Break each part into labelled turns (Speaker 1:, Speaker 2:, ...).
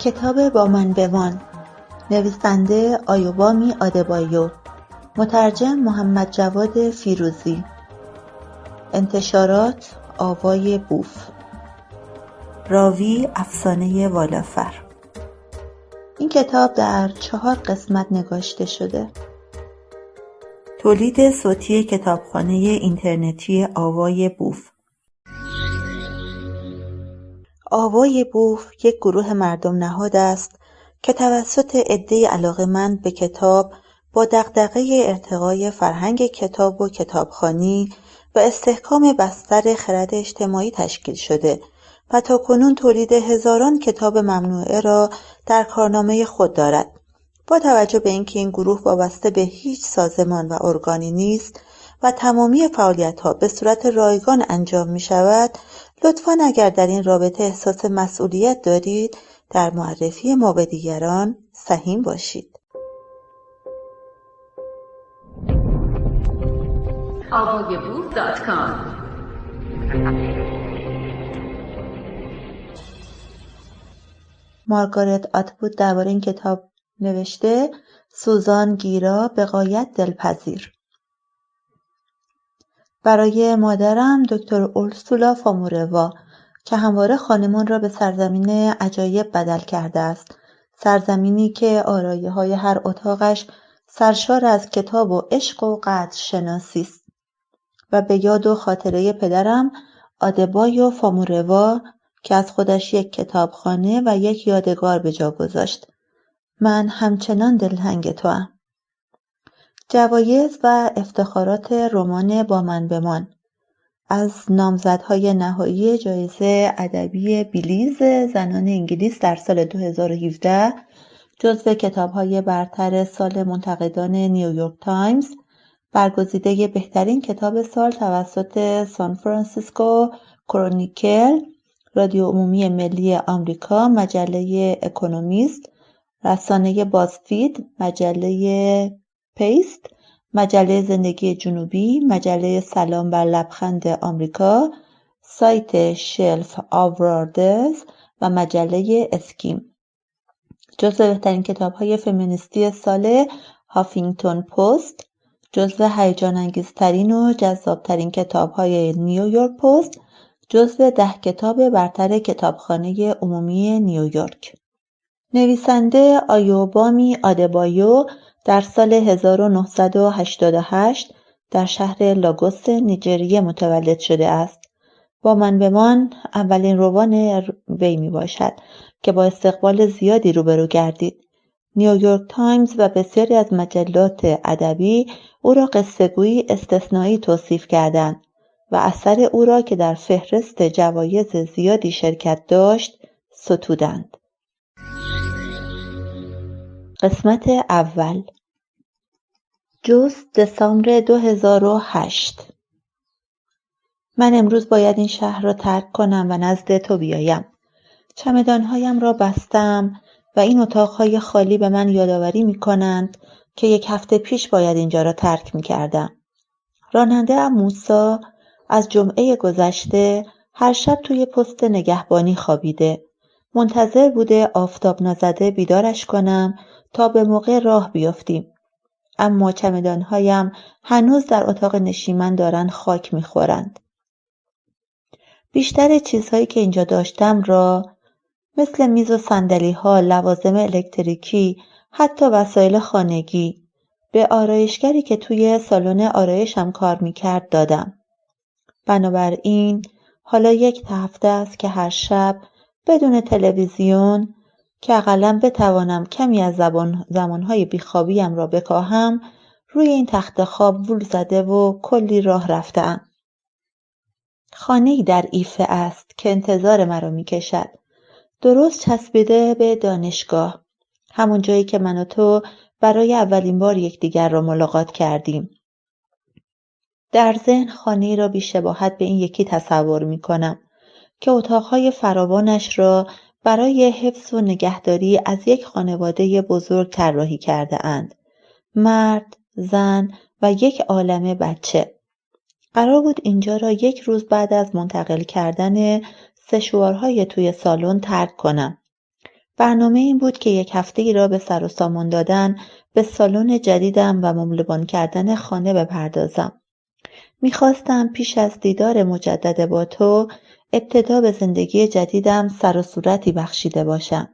Speaker 1: کتاب با من بمان، نویسنده آیوبامی آدبایو، مترجم محمد جواد فیروزی، انتشارات آوای بوف، راوی افسانه والافر. این کتاب در 4 قسمت نگاشته شده. تولید صوتی کتابخانه اینترنتی آوای بوف. آوای بوف یک گروه مردم نهاد است که توسط عده‌ای علاقه‌مند به کتاب با دغدغه ارتقای فرهنگ کتاب و کتابخوانی و استحکام بستر خرد اجتماعی تشکیل شده و تاکنون تولید هزاران کتاب ممنوعه را در کارنامه خود دارد. با توجه به اینکه این گروه وابسته به هیچ سازمان و ارگانی نیست و تمامی فعالیت‌ها به صورت رایگان انجام می‌شود، لطفاً اگر در این رابطه احساس مسئولیت دارید، در معرفی ما به دیگران سهیم باشید.
Speaker 2: avogaboof.com
Speaker 1: مارگارت اتوود درباره این کتاب نوشته: سوزان گیرا به غایت دلپذیر. برای مادرم دکتر اورسولا فاموروا که همواره خانمان را به سرزمین عجایب بدل کرده است، سرزمینی که آرایه‌های هر اتاقش سرشار از کتاب و عشق و قدرشناسی است. و به یاد و خاطره پدرم آدبایو فاموروا که از خودش یک کتابخانه و یک یادگار به جا گذاشت. من همچنان دلتنگ توام. جوایز و افتخارات رمان با من بمان. از نامزدهای نهایی جایزه ادبی بیلیز زنان انگلیس در سال 2017 جزو کتاب‌های برتر سال منتقدان نیویورک تایمز، برگزیده بهترین کتاب سال توسط سان فرانسیسکو کرونیکل، رادیو عمومی ملی آمریکا، مجله اکونومیست، رسانه بازفید، مجله پیست، مجله زندگی جنوبی، مجله سلام بر لبخند آمریکا، سایت شلف آواردز و مجله اسکیم. جزو بهترین کتاب‌های فمینیستی سال هافینگتون پست، جزو هیجان انگیزترین و جذابترین کتاب‌های نیویورک پست، جزو 10 کتاب برتر کتابخانه عمومی نیویورک. نویسنده آیوبامی آدبایو در سال 1988 در شهر لاگوس نیجریه متولد شده است. با من بمان اولین رمان وی می باشد که با استقبال زیادی روبرو گردید. نیویورک تایمز و بسیاری از مجلات ادبی او را قصه‌گویی استثنایی توصیف کردند و اثر او را که در فهرست جوایز زیادی شرکت داشت ستودند. قسمت اول. جست دسامبر 2008. من امروز باید این شهر را ترک کنم و نزد تو بیایم. چمدانهایم را بستم و این اتاقهای خالی به من یادآوری می‌کنند که 1 هفته پیش باید اینجا را ترک می‌کردم. راننده موسی از جمعه گذشته هر شب توی پست نگهبانی خوابیده. منتظر بوده آفتاب نزده بیدارش کنم تا به موقع راه بیافتیم. اما چمدانهایم هنوز در اتاق نشیمن دارن خاک میخورند. بیشتر چیزهایی که اینجا داشتم را مثل میز و صندلی‌ها، لوازم الکتریکی، حتی وسایل خانگی به آرایشگری که توی سالن آرایشم کار میکرد دادم. بنابراین حالا 1 هفته است که هر شب بدون تلویزیون که اقلاً بتوانم کمی از زمانهای بیخوابیم را بکاهم، روی این تخت خواب وول زده و کلی راه رفته‌ام. خانه‌ای در ایفه است که انتظار مرا می‌کشد. درست چسبیده به دانشگاه، همون جایی که من و تو برای اولین بار یکدیگر را ملاقات کردیم. در ذهن خانه‌ای را بی‌شباهت به این یکی تصور می‌کنم که اتاقهای فراوانش را برای حفظ و نگهداری از یک خانواده بزرگ طراحی کرده اند. مرد، زن و یک عالمه بچه. قرار بود اینجا را 1 روز بعد از منتقل کردن سشوارهای توی سالن ترک کنم. برنامه این بود که 1 هفته‌ای را به سر و سامان دادن به سالن جدیدم و مبلمان کردن خانه بپردازم. می‌خواستم پیش از دیدار مجدد با تو ابتدا به زندگی جدیدم سر و صورتی بخشیده باشم.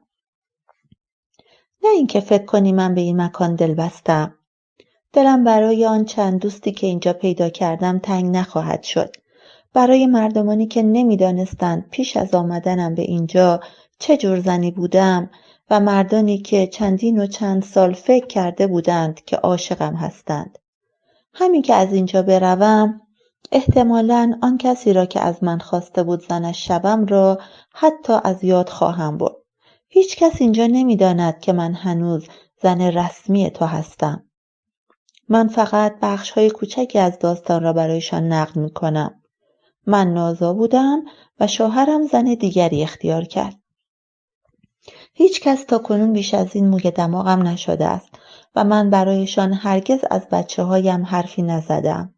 Speaker 1: نه اینکه فکر کنی من به این مکان دل بستم. دلم برای آن چند دوستی که اینجا پیدا کردم تنگ نخواهد شد. برای مردمانی که نمی‌دانستند پیش از آمدنم به اینجا چه جور زنی بودم و مردانی که چندین و چند سال فکر کرده بودند که عاشقم هستند. همین که از اینجا بروم احتمالاً آن کسی را که از من خواسته بود زنش شوم را حتی از یاد خواهم برد. هیچ کس اینجا نمی‌داند که من هنوز زن رسمی تو هستم. من فقط بخش‌های کوچکی از داستان را برایشان نقل می‌کنم. من نازا بودم و شوهرم زن دیگری اختیار کرد. هیچ کس تا کنون بیش از این موی دماغم نشده است و من برایشان هرگز از بچه‌هایم حرفی نزدم.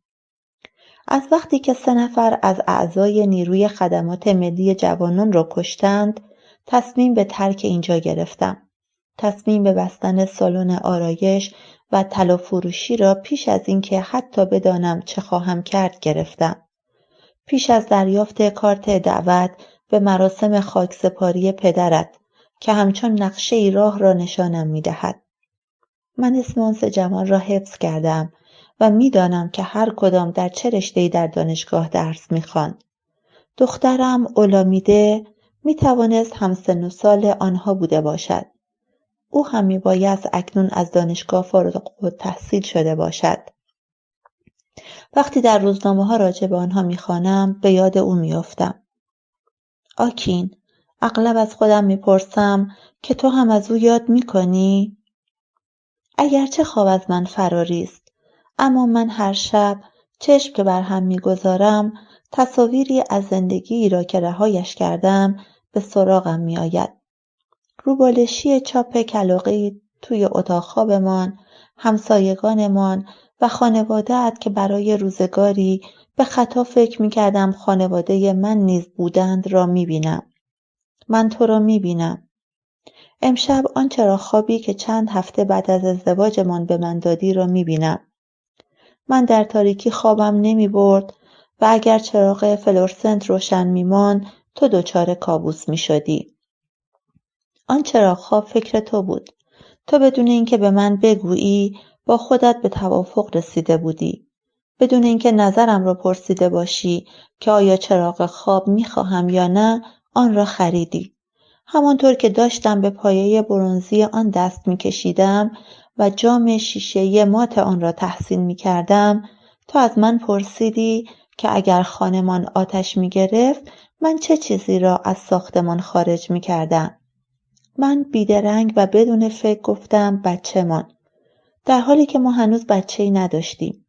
Speaker 1: از وقتی که 3 نفر از اعضای نیروی خدمات ملی جوانان را کشتند، تصمیم به ترک اینجا گرفتم. تصمیم به بستن سالن آرایش و طلا فروشی را پیش از اینکه حتی بدانم چه خواهم کرد گرفتم. پیش از دریافت کارت دعوت به مراسم خاکسپاری پدرت که همچون نقشه راه را نشانم می‌دهد. من اسم آن 3 جوان را حفظ کردم و می‌دانم که هر کدام در چه رشته‌ای در دانشگاه درس می‌خواند. دخترم اولامیده می‌توانست همسن و سال آنها بوده باشد. او هم می‌بایست اکنون از دانشگاه فارغ التحصیل شده باشد. وقتی در روزنامه‌ها راجع به آنها می‌خوانم به یاد او می‌افتم. آکین، اغلب از خودم می‌پرسم که تو هم از او یاد می‌کنی؟ اگرچه خواب از من فراری است، اما من هر شب چشم که بر هم می‌گذارم تصاویری از زندگی را که رهایش کردم به سراغم می‌آید. روبالشی چاپ کلاغه‌ای توی اتاق خوابمان، همسایگانمان و خانواده‌ات که برای روزگاری به خطا فکر می‌کردم خانواده من نیز بودند را می‌بینم. من تو را می‌بینم. امشب آن چراغ خوابی که چند هفته بعد از ازدواجمان به من دادی را می‌بینم. من در تاریکی خوابم نمی‌برد و اگر چراغ فلورسنت روشن می‌ماند تو دچار کابوس می‌شدی. آن چراغ خواب فکر تو بود. تو بدون اینکه به من بگویی با خودت به توافق رسیده بودی. بدون اینکه نظرم را پرسیده باشی که آیا چراغ خواب می‌خواهم یا نه، آن را خریدی. همانطور که داشتم به پایه برنزی آن دست می‌کشیدم و جام شیشه‌ای مات آن را تحسین می‌کردم، تو از من پرسیدی که اگر خانه‌مان آتش می‌گرفت من چه چیزی را از ساختمان خارج می‌کردم. من بیدرنگ و بدون فکر گفتم بچه‌مان، در حالی که ما هنوز بچه‌ای نداشتیم.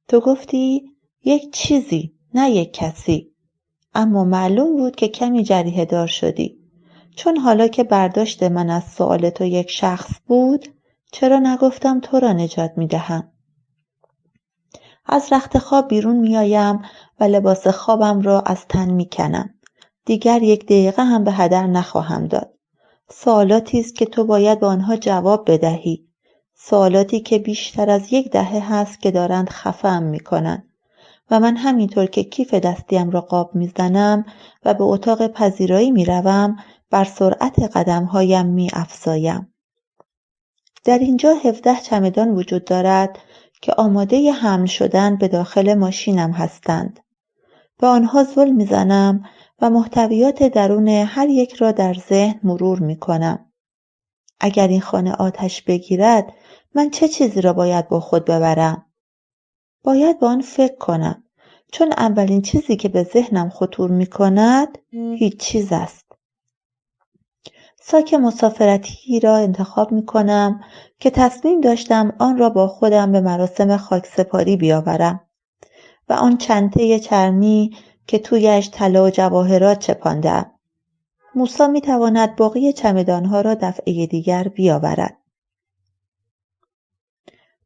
Speaker 1: تو گفتی یک چیزی، نه یک کسی. اما معلوم بود که کمی جریحه دار شدی. چون حالا که برداشت من از سؤال تو یک شخص بود، چرا نگفتم تو را نجات می‌دهم؟ از رخت خواب بیرون می‌آیم و لباس خوابم را از تن می‌کنم. دیگر 1 دقیقه هم به هدر نخواهم داد. سوالاتی است که تو باید به آنها جواب بدهی. سوالاتی که بیشتر از 1 دهه هست که دارند خفه‌ام می‌کنند و من همینطور که کیف دستیم را قاب می‌زنم و به اتاق پذیرایی می‌روم بر سرعت قدم‌هایم می‌افزایم. در اینجا 17 چمدان وجود دارد که آماده حمل شدن به داخل ماشینم هستند. به آنها زل می‌زنم و محتویات درون هر یک را در ذهن مرور می‌کنم. اگر این خانه آتش بگیرد، من چه چیزی را باید با خود ببرم؟ باید به آن فکر کنم، چون اولین چیزی که به ذهنم خطور می‌کند هیچ چیز است. ساک مسافرتی را انتخاب می‌کنم که تصمیم داشتم آن را با خودم به مراسم خاکسپاری بیاورم و آن چنته چرمی که تویش طلا و جواهرات چپانده‌ام. موسی می‌تواند باقی چمدان‌ها را دفعه دیگر بیاورد.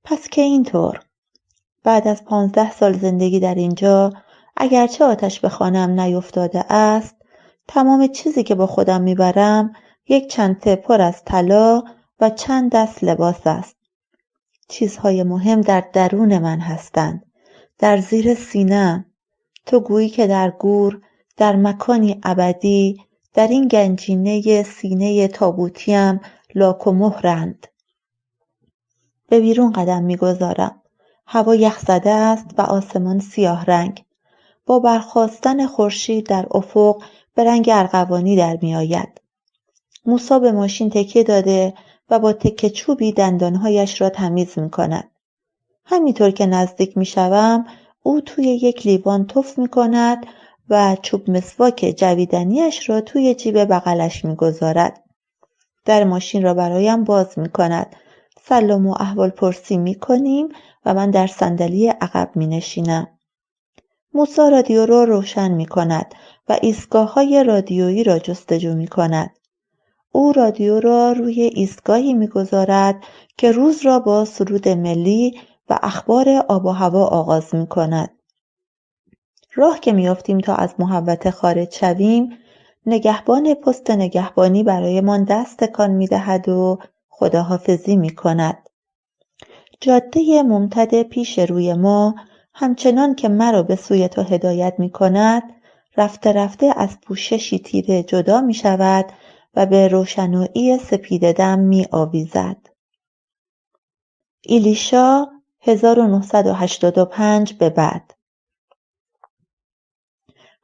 Speaker 1: پس که اینطور، بعد از 15 سال زندگی در اینجا، اگرچه آتش به خانه‌ام نیفتاده است، تمام چیزی که با خودم میبرم یک چنته پر از طلا و چند دست لباس است. چیزهای مهم در درون من هستند، در زیر سینه‌ام. تو گویی که در گور، در مکانی ابدی، در این گنجینه سینه تابوتیم لاک و مهرند. به بیرون قدم می‌گذارم. هوا یخ زده است و آسمان سیاه رنگ. با برخاستن خورشید در افق به رنگ ارغوانی در می‌آید. موسی به ماشین تکیه داده و با تکه چوبی دندانهایش را تمیز می‌کند. همینطور که نزدیک می‌شوم، او توی یک لیوان تف می‌کند و چوب مسواک جویدنیش را توی جیب بغلش می‌گذارد. در ماشین را برایم باز می‌کند. سلام و احوال پرسی می‌کنیم و من در صندلی عقب می‌نشینم. موسی رادیو را روشن می‌کند و ایستگاه‌های رادیویی را جستجو می‌کند. او رادیو را روی ایستگاهی می‌گذارد که روز را با سرود ملی و اخبار آب و هوا آغاز می‌کند. راه که می‌افتیم تا از محوطه خارج شویم، نگهبان پست نگهبانی برایمان دست تکان می‌دهد و خداحافظی می‌کند. جاده ممتد پیش روی ما، همچنان که مرا به سوی تو هدایت می‌کند، رفته رفته از پوششی تیره جدا می‌شود و به روشنایی سپید دم می‌آویزد. ایلیشا 1985 به بعد.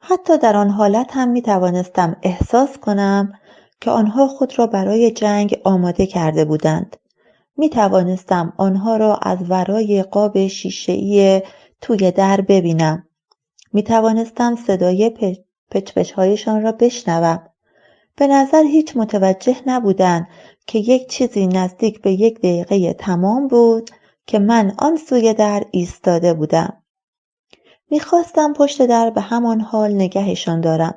Speaker 1: حتی در آن حالت هم می‌توانستم احساس کنم که آنها خود را برای جنگ آماده کرده بودند. می‌توانستم آنها را از ورای قاب شیشه‌ای توی در ببینم. می‌توانستم صدای پچ‌پچ‌هایشان را بشنوم. به نظر هیچ متوجه نبودند که یک چیزی نزدیک به 1 دقیقه تمام بود که من آن سوی در ایستاده بودم. می‌خواستم پشت در به همان حال نگهشان دارم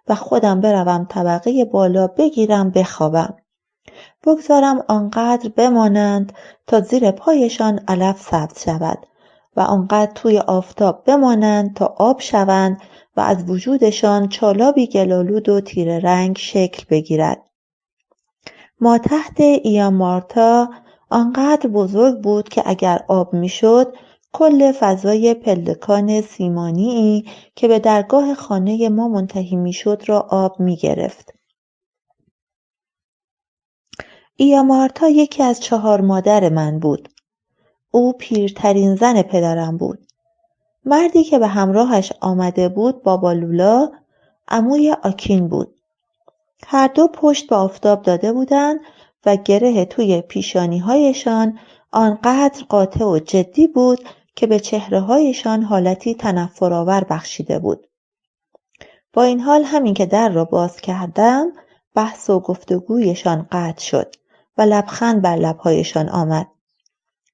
Speaker 1: و خودم بروم طبقه بالا بگیرم بخوابم. بگذارم آنقدر بمانند تا زیر پایشان علف سبز شود و آنقدر توی آفتاب بمانند تا آب شوند و از وجودشان چالابی گلالود و تیره رنگ شکل بگیرد. ما تحت ایامارتا آنقدر بزرگ بود که اگر آب میشد، کل فضای پلکان سیمانی‌ای که به درگاه خانه ما منتهی میشد را آب میگرفت. ایامارتا یکی از 4 مادر من بود. او پیرترین زن پدرم بود. مردی که به همراهش آمده بود بابا لولا، عموی آکین بود. هر دو پشت به آفتاب داده بودند و گره توی پیشانی‌هایشان آنقدر قاطع و جدی بود که به چهره‌هایشان حالتی تنفرآور بخشیده بود. با این حال همین که در را باز کردم، بحث و گفتگویشان قطع شد و لبخند بر لب‌هایشان آمد.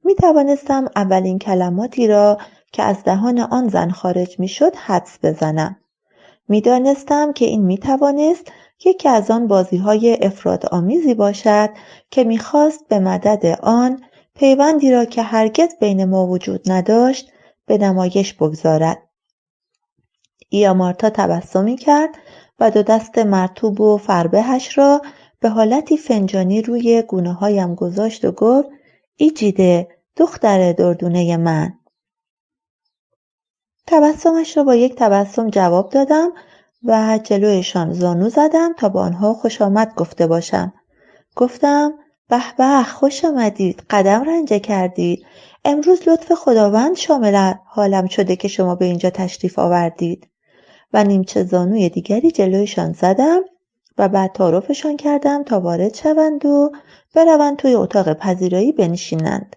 Speaker 1: می توانستم اولین کلماتی را که از دهان آن زن خارج می شد حدس بزنم. می دانستم که این می توانست یکی از آن بازی‌های افراط‌آمیزی باشد که می خواست به مدد آن پیوندی را که هرگز بین ما وجود نداشت به نمایش بگذارد. ایامارتا تبسمی کرد و 2 دست مرطوب و فربهش را به حالتی فنجانی روی گونه‌هایم گذاشت و گفت: ایجیده، دختر دردونه من. تبسمش را با یک تبسم جواب دادم و جلویشان زانو زدم تا با آنها خوش آمد گفته باشم. گفتم: به به، خوش آمدید، قدم رنجه کردید. امروز لطف خداوند شامل حالم شده که شما به اینجا تشریف آوردید. و نیمچه زانوی دیگری جلویشان زدم و بعد تعارفشان کردم تا وارد شوند و بروند توی اتاق پذیرایی بنشینند.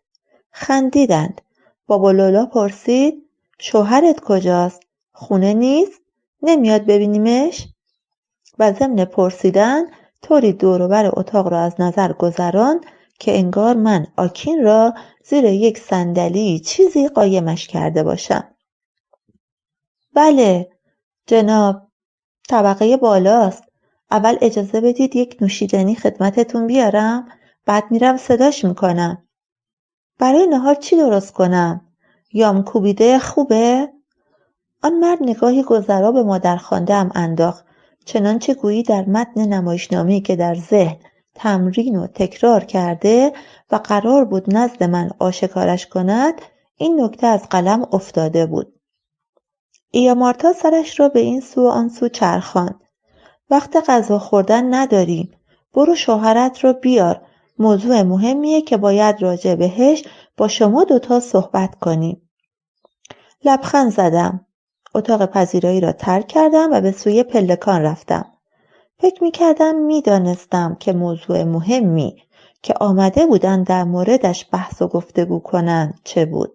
Speaker 1: خندیدند. بابا لولا پرسید: شوهرت کجاست؟ خونه نیست؟ نمیاد ببینیمش؟ و ضمن پرسیدن طوری دور و بر اتاق را از نظر گذراند که انگار من آکین را زیر یک صندلی چیزی قایمش کرده باشم. بله جناب، طبقه بالاست. اول اجازه بدید یک نوشیدنی خدمتتون بیارم، بعد میرم صداش میکنم. برای نهار چی درست کنم؟ یام کوبیده خوبه؟ آن مرد نگاهی گذرا به مادرخوانده‌ام انداخت. چنانچه گویی در متن نمایشنامه‌ای که در ذهن تمرین و تکرار کرده و قرار بود نزد من آشکارش کند، این نکته از قلم افتاده بود. ایامارتا سرش را به این سو و آن سو چرخاند. وقت غذا خوردن نداریم. برو شوهرت را بیار. موضوع مهمیه که باید راجع بهش با شما دوتا صحبت کنیم. لبخند زدم. اتاق پذیرایی را ترک کردم و به سوی پلکان رفتم. فکر می‌دانستم که موضوع مهمی که آمده بودند در موردش بحث و گفتگو کنند چه بود.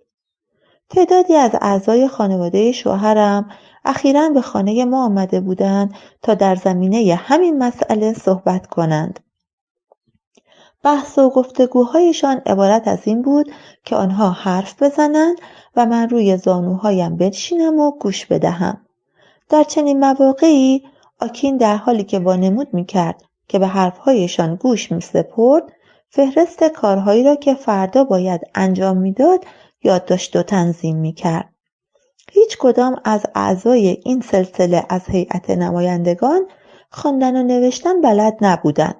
Speaker 1: تعدادی از اعضای خانواده شوهرم اخیراً به خانه ما آمده بودند تا در زمینه همین مسئله صحبت کنند. بحث و گفتگوهایشان عبارت از این بود که آنها حرف بزنند و من روی زانوهایم بنشینم و گوش بدهم. در چنین مواقعی آکین در حالی که وانمود می‌کرد که به حرفهایشان گوش می‌سپرد، فهرست کارهایی را که فردا باید انجام می‌داد یادداشت و تنظیم می‌کرد. هیچ کدام از اعضای این سلسله از هیئت نمایندگان خواندن و نوشتن بلد نبودند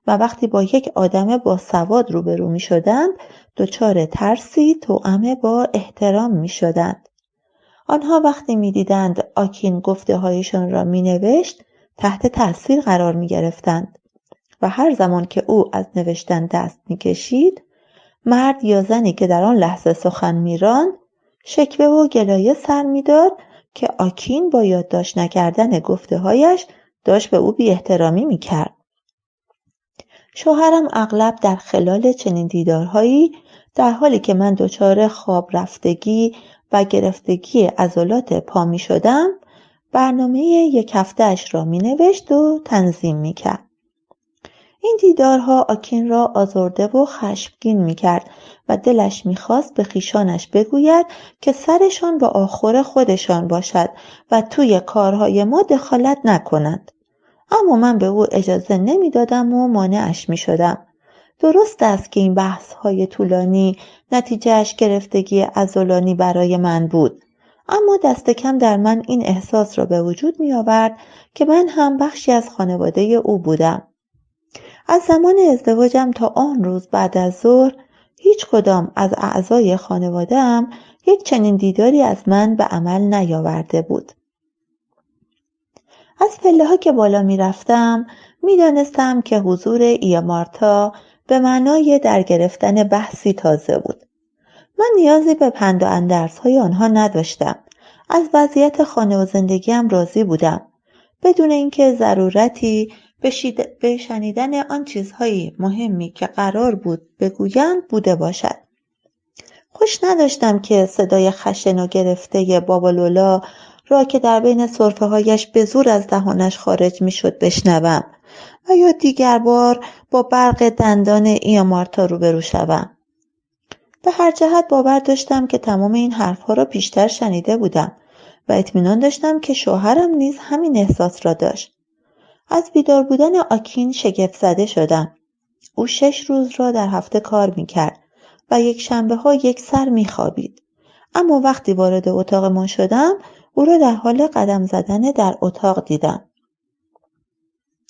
Speaker 1: و وقتی با یک آدم باسواد روبرو می‌شدند دچار ترسی توأم با احترام می‌شدند. آنها وقتی می‌دیدند آکین گفته‌هایشان را می‌نوشت تحت تأثیر قرار می‌گرفتند و هر زمان که او از نوشتن دست می‌کشید، مرد یا زنی که در آن لحظه سخن می‌راند شکوه و گلایه سر می‌داد که آکین با یادداشت نکردن گفته‌هایش داشت به او بی‌احترامی می‌کرد. شوهرم اغلب در خلال چنین دیدارهایی در حالی که من دچار خواب رفتگی و گرفتگی عضلات پا می شدم برنامه یک هفته‌اش را می نوشت و تنظیم می کرد. این دیدارها آکین را آزرده و خشمگین می کرد و دلش می خواست به خویشانش بگوید که سرشان با آخور خودشان باشد و توی کارهای ما دخالت نکنند. اما من به او اجازه نمی دادم و مانعش می شدم. درست است که این بحث‌های طولانی نتیجهش گرفتگی عضلانی برای من بود، اما دست کم در من این احساس را به وجود می آورد که من هم بخشی از خانواده او بودم. از زمان ازدواجم تا آن روز بعد از ظهر هیچ کدام از اعضای خانواده‌ام یک چنین دیداری از من به عمل نیاورده بود. از پله‌ها که بالا می رفتم می دانستم که حضور ایامارتا به معنای در گرفتن بحثی تازه بود. من نیازی به پند و اندرزهای آنها نداشتم. از وضعیت خانه و زندگیم راضی بودم. بدون اینکه ضرورتی به شنیدن آن چیزهای مهمی که قرار بود بگویند بوده باشد. خوش نداشتم که صدای خشن و گرفته بابا لولا را که در بین سرفه‌هایش به زور از دهانش خارج می‌شد بشنوم و یا دیگر بار با برق دندان ایامارتا روبرو شوم. به هر جهت باور داشتم که تمام این حرفها را پیشتر شنیده بودم و اطمینان داشتم که شوهرم نیز همین احساس را داشت. از بیدار بودن آکین شگفت زده شدم. او 6 روز را در هفته کار می‌کرد و یک شنبه‌ها یک سر می‌خوابید. اما وقتی وارد اتاقمان شدم او را در حال قدم زدن در اتاق دیدم.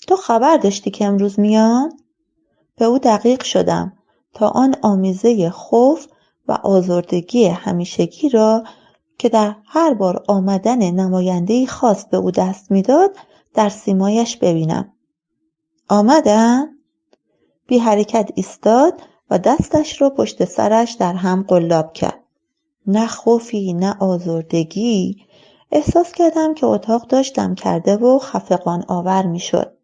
Speaker 1: تو خبر داشتی که امروز میان؟ به او دقیق شدم تا آن آمیزه خوف و آزردگی همیشگی را که در هر بار آمدن نماینده‌ای خاص به او دست میداد در سیمایش ببینم. آمدن؟ بی حرکت ایستاد و دستش را پشت سرش در هم قلاب کرد. نه خوفی نه آزردگی. احساس کردم که اتاق داشتم کرده و خفقان آور می شد.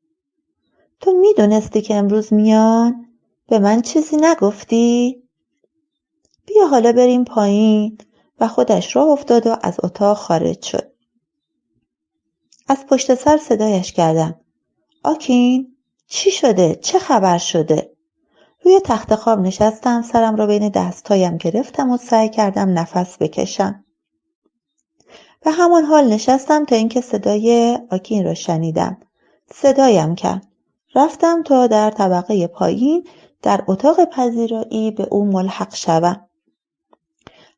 Speaker 1: تو می دونستی که امروز میان؟ به من چیزی نگفتی؟ بیا حالا بریم پایین و خودش راه افتاد و از اتاق خارج شد. از پشت سر صدایش کردم. آکین؟ چی شده؟ چه خبر شده؟ روی تخت خواب نشستم، سرم را بین دستایم گرفتم و سعی کردم نفس بکشم. به همان حال نشستم تا اینکه صدای آکین را شنیدم. صدایم کرد. رفتم تا در طبقه پایین در اتاق پذیرایی به او ملحق شوم.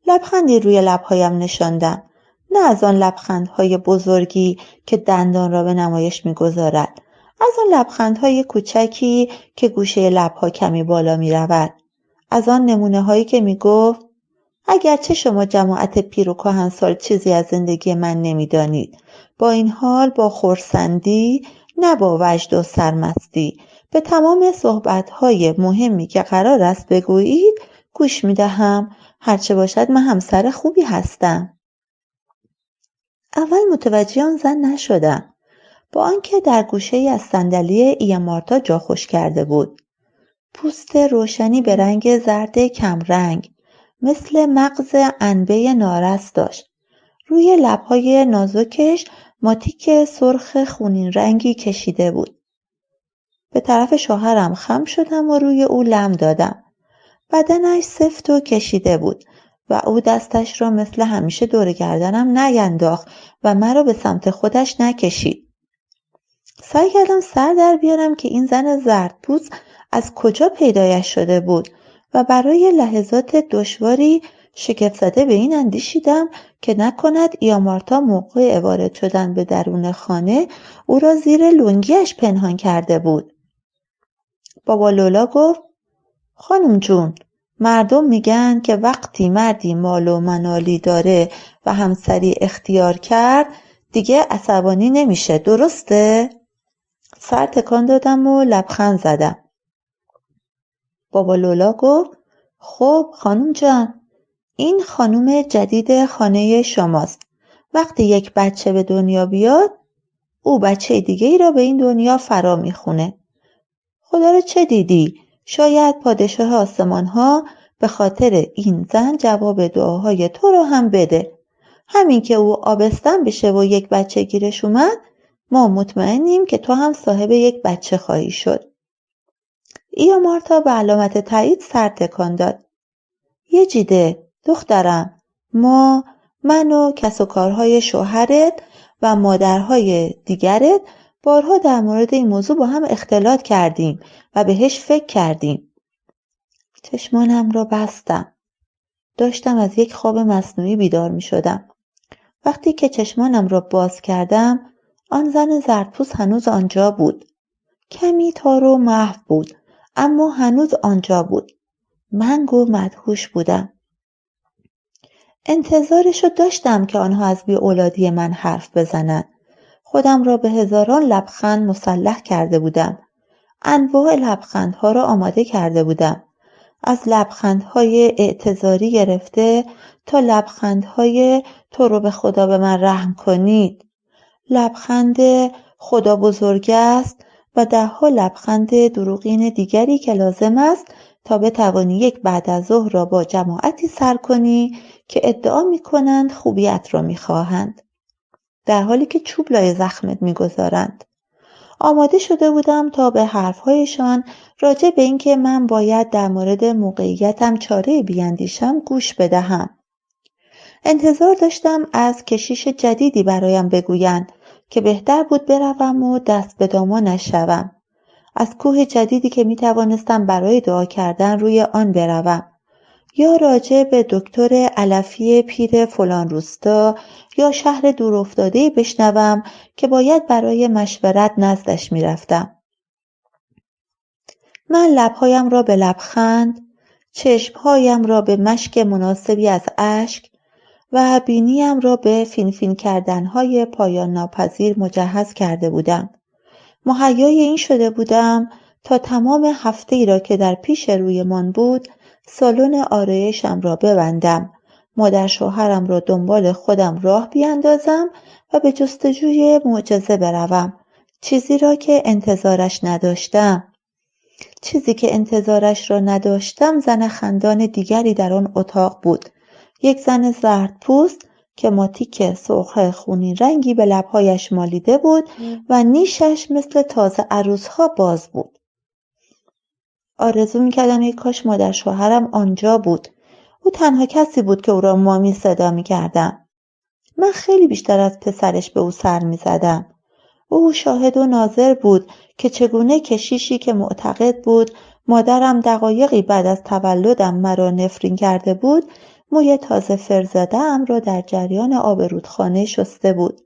Speaker 1: لبخندی روی لبهایم نشاندم. نه از آن لبخندهای بزرگی که دندان را به نمایش می‌گذارد، از آن لبخندهای کوچکی که گوشه لبها کمی بالا می‌رود، از آن نمونه‌هایی که می‌گفت اگرچه شما جماعت پیر و کهنسال چیزی از زندگی من نمی‌دانید، با این حال با خرسندی، نه با وجد و سرمستی، به تمام صحبت‌های مهمی که قرار است بگویید گوش می‌دهم. هرچه باشد من همسر خوبی هستم. اول متوجه آن زن نشدم، با آنکه در گوشه‌ای از صندلی ایامارتا جا خوش کرده بود. پوست روشنی به رنگ زرد کمرنگ، مثل مغز انبه نارس داشت. روی لب‌های نازکش ماتیک سرخ خونین رنگی کشیده بود. به طرف شوهرم خم شدم و روی او لم دادم. بدنش سفت و کشیده بود و او دستش را مثل همیشه دور گردنم نینداخت و مرا به سمت خودش نکشید. سعی کردم سر در بیارم که این زن زردپوست از کجا پیدایش شده بود و برای لحظات دشواری شگفت زده به این اندیشیدم که نکند ایامارتا موقع وارد شدن به درون خانه او را زیر لنگیش پنهان کرده بود. بابا لولا گفت خانم جون، مردم میگن که وقتی مردی مال و منالی داره و همسری اختیار کرد دیگه عصبانی نمیشه، درسته؟ سر تکان دادم و لبخند زدم. بابا لولا گفت خب خانم جان، این خانم جدید خانه شماست. وقتی یک بچه به دنیا بیاد او بچه دیگه ای را به این دنیا فرا میخونه. خدا رو چه دیدی؟ شاید پادشاه آسمان ها به خاطر این زن جواب دعاهای تو رو هم بده. همین که او آبستن بشه و یک بچه گیرش اومد، ما مطمئنیم که تو هم صاحب یک بچه خواهی شد. ایامارتا به علامت تایید سر تکان داد. یجیده دخترم، من و کس و کارهای شوهرت و مادرهای دیگرت بارها در مورد این موضوع با هم اختلاط کردیم و بهش فکر کردیم. چشمانم را بستم. داشتم از یک خواب مصنوعی بیدار می شدم. وقتی که چشمانم را باز کردم، آن زن زردپوست هنوز آنجا بود. کمی تار و محو بود، اما هنوز آنجا بود. منگ و مدهوش بودم. انتظارشو داشتم که آنها از بی‌اولادی من حرف بزنند. خودم را به هزاران لبخند مسلح کرده بودم. انواع لبخندها را آماده کرده بودم. از لبخندهای اعتذاری گرفته تا لبخندهای تو رو به خدا به من رحم کنید. لبخند خدا بزرگ است و ده‌ها لبخند دروغین دیگری که لازم است تا بتوانی یک بعد از ظهر را با جماعتی سر کنی که ادعا می‌کنند خوبیت را می‌خواهند، در حالی که چوب لای زخمت می‌گذارند. آماده شده بودم تا به حرف‌هایشان راجع به اینکه من باید در مورد موقعیتم چاره بیندیشم گوش بدهم. انتظار داشتم از کشیش جدیدی برایم بگویند که بهتر بود بروم و دست به دامانش شوم. از کوه جدیدی که میتوانستم برای دعا کردن روی آن بروم. یا راجع به دکتر علفی پیر فلان روستا یا شهر دورافتاده‌ای بشنوم که باید برای مشورت نزدش میرفتم. من لبهایم را به لبخند، چشمهایم را به مشک مناسبی از اشک و بینیم را به فین کردنهای پایان ناپذیر مجهز کرده بودم. مهیای این شده بودم تا تمام هفته‌ای را که در پیش رویمان بود سالن آرایشم را ببندم، مادر شوهرم را دنبال خودم راه بیاندازم و به جستجوی معجزه بروم، چیزی را که انتظارش نداشتم. چیزی که انتظارش را نداشتم زن خندان دیگری در آن اتاق بود، یک زن زردپوست که ماتیک سرخ خونین رنگی به لبهایش مالیده بود و نیشش مثل تازه عروسها باز بود. آرزو می‌کردم ای کاش مادر شوهرم آنجا بود. او تنها کسی بود که او را مامی صدا می‌کردم. من خیلی بیشتر از پسرش به او سر می‌زدم. او شاهد و ناظر بود که چگونه کشیشی که معتقد بود مادرم دقایقی بعد از تولدم مرا نفرین کرده بود موی تازه فرزاده‌ام را در جریان آب رودخانه شسته بود.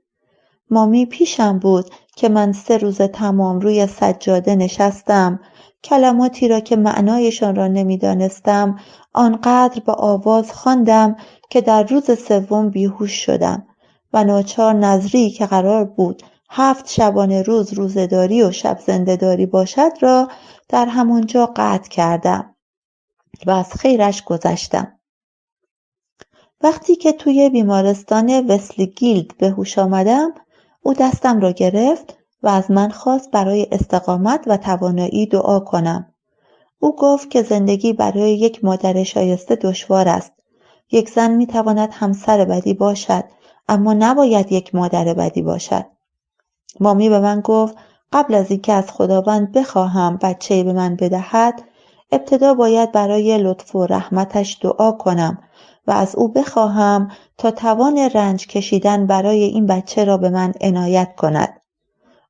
Speaker 1: مامی پیشم بود که من 3 روز تمام روی سجاده نشستم، کلماتی را که معنایشان را نمی‌دانستم آنقدر با آواز خواندم که در روز 3 بیهوش شدم و ناچار نذری که قرار بود 7 شبانه روز روزه‌داری و شب زنده‌داری باشد را در همانجا قطع کردم و از خیرش گذشتم. وقتی که توی بیمارستان وسلیگیلد به هوش آمدم، او دستم را گرفت و از من خواست برای استقامت و توانایی دعا کنم. او گفت که زندگی برای یک مادر شایسته دشوار است. یک زن میتواند همسر بدی باشد، اما نباید یک مادر بدی باشد. مامی به من گفت قبل از اینکه از خداوند بخواهم بچه‌ای به من بدهد، ابتدا باید برای لطف و رحمتش دعا کنم و از او بخواهم تا توان رنج کشیدن برای این بچه را به من عنایت کند.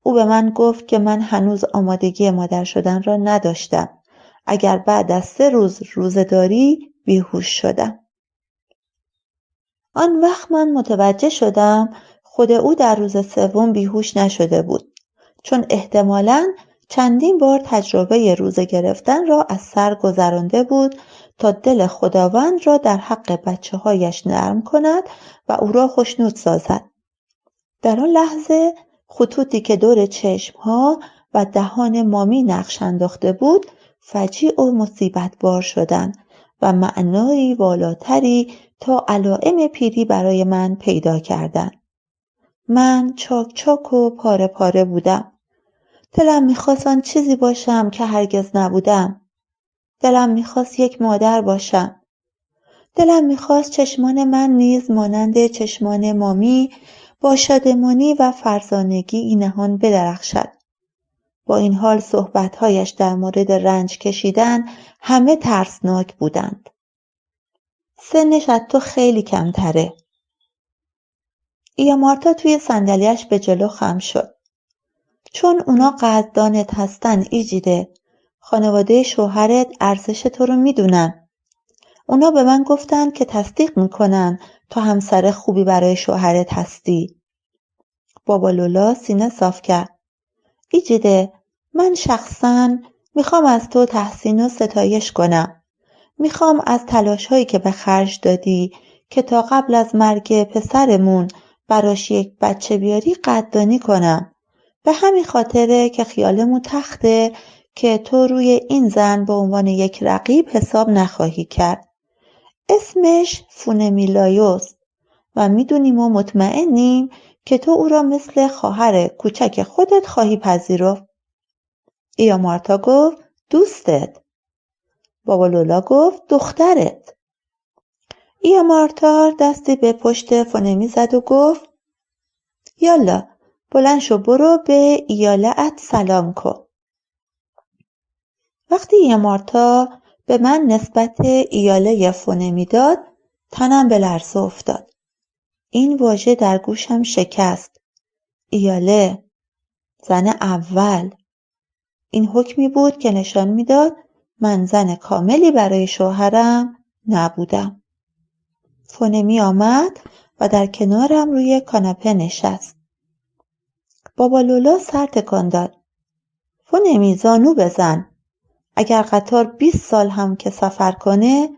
Speaker 1: او به من گفت که من هنوز آمادگی مادر شدن را نداشتم اگر بعد از 3 روز روزه‌داری بیهوش شدم. آن وقت من متوجه شدم خود او در روز 3 بیهوش نشده بود، چون احتمالاً چندین بار تجربه روزه گرفتن را از سر گذرانده بود تا دل خداوند را در حق بچه‌هایش نرم کند و او را خوشنود سازد. در آن لحظه خطوطی که دور چشم‌ها و دهان مامی نقش انداخته بود فجیع و مصیبت بار شدند و معنایی والاتری تا علائم پیری برای من پیدا کردند. من چاک چاک و پاره پاره بودم. دلم میخواست آن چیزی باشم که هرگز نبودم. دلم میخواست یک مادر باشم. دلم میخواست چشمان من نیز مانند چشمان مامی با شادمانی و فرزانگی نهان بدرخشد. با این حال صحبتهایش در مورد رنج کشیدن همه ترسناک بودند. سنش از تو خیلی کمتره. مارتا توی صندلیاش به جلو خم شد. چون اونا قدردانت هستن ایجیده، خانواده شوهرت ارزش تو رو میدونن. اونا به من گفتن که تصدیق میکنن تو همسر خوبی برای شوهرت هستی. بابا لولا سینه صاف کرد. ایجیده، من شخصاً میخوام از تو تحسین و ستایش کنم. میخوام از تلاش‌هایی که به خرج دادی که تا قبل از مرگ پسرمون براش یک بچه بیاری قدردانی کنم. به همین خاطره که خیالمون تخته که تو روی این زن به عنوان یک رقیب حساب نخواهی کرد. اسمش فونمیلایوس و میدونیم و مطمئنیم که تو او را مثل خواهر کوچک خودت خواهی پذیرفت. مارتا گفت دوستت. بابا لولا گفت دخترت. مارتا دستی به پشت فونمی زد و گفت یالا بلند شو برو به ایاله‌ات سلام کن. وقتی مارتا به من نسبت ایاله فونمی داد تنم به لرزه افتاد. این واژه در گوشم شکست. ایاله، زن اول. این حکمی بود که نشان میداد من زن کاملی برای شوهرم نبودم. فونمی آمد و در کنارم روی کاناپه نشست. بابا لولا سر تکان داد. فونمی زانو بزن. اگر قطار 20 سال هم که سفر کنه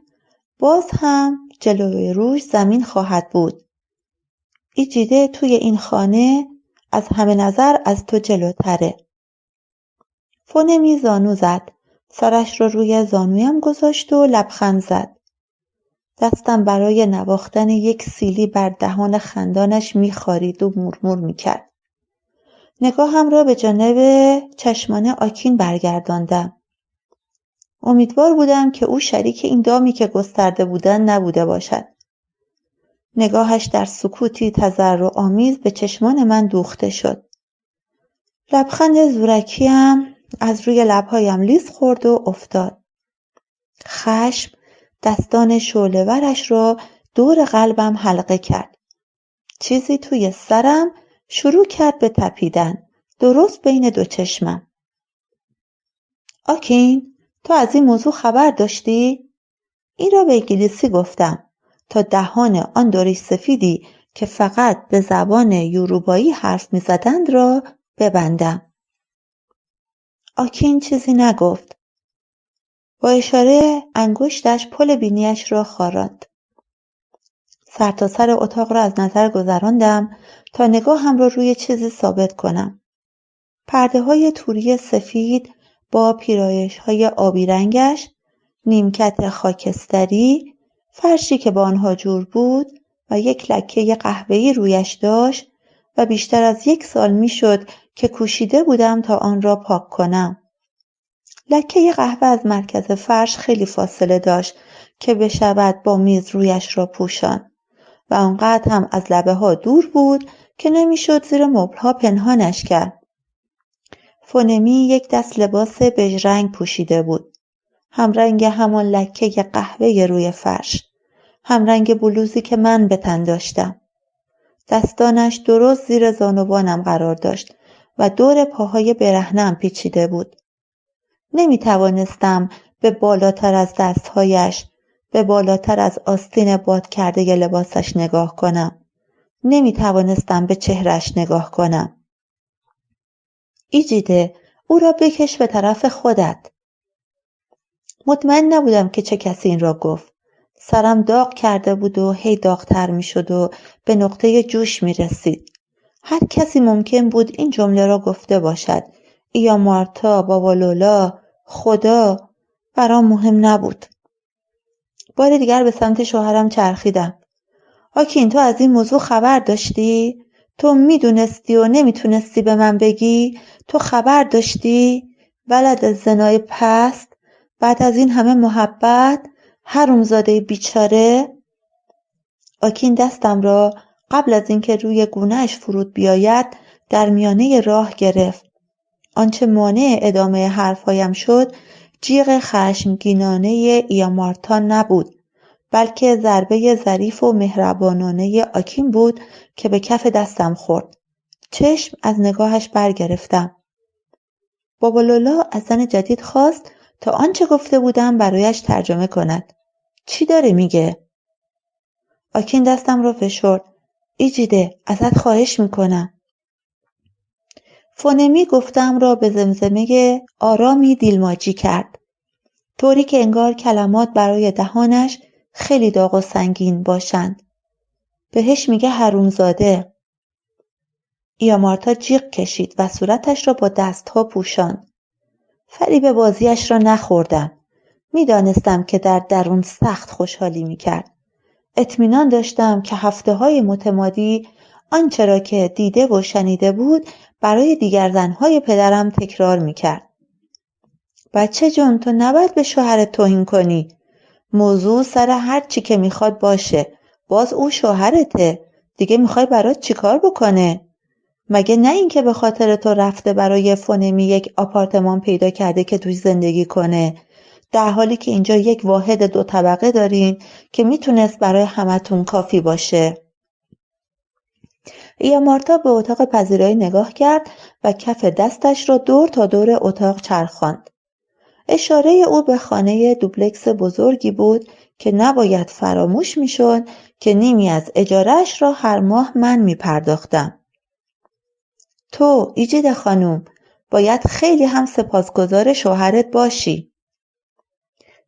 Speaker 1: باز هم جلوی روش زمین خواهد بود. ایجیده توی این خانه از همه نظر از تو جلوتره. فونمی زانو زد. سرش رو روی زانویم گذاشت و لبخند زد. دستم برای نواختن یک سیلی بر دهان خندانش میخارید و مورمور میکرد. نگاهم را به جانب چشمان آکین برگرداندم. امیدوار بودم که او شریک این دامی که گسترده بودن نبوده باشد. نگاهش در سکوتی تضرع‌آمیز به چشمان من دوخته شد. لبخند زورکیم از روی لبهایم لیز خورد و افتاد. خشم دستان شعله‌ورش را دور قلبم حلقه کرد. چیزی توی سرم شروع کرد به تپیدن، درست بین 2 چشمم. آکین، تو از این موضوع خبر داشتی؟ این را به انگلیسی گفتم. تا دهان آن دو ریش سفیدی که فقط به زبان یوروبایی حرف می‌زدند را ببندم. آکین چیزی نگفت. با اشاره انگشتش پل بینیش را خاراند. سرتاسر اتاق را از نظر گذراندم تا نگاهم را روی چیزی ثابت کنم. پرده‌های توری سفید با پیرایش‌های آبی رنگش، نیمکت خاکستری، فرشی که با آنها جور بود و یک لکه قهوه‌ای رویش داشت و بیشتر از 1 سال میشد که کوشیده بودم تا آن را پاک کنم. لکه قهوه از مرکز فرش خیلی فاصله داشت که بشود با میز رویش را پوشاند و آنقدر هم از لبه ها دور بود که نمیشد زیر مبلها پنهانش کرد. فونمی یک دست لباس بژ رنگ پوشیده بود، همرنگ همان لکه قهوه روی فرش، همرنگ بلوزی که من به تن داشتم. دستانش درست زیر زانوانم قرار داشت و دور پاهای برهنه‌ام پیچیده بود. نمی توانستم به بالاتر از دستهایش، به بالاتر از آستین باد کرده لباسش نگاه کنم. نمی توانستم به چهرش نگاه کنم. ایجیده، او را بکش به طرف خودت. مطمئن نبودم که چه کسی این را گفت. سرم داغ کرده بود و هی داغتر می شد و به نقطه جوش می رسید. هر کسی ممکن بود این جمله را گفته باشد. یا مارتا، بابا لولا، خدا، برام مهم نبود. بار دیگر به سمت شوهرم چرخیدم. آکین، تو از این موضوع خبر داشتی؟ تو میدونستی و نمیتونستی به من بگی؟ تو خبر داشتی؟ ولد زنای پست؟ بعد از این همه محبت؟ حرومزاده بیچاره؟ آکین دستم را قبل از اینکه روی گونه‌اش فرود بیاید در میانه راه گرفت. آنچه مانع ادامه حرفهایم شد جیغ خشمگینانه ایامارتا نبود، بلکه ضربه ظریف و مهربانانه آکین بود که به کف دستم خورد. چشم از نگاهش برگرفتم. بابا لولا از زن جدید خواست تا آنچه گفته بودم برایش ترجمه کند. چی داره میگه؟ آکین دستم را فشرد. ایجیده، ازت خواهش میکنم. فونمی گفتم را به زمزمه آرامی دیلماجی کرد. طوری که انگار کلمات برای دهانش خیلی داغ و سنگین باشند. بهش میگه حرومزاده. ایامارتا جیغ کشید و صورتش را با دستها پوشاند. فریب بازیش را نخوردم. میدانستم که در درون سخت خوشحالی میکرد. اطمینان داشتم که هفته‌های متمادی آنچه را که دیده و شنیده بود برای دیگر زنهای پدرم تکرار میکرد. بچه جون، تو نباید به شوهرت توهین کنی. موضوع سر هر چی که میخواد باشه. باز او شوهرته. دیگه میخوای برات چیکار بکنه؟ مگه نه این که به خاطر تو رفته برای فونمی یک آپارتمان پیدا کرده که توش زندگی کنه، در حالی که اینجا یک واحد 2 طبقه دارین که میتونست برای همتون کافی باشه. ایامارتا به اتاق پذیرایی نگاه کرد و کف دستش را دور تا دور اتاق چرخاند. اشاره او به خانه دوبلکس بزرگی بود که نباید فراموش میشد که نیمی از اجاره‌اش را هر ماه من میپرداختم. تو ایجیده خانوم باید خیلی هم سپاسگزار شوهرت باشی.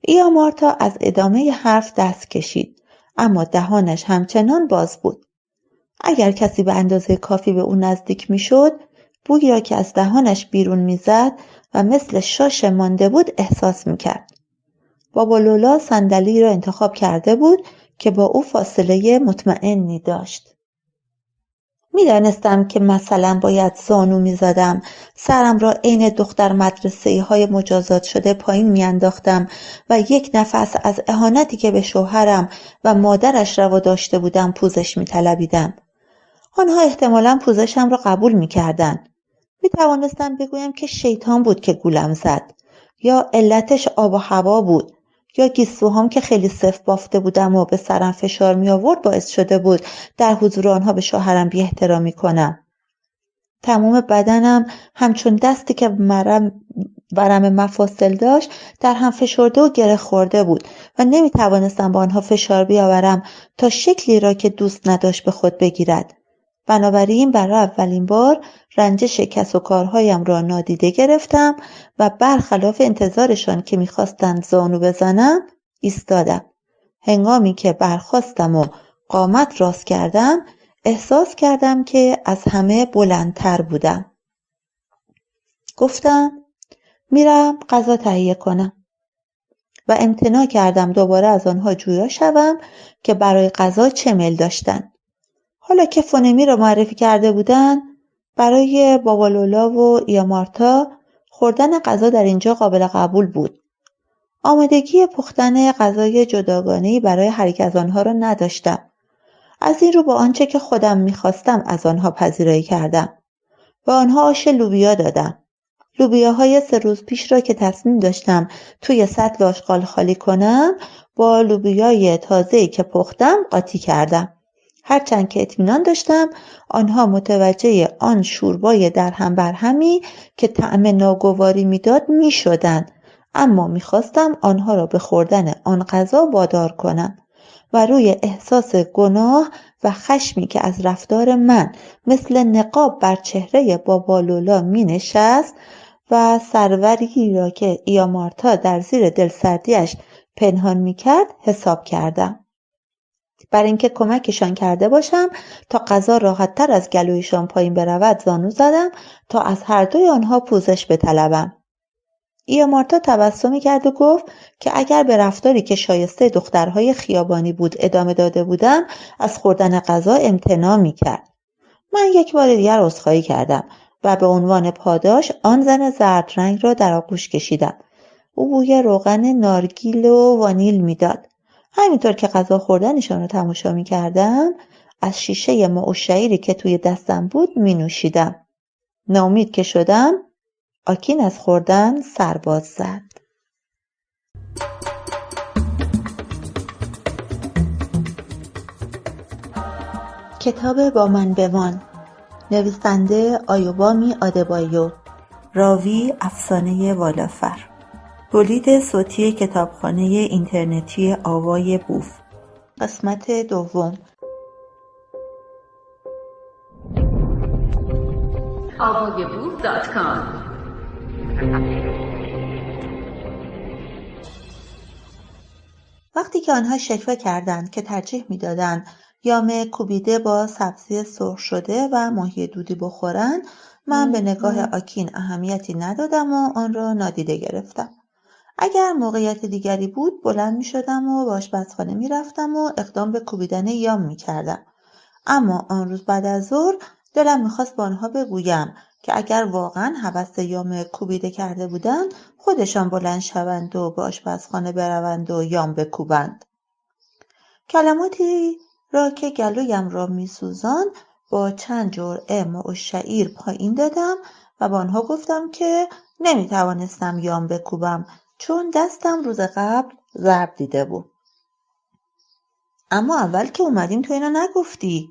Speaker 1: ایامارتا از ادامه حرف دست کشید، اما دهانش همچنان باز بود. اگر کسی به اندازه کافی به او نزدیک میشد، بویی را که از دهانش بیرون میزد و مثل شاش مانده بود احساس میکرد. بابا لولا صندلی را انتخاب کرده بود که با او فاصله مطمئنی داشت. میدانستم که مثلا باید زانو میزدم، سرم را عین دختر مدرسه‌ای های مجازات شده پایین میانداختم و یک نفس از اهانتی که به شوهرم و مادرش روا داشته بودم پوزش میطلبیدم. آنها احتمالاً پوزشم را قبول میکردن. میتوانستم بگویم که شیطان بود که گولم زد، یا علتش آب و هوا بود، یا گیسوهام که خیلی سفت بافته بودم و به سرم فشار می آورد باعث شده بود در حضور آنها به شوهرم بی احترامی کنم. تمام بدنم همچون دستی که ورم مفاصل داشت در هم فشرده و گره خورده بود و نمیتوانستم با آنها فشار بیاورم تا شکلی را که دوست نداشت به خود بگیرد. بنابراین برای اولین بار رنجش کسب و کارهایم را نادیده گرفتم و برخلاف انتظارشان که میخواستند زانو بزنم ایستادم. هنگامی که برخاستم و قامت راست کردم احساس کردم که از همه بلندتر بودم. گفتم میرم غذا تهیه کنم و امتناع کردم دوباره از آنها جویا شوم که برای غذا چه میل داشتند. حالا که فونمی را معرفی کرده بودند، برای بابا لولا و ایامارتا خوردن غذا در اینجا قابل قبول بود. آمادگی پختن غذای جداگانه‌ای برای هر یک از آنها را نداشتم. از این رو با آنچه که خودم می‌خواستم از آنها پذیرایی کردم. به آنها آش لوبیا دادم. لوبیاهای 3 روز پیش را که تصمیم داشتم توی سطل آشغال خالی کنم با لوبیای تازه‌ای که پختم قاطی کردم. هرچند که اطمینان داشتم آنها متوجه آن شوربای درهم برهمی که طعم ناگواری میداد میشدند، اما میخواستم آنها را به خوردن آن غذا وادار کنم و روی احساس گناه و خشمی که از رفتار من مثل نقاب بر چهره بابا لولا می نشست و سروری را که ایامارتا در زیر دلسردیش پنهان می کرد حساب کردم. برای اینکه کمکشان کرده باشم تا غذا راحت‌تر از گلویشان پایین برود زانو زدم تا از هر دوی آنها پوزش بطلبم. ایامارتا تبسمی کرد و گفت که اگر به رفتاری که شایسته دخترهای خیابانی بود ادامه داده بودم از خوردن غذا امتناع می‌کرد. من یک بار دیگر عذرخواهی کردم و به عنوان پاداش آن زن زرد رنگ را در آغوش کشیدم. او بوی روغن نارگیل و وانیل میداد. همینطور که غذا خوردنشان را تماشا می‌کردم از شیشه معشعیری که توی دستم بود می‌نوشیدم. ناامید که شدم آکین از خوردن سرباز زد. کتاب با من بمان، نویسنده آیوبامی آدبایو، راوی افسانه والافر، تولید صوتی کتابخانه اینترنتی آوای بوف، قسمت دوم.
Speaker 2: avayaboof.com
Speaker 1: وقتی که آنها شکوه کردند که ترجیح می‌دادند یام کوبیده با سبزی سرخ شده و ماهی دودی بخورند، من به نگاه آکین اهمیتی ندادم و آن را نادیده گرفتم. اگر موقعیت دیگری بود بلند می‌شدم و به آشپزخانه می‌رفتم و اقدام به کوبیدن یام می‌کردم. اما آن روز بعد از ظهر دلم می‌خواست با آنها بگویم که اگر واقعاً هوس یام کوبیده کرده بودند خودشان بلند شوند و به آشپزخانه بروند و یام بکوبند. کلماتی را که گلویم را می‌سوزاند با چند جرعه معشعیر پایین دادم و با آنها گفتم که نمی‌توانستم یام بکوبم چون دستم روز قبل ضرب دیده بود. اما اول که اومدیم تو اینو نگفتی.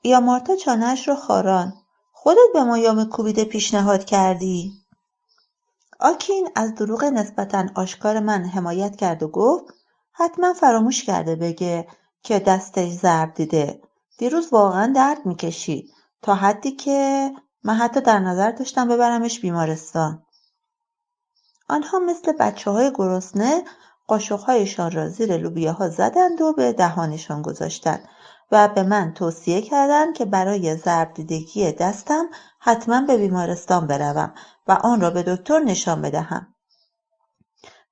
Speaker 1: ایامارتا چانه‌اش را خاراند. خودت به ما یام کوبیده پیشنهاد کردی. آکین از دروغ نسبتاً آشکار من حمایت کرد و گفت حتما فراموش کرده بگه که دستش ضرب دیده. دیروز واقعا درد میکشید تا حدی که من حتی در نظر داشتم ببرمش بیمارستان. آنها مثل بچه‌های گرسنه قاشق‌هایشان را زیر لوبیاها زدند و به دهانشان گذاشتند و به من توصیه کردند که برای ضرب دیدگی دستم حتما به بیمارستان بروم و آن را به دکتر نشان بدهم.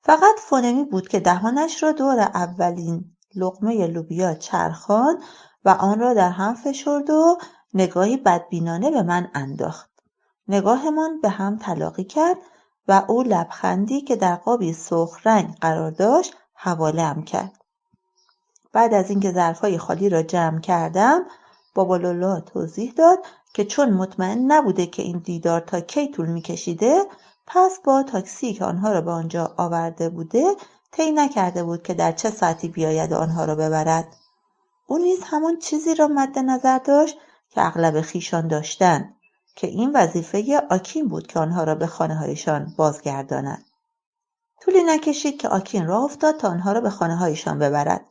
Speaker 1: فقط فونمی بود که دهانش را دور اولین لقمه لوبیا چرخاند و آن را در هم فشرد و نگاهی بدبینانه به من انداخت. نگاهمان به هم تلاقی کرد و او لبخندی که در قابی سرخ رنگ قرار داشت حواله‌ام کرد. بعد از اینکه ظرف‌های خالی را جمع کردم، بابا لولا توضیح داد که چون مطمئن نبوده که این دیدار تا کی طول می‌کشیده، پس با تاکسی که آنها را به آنجا آورده بوده، طی نکرده بود که در چه ساعتی بیاید آنها را ببرد. او نیز همان چیزی را مد نظر داشت که اغلب خویشان داشتند. که این وظیفه آکین بود که آنها را به خانه‌هایشان بازگرداند. طولی نکشید که آکین راه افتاد تا آنها را به خانه‌هایشان ببرد.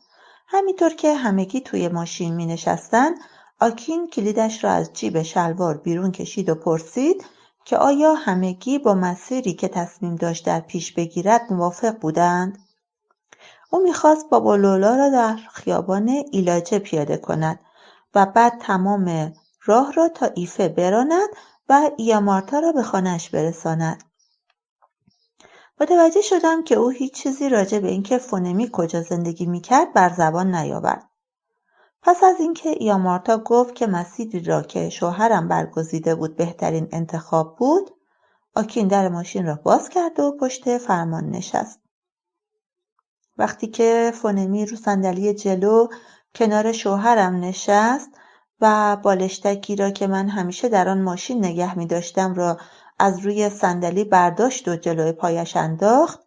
Speaker 1: همینطور که همگی توی ماشین می‌نشستند، آکین کلیدش را از جیب شلوار بیرون کشید و پرسید که آیا همگی با مسیری که تصمیم داشت در پیش بگیرد موافق بودند؟ او می‌خواست بابا لولا را در خیابان ایلاجه پیاده کند و بعد تمام راه را تا ایفه براند و ایامارتا را به خانه‌اش برساند. متوجه شدم که او هیچ چیزی راجع به اینکه فونمی کجا زندگی می‌کرد بر زبان نیاورد. پس از اینکه ایامارتا گفت که مسیری را که شوهرم برگزیده بود بهترین انتخاب بود، آکین در ماشین را باز کرد و پشت فرمان نشست. وقتی که فونمی رو صندلی جلو کنار شوهرم نشست و بالشتکی را که من همیشه در آن ماشین نگه می داشتم را از روی صندلی برداشت و جلوی پایش انداخت،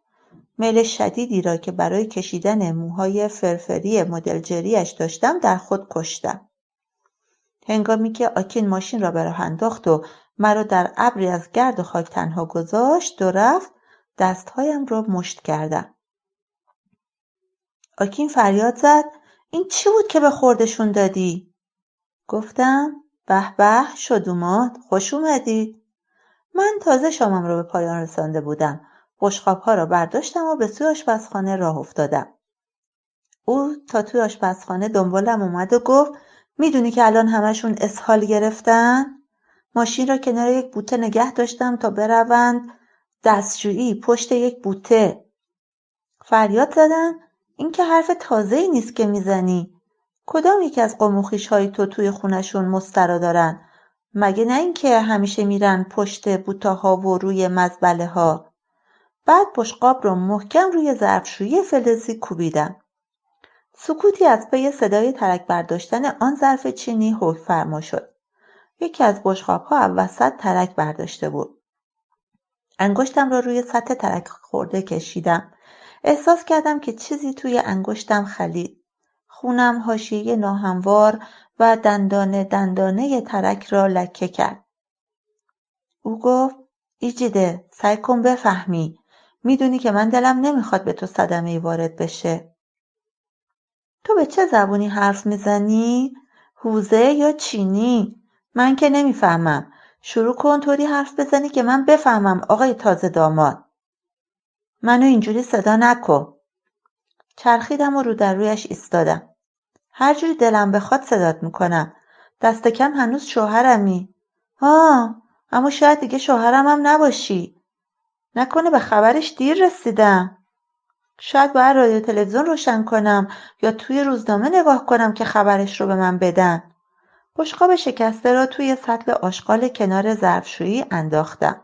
Speaker 1: میل شدیدی را که برای کشیدن موهای فرفری مدل جریش داشتم در خود کشتم. هنگامی که آکین ماشین را به راه انداخت و مرا در ابری از گرد و خاک تنها گذاشت و رفت، دستهایم را مشت کردم. آکین فریاد زد: این چی بود که به خوردشون دادی؟ گفتم: به به شدومات، خوش اومدید. من تازه شامم را به پایان رسانده بودم. بشقاب‌ها را برداشتم و به سوی آشپزخانه راه افتادم. او تا توی آشپزخانه دنبالم اومد و گفت: میدونی که الان همشون اسهال گرفتن؟ ماشین را کنار یک بوته نگه داشتم تا بروند دستشویی پشت یک بوته. فریاد زدم: این که حرف تازه‌ای نیست که میزنی. کدام یکی از قوم و خویش‌های تو توی خونشون مسترا دارن؟ مگه نه اینکه همیشه میرن پشت بوته‌ها و روی مزبله‌ها؟ بعد بشقاب رو محکم روی ظرفشویی فلزی کوبیدم. سکوتی از پی صدای ترک برداشتن آن ظرف چینی حکم فرما شد. یکی از بشقاب‌ها وسط ترک برداشته بود. انگشتم را روی سطح ترک خورده کشیدم. احساس کردم که چیزی توی انگشتم خلید. خونم حاشیه ناهموار و دندانه ترک را لکه کرد. او گفت: ایجیده، سعی کن بفهمی. میدونی که من دلم نمیخواد به تو صدمه‌ای وارد بشه. تو به چه زبونی حرف میزنی؟ هوزه یا چینی؟ من که نمیفهمم. شروع کن طوری حرف بزنی که من بفهمم آقای تازه داماد. منو اینجوری صدا نکن. چرخیدم و رو در رویش ایستادم. هر جوری دلم بخواد صدات میکنم. دست کم هنوز شوهرمی. اما شاید دیگه شوهرم هم نباشی. نکنه به خبرش دیر رسیدم. شاید باید رادیو تلویزیون روشن کنم یا توی روزنامه نگاه کنم که خبرش رو به من بدن. بشقاب شکسته را توی سطل آشغال کنار ظرفشویی انداختم.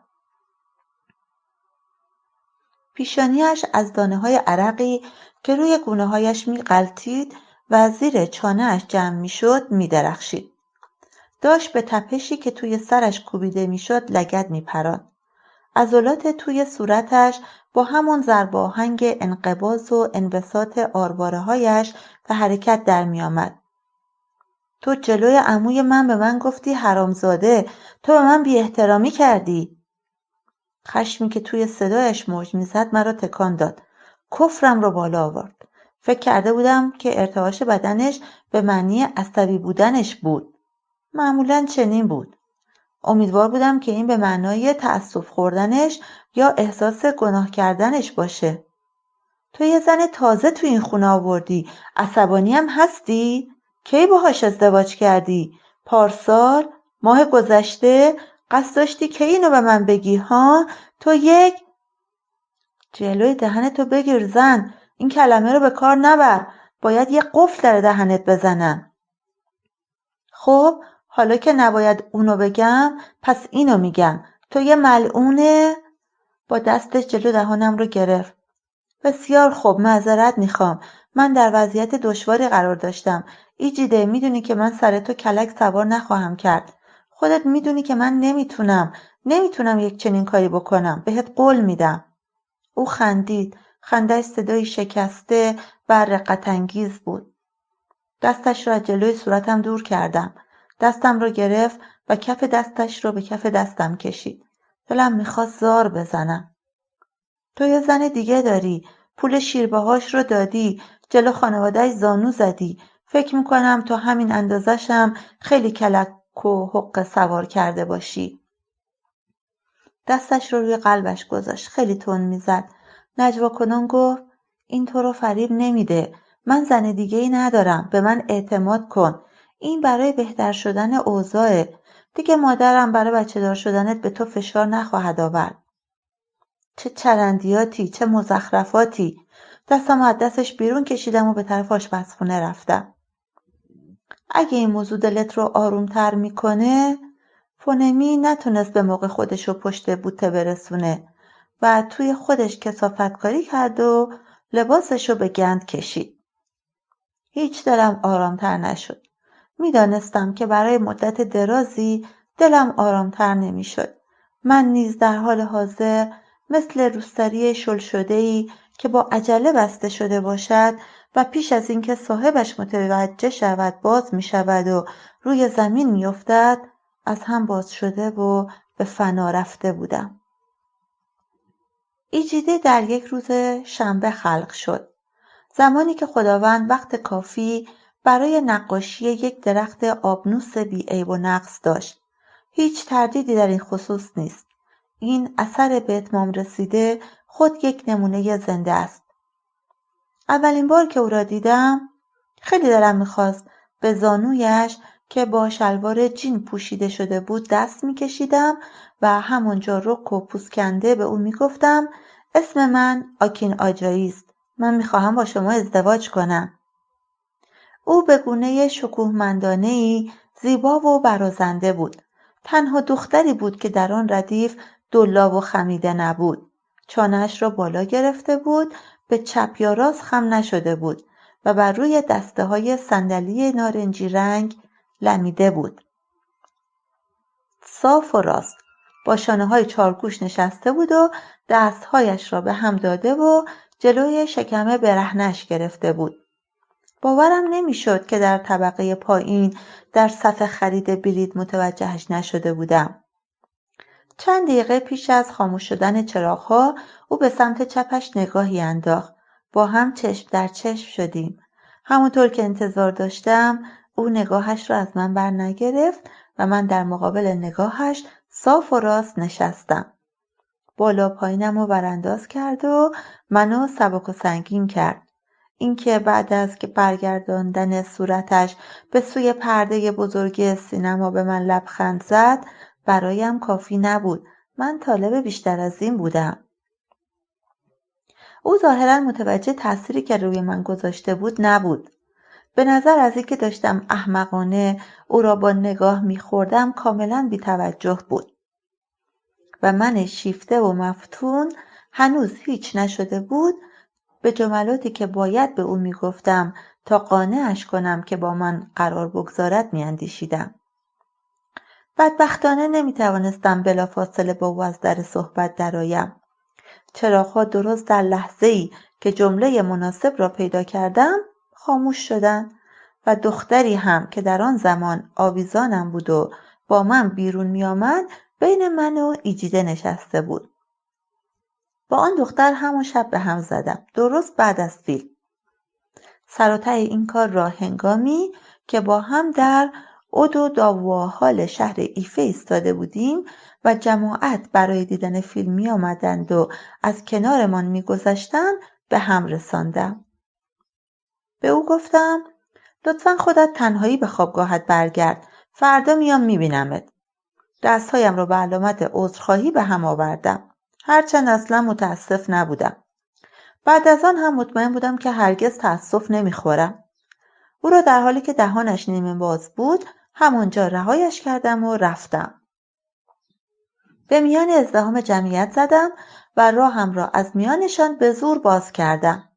Speaker 1: پیشانیش از دانه‌های عرقی که روی گونه‌هایش می‌غلتید و زیر چانه‌اش جمع می‌شد می‌درخشید. داشت به تپشی که توی سرش کوبیده می‌شد لگد می‌پراند. عضلات توی صورتش با همان ضرب آهنگ انقباض و انبساط آرواره‌هایش به حرکت در می‌آمد. تو جلوی عموی من به من گفتی حرامزاده، تو به من بی‌احترامی کردی. خشمی که توی صدایش موج می‌زد مرا تکان داد. کفرم را بالا آورد. فکر کرده بودم که ارتعاش بدنش به معنی عصبی بودنش بود. معمولاً چنین بود. امیدوار بودم که این به معنای تأسف خوردنش یا احساس گناه کردنش باشه. تو یه زن تازه تو این خونه آوردی. عصبانی هم هستی؟ کی باهاش ازدواج کردی؟ پارسال؟ ماه گذشته؟ قصد داشتی کی اینو به من بگی ها؟ تو یک جلوی دهنتو بگیر زن. این کلمه رو به کار نبر. باید یه قفل در دهنت بزنم. خب حالا که نباید اونو بگم پس اینو میگم. تو یه ملعونه. با دستش جلو دهانم رو گرفت. بسیار خوب، معذرت میخوام. من در وضعیت دشواری قرار داشتم. ایجیده، میدونی که من سر تو کلک سوار نخواهم کرد. خودت میدونی که من نمیتونم یک چنین کاری بکنم. بهت قول میدم. او خندید. خنده‌اش صدایی شکسته و رقت‌انگیز بود. دستش را از جلوی صورتم دور کردم. دستم را گرفت و کف دستش رو به کف دستم کشید. دلم میخواست زار بزنم. تو یه زن دیگه داری، پول شیربهاش رو دادی، جلو خانواده‌اش زانو زدی. فکر میکنم تو همین اندازشم خیلی کلک و حق سوار کرده باشی. دستش رو روی قلبش گذاشت. خیلی تند میزد. نجوا کنان گفت این تو رو فریب نمیده. من زن دیگه‌ای ندارم. به من اعتماد کن. این برای بهتر شدن اوضاعه. دیگه مادرم برای بچه دار شدنت به تو فشار نخواهد آورد. چه چرندیاتی، چه مزخرفاتی. دستم از دستش بیرون کشیدم و به طرف آشپزخونه رفتم. اگه این موضوع دلت رو آرومتر میکنه، فونمی نتونست به موقع خودش رو پشت بوته برسونه و توی خودش کثافتکاری کرد و لباسش رو به گند کشید. هیچ دلم آرامتر نشد. میدانستم که برای مدت درازی دلم آرامتر نمیشد. من نیز در حال حاضر مثل روسری شل شده‌ای که با عجله بسته شده باشد و پیش از اینکه صاحبش متوجه شود باز می شود و روی زمین می افتد از هم باز شده و به فنا رفته بودم. ایجیده در یک روز شنبه خلق شد. زمانی که خداوند وقت کافی برای نقاشی یک درخت آبنوس بی‌عیب و نقص داشت. هیچ تردیدی در این خصوص نیست. این اثر به اتمام رسیده خود یک نمونه زنده است. اولین بار که او را دیدم خیلی دلم می‌خواست به زانویش که با شلوار جین پوشیده شده بود دست می‌کشیدم و همونجا رک و پوزکنده به او می‌گفتم اسم من آکین آجایی است. من می‌خواهم با شما ازدواج کنم. او به گونه شکوهمندانه‌ای زیبا و برازنده بود. تنها دختری بود که در آن ردیف دلاب و خمیده نبود. چانه‌اش را بالا گرفته بود، به چپ یا راست خم نشده بود و بر روی دسته‌های صندلی نارنجی رنگ لمیده بود. صاف و راست با شانه‌های چارگوش نشسته بود و دستهایش را به هم داده و جلوی شکم برهنه‌اش گرفته بود. باورم نمیشد که در طبقه پایین در صف خرید بلیط متوجهش نشده بودم. چند دقیقه پیش از خاموش شدن چراغ‌ها او به سمت چپش نگاهی انداخت. با هم چشم در چشم شدیم. همونطور که انتظار داشتم او نگاهش را از من بر نگرفت و من در مقابل نگاهش صاف و راست نشستم. بالا پایینم رو برانداز کرد و منو سبک و سنگین کرد. اینکه بعد از که برگرداندن صورتش به سوی پرده بزرگ سینما به من لبخند زد برایم کافی نبود. من طالب بیشتر از این بودم. او ظاهراً متوجه تأثیری که روی من گذاشته بود نبود. به نظر از اینکه داشتم احمقانه او را با نگاه می‌خوردم کاملاً بی‌توجه بود و من شیفته و مفتون هنوز هیچ نشده بود به جملاتی که باید به او میگفتم تا قانعش کنم که با من قرار بگذارد میاندیشیدم. بدبختانه نمیتوانستم بلافاصله با او از در صحبت درآیم. چراغ‌ها درست در لحظه‌ای که جمله مناسب را پیدا کردم خاموش شدند و دختری هم که در آن زمان آویزانم بود و با من بیرون میآمد بین من و ایجیده نشسته بود. با آن دختر همون شب به هم زدم، درست بعد از فیلم. سر و ته این کار را هنگامی که با هم در اودو داوآهال شهر ایفه ایستاده بودیم و جماعت برای دیدن فیلم می آمدند و از کنارمان می گذشتند به هم رساندم. به او گفتم لطفاً خودت تنهایی به خوابگاهت برگرد. فردا میام میبینمت. دستهایم را به علامت عذرخواهی به هم آوردم. هرچند اصلا متاسف نبودم. بعد از آن هم مطمئن بودم که هرگز تأسف نمیخورم. او را در حالی که دهانش نیمه باز بود همانجا رهایش کردم و رفتم. به میان ازدحام جمعیت زدم و راهم را از میانشان به زور باز کردم.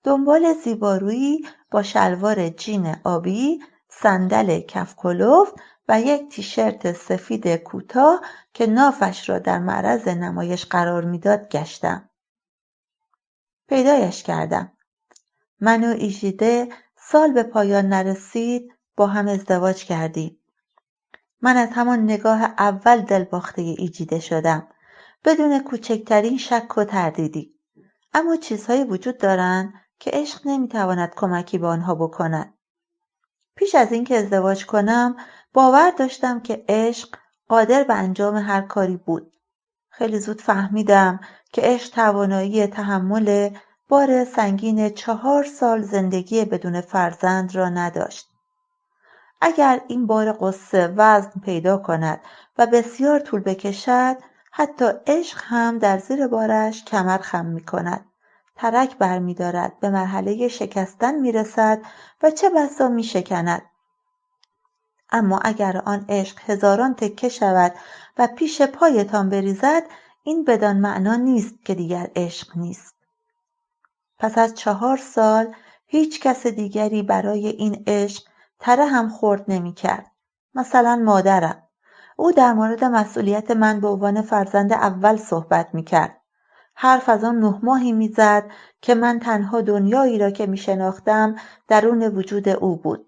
Speaker 1: دنبال زیبارویی با شلوار جین آبی، صندل کف کلفت و یک تیشرت سفید کوتاه که نافش را در معرض نمایش قرار میداد گشتم. پیدایش کردم. من و ایجیده سال به پایان نرسید با هم ازدواج کردیم. من از همان نگاه اول دلباخته ایجیده شدم، بدون کوچکترین شک و تردیدی. اما چیزهایی وجود دارند که عشق نمیتواند کمکی به آنها بکند. پیش از اینکه ازدواج کنم باور داشتم که عشق قادر به انجام هر کاری بود. خیلی زود فهمیدم که عشق توانایی تحمل بار سنگین 4 سال زندگی بدون فرزند را نداشت. اگر این بار غصه وزن پیدا کند و بسیار طول بکشد، حتی عشق هم در زیر بارش کمر خم می کند. ترک بر می دارد، به مرحله شکستن می رسد و چه بسا می شکند. اما اگر آن عشق هزاران تکه شود و پیش پایتان بریزد، این بدان معنا نیست که دیگر عشق نیست. پس از 4 سال هیچ کس دیگری برای این عشق تره هم خرد نمی کرد. مثلا مادرم. او در مورد مسئولیت من به عنوان فرزند اول صحبت می کرد. حرف از آن 9 ماهی می زد که من تنها دنیایی را که می شناختم درون وجود او بود.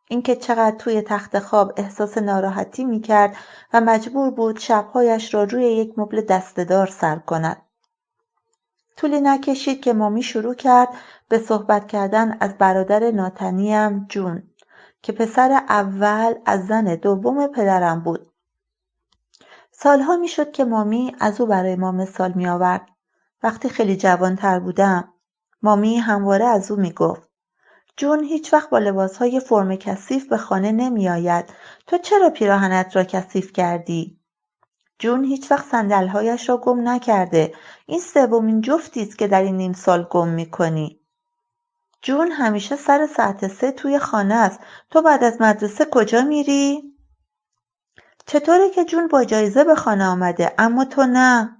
Speaker 1: اینکه چقدر توی تخت خواب احساس ناراحتی می کرد و مجبور بود شبهایش را روی یک مبل دسته‌دار سر کند. طولی نکشید که مامی شروع کرد به صحبت کردن از برادر ناتنیم جون که پسر اول از زن دوم پدرم بود. سالها می شد که مامی از او برای ما مثال می آورد. وقتی خیلی جوانتر بودم مامی همواره از او می گفت جون هیچ وقت با لباسهای فرم کثیف به خانه نمی آید. تو چرا پیراهنت را کثیف کردی؟ جون هیچ وقت صندل‌هایش را گم نکرده. این 3مین جفتی است که در این نیم سال گم می‌کنی. جون همیشه سر ساعت 3 توی خانه است. تو بعد از مدرسه کجا میری؟ چطوره که جون با جایزه به خانه آمده اما تو نه؟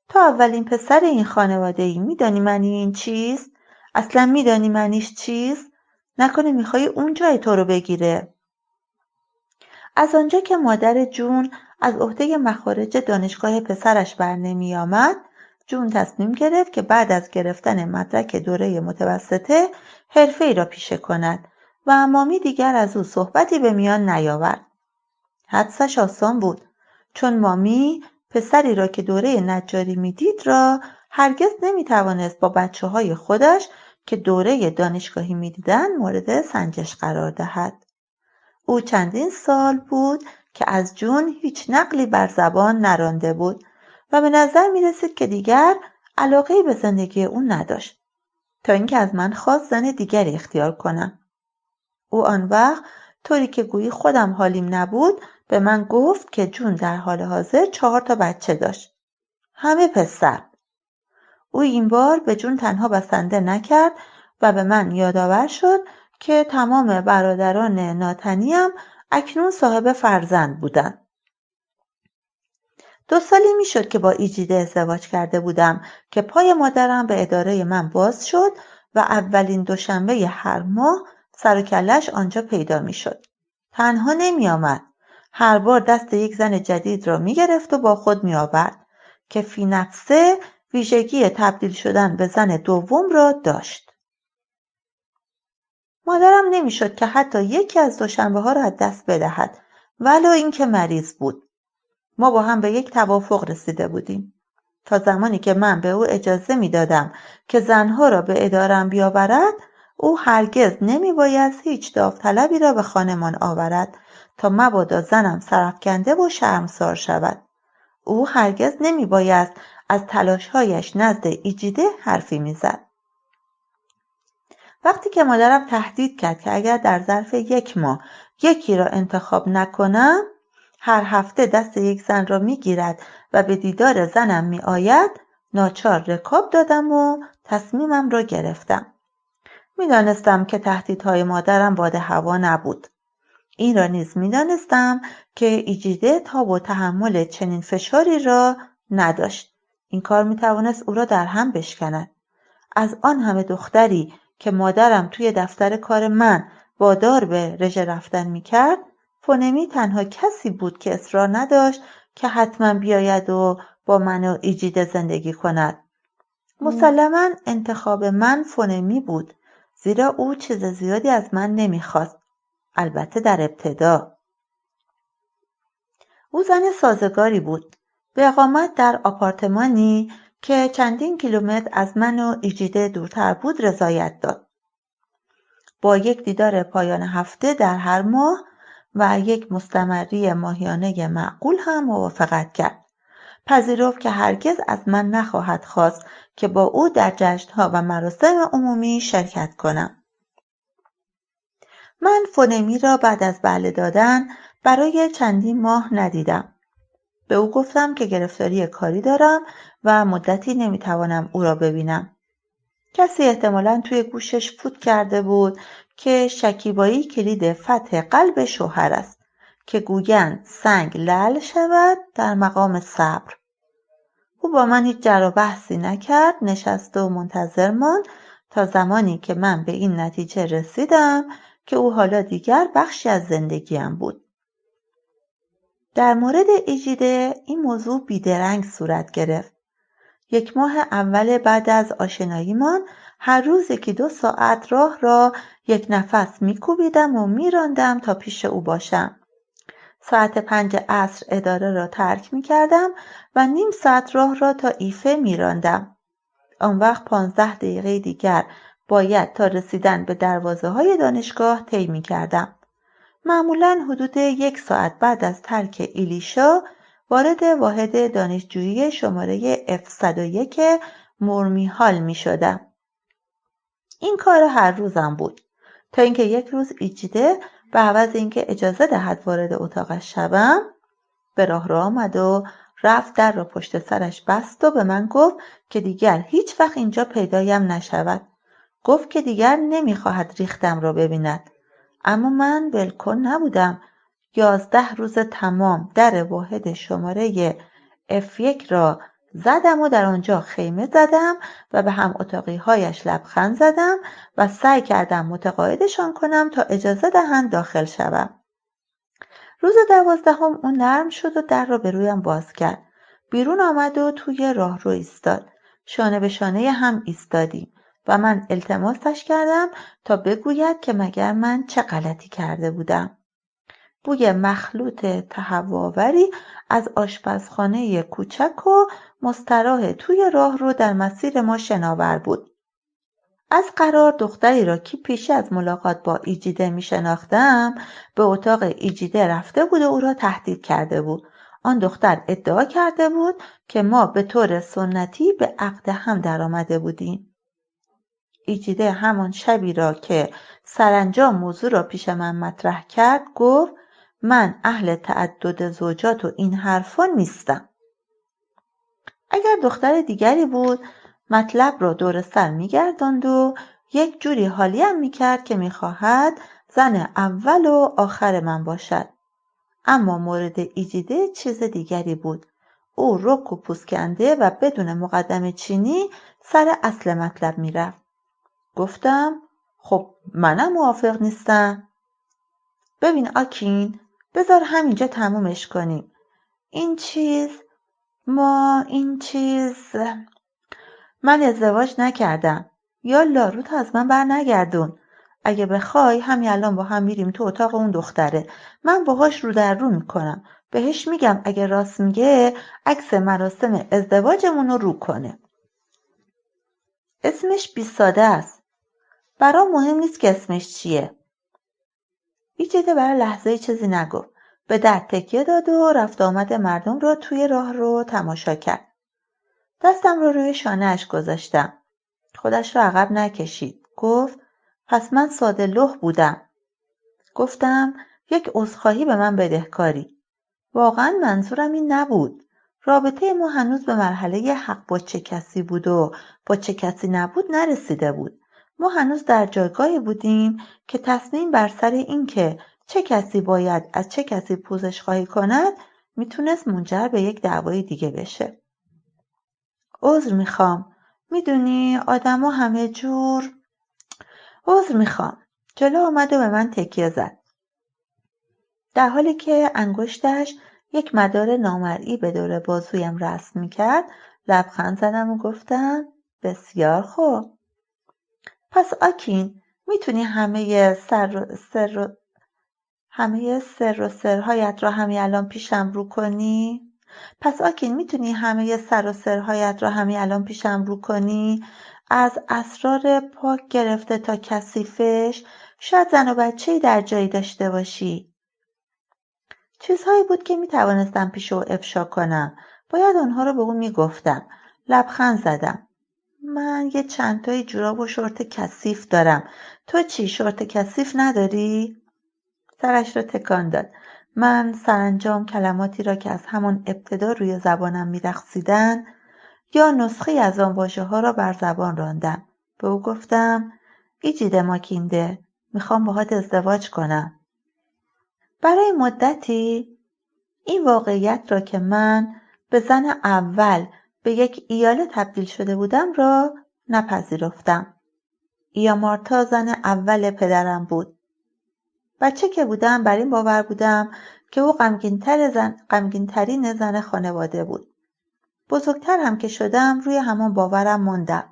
Speaker 1: تو اولین پسر این خانواده ای. میدانی معنی این چیست؟ اصلا میدانی معنیش چیست؟ نکنه میخوای اون جای تو رو بگیره. از آنجا که مادر جون از عهده مخارج دانشگاه پسرش بر نمی آمد، جون تصمیم گرفت که بعد از گرفتن مدرک دوره متوسطه حرفه‌ای را پیشه کند و مامی دیگر از او صحبتی به میان نیاورد. حدسش آسان بود، چون مامی پسری را که دوره نجاری میدید را هرگز نمیتوانست با بچه‌های خودش که دوره دانشگاهی میدیدند مورد سنجش قرار دهد. او چندین سال بود که از جون هیچ نقلی بر زبان نرانده بود و به نظر می رسید که دیگر علاقه‌ای به زندگی او نداشت تا اینکه از من خواست زن دیگری اختیار کنم. او آن وقت طوری که گویی خودم حالیم نبود به من گفت که جون در حال حاضر 4 تا بچه داشت. همه پسر. او این بار به جون تنها بسنده نکرد و به من یادآور شد که تمام برادران ناتنیم اکنون صاحب فرزند بودند. 2 سالی میشد که با ایجیده ازدواج کرده بودم که پای مادرم به اداره من باز شد و اولین دوشنبه هر ماه سر و کله‌اش آنجا پیدا میشد. تنها نمی آمد. هر بار دست یک زن جدید را می گرفت و با خود می آورد که فی نفسه ویژگی تبدیل شدن به زن دوم را داشت. مادرم نمیشد که حتی یکی از دوشنبه ها را از دست بدهد ولو اینکه مریض بود. ما با هم به یک توافق رسیده بودیم. تا زمانی که من به او اجازه میدادم که زنها را به ادارم بیاورد، او هرگز نمیبایست هیچ داوطلبی را به خانمان آورد تا مبادا زنم سرافکنده و شرمسار شود. او هرگز نمیبایست از تلاشهایش نزد ایجیده حرفی میزد. وقتی که مادرم تهدید کرد که اگر در ظرف 1 ماه یکی را انتخاب نکنم، هر هفته دست یک زن را میگیرد و به دیدار زنم میآید، ناچار رکاب دادم و تصمیمم را گرفتم. میدانستم که تهدیدهای مادرم باد هوا نبود. این را نیز میدانستم که ایجیده تاب و تحمل چنین فشاری را نداشت. این کار میتوانست او را در هم بشکند. از آن همه دختری که مادرم توی دفتر کار من وادار به رژه رفتن میکرد، فونمی تنها کسی بود که اصرار نداشت که حتما بیاید و با من و ایجیده زندگی کند. مسلماً انتخاب من فونمی بود، زیرا او چیز زیادی از من نمیخواست. البته در ابتدا. او زن سازگاری بود، به اقامت در آپارتمانی که چندین کیلومتر از من و ایجیده دورتر بود رضایت داد. با یک دیدار پایان هفته در هر ماه و یک مستمری ماهیانه معقول هم موافقت کرد. پذیرفت که هرگز از من نخواهد خواست که با او در جشن‌ها و مراسم عمومی شرکت کنم. من فونمی را بعد از بله دادن برای چندین ماه ندیدم. به او گفتم که گرفتاری کاری دارم و مدتی نمیتوانم او را ببینم. کسی احتمالاً توی گوشش فوت کرده بود که شکیبایی کلید فتح قلب شوهر است که گویند سنگ لعل شود در مقام صبر. او با من هیچ جر و بحثی نکرد، نشست و منتظر ماند تا زمانی که من به این نتیجه رسیدم که او حالا دیگر بخشی از زندگیم بود. در مورد ایجیده این موضوع بیدرنگ صورت گرفت. 1 ماه اول بعد از آشناییمان هر روز 1-2 ساعت راه را یک نفس می‌کوبیدم و می‌راندم تا پیش او باشم. ساعت 5 عصر اداره را ترک می‌کردم و نیم ساعت راه را تا ایفه می‌راندم. آن وقت 15 دقیقه دیگر باید تا رسیدن به دروازه‌های دانشگاه طی می‌کردم. معمولاً حدود 1 ساعت بعد از ترک ایلیشا وارد واحد دانشجویی شماره F101 مرمی هال می شدم. این کار هر روزم بود تا اینکه یک روز ایجیده به عوض اینکه اجازه دهد وارد اتاقش شوم به راه آمد و رفت در را پشت سرش بست و به من گفت که دیگر هیچ وقت اینجا پیدایم نشود. گفت که دیگر نمیخواهد ریختم را ببیند. اما من ولکن نبودم. 11 روز تمام در واحد شماره F1 را زدم و در آنجا خیمه زدم و به هم اتاقی هایش لبخند زدم و سعی کردم متقاعدشان کنم تا اجازه دهند داخل شوم. روز 12 اون نرم شد و در را به رویم باز کرد. بیرون آمد و توی راهرو ایستاد. شانه به شانه هم ایستادیم و من التماسش کردم تا بگوید که مگر من چه غلطی کرده بودم. بوی مخلوط تهوع‌آوری از آشپزخانه کوچک و مستراح توی راهرو در مسیر ما شناور بود. از قرار دختری را که پیش از ملاقات با ایجیده می شناختم به اتاق ایجیده رفته بود و او را تهدید کرده بود. آن دختر ادعا کرده بود که ما به طور سنتی به عقد هم در آمده بودیم. ایجیده همان شبی را که سرانجام موضوع را پیش من مطرح کرد گفت من اهل تعدد زوجات و این حرفا نیستم. اگر دختر دیگری بود مطلب را دور سر می‌گرداند و یک جوری حالیم می‌کرد که می‌خواهد زن اول و آخر من باشد. اما مورد ایجیده چیز دیگری بود. او رک و پوسکنده و بدون مقدمه چینی سر اصل مطلب می‌رفت. گفتم خب منم موافق نیستم. ببین آکین، بذار همینجا تمومش کنیم. من ازدواج نکردم. یا لاروت از من بر نگردون. اگه بخوای همین الان با هم میریم تو اتاق اون دختره. من باهاش رو در رو میکنم. بهش میگم اگه راست میگه عکس مراسم ازدواجمون رو کنه. اسمش بی ساده است. برام مهم نیست که اسمش چیه. ایجاده برای لحظه چیزی نگفت. به در تکیه داد و رفت آمد مردم را توی راه رو تماشا کرد. دستم رو روی شانه‌اش گذاشتم. خودش را عقب نکشید. گفت پس من ساده لوح بودم. گفتم یک عذرخواهی به من بدهکاری. واقعا منظورم این نبود. رابطه ما هنوز به مرحله حق با چه کسی بود و با چه کسی نبود نرسیده بود. ما هنوز در جایگاهی بودیم که تصمیم بر سر این که چه کسی باید از چه کسی پوزش خواهی کند میتونست منجر به یک دعوای دیگه بشه. عذر میخوام. میدونی آدما همه جور. عذر میخوام. جلو آمد و به من تکیه زد. در حالی که انگشتش یک مدار نامرئی به دور بازویم رسم میکرد لبخند زدم و گفتم بسیار خوب. پس آکین میتونی همه همه سر و سرهایت را همین الان پیشم رو کنی؟ پس آکین میتونی همه سر و سرهایت را همین الان پیشم رو کنی؟ از اسرار پاک گرفته تا کثیفش، شاید زن و بچه‌ای در جایی داشته باشی. چیزهایی بود که میتوانستم پیش او افشا کنم. باید آنها را به او میگفتم. لبخند زدم. من یه چند تایی جوراب و شورت کثیف دارم. تو چی، شورت کثیف نداری؟ سرش را تکان داد. من سرانجام کلماتی را که از همان ابتدا روی زبانم می‌رقصیدند یا نسخه‌ای از آن واژه‌ها را بر زبان راندم. به او گفتم: ایجیده ماکینده، میخوام باهات ازدواج کنم. برای مدتی این واقعیت را که من به زن اول به یک ایاله تبدیل شده بودم را نپذیرفتم. مارتا زن اول پدرم بود. بچه که بودم بر این باور بودم که او غمگین‌ترین زن خانواده بود. بزرگتر هم که شدم روی همان باورم ماندم.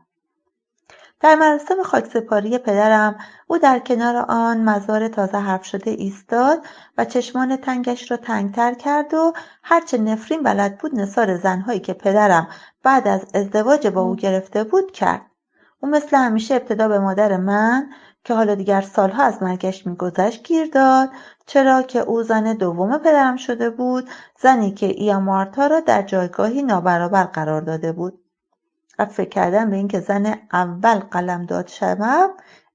Speaker 1: در مراسم خاکسپاری پدرم او در کنار آن مزار تازه حرف شده ایستاد و چشمان تنگش را تنگتر کرد و هرچه نفرین بلد بود نثار زنهایی که پدرم بعد از ازدواج با او گرفته بود کرد. او مثل همیشه ابتدا به مادر من که حالا دیگر سالها از مرگش می‌گذشت گیر داد، چرا که او زن دوم پدرم شده بود، زنی که مارتا را در جایگاهی نابرابر قرار داده بود. و فکر کردن به این که زن اول قلمداد شوم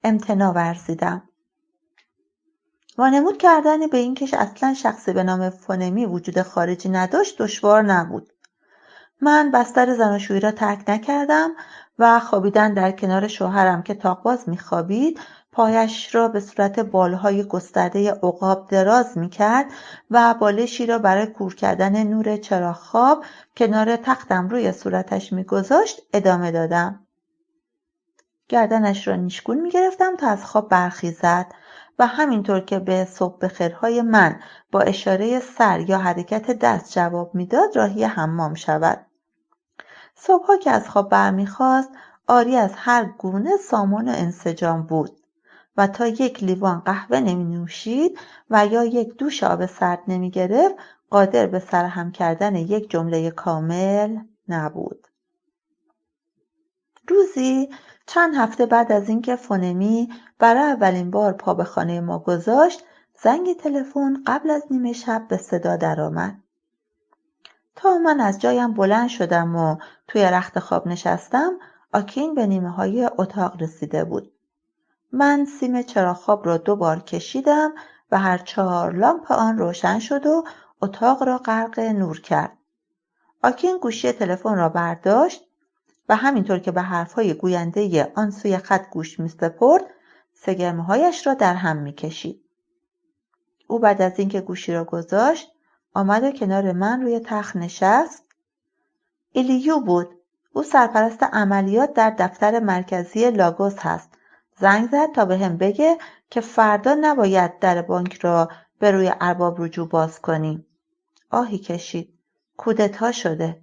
Speaker 1: امتناع ورزیدم. وانمود کردن به این که اصلا شخصی به نام فونمی وجود خارجی نداشت دشوار نبود. من بستر زناشویی را ترک نکردم و خوابیدن در کنار شوهرم که طاق‌باز می‌خوابید، پایش را به صورت بالهای گسترده عقاب دراز می‌کرد و بالشی را برای کور کردن نور چراغ خواب کنار تختم روی صورتش می‌گذاشت ادامه دادم. گردنش را نیشگون می‌گرفتم تا از خواب برخیزد و همینطور که به صبح بخیرهای من با اشاره سر یا حرکت دست جواب میداد راهی حمام شود. صبحها که از خواب برمیخاست عاری از هر گونه سامان و انسجام بود و تا یک لیوان قهوه نمی نوشید و یا یک دوش آب سرد نمی گرفت قادر به سرهم کردن یک جمله کامل نبود. روزی چند هفته بعد از اینکه فونمی برای اولین بار پا به خانه ما گذاشت، زنگ تلفن قبل از نیمه شب به صدا درآمد. تا من از جایم بلند شدم و توی رخت خواب نشستم، آکین به نیمه‌های اتاق رسیده بود. من سیم چراغ خواب را 2 بار کشیدم و هر 4 لامپ آن روشن شد و اتاق را غرق نور کرد. آکین گوشی تلفن را برداشت و همینطور که به حرفهای گوینده آن سوی خط گوش می‌سپرد، سگمه‌هایش را در هم می‌کشید. او بعد از اینکه گوشی را گذاشت، آمد و کنار من روی تخت نشست. ایلیو بود. او سرپرست عملیات در دفتر مرکزی لاگوس هست. زنگ زد تا بهم بگه که فردا نباید در بانک را به روی ارباب رجوع باز کنیم. آهی کشید. کودتا شده.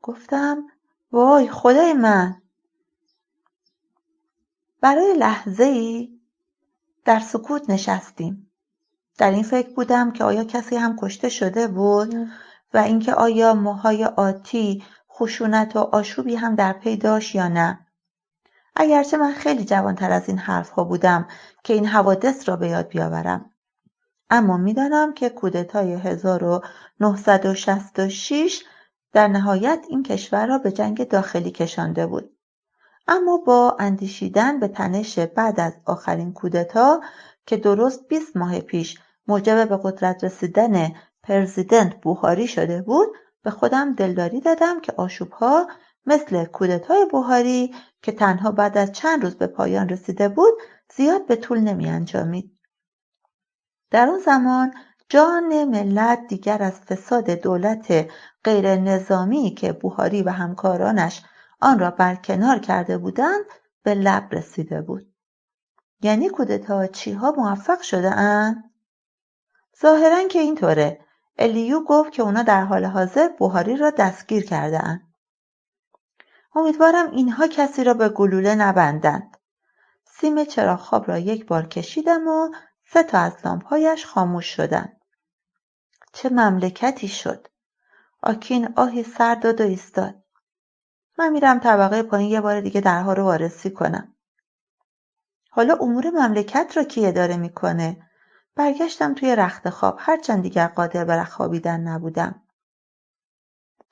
Speaker 1: گفتم وای خدای من. برای لحظه‌ای در سکوت نشستیم. در این فکر بودم که آیا کسی هم کشته شده بود و اینکه آیا موهای آتی خشونت و آشوبی هم در پی داشت یا نه. اگرچه من خیلی جوانتر از این حرفها بودم که این حوادث را به یاد بیاورم، اما میدانم که کودتای 1966 در نهایت این کشور را به جنگ داخلی کشانده بود. اما با اندیشیدن به تنش بعد از آخرین کودتا که درست 20 ماه پیش موجب به قدرت رسیدن پرزیدنت بوهاری شده بود، به خودم دلداری دادم که آشوبها مثل کودتای بوهاری که تنها بعد از چند روز به پایان رسیده بود زیاد به طول نمی انجامید. در اون زمان جان ملت دیگر از فساد دولت غیر نظامی که بوهاری و همکارانش آن را برکنار کرده بودند به لب رسیده بود. یعنی کودتاچی‌ها موفق شده اند؟ ظاهراً که اینطوره. الیو گفت که اونا در حال حاضر بوهاری را دستگیر کرده اند. امیدوارم اینها کسی را به گلوله نبندند. سیم چراغ خواب را 1 بار کشیدم و 3 از لامپ‌هایش خاموش شدند. چه مملکتی شد! آکین آهی سر داد و ایستاد. من میرم طبقه پایین یه بار دیگه درها رو وارسی کنم. حالا امور مملکت رو کی اداره میکنه؟ برگشتم توی رخت خواب، هرچند دیگر قادر به خوابیدن نبودم.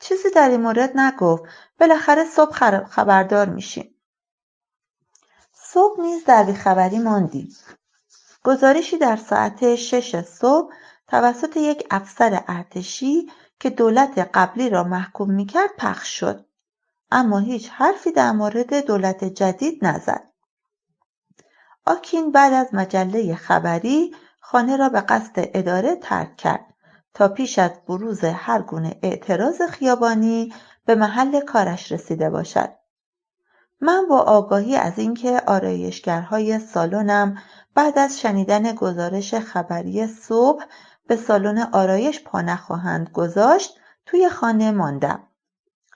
Speaker 1: چیزی در این مورد نگفت. بالاخره صبح خبردار میشیم. صبح نیز در بیخبری ماندیم. گزارشی در ساعت 6 صبح توسط یک افسر ارتشی که دولت قبلی را محکوم میکرد پخش شد. اما هیچ حرفی در مورد دولت جدید نزد. آکین بعد از مجله خبری خانه را به قصد اداره ترک کرد تا پیش از بروز هر گونه اعتراض خیابانی به محل کارش رسیده باشد. من با آگاهی از اینکه آرایشگرهای سالنم بعد از شنیدن گزارش خبری صبح به سالن آرایش پا نخواهند گذاشت توی خانه ماندم.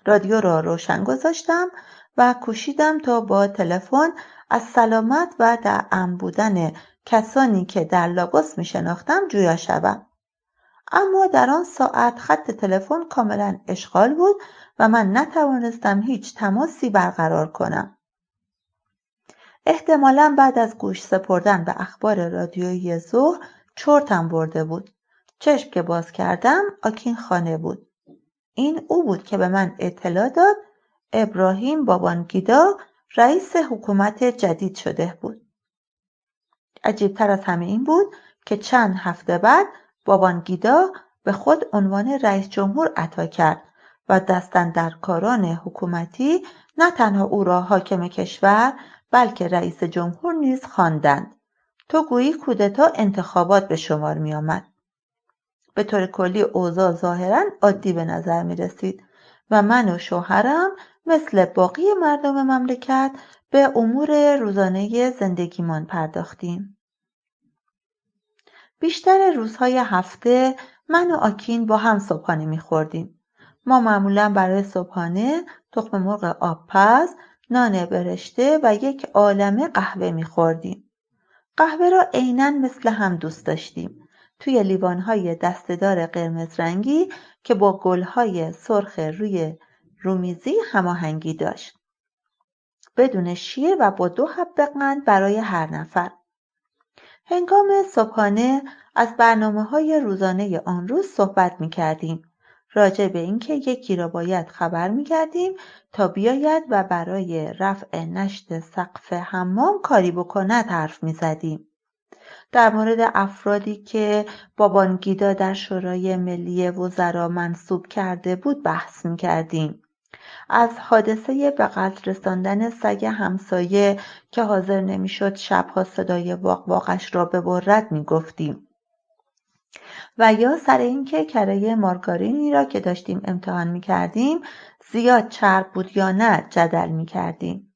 Speaker 1: رادیو را روشن گذاشتم و کوشیدم تا با تلفن از سلامت و در امن بودن کسانی که در لاگوس می شناختم جویا شوم. اما در آن ساعت خط تلفن کاملا اشغال بود و من نتوانستم هیچ تماسی برقرار کنم. احتمالاً بعد از گوش سپردن به اخبار رادیویی ظهر چرتم برده بود. چشم که باز کردم آکین خانه بود. این او بود که به من اطلاع داد ابراهیم بابانگیدا رئیس حکومت جدید شده بود. عجیبتر از همه این بود که چند هفته بعد بابانگیدا به خود عنوان رئیس جمهور عطا کرد و دستاندرکاران حکومتی نه تنها او را حاکم کشور بلکه رئیس جمهور نیز خواندند. تو گویی کودتا انتخابات به شمار می آمد. به طور کلی اوضاع ظاهراً عادی به نظر می رسید و من و شوهرم مثل باقی مردم مملکت به امور روزانه زندگیمان پرداختیم. بیشتر روزهای هفته من و آکین با هم صبحانه می خوردیم. ما معمولاً برای صبحانه تخم مرغ آبپز، نان برشته و یک عالمه قهوه می خوردیم. قهوه را عیناً مثل هم دوست داشتیم. توی لیوان‌های دسته‌دار قرمز رنگی که با گل‌های سرخ روی رومیزی هماهنگی داشت. بدون شیر و با 2 حب قند برای هر نفر. هنگام صبحانه از برنامه‌های روزانه آن روز صحبت می‌کردیم. راجع به اینکه یکی را باید خبر می‌کردیم تا بیاید و برای رفع نشت سقف حمام کاری بکند حرف می‌زدیم. در مورد افرادی که بابانگیدا در شورای ملی وزرا منصوب کرده بود بحث می‌کردیم. از حادثه به قتل رساندن سگ همسایه که حاضر نمی‌شد شب‌ها صدای واق واقش را ببرد می‌گفتیم. و یا سر اینکه کره مارگارینی را که داشتیم امتحان می‌کردیم زیاد چرب بود یا نه جدل می‌کردیم.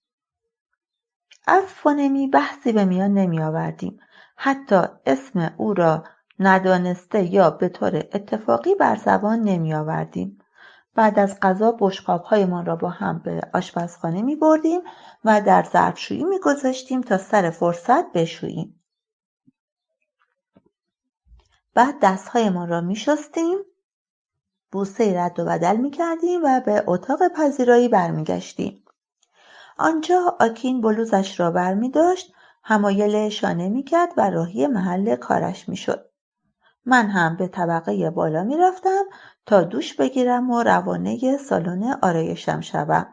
Speaker 1: از فونمی بحثی به میان نمی‌آوردیم. حتی اسم او را ندانسته یا به طور اتفاقی بر زبان نمی‌آوردیم. بعد از غذا بشقاب‌هایمان را با هم به آشپزخانه می‌بردیم و در ظرفشویی می‌گذاشتیم تا سر فرصت بشوییم. بعد دست‌هایمان را می‌شستیم، بوسه‌ای رد و بدل می‌کردیم و به اتاق پذیرایی برمیگشتیم. آنجا آکین بلوزش را برمی‌داشت، حمایل شانه می‌کرد و راهی محل کارش می‌شد. من هم به طبقه بالا می‌رفتم تا دوش بگیرم و روانه سالن آرایشم شوم.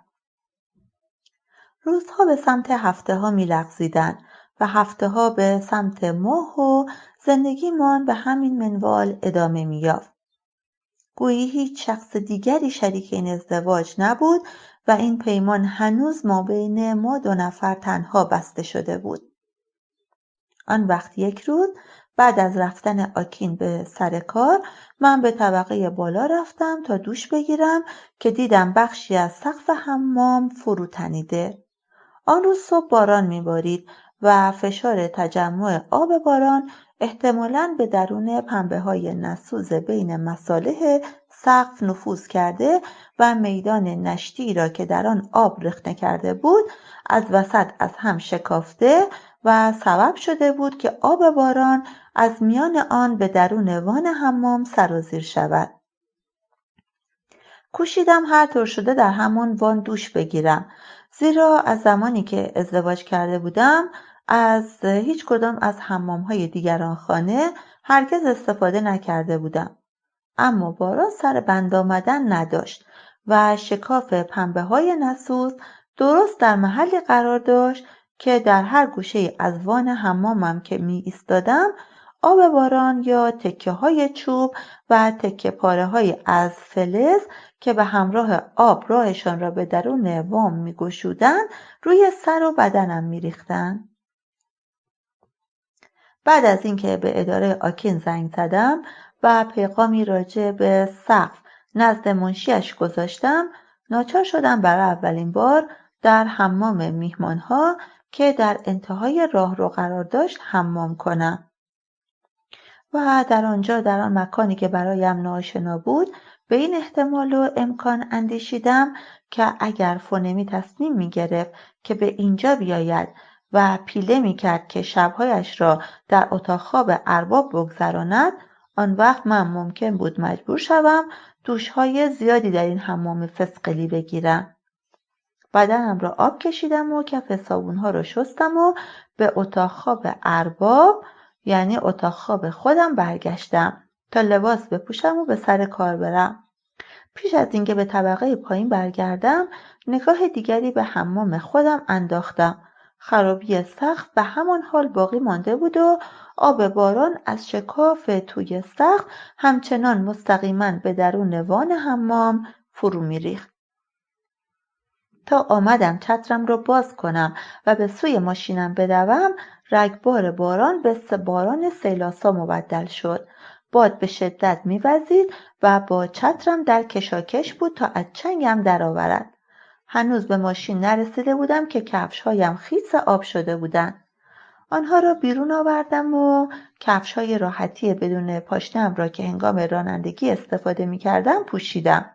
Speaker 1: روزها به سمت هفته‌ها می‌لغزیدند و هفته‌ها به سمت ماه و زندگیمان به همین منوال ادامه می‌یافت. گویی هیچ شخص دیگری شریک این ازدواج نبود و این پیمان هنوز مابین ما 2 نفر تنها بسته شده بود. آن وقت یک روز بعد از رفتن آکین به سر کار من به طبقه بالا رفتم تا دوش بگیرم که دیدم بخشی از سقف حمام فرو تنیده. آن روز صبح باران می‌بارید و فشار تجمع آب باران احتمالاً به درون پنبه‌های نسوز بین مصالح سقف نفوذ کرده و میدان نشتی را که در آن آب رخنه کرده بود از وسط از هم شکافته و سبب شده بود که آب باران از میان آن به درون وان حمام سرازیر شود. کوشیدم هر طور شده در همان وان دوش بگیرم، زیرا از زمانی که ازدواج کرده بودم از هیچ کدام از حمام‌های دیگران خانه هرگز استفاده نکرده بودم. اما باران سر بند آمدن نداشت و شکاف پنبه‌های نسوز درست در محلی قرار داشت که در هر گوشه از وان حمامم که می ایستادم آب باران یا تکه‌های چوب و تکه پاره‌های از فلز که به همراه آب راهشان را به درون وان می‌گشودند روی سر و بدنم می‌ریختند. بعد از اینکه به اداره آکین زنگ زدم و پیغامی راجع به سقف نزد منشیش گذاشتم، ناچار شدم برای اولین بار در حمام میهمانها که در انتهای راهرو قرار داشت حمام کنم و در آنجا در آن مکانی که برایم ناآشنا بود به این احتمال و امکان اندیشیدم که اگر فونمی تصمیم می‌گرفت که به اینجا بیاید و پیله می‌کرد که شب‌هایش را در اتاق خواب ارباب بگذراند، آن وقت من ممکن بود مجبور شوم دوش‌های زیادی در این حمام فسقلی بگیرم. بدنم را آب کشیدم و کف صابون‌ها را شستم و به اتاق خواب ارباب یعنی اتاق خواب خودم برگشتم تا لباس بپوشم و به سر کار برم. پیش از اینکه به طبقه پایین برگردم نگاه دیگری به حمام خودم انداختم. خرابی سقف به همان حال باقی مانده بود و آب باران از شکاف توی سقف همچنان مستقیما به درون وان حمام فرو می‌ریخت. تا آمدم چترم را باز کنم و به سوی ماشینم بدوم رگبار باران به باران سیلاسا مبدل شد. باد به شدت می‌وزید و با چترم در کشاکش بود تا از چنگم درآورد. هنوز به ماشین نرسیده بودم که کفش‌هایم خیس آب شده بودند. آنها را بیرون آوردم و کفش‌های راحتی بدون پاشنه‌ام را که هنگام رانندگی استفاده می‌کردم پوشیدم.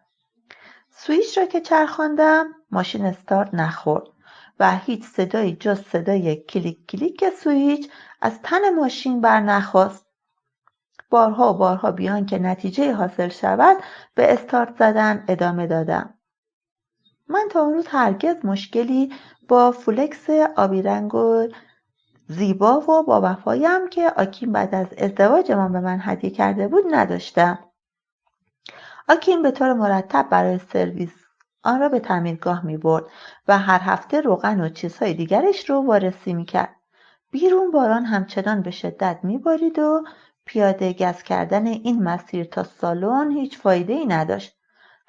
Speaker 1: سوئیچ را که چرخاندم ماشین استارت نخورد و هیچ صدایی جز صدای کلیک کلیک سوئیچ از تن ماشین بر نخاست. بارها و بارها بی آنکه نتیجه حاصل شود به استارت زدن ادامه دادم. من تا اون روز هرگز مشکلی با فولکس آبی رنگ و زیبا و با وفایم که آکین بعد از ازدواجمان به من هدیه کرده بود نداشتم. آکین به طور مرتب برای سرویس آن را به تعمیرگاه می برد و هر هفته روغن و چیزهای دیگرش رو وارسی می کرد. بیرون باران همچنان به شدت می بارید و پیاده گز کردن این مسیر تا سالن هیچ فایده‌ای نداشت.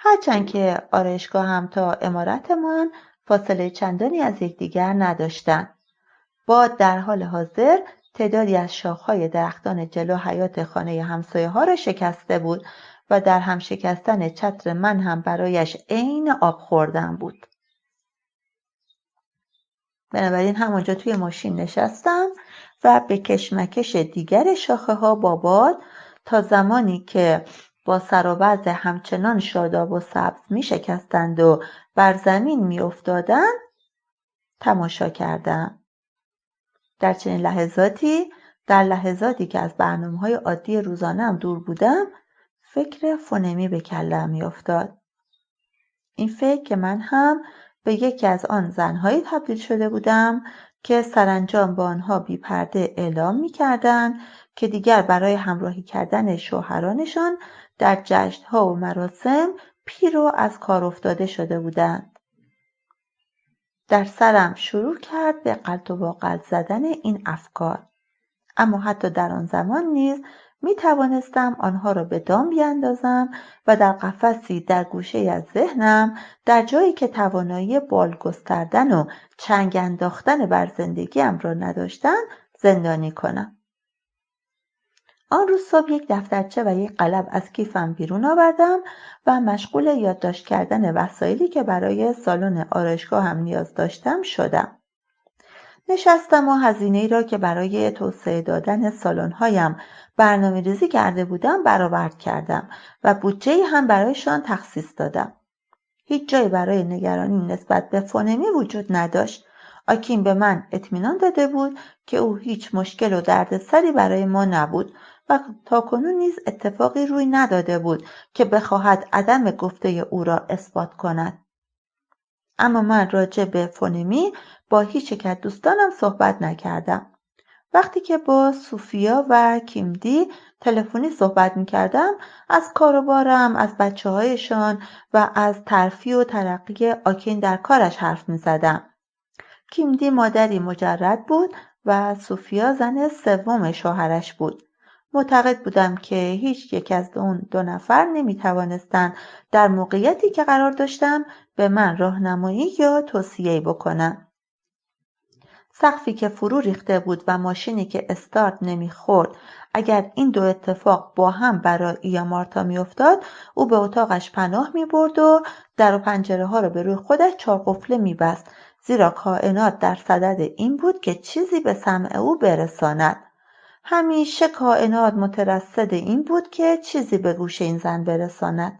Speaker 1: هرچند که آرایشگاه هم تا عمارتمان فاصله چندانی از یکدیگر نداشتند. باد در حال حاضر تعدادی از شاخه‌های درختان جلو حیاط خانه همسایه‌ها را شکسته بود و در هم شکستن چتر من هم برایش عین آب خوردن بود. بنابراین همونجا توی ماشین نشستم و به کشمکش دیگر شاخه‌ها با باد تا زمانی که با سر و وضع همچنان شاداب و سبز می شکستند و بر زمین می افتادند تماشا کردم. در چنین لحظاتی، در لحظاتی که از برنامه‌های عادی روزانه‌ام دور بودم، فکر فونمی به کله‌ام می‌افتاد. این فکر که من هم به یکی از آن زن‌هایی تبدیل شده بودم که سرانجام با آنها بی‌پرده اعلام می‌کردند که دیگر برای همراهی کردن شوهرانشان در جشن‌ها و مراسم پیر و از کار افتاده شده بودند. در سرم شروع کرد به قلط و واقلط زدن این افکار، اما حتی در آن زمان نیز می توانستم آنها را به دام بیاندازم و در قفسی در گوشه از ذهنم در جایی که توانایی بال گستردن و چنگ انداختن بر زندگیم را نداشتم زندانی کنم. آن روز صبح یک دفترچه و یک قلم از کیفم بیرون آوردم و مشغول یادداشت کردن وسایلی که برای سالن آرایشگاهم نیاز داشتم شدم. نشستم و هزینه‌ای را که برای توسعه دادن سالن‌هایم برنامه‌ریزی کرده بودم برآورد کردم و بودجه‌ای هم برایشان تخصیص دادم. هیچ جایی برای نگرانی نسبت به فونمی وجود نداشت. آکین به من اطمینان داده بود که او هیچ مشکل و دردسری برای ما نبود و تاکنون نیز اتفاقی روی نداده بود که بخواهد عدم گفته او را اثبات کند. اما من راجع به فونمی با هیچ یک از دوستانم صحبت نکردم. وقتی که با سوفیا و کیمدی تلفنی صحبت می‌کردم، از کار و بارم، از بچه‌هایشان و از ترفیع و ترقی آکین در کارش حرف می‌زدم. کیمدی مادری مجرد بود و سوفیا زن سوم شوهرش بود. معتقد بودم که هیچ یک از اون دو نفر نمی‌توانستند در موقعیتی که قرار داشتم به من راهنمایی یا توصیه‌ای بکنند. سقفی که فرو ریخته بود و ماشینی که استارت نمیخورد. اگر این دو اتفاق با هم برای ایامارتا میافتاد، او به اتاقش پناه میبرد و در و پنجره ها را به روی خودش چارقفله میبست، زیرا کائنات در صدد این بود که چیزی به سمع او برساند. همیشه کائنات مترصد این بود که چیزی به گوش این زن برساند.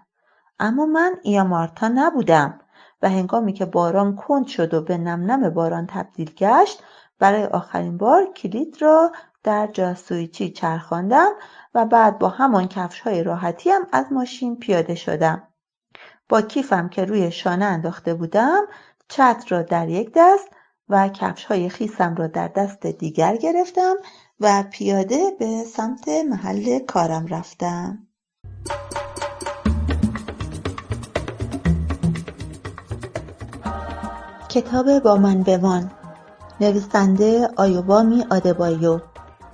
Speaker 1: اما من ایامارتا نبودم و هنگامی که باران کند شد و به نمنم باران تبدیل گشت، برای آخرین بار کلید را در جاسویچی چرخاندم و بعد با همان کفش‌های راحتیم از ماشین پیاده شدم. با کیفم که روی شانه انداخته بودم، چتر را در یک دست و کفش‌های خیسم را در دست دیگر گرفتم و پیاده به سمت محل کارم رفتم. کتاب با من بمان، نویسنده آیوبامی آدبایو،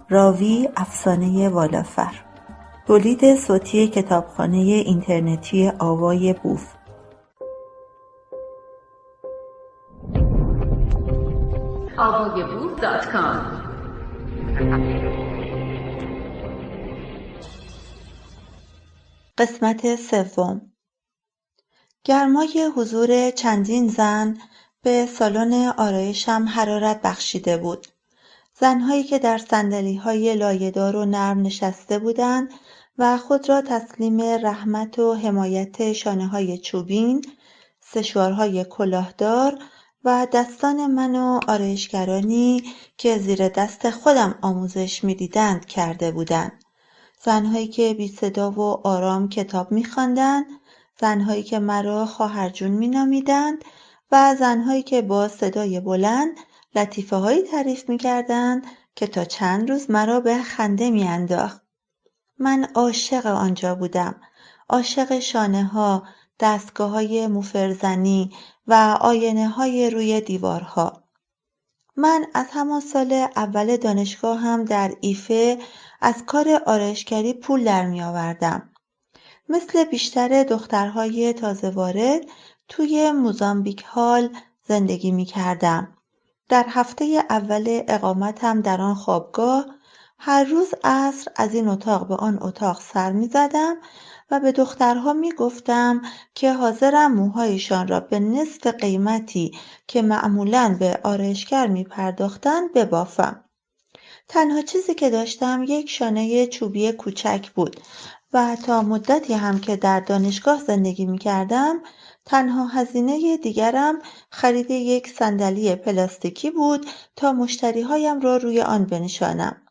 Speaker 1: راوی افسانه والافر، تولید صوتی کتابخانه اینترنتی آوای بوف.
Speaker 2: avayaboof.com.
Speaker 1: قسمت سوم. گرمای حضور چندین زن به سالن آرایشم حرارت بخشیده بود. زنهایی که در صندلی‌های لایه‌دار و نرم نشسته بودند و خود را تسلیم رحمت و حمایت شانه‌های چوبین، سشوارهای کلاهدار و دستان من و آرایشگرانی که زیر دست خودم آموزش می‌دیدند کرده بودند. زنهایی که بی صدا و آرام کتاب می‌خواندند، زنهایی که مرا خواهر جون می‌نامیدند و زنهایی که با صدای بلند لطیفه‌هایی تعریف می‌کردند که تا چند روز مرا به خنده می‌انداخت. من عاشق آنجا بودم، عاشق شانه‌ها، دستگاه‌های موفرزنی و آینه‌های روی دیوارها. من از همان سال اول دانشگاه هم در ایفه از کار آرایشگری پول در می آوردم. مثل بیشتر دخترهای تازه وارد توی موزامبیک هال زندگی می کردم. در هفته اول اقامتم در آن خوابگاه هر روز عصر از این اتاق به آن اتاق سر می زدم و به دخترها می گفتم که حاضرم موهایشان را به نصف قیمتی که معمولاً به آرایشگر می پرداختند ببافم. تنها چیزی که داشتم یک شانه چوبی کوچک بود و تا مدتی هم که در دانشگاه زندگی می کردم، تنها هزینه دیگرم خرید یک صندلی پلاستیکی بود تا مشتریهایم را روی آن بنشانم.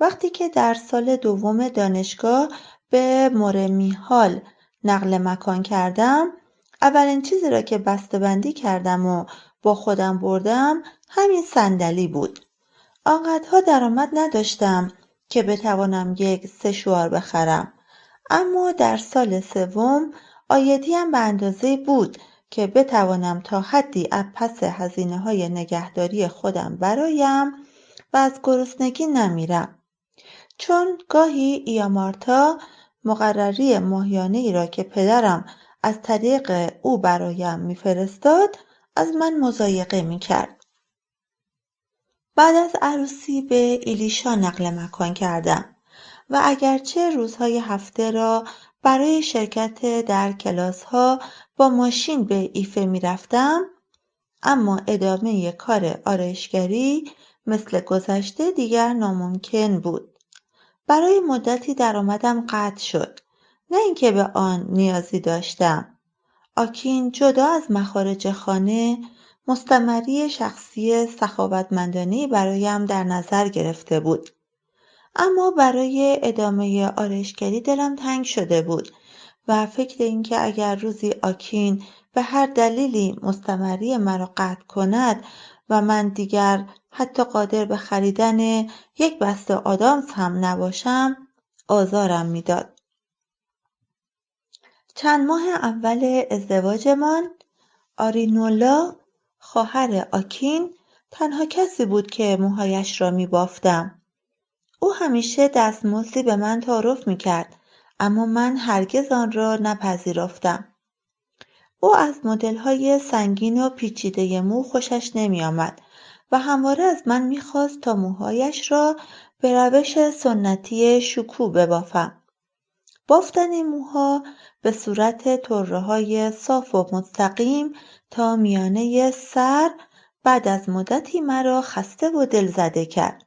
Speaker 1: وقتی که در سال دوم دانشگاه به مورمی هال نقل مکان کردم، اولین چیزی را که بسته‌بندی کردم و با خودم بردم همین صندلی بود. آنقدرها درآمد نداشتم که بتوانم یک سشوار بخرم، اما در سال سوم عایدیم به اندازه‌ای بود که بتوانم تا حدی از پس هزینه‌های نگهداری خودم برایم و از گرسنگی نمیرم. چون گاهی ایامارتا مقرری ماهیانه‌ای را که پدرم از طریق او برایم می‌فرستاد از من مضایقه می‌کرد. بعد از عروسی به ایلیشا نقل مکان کردم و اگرچه روزهای هفته را برای شرکت در کلاس‌ها با ماشین به ایفه می‌رفتم، اما ادامه کار آرایشگری مثل گذشته دیگر ناممکن بود. برای مدتی درآمدم قطع شد، نه اینکه به آن نیازی داشتم. آکین جدا از مخارج خانه مستمری شخصی سخاوتمندانه‌ای برایم در نظر گرفته بود. اما برای ادامه آرایشگری دلم تنگ شده بود و فکر اینکه اگر روزی آکین به هر دلیلی مستمری مرا قطع کند و من دیگر حتی قادر به خریدن یک بسته آدامس هم نباشم آزارم میداد. چند ماه اول ازدواجمان آرینولا خواهر آکین تنها کسی بود که موهایش را می‌بافتم. او همیشه دستمزدی به من تعارف می‌کرد، اما من هرگز آن را نپذیرفتم. او از مدل‌های سنگین و پیچیده مو خوشش نمی‌آمد و همواره از من می‌خواست تا موهایش را به روش سنتی شوکو ببافم. بافتن این موها به صورت طره‌های صاف و مستقیم تا میانه سر بعد از مدتی مرا خسته و دلزده کرد.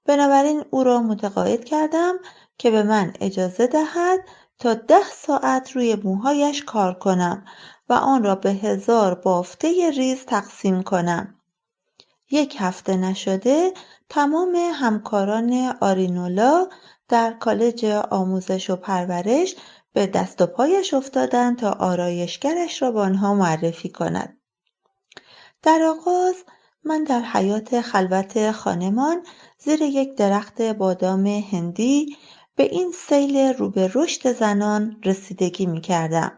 Speaker 1: بنابراین او را متقاعد کردم که به من اجازه دهد تا 10 ساعت روی موهایش کار کنم و آن را به 1000 بافته ریز تقسیم کنم. 1 هفته نشده تمام همکاران آرینولا در کالج آموزش و پرورش به دست و پایش افتادند تا آرایشگرش را به آنها معرفی کند. در آغاز من در حیاط خلوت خانمان زیر یک درخت بادام هندی به این سیل رو به رشد زنان رسیدگی می کردم.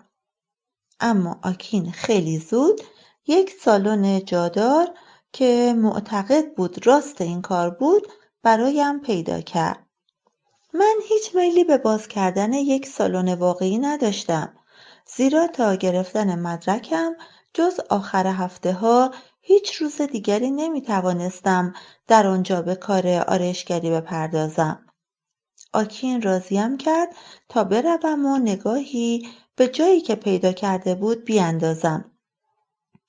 Speaker 1: اما آکین خیلی زود یک سالن جادار که معتقد بود راست این کار بود برایم پیدا کرد. من هیچ میلی به باز کردن یک سالن واقعی نداشتم، زیرا تا گرفتن مدرکم جز آخر هفته ها هیچ روز دیگری نمی توانستم در آنجا به کار آرایشگری بپردازم. آکین راضیم کرد تا بروم و نگاهی به جایی که پیدا کرده بود بیاندازم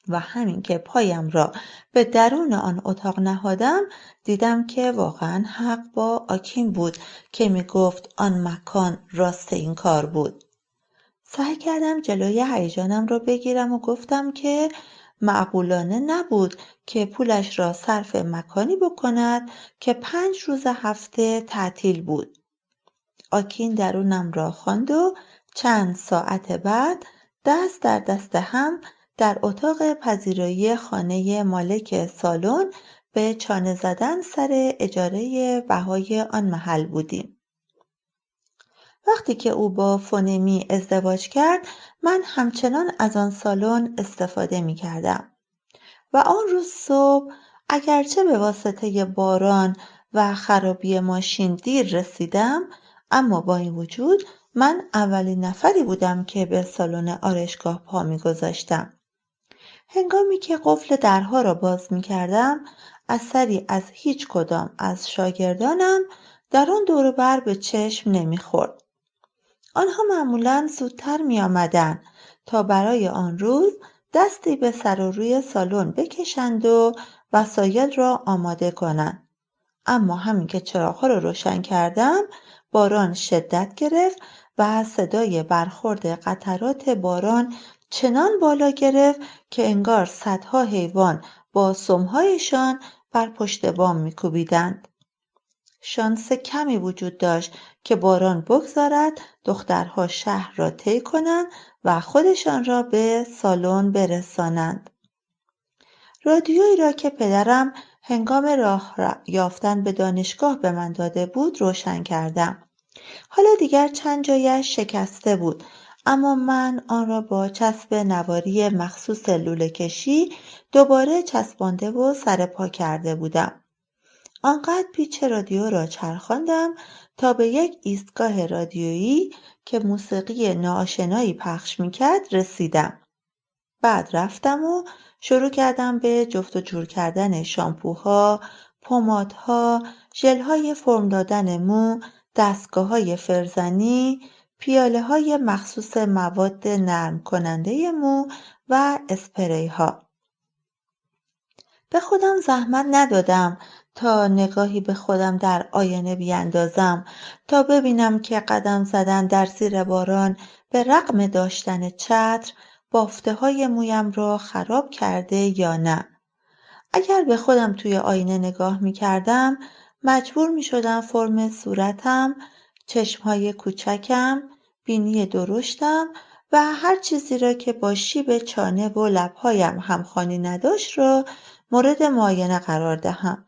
Speaker 1: و همین که پایم را به درون آن اتاق نهادم دیدم که واقعا حق با آکین بود که می گفت آن مکان راست این کار بود. سعی کردم جلوی هیجانم را بگیرم و گفتم که معقولانه نبود که پولش را صرف مکانی بکند که 5 روز هفته تعطیل بود. آکین درونم را خواند و چند ساعت بعد دست در دست هم در اتاق پذیرایی خانه مالک سالن به چانه زدن سر اجاره بهای آن محل بودیم. وقتی که او با فونمی ازدواج کرد من همچنان از آن سالن استفاده می کردم و آن روز صبح اگرچه به واسطه باران و خرابی ماشین دیر رسیدم، اما با این وجود من اولین نفری بودم که به سالن آرایشگاه پا می گذاشتم. هنگامی که قفل درها را باز می کردم اثری از هیچ کدام از شاگردانم در آن دور و بر به چشم نمی خورد. آنها معمولاً زودتر می آمدن تا برای آن روز دستی به سر و روی سالن بکشند و وسایل را آماده کنند. اما همین که چراغ‌ها را روشن کردم باران شدت گرفت و صدای برخورد قطرات باران چنان بالا گرفت که انگار صدها حیوان با سم‌هایشان بر پشت بام می‌کوبیدند. شانس کمی وجود داشت که باران بگذارد دخترها شهر را طی کنند و خودشان را به سالن برسانند. رادیویی را که پدرم هنگام راه یافتن به دانشگاه به من داده بود روشن کردم. حالا دیگر چند جایش شکسته بود، اما من آن را با چسب نواری مخصوص لوله کشی دوباره چسبانده و سر پا کرده بودم. آنقدر پیچ رادیو را چرخاندم تا به یک ایستگاه رادیویی که موسیقی ناآشنایی پخش می‌کرد رسیدم. بعد رفتم و شروع کردم به جفت و جور کردن شامپوها، پمادها، ژل‌های فرم دادن مو، دستگاه‌های فرزنی، پیاله‌های مخصوص مواد نرم کننده مو و اسپری‌ها. به خودم زحمت ندادم تا نگاهی به خودم در آینه بیاندازم تا ببینم که قدم زدن در زیر باران به رغم داشتن چتر بافته‌های مویم را خراب کرده یا نه. اگر به خودم توی آینه نگاه می‌کردم، مجبور می‌شدم فرم صورتم، چشم‌های کوچکم، بینی درشتم و هر چیزی را که با شیب چانه و لب‌هایم همخوانی نداشت را مورد معاینه قرار دهم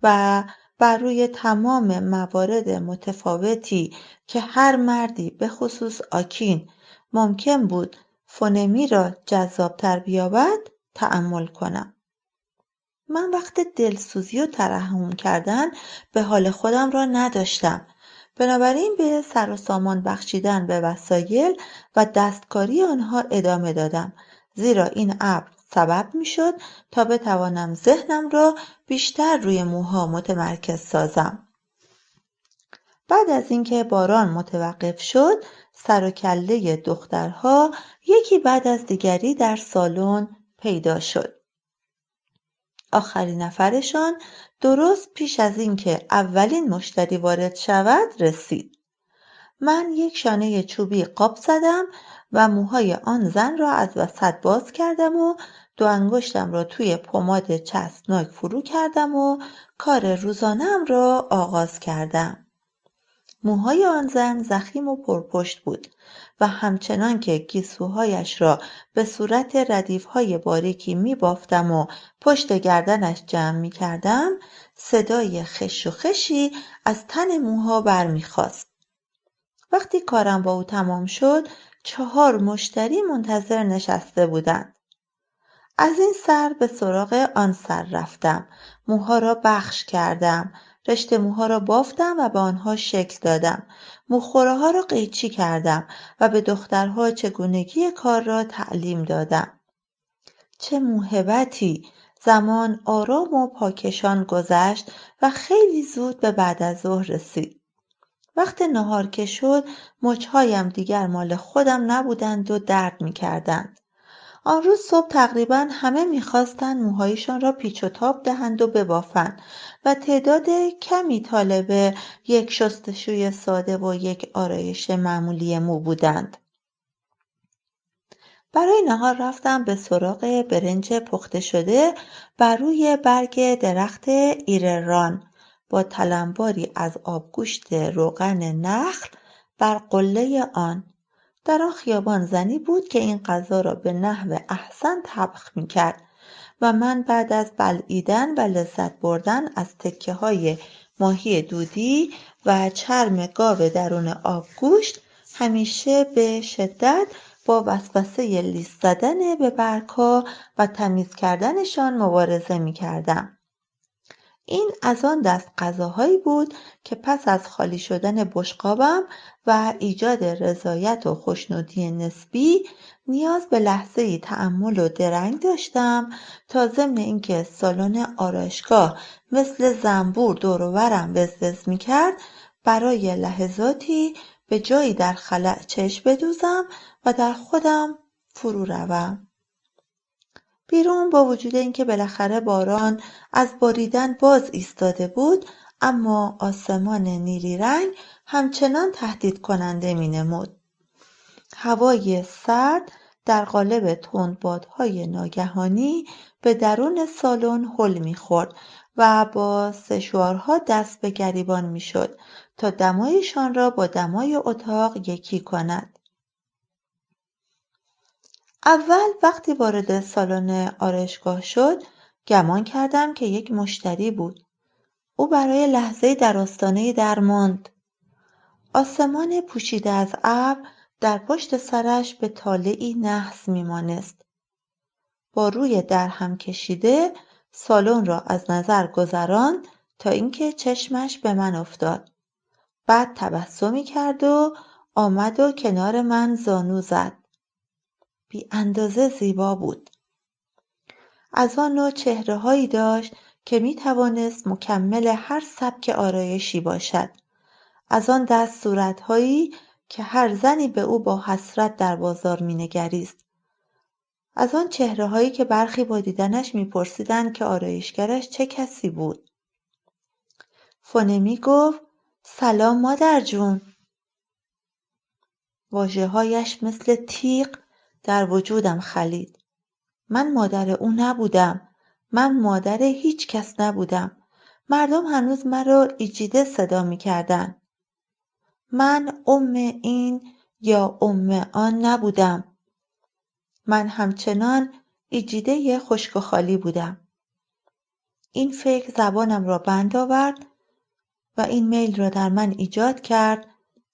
Speaker 1: و بر روی تمام موارد متفاوتی که هر مردی به خصوص آکین ممکن بود فونمی را جذاب‌تر بیابد تأمل کنم. من وقت دلسوزی و ترحم کردن به حال خودم را نداشتم. بنابراین به سر و سامان بخشیدن به وسایل و دستکاری آنها ادامه دادم، زیرا این امر سبب میشد تا بتوانم ذهنم را بیشتر روی موها متمرکز سازم. بعد از اینکه باران متوقف شد، سر و کله دخترها یکی بعد از دیگری در سالن پیدا شد. آخرین نفرشان درست پیش از اینکه اولین مشتری وارد شود رسید. من یک شانه چوبی قاب زدم و موهای آن زن را از وسط باز کردم و 2 انگشتم را توی پماد چسبناک فرو کردم و کار روزانه‌ام را آغاز کردم. موهای آن زن ضخیم و پرپشت بود و همچنان که گیسوهایش را به صورت ردیفهای باریکی می‌بافتم و پشت گردنش جمع می‌کردم، صدای خش و خشی از تن موها برمی‌خاست. وقتی کارم با او تمام شد، 4 مشتری منتظر نشسته بودند. از این سر به سراغ آن سر رفتم، موها را بخش کردم، رشته موها را بافتم و به آنها شکل دادم، موخوره ها را قیچی کردم و به دخترها چگونگی کار را تعلیم دادم. چه موهبتی! زمان آرام و پاکشان گذشت و خیلی زود به بعد از ظهر رسید. وقت نهار که شد، مچهایم دیگر مال خودم نبودند و درد می‌کردند. آن روز صبح تقریباً همه می‌خواستند موهایشان را پیچ و تاب دهند و ببافند و تعداد کمی طالب یک شستشوی ساده و یک آرایش معمولی مو بودند. برای نهار رفتم به سراغ برنج پخته شده بر روی برگ درخت ایرران با تلمباری از آبگوشت روغن نخل بر قله آن. در آن خیابان زنی بود که این غذا را به نحو احسن طبخ می‌کرد و من بعد از بلعیدن و لذت بردن از تکه‌های ماهی دودی و چرم گاو درون آبگوشت همیشه به شدت با وسوسه لیس زدن به برگ‌ها و تمیز کردنشان مبارزه می‌کردم. این از آن دست غذاهایی بود که پس از خالی شدن بشقابم و ایجاد رضایت و خوشنودی نسبی نیاز به لحظه‌ای تأمل و درنگ داشتم تا ضمن اینکه سالن آرایشگاه مثل زنبور دور و برم وزوز می‌کرد، برای لحظاتی به جایی در خلأ چشم بدوزم و در خودم فرو روم. بیرون با وجود اینکه بالاخره باران از باریدن باز ایستاده بود، اما آسمان نیلی رنگ همچنان تهدید کننده می نمود. هوای سرد در قالب تندبادهای ناگهانی به درون سالن هل می خورد و با سشوارها دست به گریبان می شد تا دمایشان را با دمای اتاق یکی کند. اول وقتی وارد سالن آرایشگاه شد، گمان کردم که یک مشتری بود. او برای لحظه‌ای در آستانه در ماند. آسمان پوشیده از ابر در پشت سرش به طالعی نحس می‌مانست. با روی در هم کشیده سالن را از نظر گذراند تا اینکه چشمش به من افتاد. بعد تبسمی کرد و آمد و کنار من زانو زد. بی اندازه زیبا بود. از آن نوع چهره‌هایی داشت که می‌توانست مکمل هر سبک آرایشی باشد. از آن دست صورت‌هایی که هر زنی به او با حسرت در بازار می‌نگریست. از آن چهره‌هایی که برخی با دیدنش می‌پرسیدند که آرایشگرش چه کسی بود. فونمی گفت: سلام مادر جون. واژه‌هایش مثل تیغ در وجودم خلید. من مادر او نبودم. من مادر هیچ کس نبودم. مردم هنوز مرا ایجیده صدا می‌کردند. من این یا آن نبودم. من همچنان ایجیده خشک و خالی بودم. این فکر زبانم را بند آورد و این میل را در من ایجاد کرد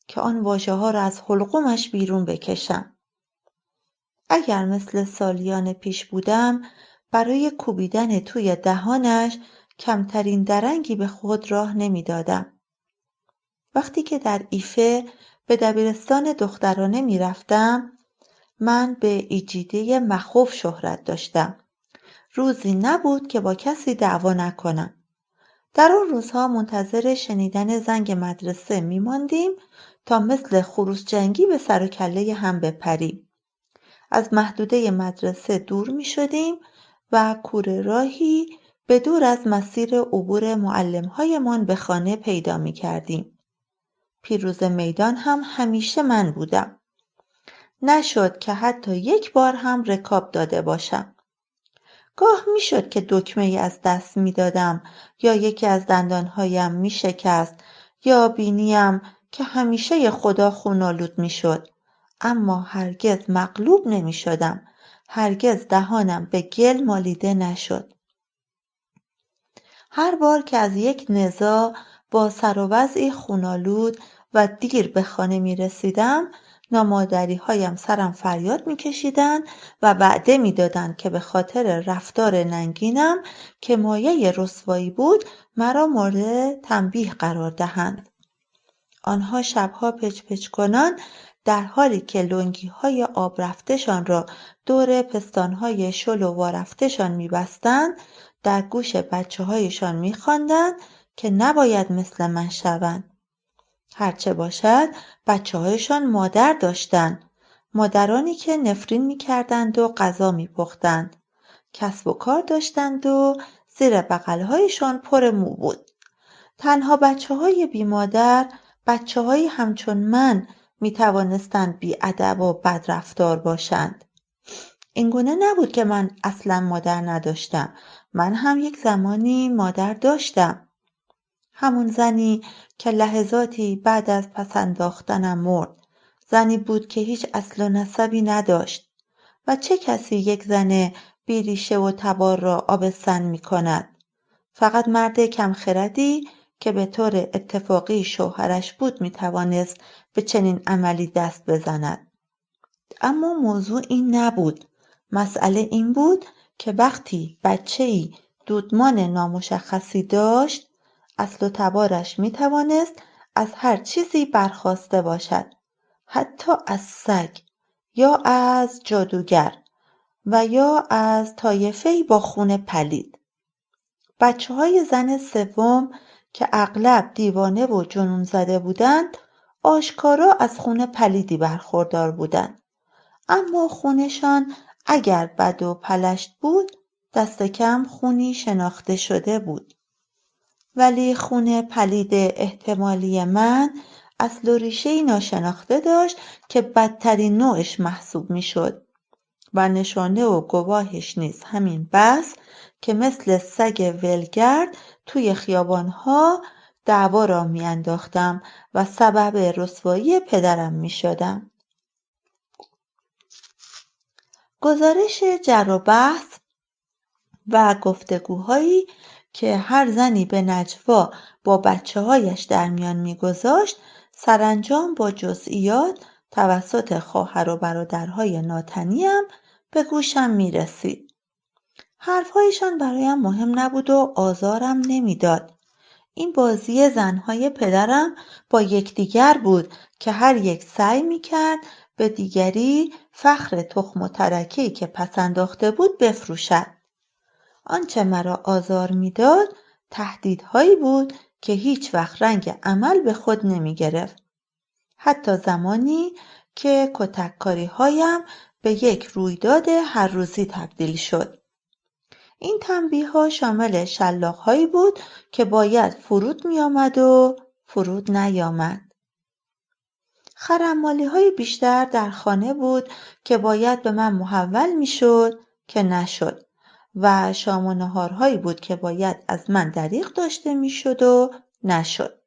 Speaker 1: که آن واژه‌ها را از حلقومش بیرون بکشم. اگر مثل سالیان پیش بودم، برای کوبیدن توی دهانش کمترین درنگی به خود راه نمی‌دادم. وقتی که در ایفه به دبیرستان دخترانه می‌رفتم، من به ایجیده مخوف شهرت داشتم. روزی نبود که با کسی دعوا نکنم. در آن روزها منتظر شنیدن زنگ مدرسه می‌ماندیم تا مثل خروس جنگی به سر و کله هم بپریم. از محدوده مدرسه دور می‌شدیم و کوره راهی به دور از مسیر عبور معلم‌هایمان به خانه پیدا می‌کردیم. پیروز میدان هم همیشه من بودم. نشد که حتی یک بار هم رکاب داده باشم. گاه میشد که دکمه‌ای از دست میدادم یا یکی از دندانهایم میشکست یا بینیم که همیشه خدا خون‌آلود میشد، اما هرگز مغلوب نمیشدم. هرگز دهانم به گل مالیده نشد. هر بار که از یک نزاع با سر و وضعی خون‌آلود و دیر به خانه می‌رسیدم، نامادری‌هایم سرم فریاد می‌کشیدند و وعده می‌دادند که به خاطر رفتار ننگینم که مایه رسوایی بود، مرا مورد تنبیه قرار دهند. آنها شبها پچ پچ کنان در حالی که لنگی‌های آب رفته‌شان را دور پستان‌های شل و وارفته‌شان می‌بستند، در گوش بچه‌هایشان می‌خواندند که نباید مثل من شوند. هرچه باشد بچه‌هایشان مادر داشتند، مادرانی که نفرین می‌کردند و غذا می‌پختند، کسب و کار داشتند و زیر بغل‌هایشان پر مو بود. تنها بچه‌های بی‌مادر، بچه‌هایی همچون من می‌توانستند بی‌ادب و بدرفتار باشند. اینگونه نبود که من اصلاً مادر نداشتم. من هم یک زمانی مادر داشتم. همون زنی که لحظاتی بعد از پس انداختنم مرد. زنی بود که هیچ اصل و نسبی نداشت. و چه کسی یک زن بیریشه و تبار را آبستن می‌کند؟ فقط مرد کم خردی که به طور اتفاقی شوهرش بود می‌توانست به چنین عملی دست بزند. اما موضوع این نبود. مسئله این بود که وقتی بچه‌ای دودمان نامشخصی داشت، اصل و تبارش می‌توانست از هر چیزی برخاسته باشد، حتی از سگ یا از جادوگر و یا از طایفه‌ای با خون پلید. بچه‌های زن سوم که اغلب دیوانه و جنون زده بودند، آشکارا از خون پلیدی برخوردار بودند. اما خونشان اگر بد و پلشت بود، دست کم خونی شناخته شده بود. ولی خون پلید احتمالی من اصل و ریشه‌ای ناشناخته داشت که بدترین نوعش محسوب میشد و نشانه و گواهش نیز همین بس که مثل سگ ولگرد توی خیابانها دعوا را میانداختم و سبب رسوایی پدرم میشدم. گزارش جر و بحث و گفتگوهایی که هر زنی به نجوا با بچه‌هایش در میان می‌گذاشت، سرانجام با جزئیات توسط خواهر و برادرهای ناتنیم به گوشم می‌رسید. حرف‌هایشان برایم مهم نبود و آزارم نمی‌داد. این بازی زن‌های پدرم با یکدیگر بود که هر یک سعی می‌کرد به دیگری فخر تخم و ترکه‌ای که پس انداخته بود بفروشد. آنچه مرا آزار می‌داد تهدیدهایی بود که هیچ وقت رنگ عمل به خود نمی‌گرفت. حتی زمانی که کتککاری‌هایم به یک رویداد هر روزی تبدیل شد. این تنبیه‌ها شامل شلاق‌هایی بود که باید فرود می‌آمد و فرود نیامد. خرمالی‌های بیشتر در خانه بود که باید به من محول می‌شد که نشد و شام و نهارهایی بود که باید از من دریغ داشته می‌شد و نشد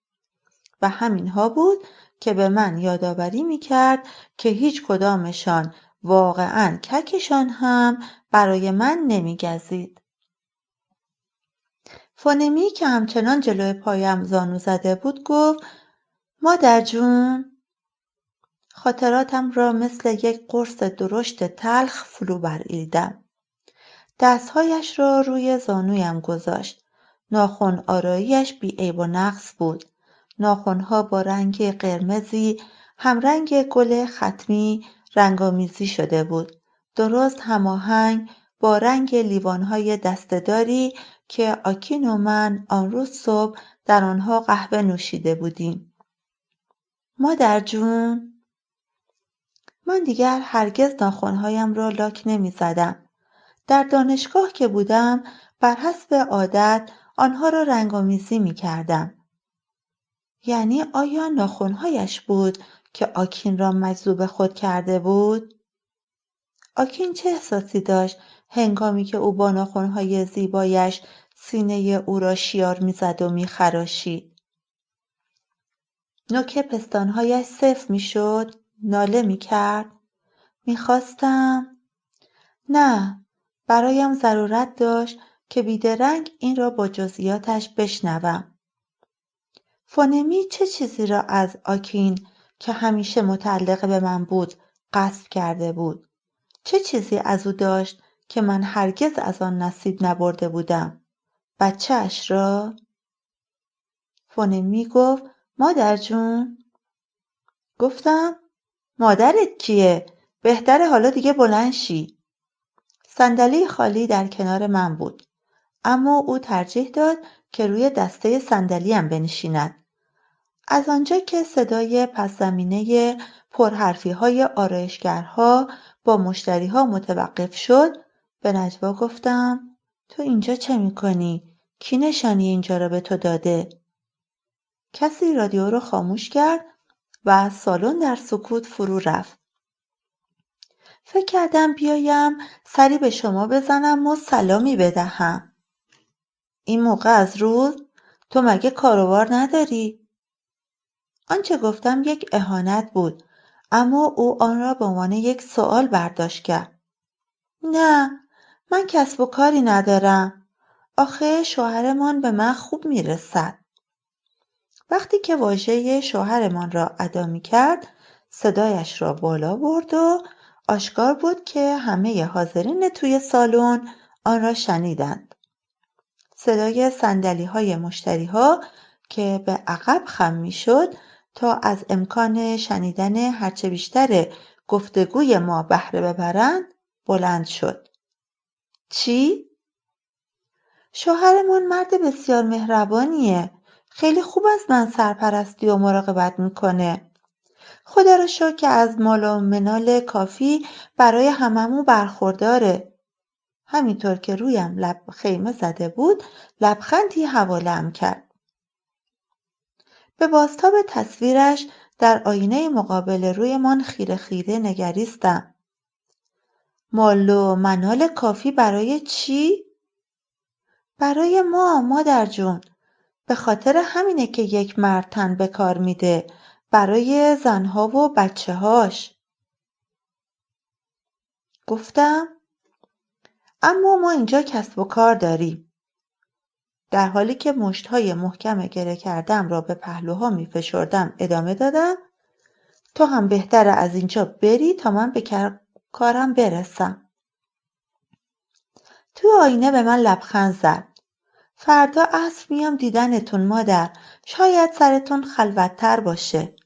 Speaker 1: و همینها بود که به من یادآوری می‌کرد که هیچ کدامشان واقعاً ککشان هم برای من نمی‌گزید. فونمی که همچنان جلوی پایم زانو زده بود گفت: مادر جون. خاطراتم را مثل یک قرص درشت تلخ فرو بلعیدم. دستهایش را روی زانویم گذاشت. ناخن آراییش بی عیب و نقص بود. ناخنها با رنگ قرمزی همرنگ گل ختمی رنگامیزی شده بود. درست هماهنگ با رنگ لیوانهای دسته‌داری که آکین و من آن روز صبح در آنها قهوه نوشیده بودیم. مادر جون. من دیگر هرگز ناخن‌هایم را لاک نمی‌زدم. در دانشگاه که بودم بر حسب عادت آنها را رنگ‌آمیزی می‌کردم. یعنی آیا ناخن‌هایش بود که آکین را مجذوب خود کرده بود؟ آکین چه احساسی داشت هنگامی که او با ناخن‌های زیبایش سینه او را شیار می‌زد و می‌خراشید؟ نوک پستان‌هایش سفت می‌شد؟ ناله می‌کرد؟ می‌خواستم؟ نه، برایم ضرورت داشت که بیدرنگ این را با جزئیاتش بشنوم. فونمی چه چیزی را از آکین که همیشه متعلق به من بود غصب کرده بود؟ چه چیزی از او داشت که من هرگز از آن نصیب نبرده بودم؟ بچه‌اش را؟ فونمی گفت: مادر جون. گفتم: مادرت کیه؟ بهتره حالا دیگه بلند شی. صندلی خالی در کنار من بود، اما او ترجیح داد که روی دسته صندلیم بنشیند. از آنجا که صدای پس‌زمینه پرحرفی‌های آرایشگرها با مشتریها متوقف شد، به نجوا گفتم: تو اینجا چه می‌کنی؟ کی نشانی اینجا را به تو داده؟ کسی رادیو را خاموش کرد و سالن در سکوت فرو رفت. فکر کردم بیایم سری به شما بزنم و سلامی بدهم. این موقع از روز؟ تو مگه کاروبار نداری؟ آنچه گفتم یک اهانت بود، اما او آن را به عنوان یک سوال برداشت کرد. نه، من کسب و کاری ندارم. آخه شوهرمان به من خوب میرسد. وقتی که واژه شوهرمان را ادا می‌کرد، صدایش را بالا برد و آشکار بود که همه حاضرین توی سالن آن را شنیدند. صدای صندلی‌های مشتری‌ها که به عقب خم می‌شد تا از امکان شنیدن هرچه بیشتر گفتگوی ما بهره ببرند بلند شد. چی؟ شوهرمان مرد بسیار مهربانیه. خیلی خوب از من سرپرستی و مراقبت میکنه. خدا را شکر که از مال و منال کافی برای هممون برخورداره. همینطور که رویم لب خیمه زده بود لبخندی حواله‌ام کرد. به بازتاب تصویرش در آینه مقابل رویمان خیره خیره نگریستم. مال و منال کافی برای چی؟ برای ما مادر جون. به خاطر همینه که یک مرد تن به کار میده، برای زنها و بچه‌هاش. گفتم: اما ما اینجا کسب و کار داریم. در حالی که مشت‌های محکم گره کردم را به پهلوها می‌فشردم ادامه دادم: تو هم بهتره از اینجا بری تا من به کارم برسم. تو آینه به من لبخند زد. فردا عصر میام دیدنتون مادر. شاید سرتون خلوت‌تر باشه.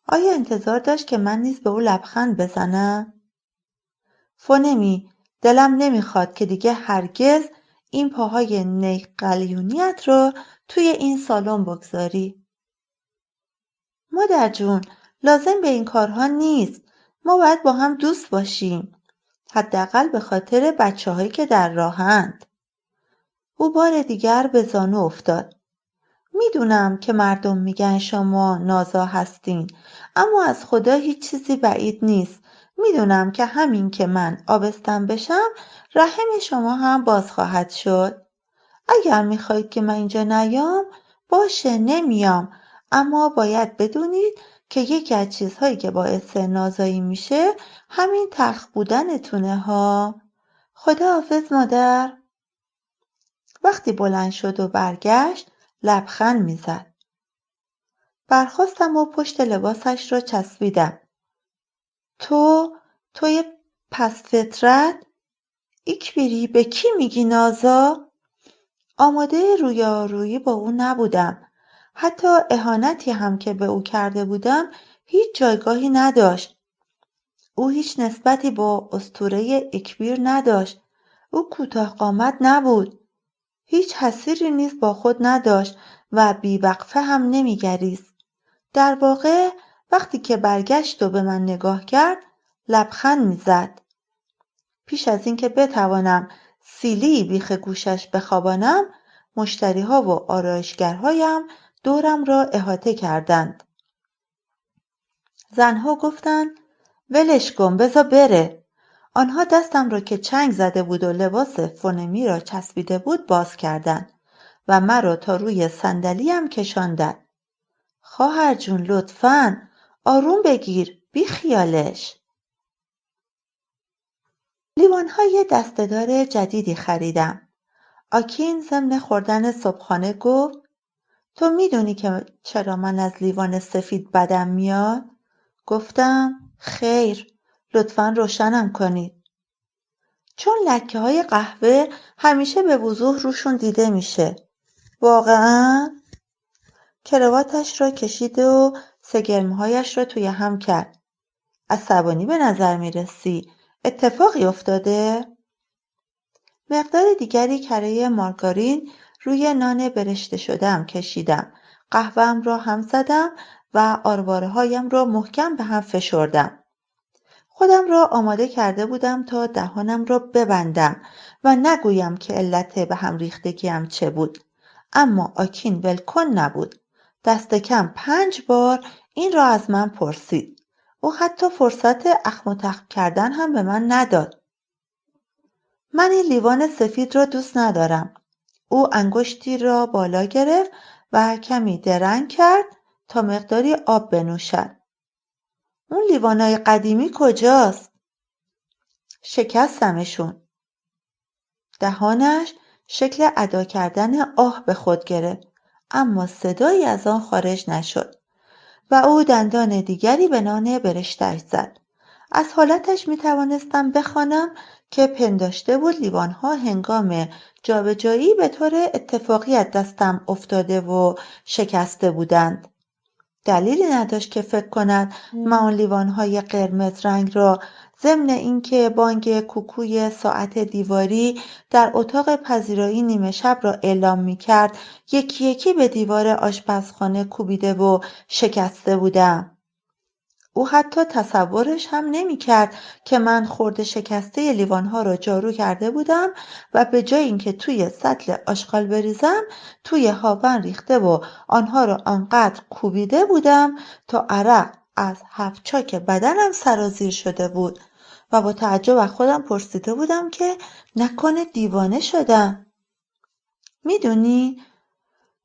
Speaker 1: آیا انتظار داشت که من نیز به او لبخند بزنم؟ فونمی، دلم نمیخواد که دیگه هرگز این پاهای نیقلیونیت رو توی این سالن بگذاری. مادر جون، لازم به این کارها نیست. ما باید با هم دوست باشیم، حداقل به خاطر بچه‌هایی که در راهند. او بار دیگر به زانو افتاد. میدونم که مردم میگن شما نازا هستین، اما از خدا هیچ چیزی بعید نیست. میدونم که همین که من آبستن بشم رحم شما هم باز خواهد شد. اگر میخواید که من اینجا نیام باشه نمیام، اما باید بدونید که یکی از چیزهایی که باعث نازایی میشه همین تلخ بودنتونه ها. خداحافظ مادر. وقتی بلند شد و برگشت لبخند میزد. برخاستم و پشت لباسش را چسبیدم. توی پس فطرت؟ ایکبیری به کی میگی نازا؟ آماده رویارویی با او نبودم. حتی اهانتی هم که به او کرده بودم هیچ جایگاهی نداشت. او هیچ نسبتی با اسطوره ایکبیر نداشت. او کوتاه قامت نبود. هیچ حصیری نیز با خود نداشت و بیوقفه هم نمیگریست. در واقع وقتی که برگشت و به من نگاه کرد لبخند میزد. پیش از اینکه بتوانم سیلی بیخ گوشش بخوابانم مشتریها و آرایشگرهایم دورم را احاطه کردند. زنها گفتند ولش کن بذار بره. آنها دستم را که چنگ زده بود و لباس فونمی را چسبیده بود باز کردند و مرا تا روی صندلیم کشاندند. خواهر جون لطفاً آروم بگیر، بی خیالش. لیوان‌های دسته‌دار جدیدی خریدم. آکین ضمن خوردن صبحانه گفت تو میدونی که چرا من از لیوان سفید بدم میاد؟ گفتم خیر، لطفاً روشنم کنید. چون لکه‌های قهوه همیشه به وضوح روشون دیده میشه. واقعاً؟ کراواتش را کشید و سگرمهایش را توی هم کرد. عصبانی به نظر میرسی. اتفاقی افتاده؟ مقدار دیگری کره مارگارین روی نان برشته شده‌ام کشیدم. قهوه‌ام را هم زدم و آرواره‌هایم را محکم به هم فشردم. خودم را آماده کرده بودم تا دهانم را ببندم و نگویم که علت به هم ریختگیم چه بود. اما آکین ولکن نبود. دست کم 5 بار این را از من پرسید. او حتی فرصت اخم و تخم کردن هم به من نداد. من این لیوان سفید را دوست ندارم. او انگشتی را بالا گرفت و کمی درنگ کرد تا مقداری آب بنوشد. اون لیوانای قدیمی کجاست؟ شکستمشون. دهانش شکل ادا کردن آه به خود گرفت، اما صدایی از آن خارج نشد و او دندان دیگری به نان برشته‌اش زد. از حالتش می توانستم بخوانم که پنداشته بود لیوانها هنگام جابجایی به طور اتفاقی از دستم افتاده و شکسته بودند. دلیلی نداشت که فکر کند من آن لیوانهای قرمز رنگ را ضمن اینکه بانگ کوکوی ساعت دیواری در اتاق پذیرایی نیمه شب را اعلام می‌کرد یکی یکی به دیوار آشپزخانه کوبیده و شکسته بودم. او حتی تصورش هم نمی‌کرد که من خرده شکسته لیوانها را جارو کرده بودم و به جای اینکه توی سطل آشغال بریزم توی هاون ریخته و آنها را آنقدر کوبیده بودم تا عرق از 7 چاک بدنم سرازیر شده بود و با تعجب از خودم پرسیده بودم که نکنه دیوانه شدم. میدونی؟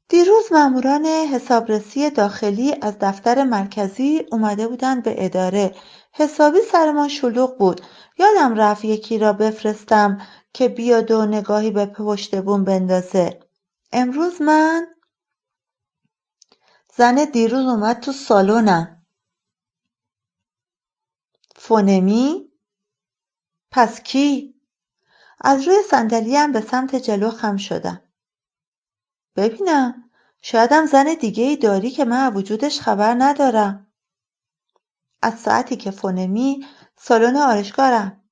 Speaker 1: دیروز ماموران حسابرسی داخلی از دفتر مرکزی اومده بودن به اداره. حسابی سرمان شلوغ بود. یادم رفت یکی را بفرستم که بیاد و نگاهی به پشت بوم بندازه. امروز زن دیروز اومد تو سالنم. فونمی؟ پس کی؟ از روی صندلی‌ام به سمت جلو خم شدم. ببینم شایدم زن دیگه‌ای داری که من از وجودش خبر ندارم. از ساعتی که فونمی سالن آرایشگرم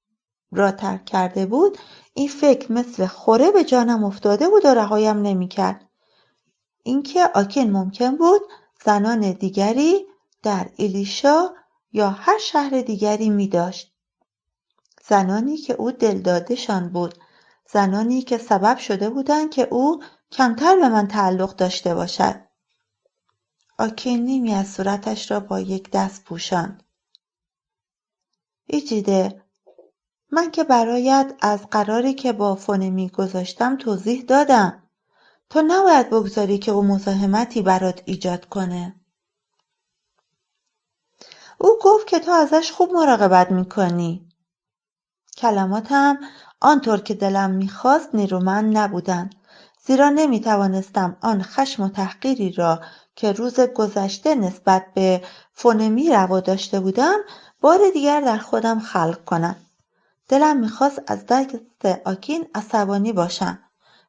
Speaker 1: را ترک کرده بود این فکر مثل خوره به جانم افتاده بود و رهایم نمی‌کرد. اینکه آکین ممکن بود زنان دیگری در ایلیشا یا هر شهر دیگری می داشت. زنانی که او دلدادشان بود، زنانی که سبب شده بودند که او کمتر به من تعلق داشته باشد. آکین نیمی از صورتش را با یک دست پوشاند. ایجیده، من که برایت از قراری که با فونمی گذاشتم توضیح دادم. تو نباید بگذاری که او مزاحمتی برات ایجاد کنه. او گفت که تو ازش خوب مراقبت میکنی. کلماتم آنطور که دلم میخواست نیرومند نبودند، زیرا نمیتوانستم آن خشم و تحقیری را که روز گذشته نسبت به فونمی روا داشته بودم بار دیگر در خودم خلق کنم. دلم میخواست از دست آکین عصبانی باشم.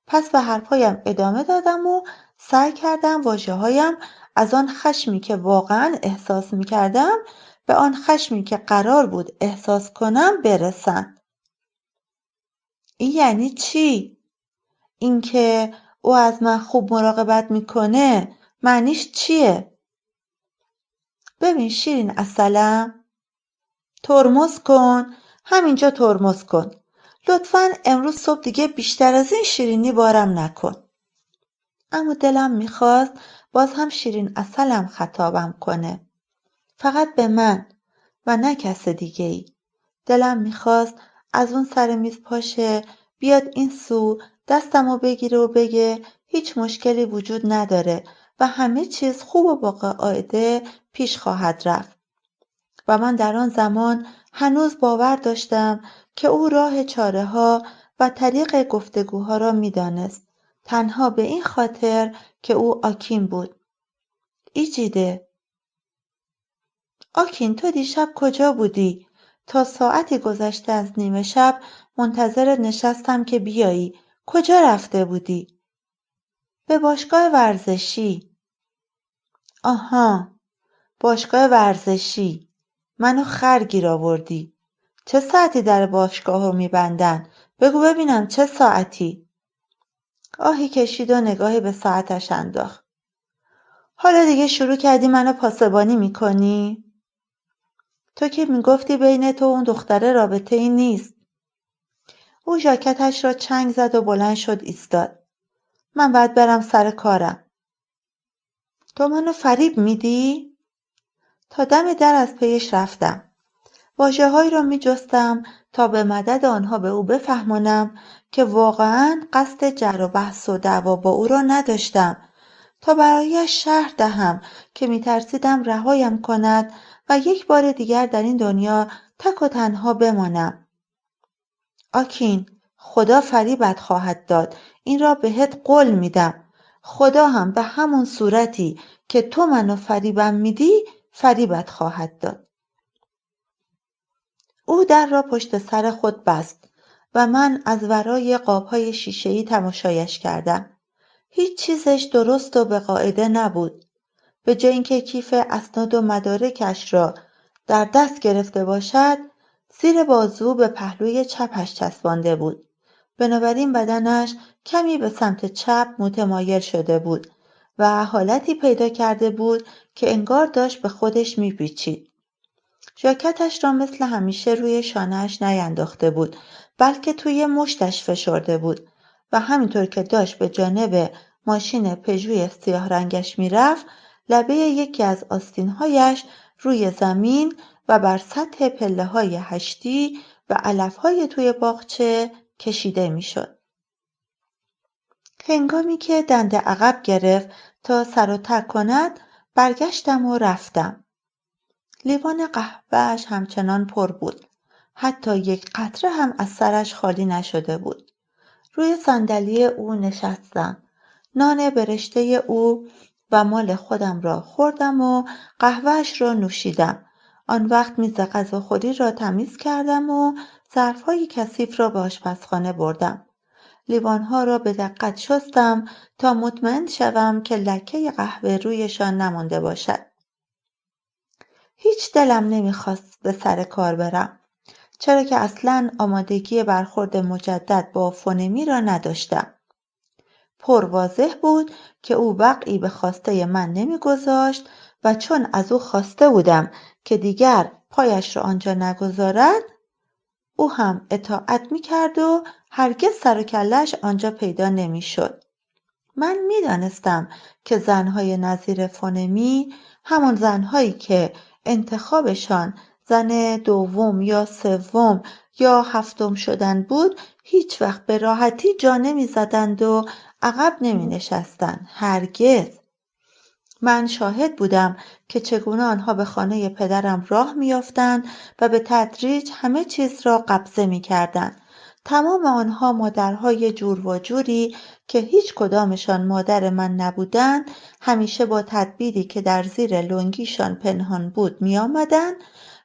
Speaker 1: پس به حرفهایم ادامه دادم و سعی کردم واژه‌هایم از آن خشمی که واقعا احساس میکردم به آن خشمی که قرار بود احساس کنم برسند. این یعنی چی؟ اینکه او از من خوب مراقبت میکنه معنیش چیه؟ ببین شیرین عسلم، ترمز کن، همینجا ترمز کن. لطفاً امروز صبح دیگه بیشتر از این شیرینی بارم نکن. اما دلم میخواست باز هم شیرین عسلم خطابم کنه. فقط به من و نه کس دیگه ای. دلم میخواست از اون سر میز پاشه، بیاد این سو، دستمو بگیره و بگه هیچ مشکلی وجود نداره و همه چیز خوب و با قاعده پیش خواهد رفت. و من در آن زمان هنوز باور داشتم که او راه چاره‌ها و طریق گفتگوها را می‌دانست، تنها به این خاطر که او آکین بود. ایجیده، آکین تو دیشب کجا بودی؟ تا ساعتی گذشته از نیمه شب منتظر نشستم که بیایی. کجا رفته بودی؟ به باشگاه ورزشی. آها، باشگاه ورزشی. منو خر گیر آوردی. چه ساعتی در باشگاهو میبندن؟ بگو ببینم چه ساعتی؟ آهی کشید و نگاهی به ساعتش انداخت. حالا دیگه شروع کردی منو پاسبانی میکنی؟ تو که میگفتی بین تو و اون دختره رابطه ای نیست. او ژاکتش را چنگ زد و بلند شد ایستاد. من باید برم سر کارم. تو منو فریب میدی؟ تا دم در از پیش رفتم. واژه‌هایی را می‌جستم تا به مدد آنها به او بفهمانم که واقعاً قصد جر و بحث و دعوا با او را نداشتم، تا برایش شرح دهم که می‌ترسیدم رهایم کند و یک بار دیگر در این دنیا تک و تنها بمانم. آکین، خدا فریبت خواهد داد، این را بهت قول میدم. خدا هم به همون صورتی که تو منو فریبم میدی فریبت خواهد داد. او در را پشت سر خود بست و من از ورای قاب‌های شیشه‌ای تماشایش کردم. هیچ چیزش درست و به قاعده نبود. به جای اینکه کیف اسناد و مدارکش را در دست گرفته باشد، زیر بازو به پهلوی چپش چسبانده بود. بنابراین بدنش کمی به سمت چپ متمایل شده بود و حالتی پیدا کرده بود که انگار داشت به خودش میپیچید. ژاکتش را مثل همیشه روی شانه‌اش نینداخته بود، بلکه توی مشتش فشرده بود و همینطور که داشت به جانب ماشین پژوی سیاه رنگش میرفت، لبه یکی از آستین‌هایش روی زمین و بر سطح پله‌های هشتی و علف‌های توی باغچه کشیده میشد. هنگامی که دنده عقب گرفت تا سر و ته کند، برگشتم و رفتم. لیوان قهوه‌اش همچنان پر بود. حتی یک قطره هم از سرش خالی نشده بود. روی صندلی او نشستم. نان برشته او و مال خودم را خوردم و قهوه‌اش را نوشیدم. آن وقت میز غذاخوری را تمیز کردم و ظرف‌های کثیف را به آشپزخانه بردم. لیوان‌ها را به دقت شستم تا مطمئن شوم که لکه قهوه رویشان نمانده باشد. هیچ دلم نمیخواست به سر کار برم، چرا که اصلاً آمادگی برخورد مجدد با فونمی را نداشتم. پر واضح بود که او وقعی به خواسته من نمیگذاشت و چون از او خواسته بودم که دیگر پایش را آنجا نگذارد، او هم اطاعت می‌کرد و هرگز سر و کله‌اش آنجا پیدا نمی‌شد. من می‌دانستم که زن‌های نظیر فونمی، همان زن‌هایی که انتخابشان زن دوم یا سوم یا هفتم شدن بود، هیچ وقت به راحتی جا نمی‌زدند و عقب نمی‌نشستند. هرگز. من شاهد بودم که چگونه آنها به خانه پدرم راه می‌یافتند و به تدریج همه چیز را قبضه می‌کردند. تمام آنها مادرهای جور و جوری که هیچ کدامشان مادر من نبودند، همیشه با تدبیری که در زیر لنگیشان پنهان بود می‌آمدند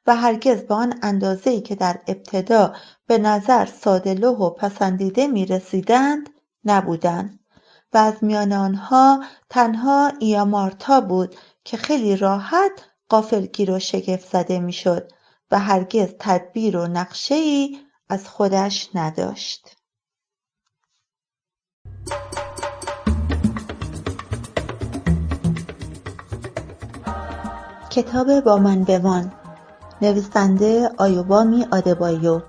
Speaker 1: و هرگز به آن اندازه‌ای که در ابتدا به نظر ساده‌لوح و پسندیده می‌رسیدند نبودند. و از میان آنها تنها ایامارتا بود که خیلی راحت غافلگیر و شگفت زده میشد و هرگز تدبیر و نقشه‌ای از خودش نداشت. کتاب با من بمان، نویسنده آیوبامی آدبایو،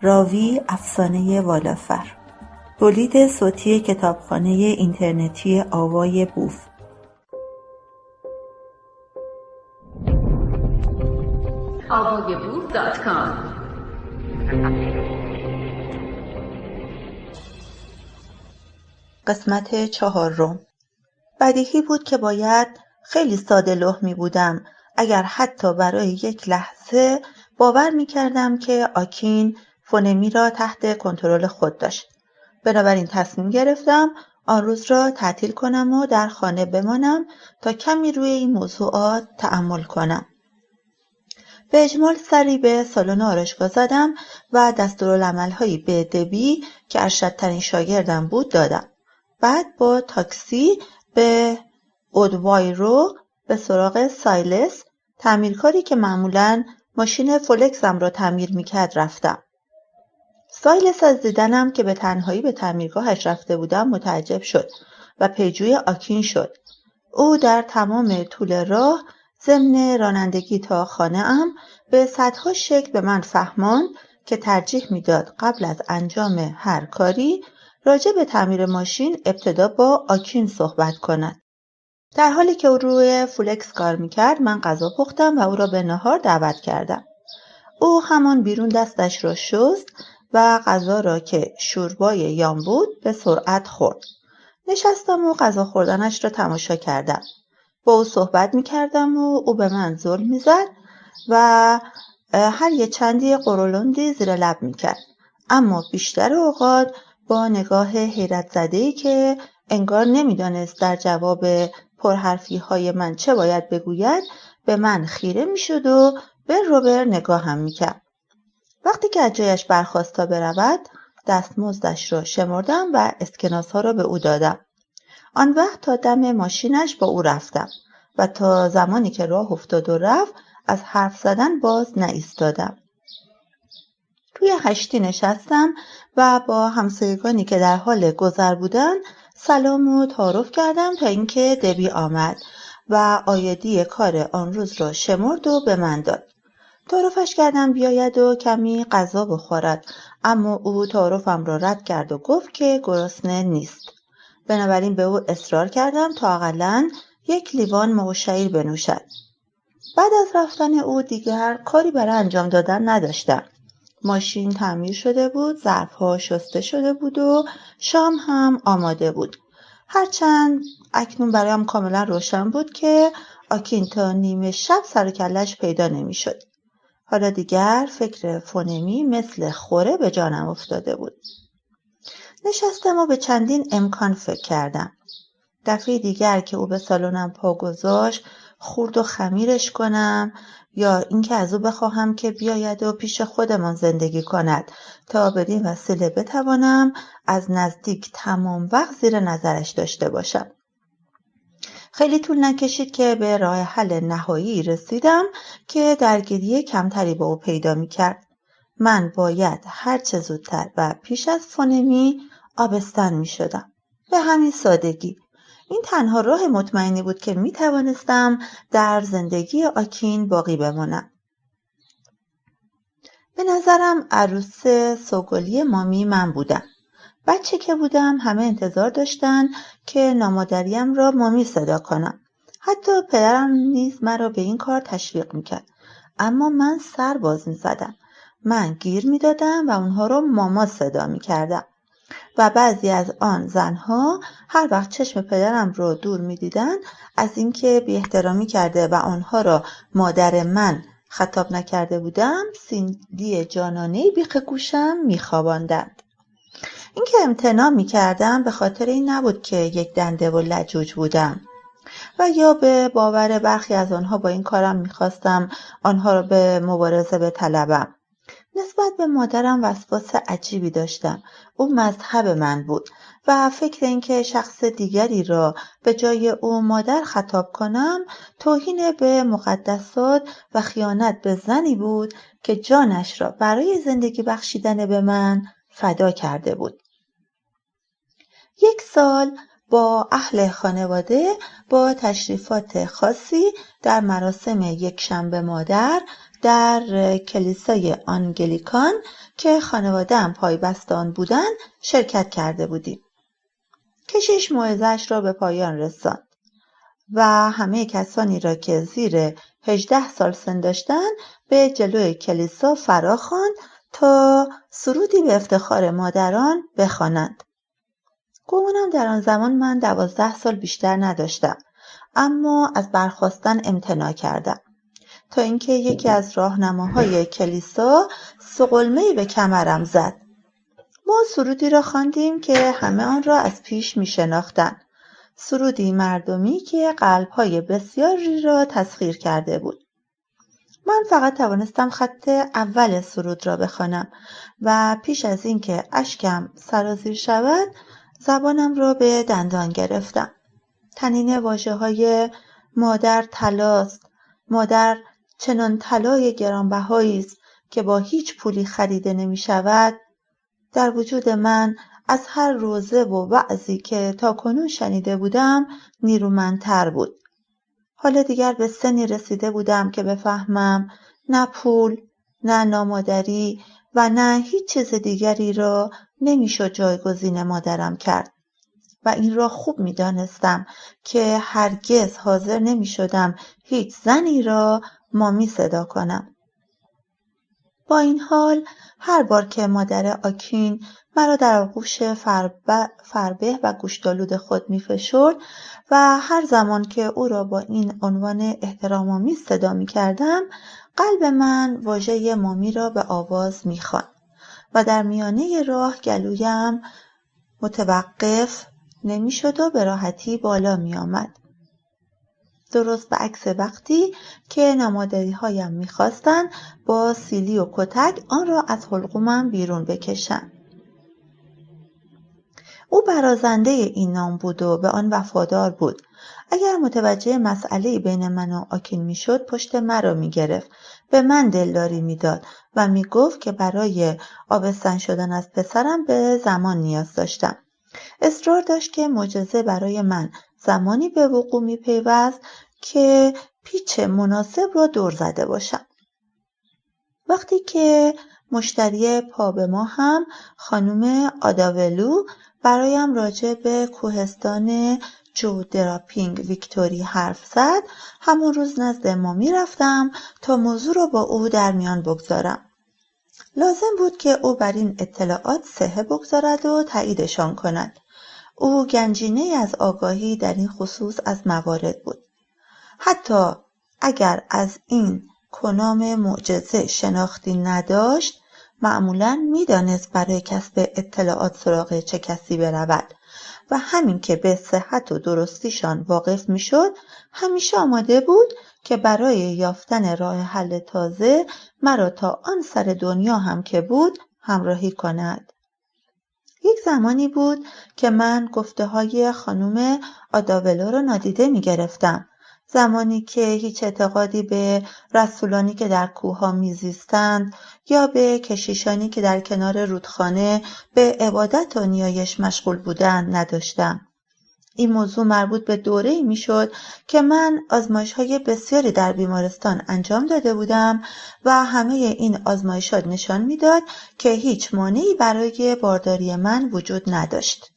Speaker 1: راوی افسانه والافر، تولید صوتی کتابخانه اینترنتی آوای بوف.
Speaker 2: avayaboof.com.
Speaker 1: قسمت 4. بدیهی بود که باید خیلی ساده لوح می بودم اگر حتی برای یک لحظه باور می کردم که آکین فونمی را تحت کنترل خود داشت. بنابراین تصمیم گرفتم آن روز را تعطیل کنم و در خانه بمانم تا کمی روی این موضوعات تأمل کنم. به اجمال سری به سالن آرایشگاه زدم و دستورالعمل‌هایی به دبی که ارشدترین شاگردم بود دادم. بعد با تاکسی به اودوایرو به سراغ سایلس، تعمیرکاری که معمولاً ماشین فولکسم را تعمیر می‌کرد، رفتم. سایلس از دیدنم که به تنهایی به تعمیرگاهش رفته بودم متعجب شد و پیجوی آکین شد. او در تمام طول راه ضمن رانندگی تا خانه‌ام به صدها شکل به من فهماند که ترجیح میداد قبل از انجام هر کاری راجع به تعمیر ماشین ابتدا با آکین صحبت کند. در حالی که او روی فولکس کار میکرد، من غذا پختم و او را به نهار دعوت کردم. او همان بیرون دستش را شست و غذا را که شوربای یام بود به سرعت خورد. نشستم و غذا خوردنش را تماشا کردم. با او صحبت میکردم و او به من ظلم میزد و هر یه چندی قرولندی زیر لب میکرد، اما بیشتر اوقات با نگاه حیرت زده‌ای که انگار نمیدانست در جواب پرحرفی های من چه باید بگوید به من خیره میشد و بر نگاهم میکرد. وقتی که از جایش برخاست تا برود، دستمزدش را شمردم و اسکناس ها را به او دادم. آن وقت تا دم ماشینش با او رفتم و تا زمانی که راه افتاد و رفت از حرف زدن باز نایستادم. روی هشتی نشستم و با همسایگانی که در حال گذر بودند سلام و تعارف کردم تا اینکه دبی آمد و آیدی کار آن روز را شمرد و به من داد. تعارفش کردم بیاید و کمی غذا بخورد، اما او تعارفم را رد کرد و گفت که گرسنه نیست. بنابراین به او اصرار کردم تا اقلاً 1 لیوان ماه و شعیر بنوشد. بعد از رفتن او دیگر کاری برای انجام دادن نداشتم. ماشین تعمیر شده بود، ظرف‌ها شسته شده بود و شام هم آماده بود. هرچند اکنون برایم کاملا روشن بود که آکین تا نیمه شب سر و کله‌اش پیدا نمی‌شد. حالا دیگر فکر فونمی مثل خوره به جانم افتاده بود. نشستم و به چندین امکان فکر کردم. دفعه دیگر که او به سالنم پا گذاشت خورد و خمیرش کنم، یا اینکه از او بخواهم که بیاید و پیش خودمان زندگی کند تا بدین وسیله بتوانم از نزدیک تمام وقت زیر نظرش داشته باشم. خیلی طول نکشید که به راه حل نهایی رسیدم که درگیری کمتری با او پیدا می کرد. من باید هرچه زودتر و پیش از فونمی آبستن می شدم. به همین سادگی. این تنها راه مطمئنی بود که می توانستم در زندگی آکین باقی بمانم. به نظرم عروس سوگلی مامی من بودم. بچه که بودم همه انتظار داشتن که نامادریم را مامی صدا کنم. حتی پدرم نیز مرا به این کار تشویق میکرد. اما من سر باز میزدم. من گیر میدادم و اونها را ماما صدا میکردم. و بعضی از آن زنها هر وقت چشم پدرم را دور میدیدند از اینکه بی احترامی کرده و آنها را مادر من خطاب نکرده بودم، سیلی جانانه‌ای بیخ گوشم میخواباندند. اینکه امتناع میکردم به خاطر این نبود که یک دنده و لجوج بودم و یا به باور برخی از آنها با این کارم میخواستم آنها را به مبارزه بطلبم. نسبت به مادرم وسواس عجیبی داشتم. او مذهب من بود و فکر اینکه شخص دیگری را به جای او مادر خطاب کنم توهین به مقدسات و خیانت به زنی بود که جانش را برای زندگی بخشیدن به من فدا کرده بود. 1 سال با اهل خانواده با تشریفات خاصی در مراسم یکشنبه مادر در کلیسای آنگلیکان که خانواده‌ام پایبست آن بودند شرکت کرده بودیم. کشیش موعظه‌اش را به پایان رساند و همه کسانی را که زیر 18 سال سن داشتند به جلوی کلیسا فراخواند تا سرودی به افتخار مادران بخوانند. گمانم در آن زمان من 12 سال بیشتر نداشتم، اما از برخاستن امتناع کردم تا اینکه یکی از راهنماهای کلیسا سقلمه‌ای به کمرم زد. ما سرودی را خواندیم که همه آن را از پیش می شناختند. سرودی مردمی که قلب‌های بسیاری را تسخیر کرده بود. من فقط توانستم خط اول سرود را بخوانم و پیش از اینکه اشکم سرازیر شود زبانم را به دندان گرفتم. تنین واژه‌های مادر طلاست، مادر چنان طلای گرانبهایی است که با هیچ پولی خریده نمی شود، در وجود من از هر روزه و وعظی که تاکنون شنیده بودم نیرومندتر بود. حالا دیگر به سنی رسیده بودم که بفهمم نه پول، نه نامادری و نه هیچ چیز دیگری را نمیشد جایگزین مادرم کرد. و این را خوب می دانستم که هرگز حاضر نمی شدم هیچ زنی را مامی صدا کنم. با این حال هر بار که مادر آکین مرا در آغوش فربه و گوشتالود خود می فشرد و هر زمان که او را با این عنوان احترام‌آمیز صدا می کردم، قلب من واژه مامی را به آواز می خواند و در میانه راه گلویم متوقف نمی شد و به راحتی بالا می آمد. درست به عکس وقتی که نامادری هایم می خواستن با سیلی و کتک آن را از حلقومم بیرون بکشم. او برازنده این نام بود و به آن وفادار بود. اگر متوجه مسئله بین من و آکین می شد پشت مرا می گرفت، به من دلداری می داد و می گفت که برای آبستن شدن از پسرم به زمان نیاز داشتم. اصرار داشت که معجزه برای من زمانی به وقوع می پیوست که پیچ مناسب را دور زده باشم. وقتی که مشتری پا به ما هم خانم آداولو برایم راجع به کوهستان جو دراپینگ ویکتوری حرف زد، همون روز نزد مامی رفتم تا موضوع را با او در میان بگذارم. لازم بود که او بر این اطلاعات صحه بگذارد و تاییدشان کند. او گنجینه از آگاهی در این خصوص از موارد بود. حتی اگر از این کنام معجزه شناختی نداشت، معمولاً می‌دانست برای کسب اطلاعات سراغ چه کسی برود و همین که به صحت و درستیشان واقف می‌شد، همیشه آماده بود که برای یافتن راه حل تازه مرا تا آن سر دنیا هم که بود همراهی کند. یک زمانی بود که من گفته‌های خانم آداولو را نادیده می‌گرفتم. زمانی که هیچ اعتقادی به رسولانی که در کوه‌ها می‌زیستند یا به کشیشانی که در کنار رودخانه به عبادت و نیایش مشغول بودند نداشتم. این موضوع مربوط به دوره‌ای میشد که من آزمایش‌های بسیاری در بیمارستان انجام داده بودم و همه این آزمایشات نشان میداد که هیچ مانعی برای بارداری من وجود نداشت.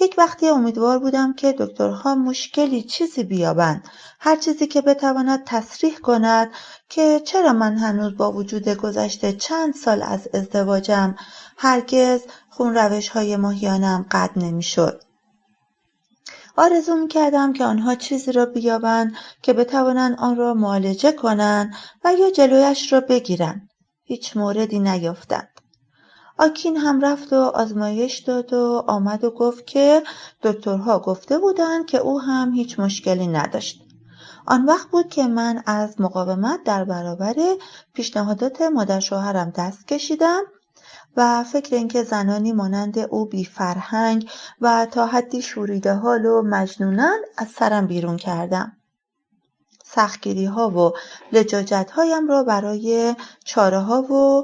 Speaker 1: یک وقتی امیدوار بودم که دکترها مشکلی چیزی بیابند، هر چیزی که بتواند تصریح کند که چرا من هنوز با وجود گذشته چند سال از ازدواجم هرگز خونروش‌های ماهیانه‌ام قطع نمی‌شد. آرزو می‌کردم که آنها چیزی را بیابند که بتوانند آن را معالجه کنند و یا جلویش را بگیرند. هیچ موردی نیافتند. آکین هم رفت و آزمایش داد و آمد و گفت که دکترها گفته بودند که او هم هیچ مشکلی نداشت. آن وقت بود که من از مقاومت در برابر پیشنهادات مادر شوهرم دست کشیدم و فکر اینکه زنانی مانند او بی فرهنگ و تا حدی شوریده حال و مجنونند از سرم بیرون کردم. سختگیری ها و لجاجت هایم را برای چاره ها و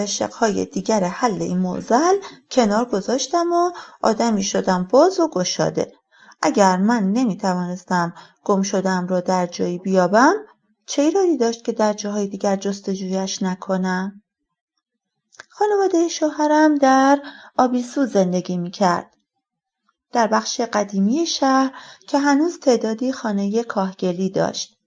Speaker 1: شقهای دیگر حل این معضل کنار گذاشتم و آدمی شدم باز و گشاده. اگر من نمیتوانستم گم شدم را در جایی بیابم، چه ایرادی داشت که در جاهای دیگر جستجویش نکنم؟ خانواده شوهرم در آبیسو زندگی میکرد. در بخش قدیمی شهر که هنوز تعدادی خانه کاهگلی داشت.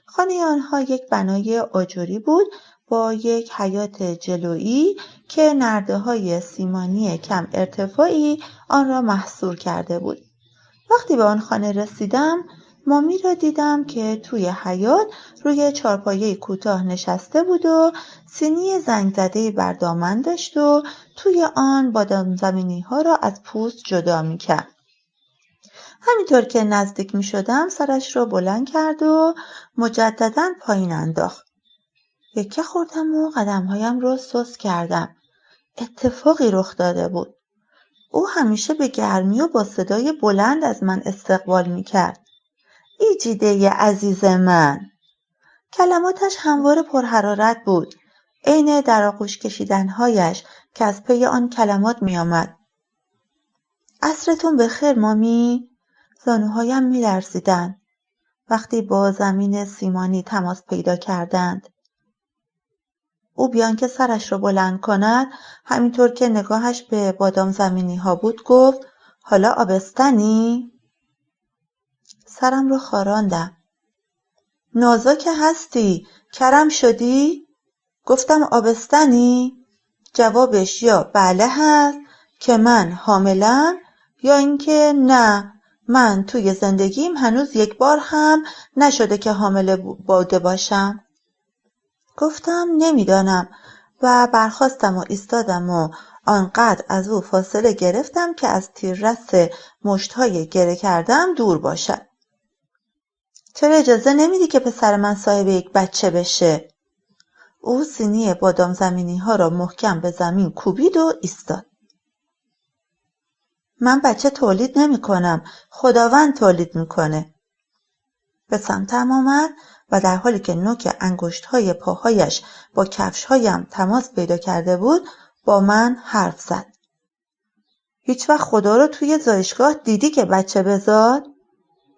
Speaker 1: خانه آنها یک بنای آجری بود با یک حیاط جلویی که نرده‌های سیمانی کم ارتفاعی آن را محصور کرده بود. وقتی به آن خانه رسیدم، مامی را دیدم که توی حیاط روی چارپایه کوتاه نشسته بود و سینی زنگ زده بر دامن داشت و توی آن بادام زمینی ها را از پوست جدا می‌کرد. همینطور که نزدیک می‌شدم سرش را بلند کرد و مجدداً پایین انداخت. یکه خوردم و قدمهایم را سست کردم. اتفاقی رخ داده بود. او همیشه به گرمی و با صدای بلند از من استقبال می‌کرد. ایجیده عزیز من. کلماتش همواره پرحرارت بود. عین در آغوش کشیدن‌هایش که از پی آن کلمات می‌آمد. عصرتون بخیر مامی. زانوهایم می‌لرزیدند وقتی با زمین سیمانی تماس پیدا کردند. او بیان که سرش را بلند کند، همینطور که نگاهش به بادام زمینی ها بود گفت حالا آبستنی؟ سرم را خاراندم. نازا که هستی؟ کرم شدی؟ گفتم آبستنی؟ جوابش یا بله هست که من حاملم یا اینکه نه من توی زندگیم هنوز یک بار هم نشده که حامله بوده باشم. گفتم نمیدانم و برخاستم و ایستادم و آنقدر از او فاصله گرفتم که از تیررس مشت‌های گره کردم دور باشد. چرا اجازه نمیدی که پسر من صاحب یک بچه بشه؟ او سینی بادام زمینی ها را محکم به زمین کوبید و ایستاد. من بچه تولید نمی کنم. خداوند تولید میکنه. به سمتم آمد و در حالی که نوک انگشت‌های پاهایش با کفش‌هایم تماس پیدا کرده بود با من حرف زد. هیچ وقت خدا رو توی زایشگاه دیدی که بچه بزاد؟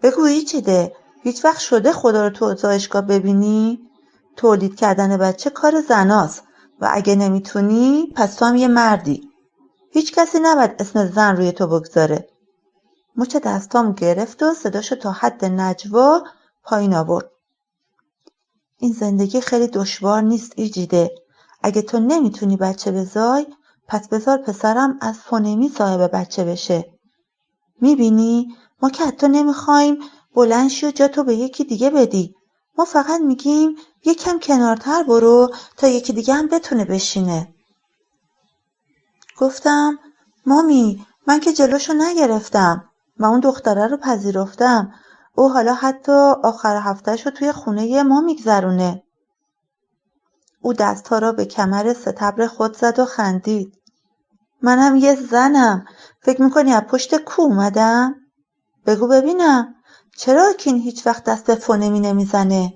Speaker 1: بگو ایچیده، هیچ وقت شده خدا رو تو زایشگاه ببینی؟ تولید کردن بچه کار زناست و اگه نمیتونی پس تو هم یه مردی. هیچ کسی نباید اسم زن روی تو بگذاره. مچ دستام گرفت و صداشو تا حد نجوا پایین آورد. این زندگی خیلی دشوار نیست ایجیده. اگه تو نمیتونی بچه بزای پس بذار پسرم از فونمی صاحب بچه بشه. میبینی ما که حتی نمیخوایم بلند شی و جا تو به یکی دیگه بدی. ما فقط میگیم یکم کنارتر برو تا یکی دیگه هم بتونه بشینه. گفتم مامی من که جلوشو نگرفتم و اون دختره رو پذیرفتم. او حالا حتی آخر هفتهشو توی خونه ما میگذرونه. او دستها را به کمر ستبر خود زد و خندید. منم یه زنم. فکر میکنی از پشت کو اومدم؟ بگو ببینم چرا آکین هیچ وقت دست به فونمی نمیزنه؟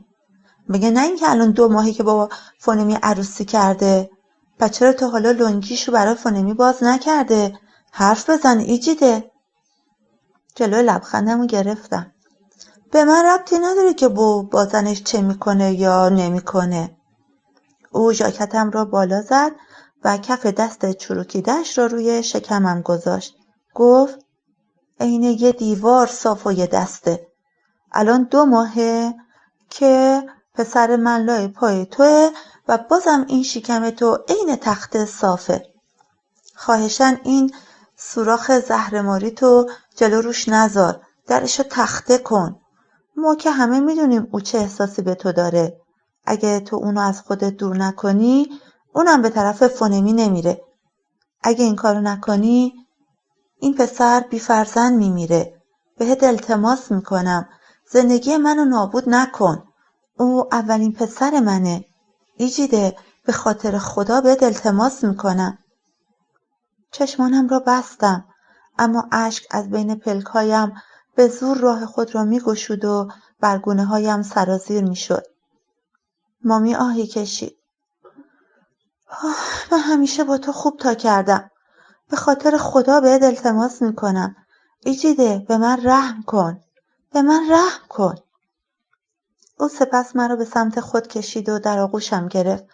Speaker 1: میگه نه اینکه الان 2 ماهی که با فونمی عروسی کرده. پس چرا تا حالا لنگیشو برای فونمی باز نکرده؟ حرف بزن ایجیده. جلوی لبخندمو گرفتم. به من ربطی نداره که با زنش چه میکنه یا نمیکنه. او ژاکتم را بالا زد و کف دست چروکیده‌اش را روی شکمم گذاشت. گفت عین یه دیوار صاف و یه دسته. الان 2 ماهه که پسر من لای پای توه و بازم این شکم تو عین تخته صافه. خواهشاً این سوراخ زهرماری تو جلو روش نذار، درشو تخته کن. ما که همه میدونیم او چه احساسی به تو داره. اگه تو اونو از خودت دور نکنی، اونم به طرف فونمی نمیره. اگه این کارو نکنی، این پسر بی فرزند میمیره. بهت التماس میکنم، زندگی منو نابود نکن. او اولین پسر منه. ایجیده، به خاطر خدا بهت التماس میکنم. چشمانم را بستم، اما اشک از بین پلکایم به زور راه خود را میگشود و بر گونه‌هایم سرازیر میشد. مامی آهی کشید. من همیشه با تو خوب تا کردم. به خاطر خدا بهت التماس میکنم. ایجیده، به من رحم کن. به من رحم کن. او سپس مرا به سمت خود کشید و در آغوشم گرفت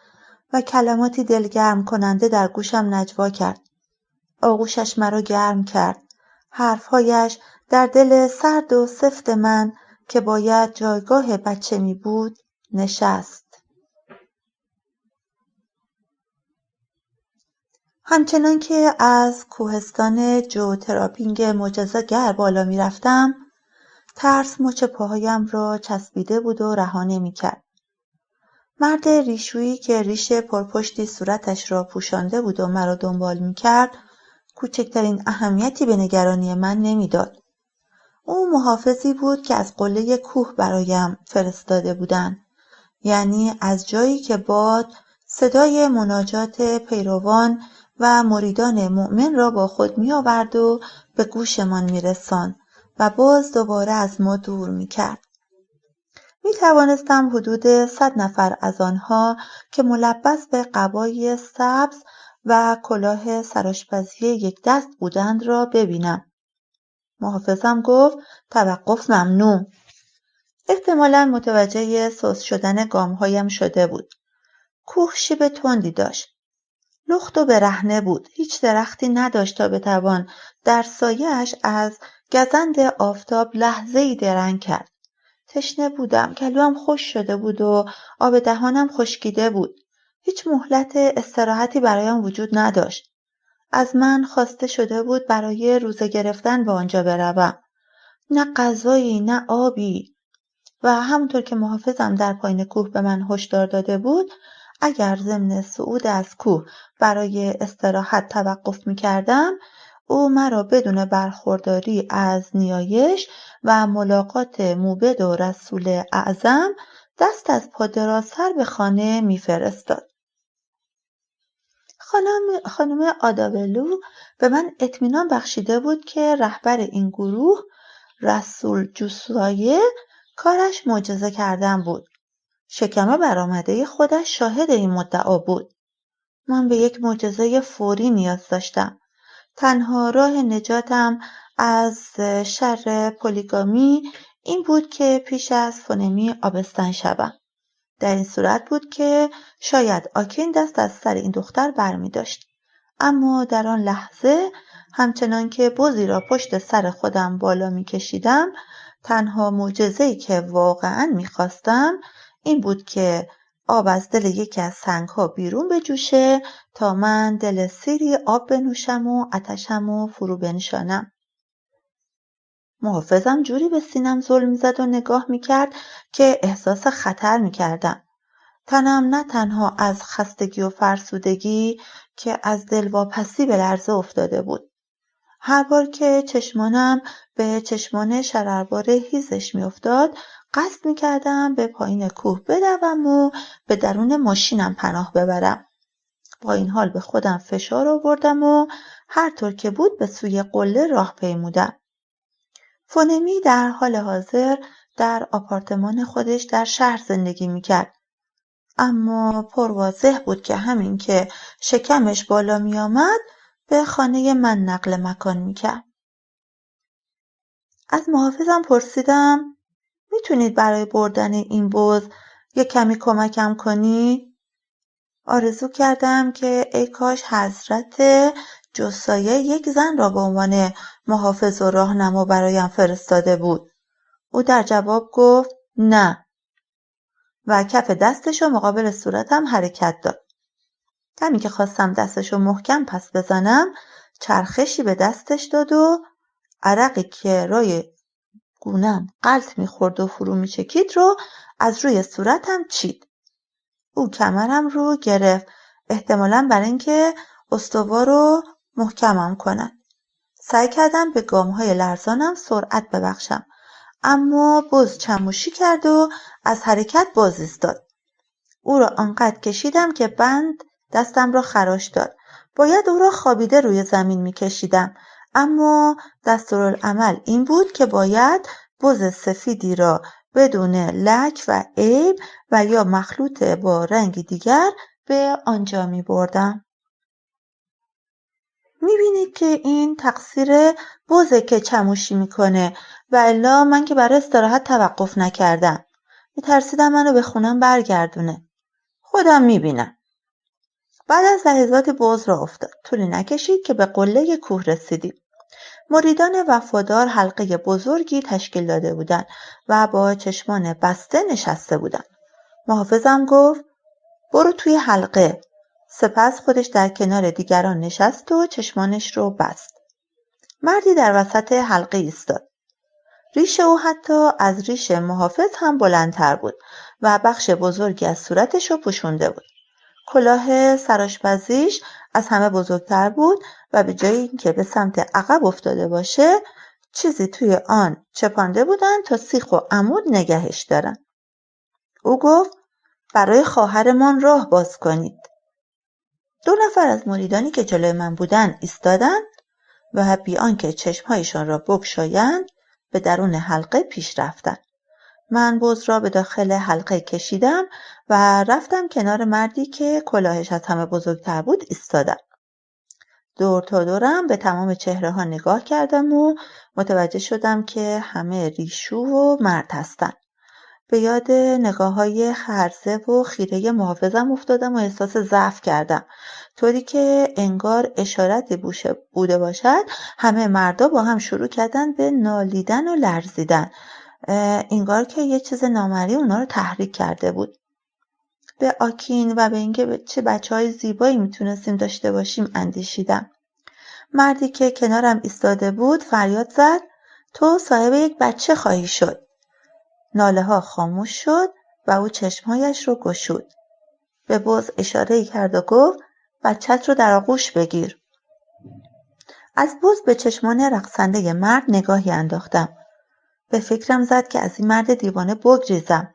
Speaker 1: و کلماتی دلگرم کننده در گوشم نجوا کرد. آغوشش مرا گرم کرد. حرفهایش در دل سرد و سفت من که باید جایگاه بچه می بود نشست. همچنان که از کوهستان جیوتراپینگ معجزه‌گر بالا می رفتم، ترس مچ پاهایم را چسبیده بود و رها نمی‌کرد. مرد ریشویی که ریش پرپشتی صورتش را پوشانده بود و مرا دنبال می‌کرد، کوچکترین اهمیتی به نگرانی من نمی‌داد. او محافظی بود که از قله کوه برایم فرستاده بودند، یعنی از جایی که باد صدای مناجات پیروان و مریدان مؤمن را با خود می‌آورد و به گوشمان می‌رساند و باز دوباره از ما دور می‌کرد. می‌توانستم حدود 100 نفر از آنها که ملبس به قبای سبز و کلاه سرآشپزی یک دست بودند را ببینم. محافظم گفت توقف ممنوع. احتمالاً متوجه سست شدن گام‌هایم شده بود. کوه شیب تندی داشت. لخت و برهنه بود. هیچ درختی نداشت تا بتوان در سایه‌اش از گزند آفتاب لحظه‌ای درنگ کرد. تشنه بودم. گلوام خشک شده بود و آب دهانم خشکیده بود. هیچ مهلت استراحتی برایم وجود نداشت. از من خواسته شده بود برای روزه گرفتن به آنجا بروم. نه غذایی، نه آبی. و همونطور که محافظم در پایین کوه به من هشدار داده بود، اگر ضمن صعود از کوه برای استراحت توقف می‌کردم، او مرا بدون برخورداری از نیایش و ملاقات موبد و رسول اعظم دست از پا درازتر به خانه می‌فرستاد. خانم آدابلو به من اطمینان بخشیده بود که رهبر این گروه، رسول جوسایه، کارش معجزه کردن بود. شکم برآمده خودش شاهد این مدعا بود. من به یک معجزه فوری نیاز داشتم. تنها راه نجاتم از شر پولیگامی این بود که پیش از فونمی آبستن شوم. در این صورت بود که شاید آکین دست از سر این دختر برمی داشت. اما در آن لحظه همچنان که بزی را پشت سر خودم بالا می کشیدم، تنها معجزه‌ای که واقعاً می خواستم این بود که آب از دل یکی از سنگ‌ها بیرون بجوشه تا من دل سیری آب بنوشم و آتشمو فرو بنشانم. محافظم جوری به سینم ظلم می‌زد و نگاه می‌کرد که احساس خطر می‌کردم. تنم نه تنها از خستگی و فرسودگی که از دلواپسی به لرزه افتاده بود. هر بار که چشمانم به چشمان شرربار هیزش می‌افتاد، قصد می‌کردم به پایین کوه بدوم و به درون ماشینم پناه ببرم. با این حال به خودم فشار آوردم و هر طور که بود به سوی قله راه پیمودم. فونمی در حال حاضر در آپارتمان خودش در شهر زندگی می‌کرد. اما پرواضح بود که همین که شکمش بالا می آمد به خانه من نقل مکان می کرد. از محافظم پرسیدم میتونید برای بردن این بز یک کمی کمکم کنی؟ آرزو کردم که ای کاش حضرت جثایه یک زن را به عنوان محافظ و راهنما برایم فرستاده بود. او در جواب گفت نه و کف دستش رو مقابل صورتم حرکت داد. همین که خواستم دستش رو محکم پس بزنم چرخشی به دستش داد و عرقی که روی گونم غلط میخورد و فرو میچکید رو از روی صورتم چید. او کمرم رو گرفت، احتمالاً برای اینکه استوار رو محکمم کند. سعی کردم به گام‌های لرزانم سرعت ببخشم، اما بز چموشی کرد و از حرکت باز ایستاد. او را آنقدر کشیدم که بند دستم را خراش داد. باید او را خوابیده روی زمین می‌کشیدم، اما دستورالعمل این بود که باید بز سفیدی را بدون لک و عیب و یا مخلوط با رنگی دیگر به آنجا می‌بردم. می‌بینید که این تقصیر بزه که چموشی میکنه و الا من که برای استراحت توقف نکردم. میترسیدم منو به خونم برگردونه. خودم میبینم. بعد از لحظات بز را افتاد. طولی نکشید که به قله کوه رسیدیم. مریدان وفادار حلقه بزرگی تشکیل داده بودند و با چشمان بسته نشسته بودند. محافظم گفت برو توی حلقه. سپس خودش در کنار دیگران نشست و چشمانش رو بست. مردی در وسط حلقه ایستاد. ریش او حتی از ریش محافظ هم بلندتر بود و بخش بزرگی از صورتش رو پوشونده بود. کلاه سرآشپزیش از همه بزرگتر بود و به جای اینکه به سمت عقب افتاده باشه چیزی توی آن چپانده بودن تا سیخ و عمود نگهش دارن. او گفت برای خواهرمان راه باز کنید. 2 نفر از مریدانی که جلوی من بودن ایستادند و بی آنکه چشمهایشان را بگشایند به درون حلقه پیش رفتند. من بز را به داخل حلقه کشیدم و رفتم کنار مردی که کلاهش از همه بزرگتر بود ایستادم. دور تا دورم به تمام چهره ها نگاه کردم و متوجه شدم که همه ریشو و مرد هستن. به یاد نگاه‌های هرزه و خیره محافظم افتادم و احساس ضعف کردم، طوری که انگار اشارتی بوده باشد همه مردا با هم شروع کردن به نالیدن و لرزیدن، انگار که یه چیز نامرئی اونا رو تحریک کرده بود. به آکین و به اینکه چه بچه‌های زیبایی میتونستیم داشته باشیم اندیشیدم. مردی که کنارم ایستاده بود فریاد زد تو صاحب یک بچه خواهی شد. ناله ها خاموش شد و او چشمهایش رو گشود. به بز اشاره کرد و گفت بچت رو در آغوش بگیر. از بز به چشمان رقصنده مرد نگاهی انداختم. به فکرم زد که از این مرد دیوانه بگریزم،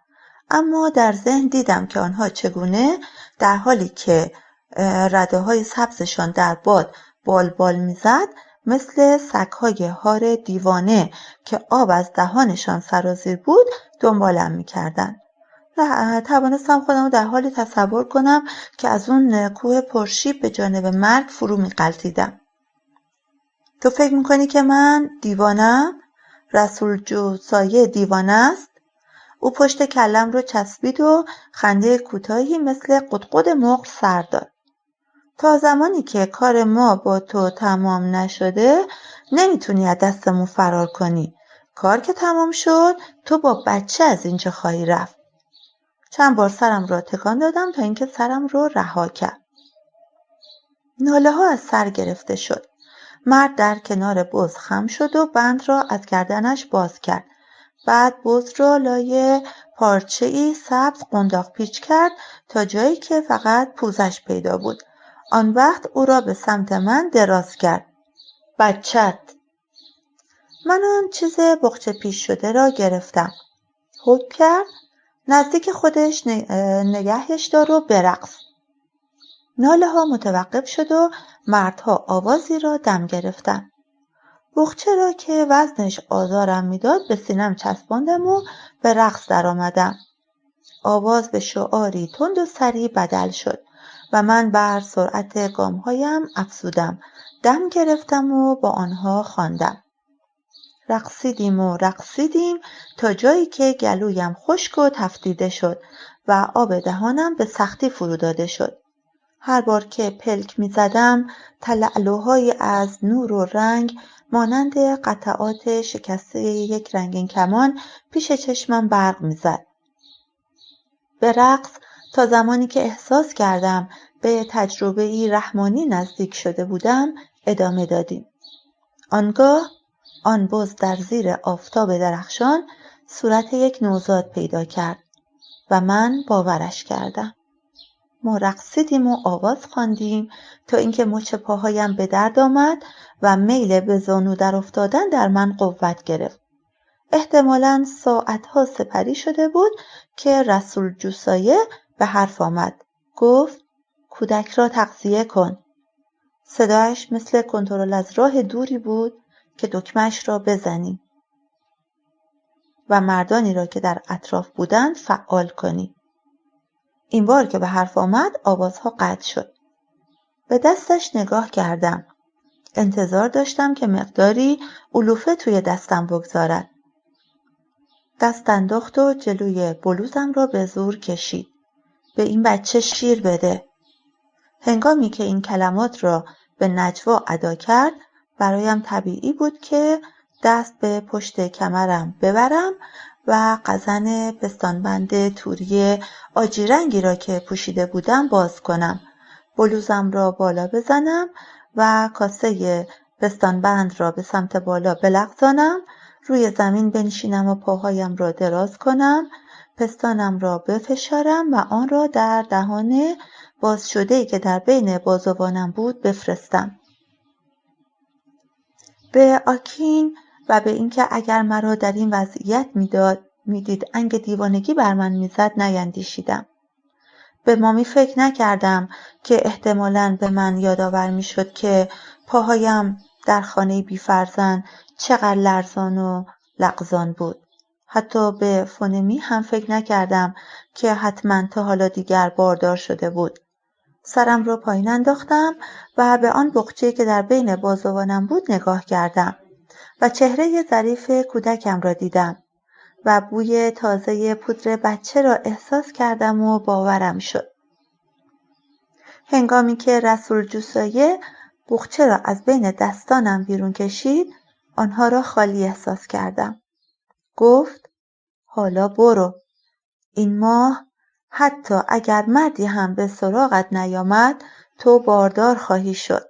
Speaker 1: اما در ذهن دیدم که آنها چگونه در حالی که رده های سبزشان در باد بال میزد مثل سگ‌های هار دیوانه که آب از دهانشان سرازیر بود دنبالم می‌کردند. توانستم خودم در حالی تصور کنم که از اون کوه پرشیب به جانب مرگ فرو می‌غلتیدم. تو فکر می‌کنی که من دیوانه‌ام؟ رسول جثایه دیوانه است؟ او پشت کلم رو چسبید و خنده کوتاهی مثل قدقد مغز سر داد. تا زمانی که کار ما با تو تمام نشده نمیتونی از دستمون فرار کنی. کار که تمام شد تو با بچه از اینجا خواهی رفت. چند بار سرم را تکان دادم تا اینکه سرم رو رها کرد. ناله ها از سر گرفته شد. مرد در کنار بز خم شد و بند را از گردنش باز کرد. بعد بز را لای پارچه‌ای سبز قنداق پیچ کرد تا جایی که فقط پوزش پیدا بود. آن وقت او را به سمت من دراز کرد. بچت. من آن چیز بقچه پیش شده را گرفتم. حکم کرد نزدیک خودش نگهش دار و برقص. ناله ها متوقف شد و مردها آوازی را دم گرفتند. بقچه را که وزنش آزارم میداد به سینم چسباندم و به رقص در آمدم. آواز به شعاری تند و سریع بدل شد و من بر سرعت گامهایم افزودم. دم گرفتم و با آنها خواندم. رقصیدیم تا جایی که گلویم خشک و تفدیده شد و آب دهانم به سختی فرو داده شد. هر بار که پلک می زدم تلالوهایی از نور و رنگ مانند قطعات شکسته یک رنگین کمان پیش چشمم برق می زد. به رقص تا زمانی که احساس کردم به تجربه‌ای رحمانی نزدیک شده بودم ادامه دادیم. آنگاه آن بز در زیر آفتاب درخشان صورت یک نوزاد پیدا کرد و من باورش کردم. ما رقصیدیم و آواز خواندیم تا اینکه مچ پاهایم به درد آمد و میل به زانو در افتادن در من قوت گرفت. احتمالاً ساعتها سپری شده بود که رسول جوسایه به حرف آمد. گفت کودک را تغذیه کن. صدایش مثل کنترل از راه دوری بود که دکمه‌اش را بزنی و مردانی را که در اطراف بودند فعال کنی. این بار که به حرف آمد آوازها قطع شد. به دستش نگاه کردم. انتظار داشتم که مقداری علوفه توی دستم بگذارد. دست انداخت و جلوی بلوزم را به زور کشید. به این بچه شیر بده. هنگامی که این کلمات را به نجوا ادا کرد برایم طبیعی بود که دست به پشت کمرم ببرم و قزن پستانبند توری آجی رنگی را که پوشیده بودم باز کنم، بلوزم را بالا بزنم و کاسه پستانبند را به سمت بالا بلغزانم، روی زمین بنشینم و پاهایم را دراز کنم، پستانم را بفشارم و آن را در دهان باز شده‌ای که در بین بازوانم بود بفرستم. به آکین و به اینکه اگر مرا در این وضعیت میدید انگ دیوانگی بر من میزد نیندیشیدم. به مامی فکر نکردم که احتمالاً به من یادآور میشد که پاهایم در خانه بی‌فرزند چقدر لرزان و لغزان بود. حتی به فونمی هم فکر نکردم که حتما تا حالا دیگر باردار شده بود. سرم را پایین انداختم و به آن بقچه‌ای که در بین بازوانم بود نگاه کردم و چهره ظریف کودکم را دیدم و بوی تازه پودر بچه را احساس کردم و باورم شد. هنگامی که رسول جوسایه بقچه را از بین دستانم بیرون کشید، آنها را خالی احساس کردم. گفت حالا برو. این ماه حتی اگر مردی هم به سراغت نیامد تو باردار خواهی شد.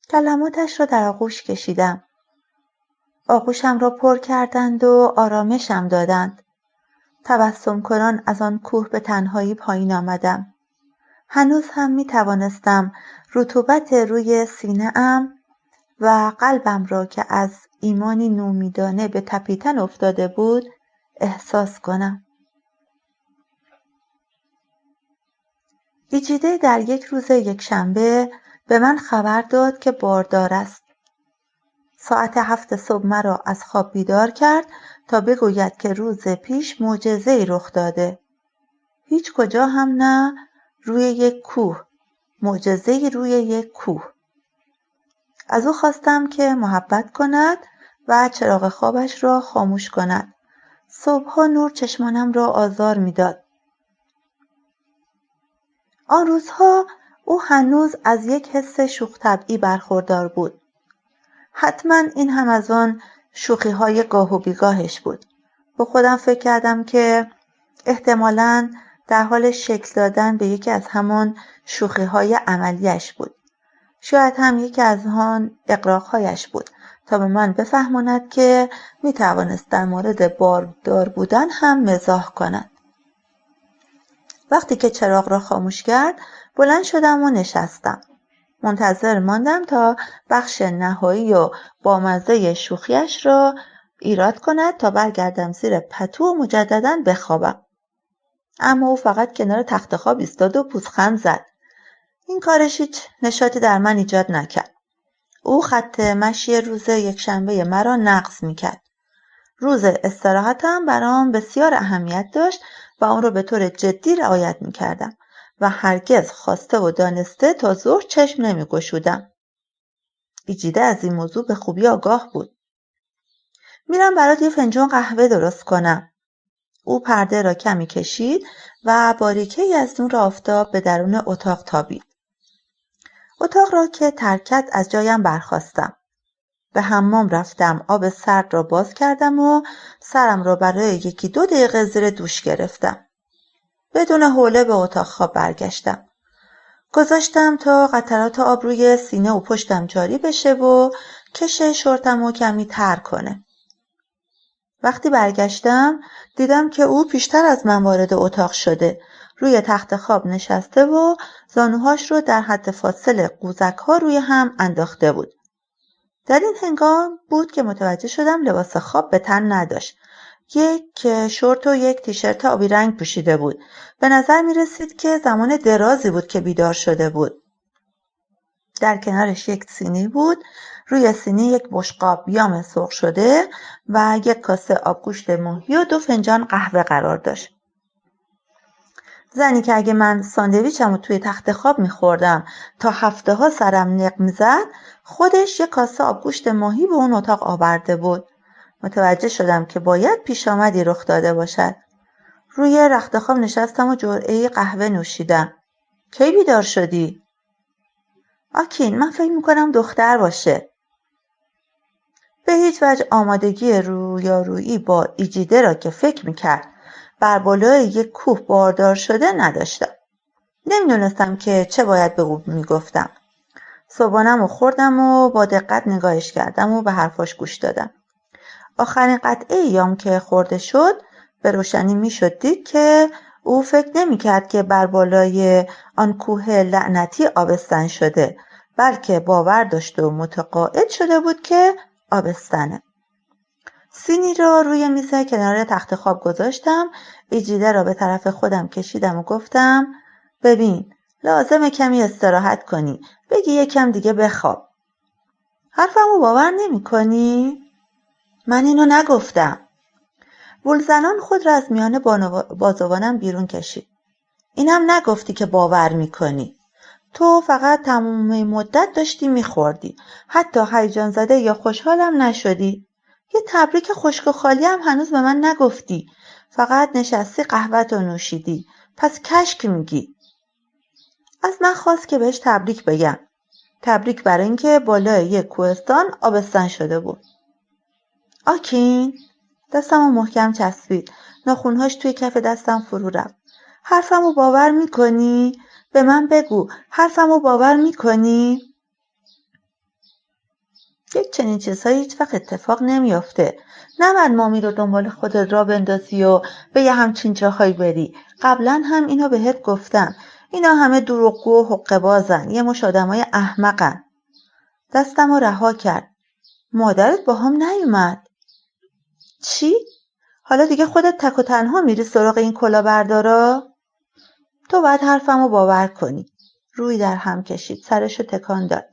Speaker 1: کلماتش را در آغوش کشیدم. آغوشم را پر کردند و آرامشم دادند. تبسم کنان از آن کوه به تنهایی پایین آمدم. هنوز هم می توانستم رطوبت روی سینه‌ام و قلبم را که از ایمانی نومیدانه به تپیدن افتاده بود احساس کنم. ایجیده در یک روز یکشنبه به من خبر داد که باردار است. ساعت 7 صبح مرا از خواب بیدار کرد تا بگوید که روز پیش معجزه‌ای رخ داده. هیچ کجا هم نه، روی یک کوه. معجزه‌ای روی یک کوه. از او خواستم که محبت کند و چراغ خوابش را خاموش کند. صبح‌ها نور چشمانم را آزار می‌داد. آن روزها او هنوز از یک حس شوخ طبعی برخوردار بود. حتما این هم از آن شوخی‌های گاه و بیگاهش بود. با خودم فکر کردم که احتمالاً در حال شکل دادن به یکی از همان شوخی‌های عملیش بود. شاید هم یکی از آن اغراق‌هایش بود تا به من بفهماند که می‌توانست در مورد باردار بودن هم مزاح کند. وقتی که چراغ را خاموش کرد بلند شدم و نشستم. منتظر ماندم تا بخش نهایی و بامزه شوخیش را ایراد کند تا برگردم زیر پتو و مجددا بخوابم. اما او فقط کنار تخت خواب ایستاد و پوزخند زد. این کارش هیچ نشاطی در من ایجاد نکرد. او خط مشی روز یکشنبه مرا نقض میکرد. روز استراحتم برام بسیار اهمیت داشت و آن را به طور جدی رعایت میکردم و هرگز خواسته و دانسته تا ظهر چشم نمیگشودم. ایجیده از این موضوع به خوبی آگاه بود. میرم برات یه فنجان قهوه درست کنم. او پرده را کمی کشید و باریکه‌ای از نور آفتاب به درون اتاق تابید. اتاق را که ترک کرد از جایم برخاستم. به حمام رفتم، آب سرد را باز کردم و سرم را برای 1-2 دقیقه زیر دوش گرفتم. بدون حوله به اتاق خواب برگشتم. گذاشتم تا قطرات آب روی سینه و پشتم جاری بشه و کش شورتم رو کمی تر کنه. وقتی برگشتم دیدم که او پیشتر از من وارد اتاق شده. روی تخت خواب نشسته و زانوهاش رو در حد فاصله قوزک‌ها روی هم انداخته بود. در این هنگام بود که متوجه شدم لباس خواب به تن نداشت. یک شورت و یک تیشرت آبی رنگ پوشیده بود. به نظر می رسید که زمان درازی بود که بیدار شده بود. در کنارش یک سینی بود. روی سینی یک بشقاب یام سرخ شده و یک کاسه آبگوشت ماهی و 2 فنجان قهوه قرار داشت. زنی که اگه من ساندویچم رو توی تخت خواب می‌خوردم تا هفته‌ها سرم نق می‌زد، خودش یک کاسه آبگوشت ماهی به اون اتاق آورده بود. متوجه شدم که باید پیشامدی رخ داده باشد. روی رخت خواب نشستم و جرعه قهوه نوشیدم. کی بیدار شدی؟ آکین، من فکر می‌کنم دختر باشه. به هیچ وجه آمادگی رویارویی با ایجیده را که فکر می‌کرد بر بالای یک کوه باردار شده نداشتم. نمی‌دونستم که چه باید به او میگفتم. صبحانه‌مو خوردم و با دقت نگاهش کردم و به حرفاش گوش دادم. آخرین قطعه یام که خورده شد به روشنی میشد دید که او فکر نمی‌کرد که بر بالای آن کوه لعنتی آبستن شده، بلکه باور داشت و متقاعد شده بود که آبستنه. سینی را روی میز کنار تخت خواب گذاشتم، ایجیده را به طرف خودم کشیدم و گفتم ببین، لازمه کمی استراحت کنی، بگی یکم دیگه بخواب. حرفمو باور نمی کنی؟ من اینو نگفتم. بولزنان خود را از میان بازوانم بیرون کشید. اینم نگفتی که باور میکنی. تو فقط تمام مدت داشتی میخوردی. حتی هیجان زده یا خوشحالم نشدی. یه تبریک خشک و خالی هم هنوز به من نگفتی. فقط نشستی قهوه‌تو نوشیدی. پس کشک میگی. از من خواست که بهش تبریک بگم. تبریک برای اینکه بالای یک کوهستان آبستن شده بود. آکین، دستمو محکم چسبید. ناخن‌هاش توی کف دستم فرو رفت. حرفمو باور میکنی؟ به من بگو، حرفمو باور میکنی؟ یک چنین چیزهایی هیچ وقت اتفاق نمیافته. نباید مامی رو دنبال خودت را بندازی و به یه همچین جاهایی بری. قبلا هم اینو بهت گفتم. اینا همه دروغگو و حقه‌بازن. یه مش آدمای احمقن. دستمو رها کرد. مادرت با هم نیومد. چی؟ حالا دیگه خودت تک و تنها میری سراغ این کلاهبردارا؟ تو باید حرفمو باور کنی. روی در هم کشید. سرشو تکان داد.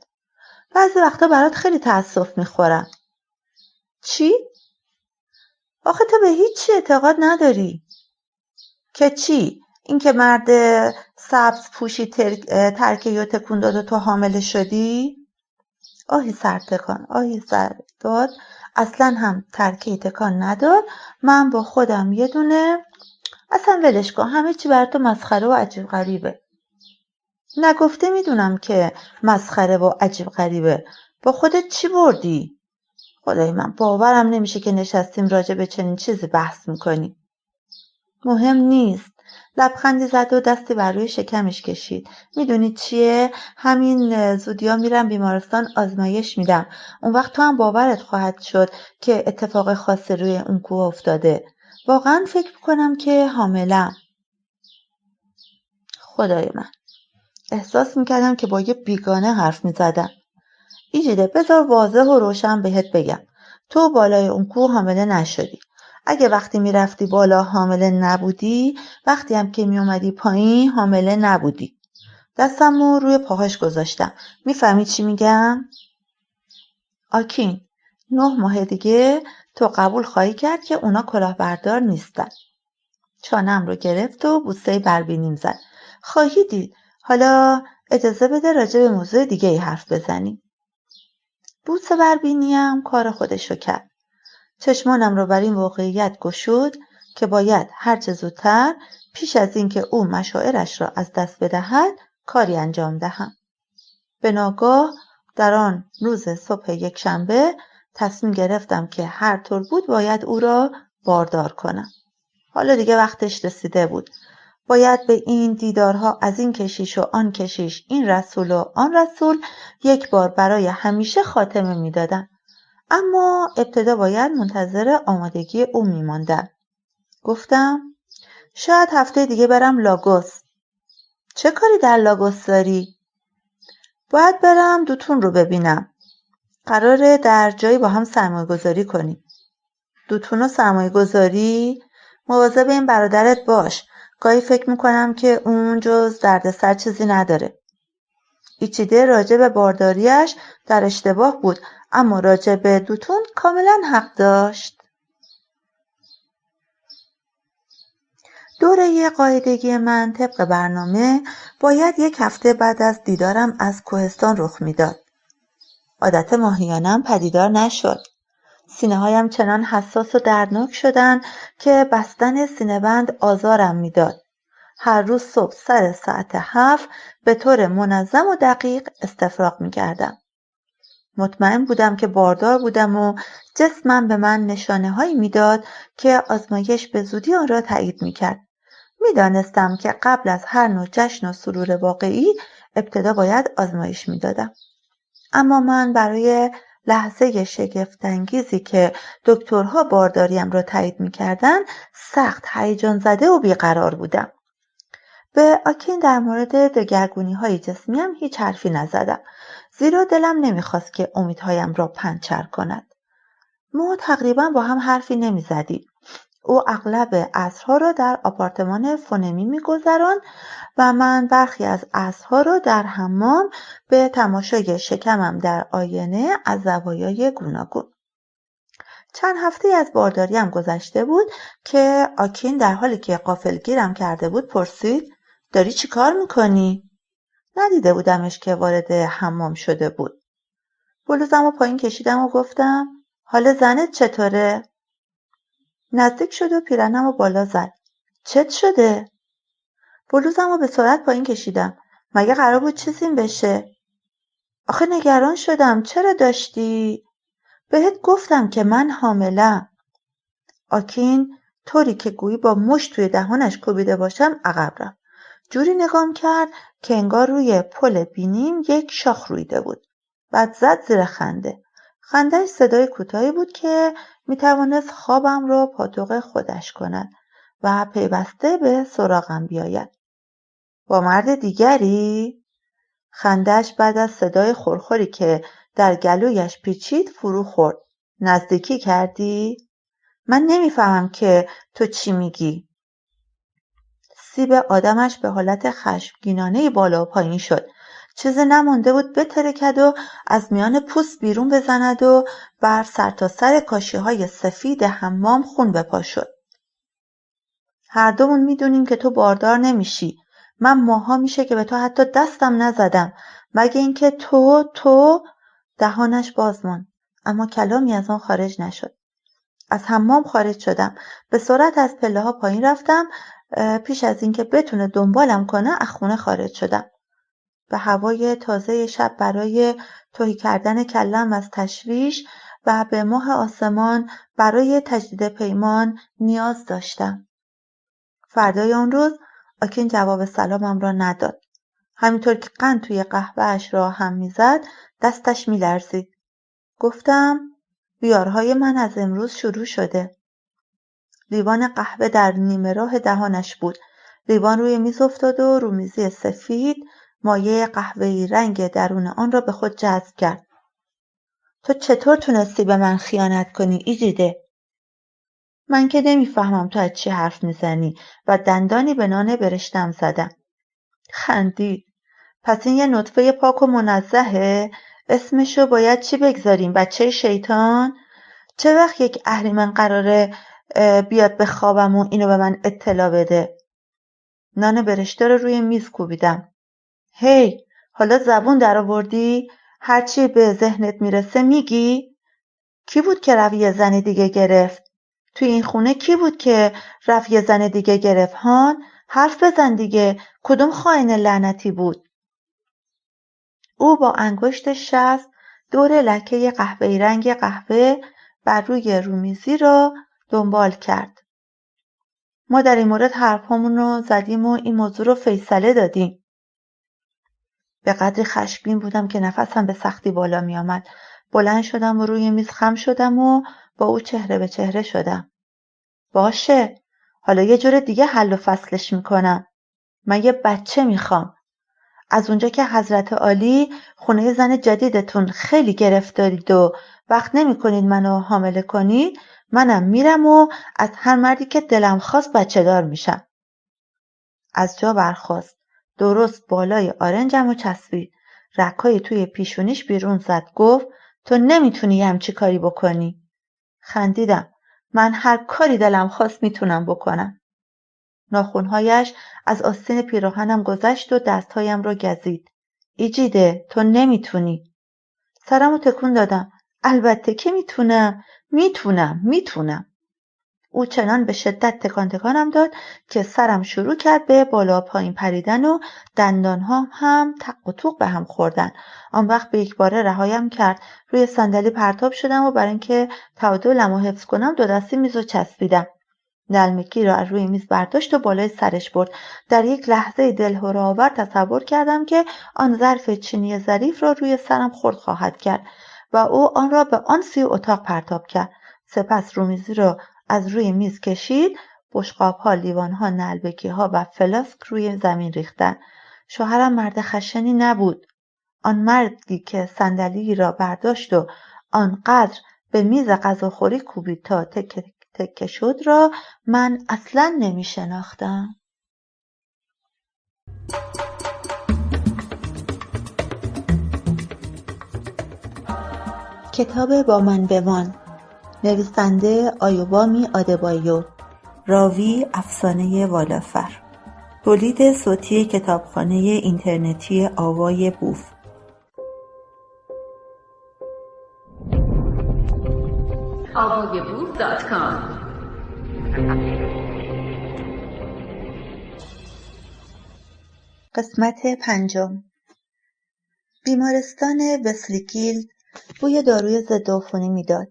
Speaker 1: بعضی وقتا برات خیلی تأسف میخورم. چی؟ آخه تو به هیچی اعتقاد نداری. که چی؟ این که مرد سبز پوشی ترکه یا تکون داد و تو حامله شدی؟ آهی سر تکان، آهی سر داد. اصلا هم ترکه تکان نداد. من با خودم یه دونه اصلا ولش کن، همه چی بر تو مسخره و عجیب غریبه. نگفته میدونم که مسخره و عجیب غریبه. با خودت چی بردی؟ خدای من باورم نمیشه که نشستیم راجع به چنین چیزی بحث میکنیم. مهم نیست. لبخندی زد و دستی بر روی شکمش کشید. میدونی چیه؟ همین زودیا میرم بیمارستان آزمایش میدم. اون وقت تو هم باورت خواهد شد که اتفاق خاصی روی اون کوه افتاده. واقعا فکر میکنم که حاملم. خدای من، احساس میکردم که با یه بیگانه حرف میزدم. ایجیده، بذار واضح و روشن بهت بگم. تو بالای اون کوه حامله نشدی. اگه وقتی میرفتی بالا حامله نبودی، وقتی هم که میومدی پایین حامله نبودی. دستمو روی پاهاش گذاشتم. میفهمی چی میگم؟ آکین، 9 ماه دیگه تو قبول خواهی کرد که اونا کلاهبردار نیستن. چانم رو گرفت و بوسه بربینیم زد. خواهی دید. حالا اجازه بده راجع به موضوع دیگه ای حرف بزنیم. بوسه بربینیم کار خودشو کرد. چشمانم را بر این واقعیت گشود که باید هرچه زودتر پیش از اینکه او مشاعرش را از دست بدهد کاری انجام دهم. به ناگاه در آن روز صبح یکشنبه تصمیم گرفتم که هر طور بود باید او را باردار کنم. حالا دیگه وقتش رسیده بود. باید به این دیدارها از این کشیش و آن کشیش، این رسول و آن رسول یک بار برای همیشه خاتمه میدادم. اما ابتدا باید منتظر آمادگی او میماندم. گفتم شاید هفته دیگه برم لاگوس. چه کاری در لاگوس داری؟ باید برم دوتون رو ببینم. قراره در جایی با هم سرمایه گذاری کنیم. دوتون رو سرمایه گذاری؟ مواظب این برادرت باش. گاهی فکر میکنم که اون جز دردسر چیزی نداره. ایچیده راجع به بارداریش در اشتباه بود، اما راجع به دوتون کاملا حق داشت. دوره قاعدگی من طبق برنامه باید 1 هفته بعد از دیدارم از کوهستان رخ میداد. عادت ماهیانم پدیدار نشد. سینه‌هایم چنان حساس و دردناک شدند که بستن سینه‌بند آزارم میداد. هر روز صبح سر ساعت 7 به طور منظم و دقیق استفراغ می‌کردم. مطمئن بودم که باردار بودم و جسمم به من نشانه‌هایی میداد که آزمایش به زودی آن را تایید می‌کرد. می‌دانستم که قبل از هر نوع جشن و سرور واقعی ابتدا باید آزمایش می‌دادم. اما من برای لحظه شگفت‌انگیزی که دکترها بارداریم را تایید می‌کردند سخت هیجان زده و بیقرار بودم. به آکین در مورد دگرگونی‌های جسمیم هیچ حرفی نزدم، زیرا دلم نمی‌خواست که امیدهایم را پنچر کند. ما تقریبا با هم حرفی نمی‌زدیم. او اغلب عصرها را در آپارتمان فونمی می‌گذراند و من برخی از عصرها را در حمام به تماشای شکمم در آینه از زوایای گوناگون. چند هفته از بارداریم گذشته بود که آکین در حالی که غافلگیرم کرده بود پرسید داری چی کار میکنی؟ ندیده بودمش که وارد حمام شده بود. بلوزم رو پایین کشیدم و گفتم حال زنت چطوره؟ نزدیک شد و پیرهنم رو بالا زد. چت شده؟ بلوزم رو به سرعت پایین کشیدم. مگه قرار بود چیزیم بشه؟ آخه نگران شدم. چرا داشتی؟ بهت گفتم که من حاملم. آکین طوری که گویی با مشت توی دهانش کوبیده باشم عقب رفت. جوری نگام کرد که انگار روی پل بینیم یک شاخ رویده بود. بعد زد زیر خنده. خنده‌اش صدای کوتاهی بود که میتوانست خوابم را پاتوق خودش کند و پیوسته به سراغم بیاید. با مرد دیگری؟ خنده‌اش بعد از صدای خرخری که در گلویش پیچید فرو خورد. نزدیکی کردی؟ من نمیفهمم که تو چی میگی. سیب آدمش به حالت خشمگینانه بالا و پایین شد. چیزی نمانده بود بترکد و از میان پوست بیرون بزند و بر سرتاسر کاشی‌های سفید حمام خون بپا شد. هر دومون میدونیم که تو باردار نمیشی. من ماها میشه که به تو حتی دستم نزدم. مگه اینکه تو دهانش باز ماند، اما کلامی از آن خارج نشد. از حمام خارج شدم. به سرعت از پله‌ها پایین رفتم. پیش از اینکه بتونه دنبالم کنه از خونه خارج شدم. به هوای تازه شب برای تهی کردن کلم از تشویش و به ماه آسمان برای تجدید پیمان نیاز داشتم. فردای آن روز آکین جواب سلامم را نداد. همینطور که قند توی قهوه‌اش را هم میزد دستش میلرزید. گفتم بیارهای من از امروز شروع شده. لیوان قهوه در نیمه راه دهانش بود. لیوان روی میز افتاد و رومیزی سفید مایه قهوه‌ای رنگ درون آن را به خود جذب کرد. تو چطور تونستی به من خیانت کنی ایجیده؟ من که نمیفهمم تو از چی حرف میزنی و دندانی به نان برشتم زدم. خندید. پس این یه نطفه پاک و منزهه؟ اسمشو باید چی بگذاریم؟ بچه شیطان؟ چه وقت یک اهریمن قراره بیاد به خوابم و اینو به من اطلاع بده؟ نان برشته رو روی میز کوبیدم. هی، حالا زبون در آوردی؟ هرچی به ذهنت میرسه میگی؟ کی بود که رفت یه زن دیگه گرفت؟ توی این خونه کی بود که رفت یه زن دیگه گرفت؟ هان، حرف بزن دیگه، کدوم خائن لعنتی بود؟ او با انگشت شست دور لکه قهوه‌ای رنگ قهوه بر روی رومیزی را دنبال کرد. ما در این مورد حرفامون رو زدیم و این موضوع رو فیصله دادیم. به قدری خشمگین بودم که نفسم به سختی بالا می آمد. بلند شدم و روی میز خم شدم و با او چهره به چهره شدم. باشه، حالا یه جور دیگه حل و فصلش میکنم. من یه بچه میخوام. از اونجا که حضرت عالی خونه زن جدیدتون خیلی گرفتارید و وقت نمیکنید منو حامله کنید، منم میرم و از هر مردی که دلم خواست بچه دار میشم. از جا برخاست. درست بالای آرنجم و چسبید. رکای توی پیشونیش بیرون زد. گفت تو نمیتونی همچی کاری بکنی. خندیدم. من هر کاری دلم خواست میتونم بکنم. ناخنهایش از آستین پیراهنم گذشت و دستهایم رو گزید. ایجیده، تو نمیتونی. سرمو تکون دادم. البته که میتونم. او چنان به شدت تکان تکانم داد که سرم شروع کرد به بالا پایین پریدن و دندانهام هم تق و توق به هم خوردن. آن وقت به یک باره رهایم کرد. روی صندلی پرتاب شدم و برای اینکه تعادلمو حفظ کنم دو دستی میز رو چسبیدم. نلمکی را از روی میز برداشت و بالای سرش برد. در یک لحظه دلهره‌آور تصور کردم که آن ظرف چینی ظریف را روی سرم خرد خواهد کرد و او آن را به آن سوی اتاق پرتاب کرد. سپس رومیزی را از روی میز کشید. بشقاب‌ها، لیوان‌ها، نلبکی‌ها و فلاسک روی زمین ریختند. شوهرم مرد خشنی نبود. آن مردی که صندلی را برداشت و آنقدر به میز غذاخوری کوبید تا تکه شد را من اصلاً نمی‌شناختم. کتاب با من بمان، نویسنده آیوبامی آدبایو، راوی افسانه والافر، تولید صوتی کتابخانه اینترنتی آوای بوف.
Speaker 2: avayaboof.com.
Speaker 1: قسمت 5. بیمارستان وسلیگیلد بوی داروی ضد عفونی میداد.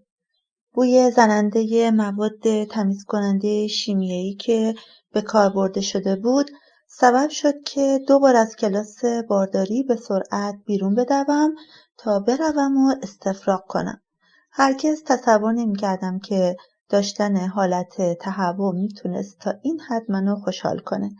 Speaker 1: بوی زننده مواد تمیز کننده شیمیایی که به کار برده شده بود سبب شد که 2 بار از کلاس بارداری به سرعت بیرون بدوم تا بروم و استفراغ کنم. هرگز تصور نمی‌کردم که داشتن حالت تهوع میتونست تا این حد منو خوشحال کنه.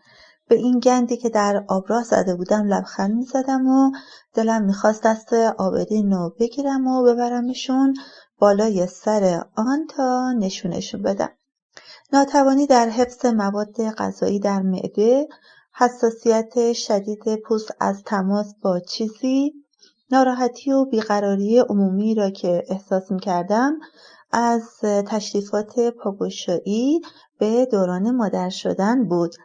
Speaker 1: به این گندی که در آبراه زده بودم لبخند میزدم و دلم میخواست دست عابدین رو بگیرم و ببرمشون بالای سر آن تا نشونشون بدم. ناتوانی در حفظ مواد غذایی در معده، حساسیت شدید پوست از تماس با چیزی، ناراحتی و بیقراری عمومی را که احساس می‌کردم از تشریفات پاگوشایی به دوران مادر شدن بود.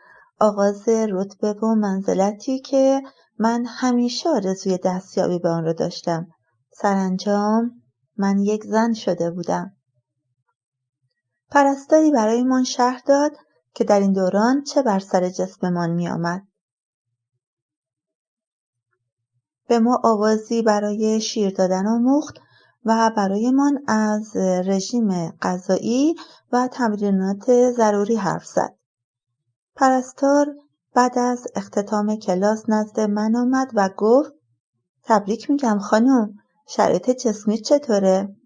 Speaker 1: آغاز رتبه و منزلتی که من همیشه آرزوی دستیابی به آن را داشتم. سرانجام من یک زن شده بودم. پرستاری برایمان شرح داد که در این دوران چه بر سر جسممان می آمد. به ما آوازی برای شیر دادن آموخت و برایمان از رژیم غذایی و تمرینات ضروری حرف زد. پرستار بعد از اختتام کلاس نزد من آمد و گفت تبریک میگم خانم، شرایط جسمی چطوره؟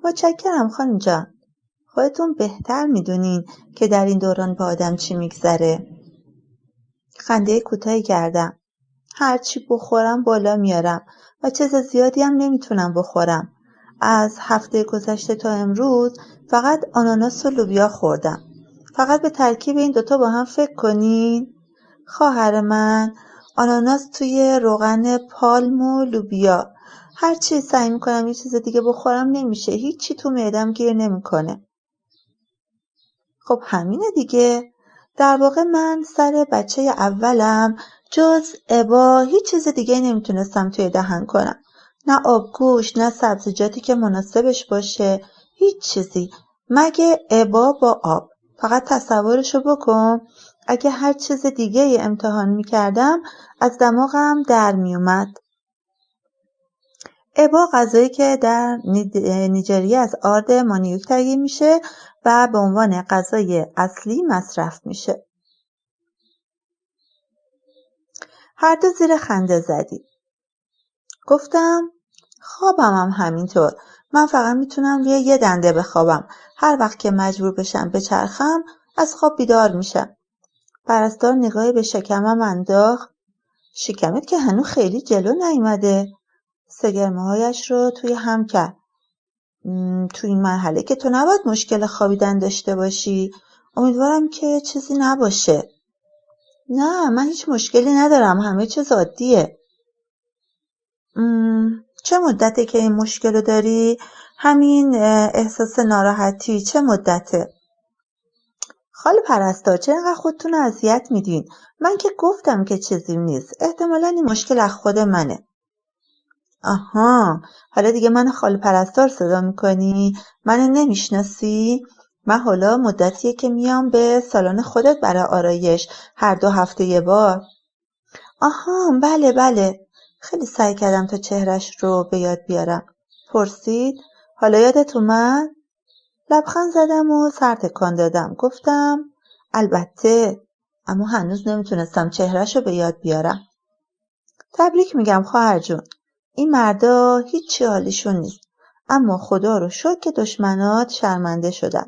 Speaker 1: متشکرم خانم جان. خودتون بهتر میدونین که در این دوران با آدم چی میگذره. خنده کوتاهی کردم. هرچی بخورم بالا میارم و چیز زیادی هم نمیتونم بخورم. از هفته گذشته تا امروز فقط آناناس و لوبیا خوردم. فقط به ترکیب این دوتا با هم فکر کنین. خواهر من، آناناس توی روغن پالم و لوبیا. هرچی سعی میکنم یه چیز دیگه بخورم نمیشه. هیچی تو معدم گیر نمیکنه. خب همینه دیگه. در واقع من سر بچه اولم جز ابا هیچ چیز دیگه نمیتونستم توی دهن کنم. نه آبگوشت، نه سبزیجاتی که مناسبش باشه، هیچ چیزی مگه ابا با آب. فقط تصورشو بکن اگه هر چیز دیگه امتحان میکردم از دماغم در میومد. ابا غذایی که در نیجریه از آرد مانیوک تهیه میشه و به عنوان غذای اصلی مصرف میشه. هر دو زیر خنده زدیم. گفتم خوابم هم همینطور. من فقط میتونم روی یه دنده بخوابم. هر وقت که مجبور بشم بچرخم از خواب بیدار میشم. پرستار نگاهی به شکمم انداخت. شکمت که هنوز خیلی جلو نیومده. سگرمه‌هایش رو توی هم کرد. تو این مرحله که تو نباید مشکل خوابیدن داشته باشی. امیدوارم که چیزی نباشه. نه، من هیچ مشکلی ندارم. همه چیز عادیه. چه مدته که این مشکل رو داری؟ همین احساس ناراحتی چه مدته؟ خاله پرستار چرا اینقدر خودتون رو اذیت میدین؟ من که گفتم که چیزی نیست. احتمالاً این مشکل از خود منه. آها، حالا دیگه من خاله پرستار صدا میکنی؟ منو نمیشناسی؟ من حالا مدتیه که میام به سالن خودت برای آرایش، هر 2 هفته یه بار. آها، بله بله. خیلی سعی کردم تا چهرش رو به یاد بیارم. پرسید حالا یادت اومد؟ لبخند زدم و سر تکان دادم. گفتم البته، اما هنوز نمیتونستم چهرش رو به یاد بیارم. تبریک میگم خواهر جون. این مردا هیچی حالیشون نیست. اما خدا رو شکر که دشمنات شرمنده شدن.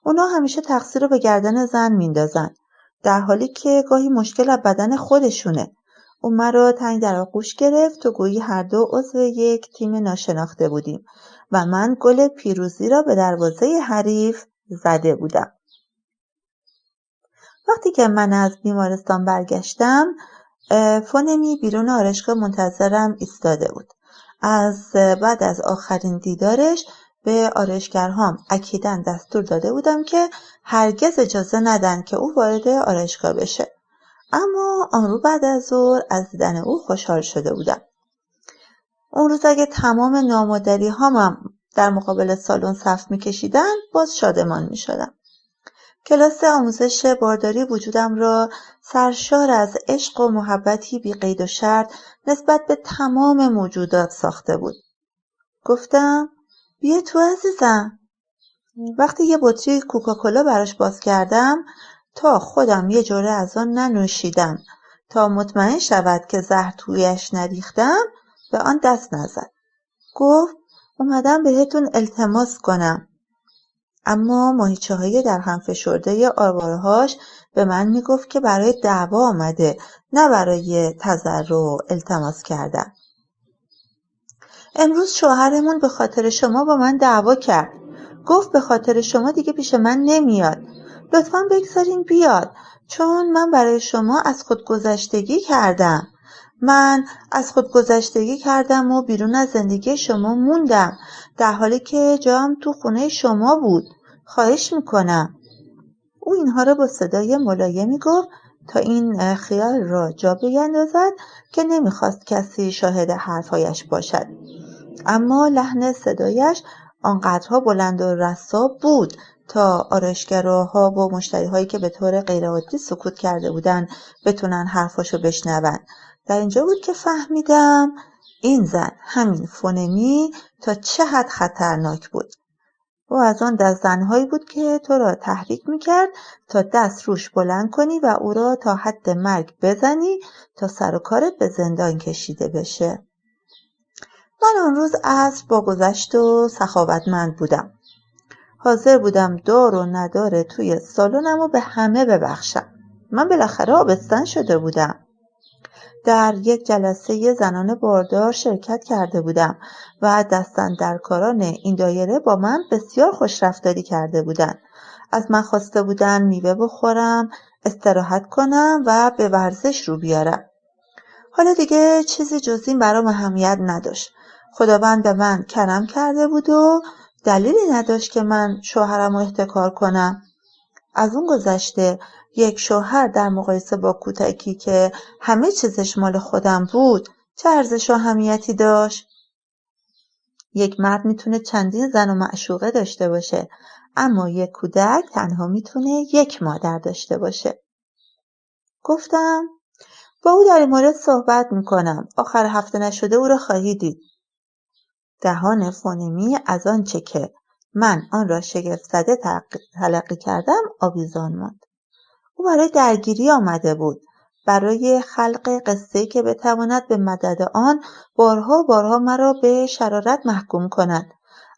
Speaker 1: اونا همیشه تقصیر رو به گردن زن میندازن، در حالی که گاهی مشکل از بدن خودشونه. اون مرا تنگ در آغوش گرفت و گویی هر دو عضو یک تیم ناشناخته بودیم و من گل پیروزی را به دروازه حریف زده بودم. وقتی که من از بیمارستان برگشتم، فونمی بیرون آرایشگاه منتظرم ایستاده بود. بعد از آخرین دیدارش به آرایشگرهام اکیداً دستور داده بودم که هرگز اجازه ندن که او وارد آرایشگاه بشه. اما آن رو بعد از ظهر از دیدن او خوشحال شده بودم. اون روز اگه تمام نامادری هامم در مقابل سالن صف میکشیدن، باز شادمان میشدم. کلاس آموزش بارداری وجودم را سرشار از عشق و محبتی بی قید و شرط نسبت به تمام موجودات ساخته بود. گفتم بیا تو عزیزم. وقتی یه بطری کوکاکولا براش باز کردم، تا خودم یه جرعه از آن ننوشیدم تا مطمئن شود که زهر تویش نریختم، به آن دست نزد. گفت اومدم بهتون التماس کنم. اما ماهیچه‌های در هم فشرده آواره‌هاش به من میگفت که برای دعوا آمده، نه برای تضرع و التماس کردن. امروز شوهرمون به خاطر شما با من دعوا کرد. گفت به خاطر شما دیگه پیش من نمیاد. لطفاً بگذارین بیاد، چون من برای شما از خودگذشتگی کردم. من از خودگذشتگی کردم و بیرون از زندگی شما موندم، در حالی که جام تو خونه شما بود. خواهش میکنم. او اینها را با صدای ملایمی گفت تا این خیال را جا بیندازد که نمیخواست کسی شاهد حرفهایش باشد. اما لحن صدایش آنقدرها بلند و رسا بود تا آرایشگرها و مشتریهایی که به طور غیرعادی سکوت کرده بودند بتونن حرفاشو بشنون. در اینجا بود که فهمیدم این زن، همین فونمی، تا چه حد خطرناک بود. او از آن دست زنهایی بود که تو را تحریک میکرد تا دست روش بلند کنی و او را تا حد مرگ بزنی تا سر و کارت به زندان کشیده بشه. من آن روز عصر با گذشت و سخاوتمند بودم. حاضر بودم دار و ندار توی سالنم و به همه ببخشم. من بالاخره آبستن شده بودم. در یک جلسه زنان باردار شرکت کرده بودم و دستاندرکاران این دایره با من بسیار خوشرفتاری کرده بودند. از من خواسته بودند میوه بخورم، استراحت کنم و به ورزش رو بیارم. حالا دیگه چیزی جز این برام اهمیت نداشت. خداوند به من کرم کرده بود و دلیلی نداشت که من شوهرم رو احتکار کنم. از اون گذشته یک شوهر در مقایسه با کودکی که همه چیزش مال خودم بود چه ارزش و اهمیتی داشت؟ یک مرد میتونه چندین زن و معشوقه داشته باشه، اما یک کودک تنها میتونه یک مادر داشته باشه. گفتم با او در این مورد صحبت میکنم. آخر هفته نشده او را خواهی دید. دهان فونمی از آنچه که من آن را شگفت زده تلقی کردم آویزان ماند. او برای درگیری آمده بود، برای خلق قصه‌ای که بتواند به مدد آن بارها و بارها مرا به شرارت محکوم کند،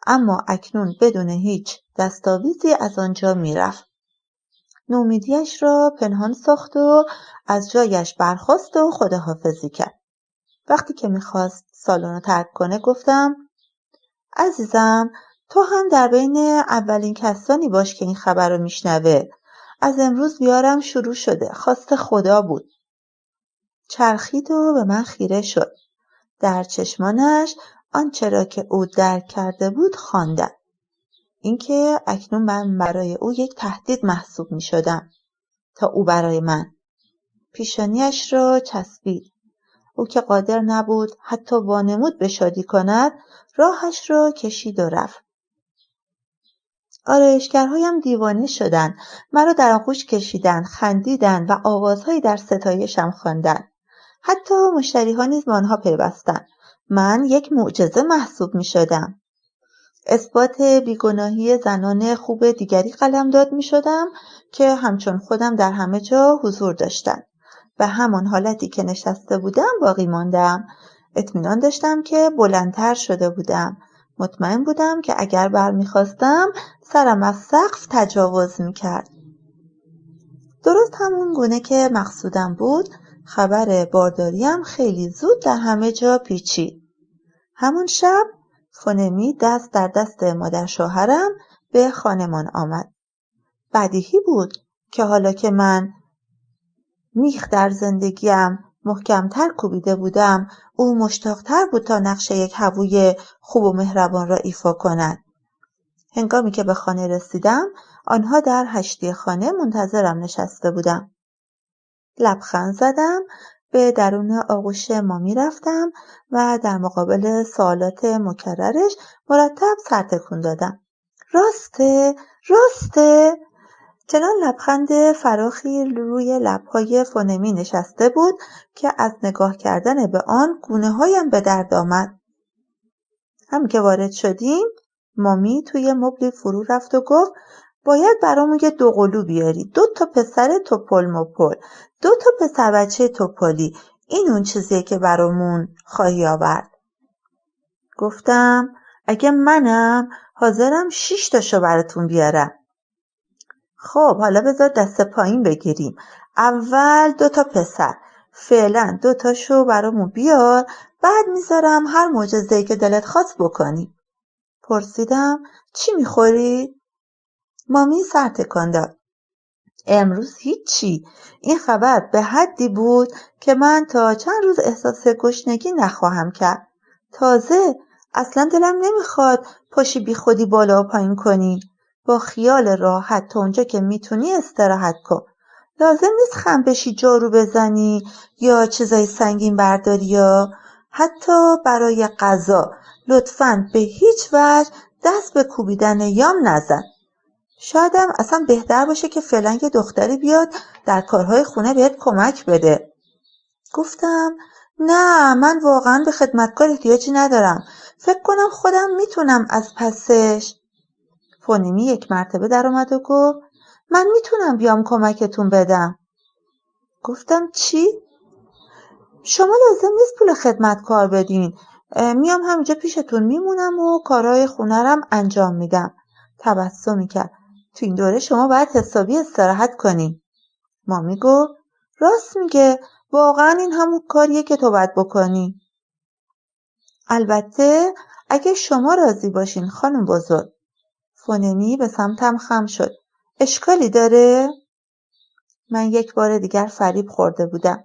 Speaker 1: اما اکنون بدون هیچ دستاویزی از آنجا میرفت. نومیدیش را پنهان ساخت و از جایش برخاست و خداحافظی کرد. وقتی که میخواست سالن رو ترک کنه گفتم عزیزم، تو هم در بین اولین کسانی باش که این خبر رو میشنوه. از امروز بیارم شروع شده. خواست خدا بود. چرخید و به من خیره شد. در چشمانش آنچه را که او درک کرده بود خواندم. اینکه اکنون من برای او یک تهدید محسوب می شدم تا او برای من. پیشانیش را چسبید. او که قادر نبود حتی وانمود به شادی کند، راهش را کشید و رفت. آرایشگرهایم دیوانه شدند، مرا در آغوش کشیدند، خندیدند و آوازهایی در ستایشم خواندند. حتی مشتری‌ها نیز به آنها پیوستند. من یک معجزه محسوب می‌شدم. اثبات بیگناهی زنان خوب دیگری قلمداد می‌شدم که همچون خودم در همه جا حضور داشتند. به همان حالتی که نشسته بودم باقی ماندم. اطمینان داشتم که بلندتر شده بودم. مطمئن بودم که اگر برمیخواستم سرم از سقف تجاوز میکرد. درست همون گونه که مقصودم بود، خبر بارداریم خیلی زود در همه جا پیچید. همون شب فونمی دست در دست مادر شوهرم به خانمان آمد. بدیهی بود که حالا که من میخ در زندگیم محکمتر کوبیده بودم، او مشتاقتر بود تا نقش یک هووی خوب و مهربان را ایفا کند. هنگامی که به خانه رسیدم، آنها در هشتی خانه منتظرم نشسته بودم. لبخند زدم، به درون آغوش مامی رفتم و در مقابل سوالات مکررش مرتب سر تکون دادم. راسته؟ راسته؟ چنان لبخند فراخی روی لب‌های فونمی نشسته بود که از نگاه کردن به آن گونه‌هایم به درد آمد. همین که وارد شدیم، مامی توی مبلی فرو رفت و گفت باید برامون یه دوقلو بیاری، 2 پسر توپل مپل، 2 پسر بچه توپلی. این اون چیزیه که برامون خواهی آورد. گفتم اگه منم حاضرم 6 تاشو براتون بیارم. خب حالا بذار دست پایین بگیریم. اول 2 پسر، فعلا 2 تاشو برامون بیار، بعد میذارم هر معجزه‌ای که دلت خواست بکنی. پرسیدم چی میخوری؟ مامی سر تکان داد. امروز هیچی. این خبر به حدی بود که من تا چند روز احساس گشنگی نخواهم کرد. تازه اصلا دلم نمیخواد پاشی بی خودی بالا و پایین کنی. با خیال راحت تا اونجا که میتونی استراحت کن. لازم نیست خم بشی جارو بزنی یا چیزای سنگین برداری یا حتی برای غذا لطفاً به هیچ وجه دست به کوبیدن یام نزن. شایدم اصلا بهتر باشه که فعلا یه دختری بیاد در کارهای خونه بهت کمک بده. گفتم نه، من واقعا به خدمتکار احتیاجی ندارم. فکر کنم خودم میتونم از پسش. فونمی یک مرتبه در اومد و گفت من میتونم بیام کمکتون بدم. گفتم چی؟ شما لازم نیست پول خدمتکار بدین. میام همینجا پیشتون میمونم و کارهای خونه رم انجام میدم. تبسمی کرد. تو این دوره شما باید حسابی استراحت کنی. مامی گفت راست میگه، واقعا این همون کاریه که تو باید بکنی. البته اگه شما راضی باشین خانم بزرگ. فونمی به سمتم خم شد. اشکالی داره؟ من یک بار دیگر فریب خورده بودم.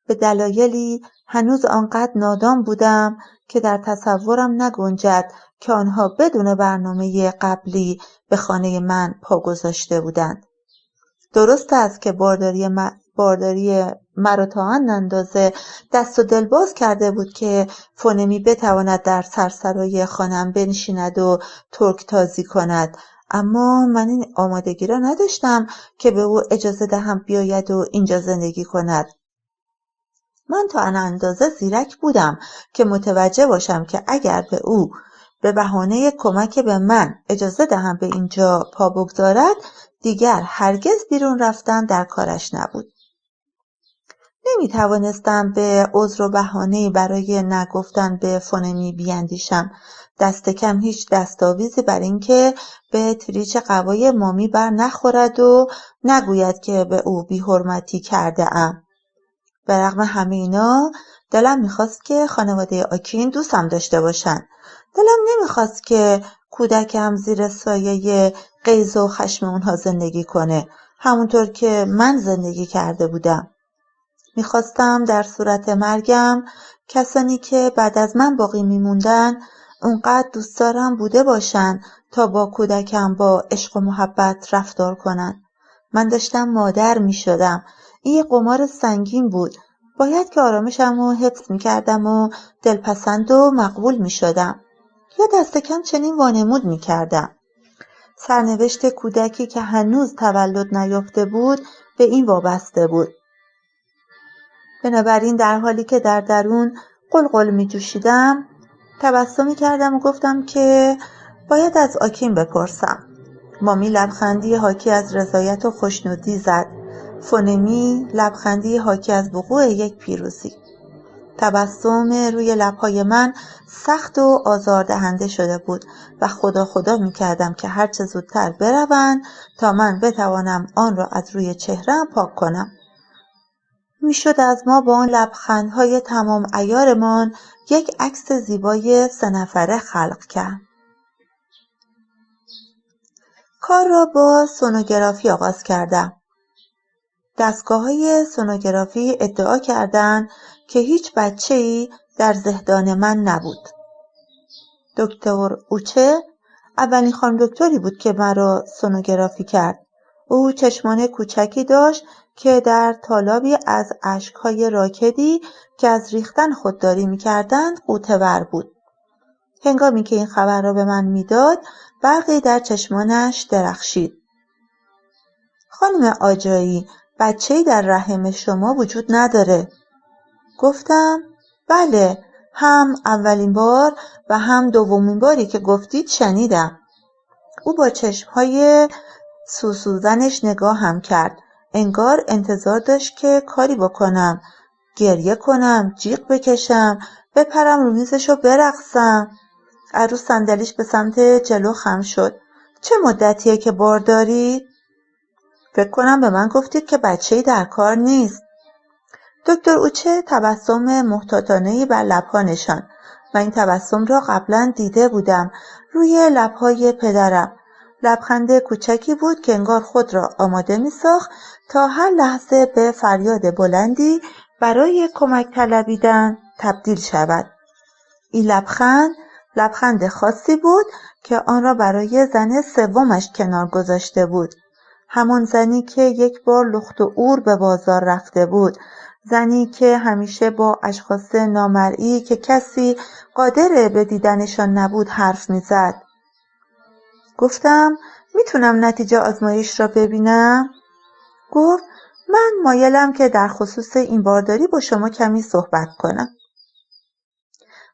Speaker 1: به دلایلی هنوز آنقدر نادان بودم که در تصورم نگنجد که آنها بدون برنامه قبلی به خانه من پا گذاشته بودند. درست است که بارداری مرا تا آن اندازه دست و دل باز کرده بود که فونمی بتواند در سرسرای خانم بنشیند و ترک تازی کند، اما من این آمادگی را نداشتم که به او اجازه دهم بیاید و اینجا زندگی کند. من تا آن اندازه زیرک بودم که متوجه باشم که اگر به او به بهانه کمک به من اجازه دهم به اینجا پا بگذارد، دیگر هرگز بیرون رفتن در کارش نبود. نمی توانستم به عذر و بهانه‌ای برای نگفتن به فونمی بیاندیشم. دست کم هیچ دستاویزی بر این که به تریچ قوای مامی بر نخورد و نگوید که به او بی حرمتی کرده ام. به رغم همه اینا دلم میخواست که خانواده آکین دوستم داشته باشن. دلم نمیخواست که کودکم زیر سایه غیظ و خشم اونها زندگی کنه، همونطور که من زندگی کرده بودم. میخواستم در صورت مرگم کسانی که بعد از من باقی میموندن اونقدر دوستدارم بوده باشن تا با کودکم با عشق و محبت رفتار کنن. من داشتم مادر میشدم. این یه قمار سنگین بود. باید که آرامشم رو حفظ میکردم و دلپسند و مقبول میشدم. یا دست کم چنین وانمود میکردم. سرنوشت کودکی که هنوز تولد نیافته بود به این وابسته بود. بنابراین در حالی که در درون قلقل می جوشیدم تبسمی کردم و گفتم که باید از آکین بپرسم. مامی لبخندی حاکی از رضایت و خوشنودی زد. فونمی لبخندی حاکی از وقوع یک پیروزی. تبسم روی لبهای من سخت و آزاردهنده شده بود و خدا خدا می کردم که هرچه زودتر بروند تا من بتوانم آن را از روی چهره‌ام پاک کنم. میشد از ما با آن لبخندهای تمام عیارمان یک عکس زیبای 3 نفره خلق کرد. کار را با سونوگرافی آغاز کردم. دستگاه‌های سونوگرافی ادعا کردند که هیچ بچه‌ای در زهدان من نبود. دکتر اوچه اولین خانم دکتری بود که مرا سونوگرافی کرد. او چشمان کوچکی داشت که در تالابی از اشک‌های راکدی که از ریختن خودداری می‌کردند غوطه‌ور بود. هنگامی که این خبر را به من می‌داد، برقی در چشمانش درخشید. خانم آجایی، بچه‌ای در رحم شما وجود نداره. گفتم بله، هم اولین بار و هم دومین باری که گفتید شنیدم. او با چشم‌های سوسوزنش نگاهم کرد. انگار انتظار داشت که کاری بکنم، گریه کنم، جیغ بکشم، بپرم رو میزش و برقصم. عروس صندلیش به سمت جلو خم شد. چه مدتیه که بار دارید؟ فکر کنم به من گفتید که بچه‌ای در کار نیست. دکتر اوچه تبسم محتاطانه‌ای بر لب‌ها نشاند. من این تبسم را قبلا دیده بودم روی لب‌های پدرم. لبخند کوچکی بود که انگار خود را آماده می‌ساخت تا هر لحظه به فریاد بلندی برای کمک طلبیدن تبدیل شود. این لبخند خاصی بود که آن را برای زن سومش کنار گذاشته بود. همان زنی که یک بار لخت و عور به بازار رفته بود. زنی که همیشه با اشخاص نامرئی که کسی قادر به دیدنشان نبود حرف می‌زد. گفتم میتونم نتیجه آزمایش را ببینم؟ گفت من مایلم که در خصوص این بارداری با شما کمی صحبت کنم.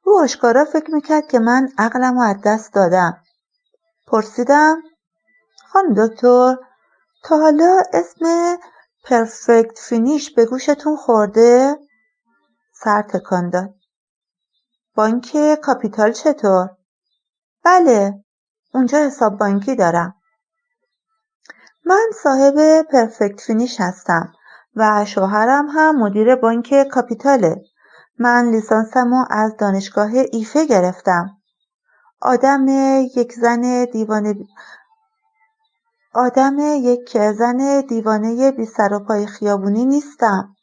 Speaker 1: او آشکارا فکر میکرد که من عقلم رو از دست دادم. پرسیدم خانم دکتر، تا حالا اسم پرفکت فینیش به گوشتون خورده؟ سر تکان داد. بانک کاپیتال چطور؟ بله، اونجا حساب بانکی دارم. من صاحب پرفکت فینیش هستم و شوهرم هم مدیر بانک کاپیتاله. من لیسانسمو از دانشگاه ایفه گرفتم. آدم یک زن دیوانه بی سر و پای خیابونی نیستم.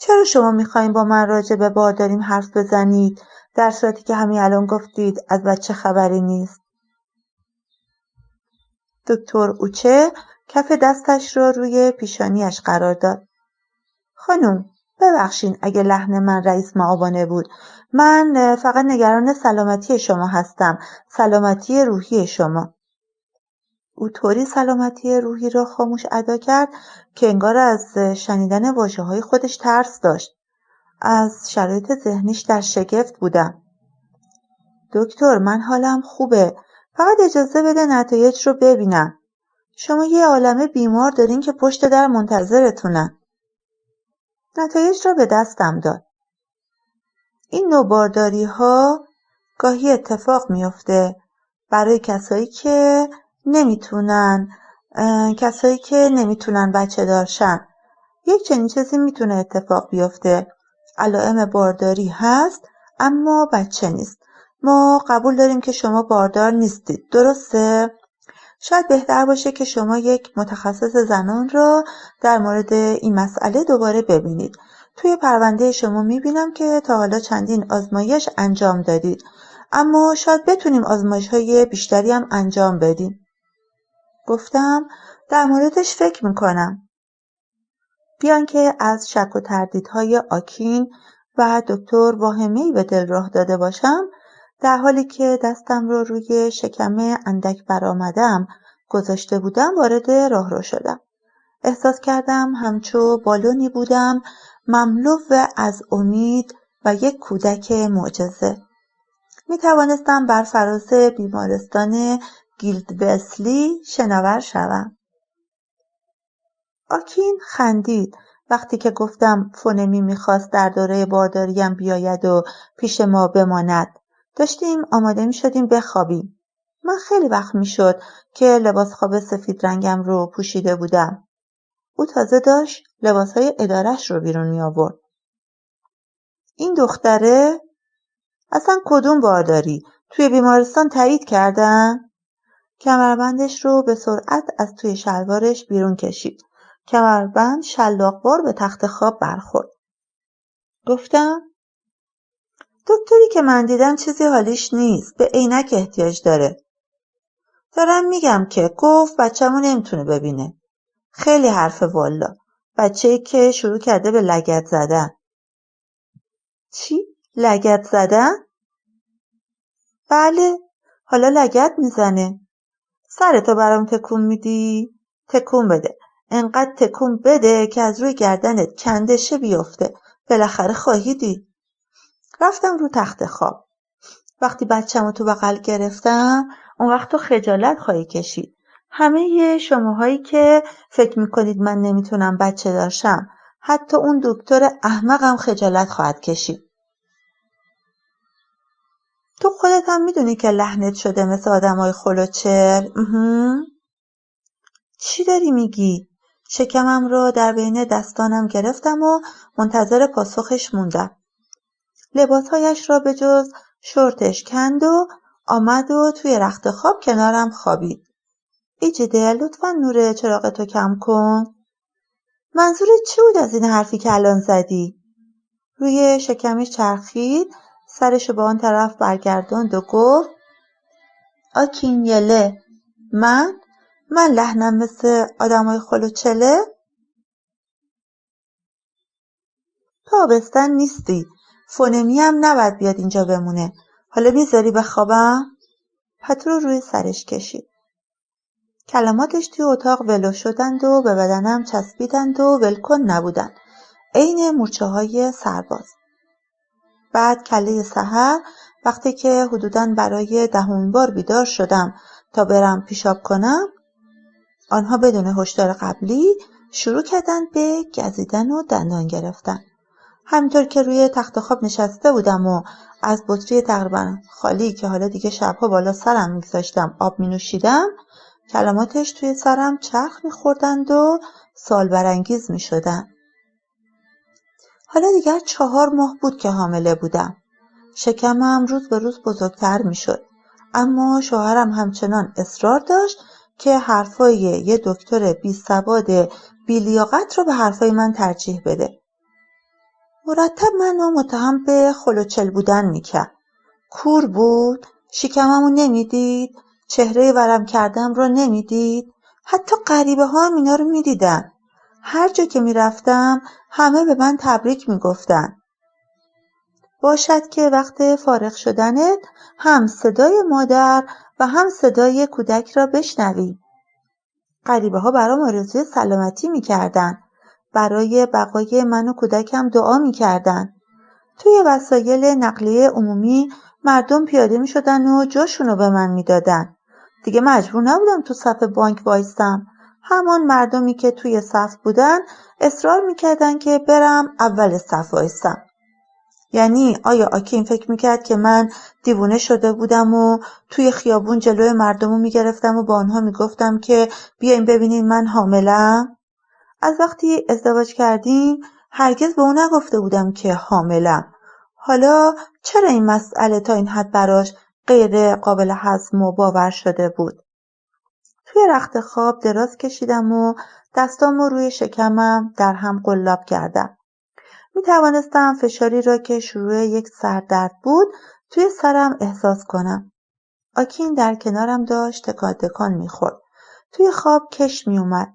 Speaker 1: چرا شما میخواین با من راجع به بارداریم حرف بزنید در صورتی که همین الان گفتید از بچه خبری نیست؟ دکتر اوچه کف دستش رو روی پیشانیش قرار داد. خانم ببخشین اگه لحن من رئیس معاونه بود. من فقط نگران سلامتی شما هستم، سلامتی روحی شما. او طوری سلامتی روحی را خاموش ادا کرد که انگار از شنیدن واژه‌های خودش ترس داشت. از شرایط ذهنیش در شگفت بودم. دکتر من حالم خوبه، فقط اجازه بده نتایج رو ببینم. شما یه عالمه بیمار دارین که پشت در منتظرتونن. نتایج را به دستم داد. این نوع بارداری‌ها گاهی اتفاق میفته برای کسایی که نمیتونن بچه دارشن. یک چنین چیزی میتونه اتفاق بیفته. علائم بارداری هست اما بچه نیست. ما قبول داریم که شما باردار نیستید، درسته؟ شاید بهتر باشه که شما یک متخصص زنان را در مورد این مسئله دوباره ببینید. توی پرونده شما میبینم که تا حالا چندین آزمایش انجام دادید، اما شاید بتونیم آزمایش‌های بیشتری هم انجام بدیم. گفتم در موردش فکر میکنم. بیان که از شک و تردیدهای آکین و دکتر واهمه‌ای به دل راه داده باشم، در حالی که دستم رو روی شکم اندک برآمده‌ام گذاشته بودم وارد راهرو شدم. احساس کردم همچو بالونی بودم مملو از امید و یک کودک معجزه. می توانستم بر فراز بیمارستان گیلدوسلی شناور شوم. آکین خندید وقتی که گفتم فونمی میخواست در دوره بارداریم بیاید و پیش ما بماند. داشتیم آماده میشدیم بخوابیم. من خیلی وقت میشد که لباس خواب سفید رنگم رو پوشیده بودم. او تازه داشت لباسهای ادارش رو بیرون می آورد. این دختره؟ اصلا کدوم بارداری؟ توی بیمارستان تایید کردن؟ کمربندش رو به سرعت از توی شلوارش بیرون کشید. کمربند شلاق‌وار به تخت خواب برخورد. گفتم دکتری که من دیدم چیزی حالیش نیست، به عینک احتیاج داره. دارم میگم که گفت بچه‌مو نمیتونه ببینه. خیلی حرف والا. بچه‌ای که شروع کرده به لگد زدن. چی؟ لگد زدن؟ بله، حالا لگد میزنه. سرتو برام تکون میدی؟ تکون بده. انقدر تکون بده که از روی گردنت کندشه بیفته. بالاخره خواهی دید. رفتم رو تخت خواب. وقتی بچه‌مو تو بغل گرفتم، اون وقت تو خجالت خواهی کشید. همه شماهایی که فکر میکنید من نمیتونم بچه داشتم، حتی اون دکتر احمقم خجالت خواهد کشید. تو خودت هم میدونی که لحنت شده مثل آدمای خلوچل. چی داری میگی؟ شکمم رو در بین دستانم گرفتم و منتظر پاسخش موندم. لباسهایش را به جز شورتش کند و آمد و توی رخت خواب کنارم خوابید. ایجده لطفا نور چراغتو کم کن. منظورت چی بود از این حرفی که الان زدی؟ روی شکمش چرخید، سرشو به آن طرف برگرداند و گفت آکین یله، من لحنم مثل آدمای خلوچله؟ تو آبستن نیستی. فونمی هم نباید بیاد اینجا بمونه. حالا میذاری بخوابم؟ پتو روی سرش کشید. کلماتش توی اتاق ولو شدند و به بدنم چسبیدند و ولکن نبودند. عین مورچه های سرباز. بعد کله سحر وقتی که حدوداً برای 10مین بار بیدار شدم تا برم پیشاب کنم، آنها بدون هشدار قبلی شروع کردند به گزیدن و دندان گرفتن. همینطور که روی تخت خواب نشسته بودم و از بطری تقریبا خالی که حالا دیگه شبها بالا سرم میگذاشتم آب می نوشیدم، کلماتش توی سرم چرخ میخوردند و سال برانگیز می شدن. حالا دیگر 4 ماه بود که حامله بودم. شکمم روز به روز بزرگتر می شد. اما شوهرم همچنان اصرار داشت که حرفای یه دکتر بی سواد بی لیاقت رو به حرفای من ترجیح بده. مرتب منو متهم به خلوچل بودن میکرد. کور بود؟ شکممو نمیدید؟ چهره ورم کردم رو نمیدید؟ حتی غریبه ها هم اینا رو میدیدن. هر جا که میرفتم همه به من تبریک میگفتن. باشد که وقت فارغ شدنت هم صدای مادر و هم صدای کودک را بشنوی. غریبه ها برام آرزوی سلامتی میکردن. برای بقای من و کودکم دعا میکردن. توی وسایل نقلیه عمومی مردم پیاده میشدن و جاشونو به من میدادن. دیگه مجبور نبودم تو صف بانک وایستم. همان مردمی که توی صف بودن اصرار میکردن که برم اول صف وایستم. یعنی آیا آکین فکر میکرد که من دیوونه شده بودم و توی خیابون جلوی مردمو میگرفتم و با آنها میگفتم که بیاین ببینین من حاملم؟ از وقتی ازدواج کردیم هرگز به اون نگفته بودم که حاملم. حالا چرا این مسئله تا این حد براش غیر قابل هضم و باور شده بود؟ توی رخت خواب دراز کشیدم و دستامو روی شکمم در هم قلاب کردم. می توانستم فشاری را که شروع یک سردرد بود توی سرم احساس کنم. آکین در کنارم داشت تکان تکان می خورد. توی خواب کش می اومد.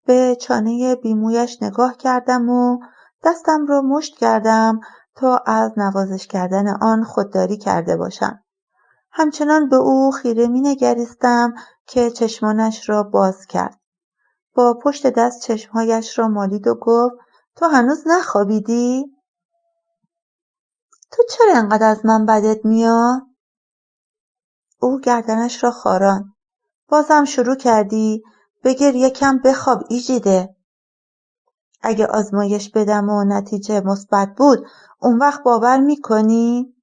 Speaker 1: به چانه بیمویش نگاه کردم و دستم را مشت کردم تا از نوازش کردن آن خودداری کرده باشم. همچنان به او خیره می نگریستم که چشمانش را باز کرد. با پشت دست چشمهایش را مالید و گفت تو هنوز نخوابیدی؟ تو چرا انقدر از من بدت میاد؟ او گردنش را خاراند. بازم شروع کردی؟ بگیر یکم بخواب ایجیده. اگه آزمایش بدم و نتیجه مثبت بود اون وقت باور میکنی؟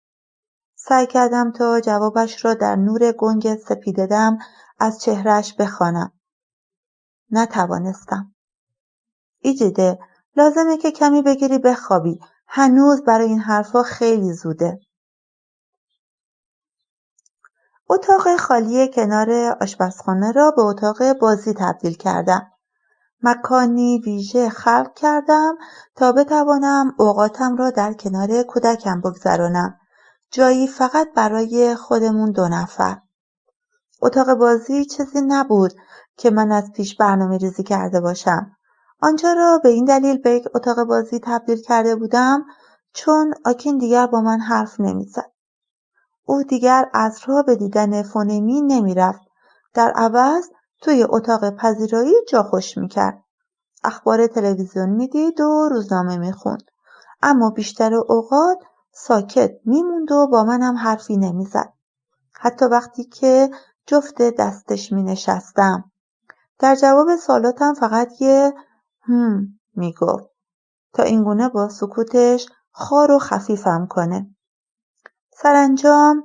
Speaker 1: سعی کردم تا جوابش را در نور گنگ سپیددم از چهرهش بخوانم. نتوانستم. ایجیده لازمه که کمی بگیری بخوابی. هنوز برای این حرفا خیلی زوده. اتاق خالی کنار آشپزخانه را به اتاق بازی تبدیل کردم. مکانی ویژه خلق کردم تا بتوانم اوقاتم را در کنار کودکم بگذرانم. جایی فقط برای خودمون 2 نفر. اتاق بازی چیزی نبود که من از پیش برنامه ریزی کرده باشم. آنجا را به این دلیل به یک اتاق بازی تبدیل کرده بودم چون آکین دیگر با من حرف نمیزد. او دیگر عصرها به دیدن فونمی نمی رفت. در عوض توی اتاق پذیرایی جا خوش می کرد. اخبار تلویزیون می دید و روزنامه می خوند. اما بیشتر اوقات ساکت می موند و با منم حرفی نمی زد. حتی وقتی که جفت دستش می نشستم. در جواب سوالاتم فقط یه می گفت تا اینگونه با سکوتش خار و خفیفم کنه. سرانجام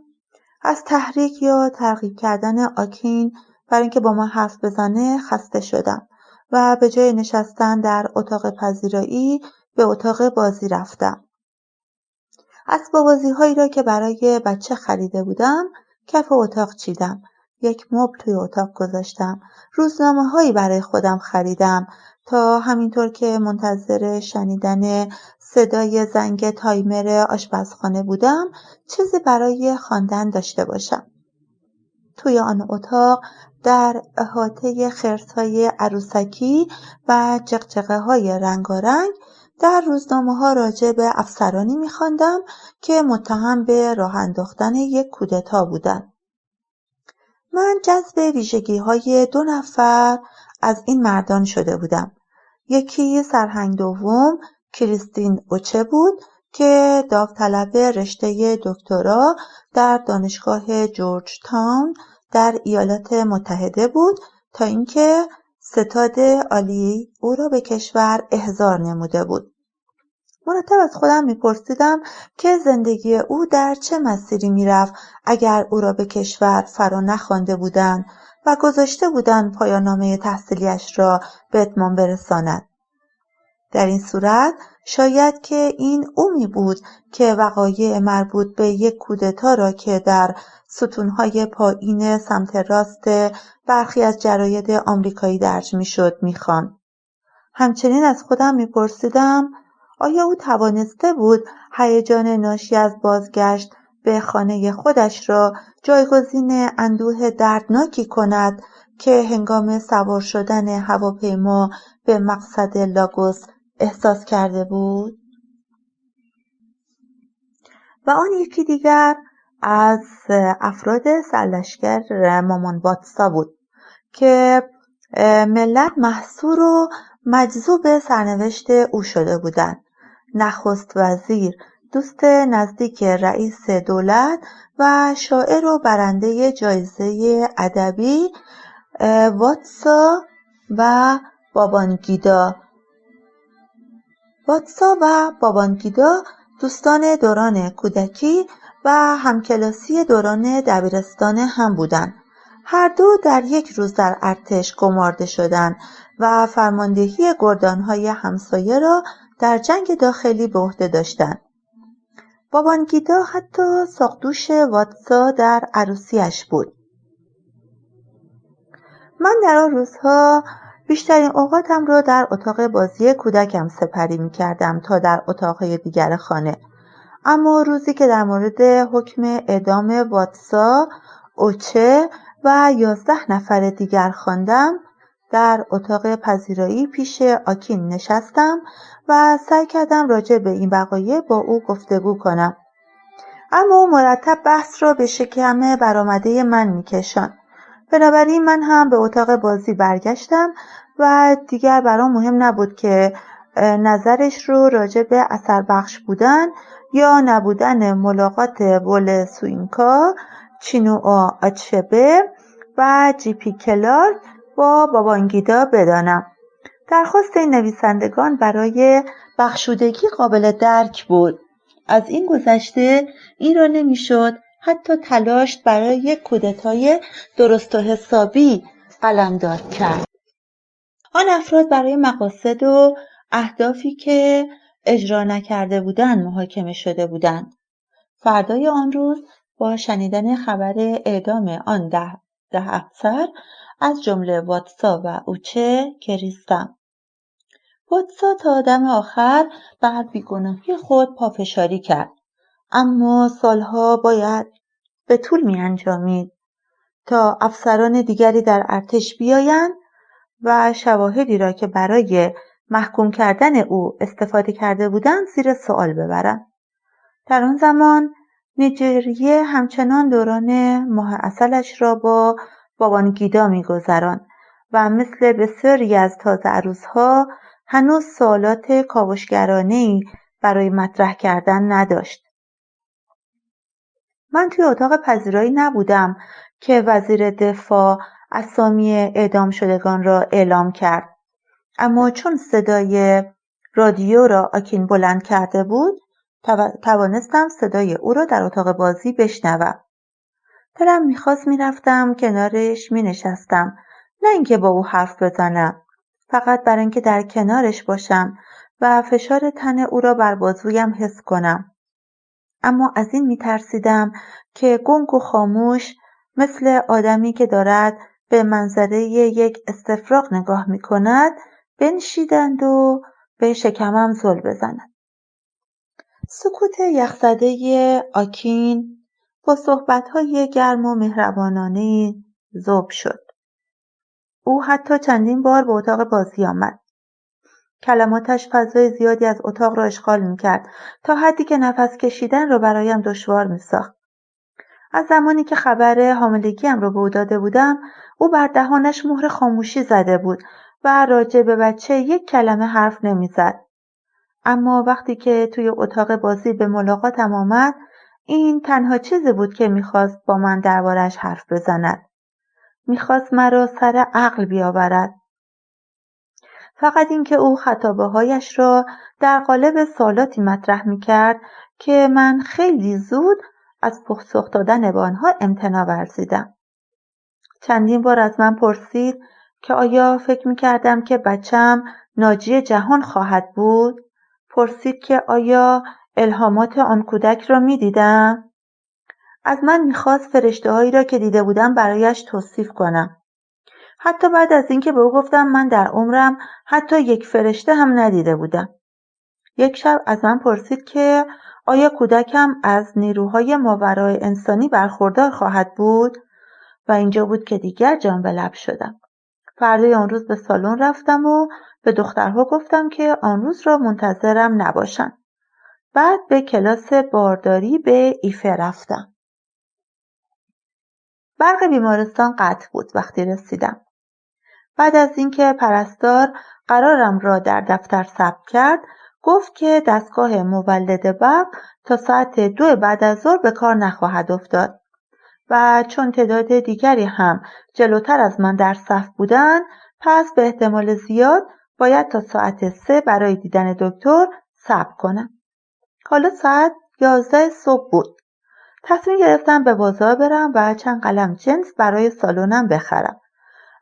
Speaker 1: از تحریک یا ترغیب کردن آکین برای اینکه با من حرف بزنه خسته شدم و به جای نشستن در اتاق پذیرایی به اتاق بازی رفتم. اسباب بازی‌هایی را که برای بچه خریده بودم کف اتاق چیدم. یک مبل توی اتاق گذاشتم. روزنامه‌هایی برای خودم خریدم تا همینطور که منتظر شنیدن صدای زنگ تایمر آشپزخانه بودم چیزی برای خواندن داشته باشم. توی آن اتاق در احاطه خرس‌های عروسکی و جقجقه‌های رنگارنگ در روزنامه‌ها راجع به افسرانی می‌خواندم که متهم به راه انداختن یک کودتا بودند. من جذب ویژگی‌های 2 نفر از این مردان شده بودم. یکی سرهنگ دوم کریستین اوچه بود که داوطلب رشته دکترا در دانشگاه جورج تاون در ایالات متحده بود تا اینکه ستاد عالی او را به کشور احضار نموده بود. مرتب از خودم میپرسیدم که زندگی او در چه مسیری میرفت اگر او را به کشور فرا نخوانده بودند و گذاشته بودند پایان نامه تحصیلیش را به اتمام برساند. در این صورت شاید که این او می بود که وقایع مربوط به یک کودتا را که در ستونهای پایین سمت راست برخی از جراید آمریکایی درج می شد می خواند. همچنین از خودم می پرسیدم آیا او توانسته بود هیجان ناشی از بازگشت به خانه خودش را جایگزین اندوه دردناکی کند که هنگام سوار شدن هواپیما به مقصد لاگوس احساس کرده بود؟ و آن یکی دیگر از افراد سرلشکر مامان واتسا بود که ملت محصور و مجذوب سرنوشت او شده بودند. نخست وزیر، دوست نزدیک رئیس دولت و شاعر و برنده جایزه ادبی واتسا و بابانگیدا دوستان دوران کودکی و همکلاسی دوران دبیرستان هم بودند. هر دو در یک روز در ارتش گمارده شدند و فرماندهی گردانهای همسایه را در جنگ داخلی به عهده داشتند. بابانگیدا حتی ساقدوش واتسا در عروسیش بود. من در آن روزها بیشترین اوقاتم را در اتاق بازی کودکم سپری می کردم تا در اتاقهای دیگر خانه. اما روزی که در مورد حکم اعدام واتسا، اوچه و 11 نفر دیگر خواندم، در اتاق پذیرایی پیش آکین نشستم و سعی کردم راجع به این وقایع با او گفتگو کنم. اما او مرتب بحث را به شکم برآمده من می‌کشاند. بنابراین من هم به اتاق بازی برگشتم و دیگر برام مهم نبود که نظرش رو راجع به اثر بخش بودن یا نبودن ملاقات ولسوینکا، چینوآ آچبه و جی پی کلارک با بابانگیدا بدانم. درخواست این نویسندگان برای بخشودگی قابل درک بود. از این گذشته این را نمیشد حتی تلاش برای کودتای درست و حسابی قلمداد کرد. آن افراد برای مقاصد و اهدافی که اجرا نکرده بودند محاکمه شده بودند. فردای آن روز با شنیدن خبر اعدام آن 10 افسر از جمله واتسا و اوچه گریستم. واتسا تا دم آخر بر بیگناهی خود پافشاری کرد، اما سالها باید به طول می انجامید تا افسران دیگری در ارتش بیایند و شواهدی را که برای محکوم کردن او استفاده کرده بودند زیر سوال ببرند. در آن زمان نیجریه همچنان دوران ماه عسلش را با بابانگیدا می‌گذراند و مثل بسیاری از تازه عروس‌ها هنوز سوالات کاوشگرانه‌ای برای مطرح کردن نداشت. من توی اتاق پذیرایی نبودم که وزیر دفاع اسامی اعدام شدگان را اعلام کرد، اما چون صدای رادیو را آکین بلند کرده بود توانستم صدای او را در اتاق بازی بشنوم. دلم میخواست میرفتم کنارش مینشستم، نه اینکه با او حرف بزنم، فقط برای اینکه در کنارش باشم و فشار تن او را بر بازویم حس کنم. اما از این میترسیدم که گنگ و خاموش مثل آدمی که دارد به منظره یک استفراغ نگاه میکند بنشیدند و به شکمم زل بزنند. سکوت یخزده آکین با صحبت‌های گرم و مهربانانه ذوب شد. او حتی چندین بار به اتاق بازی آمد. کلماتش فضای زیادی از اتاق را اشغال می‌کرد تا حدی که نفس کشیدن را برایم دشوار می‌ساخت. از زمانی که خبر حاملگیم را به او داده بودم، او بر دهانش مهر خاموشی زده بود و راجع به بچه یک کلمه حرف نمی‌زد. اما وقتی که توی اتاق بازی به ملاقاتم آمد، این تنها چیزی بود که می‌خواست با من درباره‌اش حرف بزند. می‌خواست مرا سر عقل بیاورد. فقط اینکه او خطابه‌هایش را در قالب سوالاتی مطرح می‌کرد که من خیلی زود از پاسخ دادن به آنها امتناع ورزیدم. چندین بار از من پرسید که آیا فکر می‌کردم که بچه‌م ناجی جهان خواهد بود؟ پرسید که آیا الهامات آن کودک را می‌دیدم؟ از من می‌خواست فرشته‌هایی را که دیده بودم برایش توصیف کنم. حتی بعد از اینکه به او گفتم من در عمرم حتی یک فرشته هم ندیده بودم. یک شب از من پرسید که آیا کودکم از نیروهای ماورای انسانی برخوردار خواهد بود و اینجا بود که دیگر جان به لب شدم. فردای آن روز به سالن رفتم و به دخترها گفتم که آن روز را منتظرم نباشند. بعد به کلاس بارداری به ایفه رفتم. برق بیمارستان قطع بود وقتی رسیدم. بعد از اینکه پرستار قرارم را در دفتر ثبت کرد، گفت که دستگاه مولد برق تا ساعت 2 بعد از ظهر به کار نخواهد افتاد و چون تعداد دیگری هم جلوتر از من در صف بودند، پس به احتمال زیاد باید تا ساعت 3 برای دیدن دکتر صبر کنم. حالا ساعت 11 صبح بود. تصمیم گرفتم به بازار برم و چند قلم جنس برای سالنم بخرم.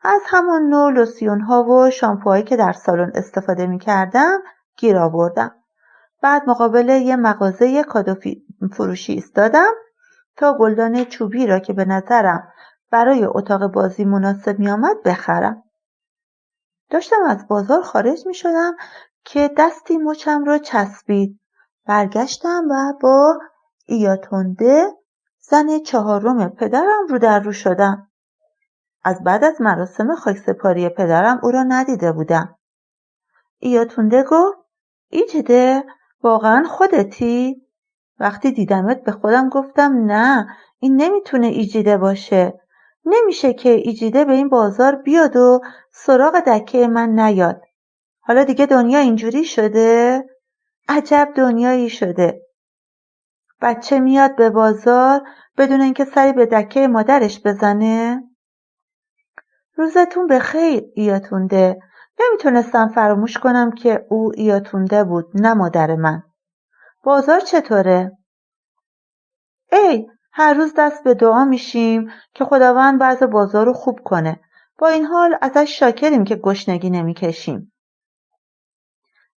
Speaker 1: از همون نوع لوسیون ها و شامپوهایی که در سالن استفاده می کردم گیر آوردم. بعد مقابل یه مغازه کادو فروشی ایستادم تا گلدان چوبی را که به نظرم برای اتاق بازی مناسب می آمد بخرم. داشتم از بازار خارج می شدم که دستی مچم را چسبید. برگشتم و با ایاتونده زن 4 پدرم رو در رو شدم. از بعد از مراسم خاکسپاری پدرم او را ندیده بودم. ایاتونده گفت: ایجده واقعا خودتی؟ وقتی دیدمت به خودم گفتم نه، این نمیتونه ایجیده باشه. نمیشه که ایجیده به این بازار بیاد و سراغ دکه من نیاد. حالا دیگه دنیا اینجوری شده؟ عجب دنیایی شده. بچه میاد به بازار بدون اینکه سری به دکه مادرش بزنه؟ روزتون بخیر ایاتونده. نمیتونستم فراموش کنم که او ایاتونده بود، نه مادر من. بازار چطوره؟ هر روز دست به دعا میشیم که خداوند وضع بازار رو خوب کنه. با این حال ازش شاکریم که گشنگی نمیکشیم.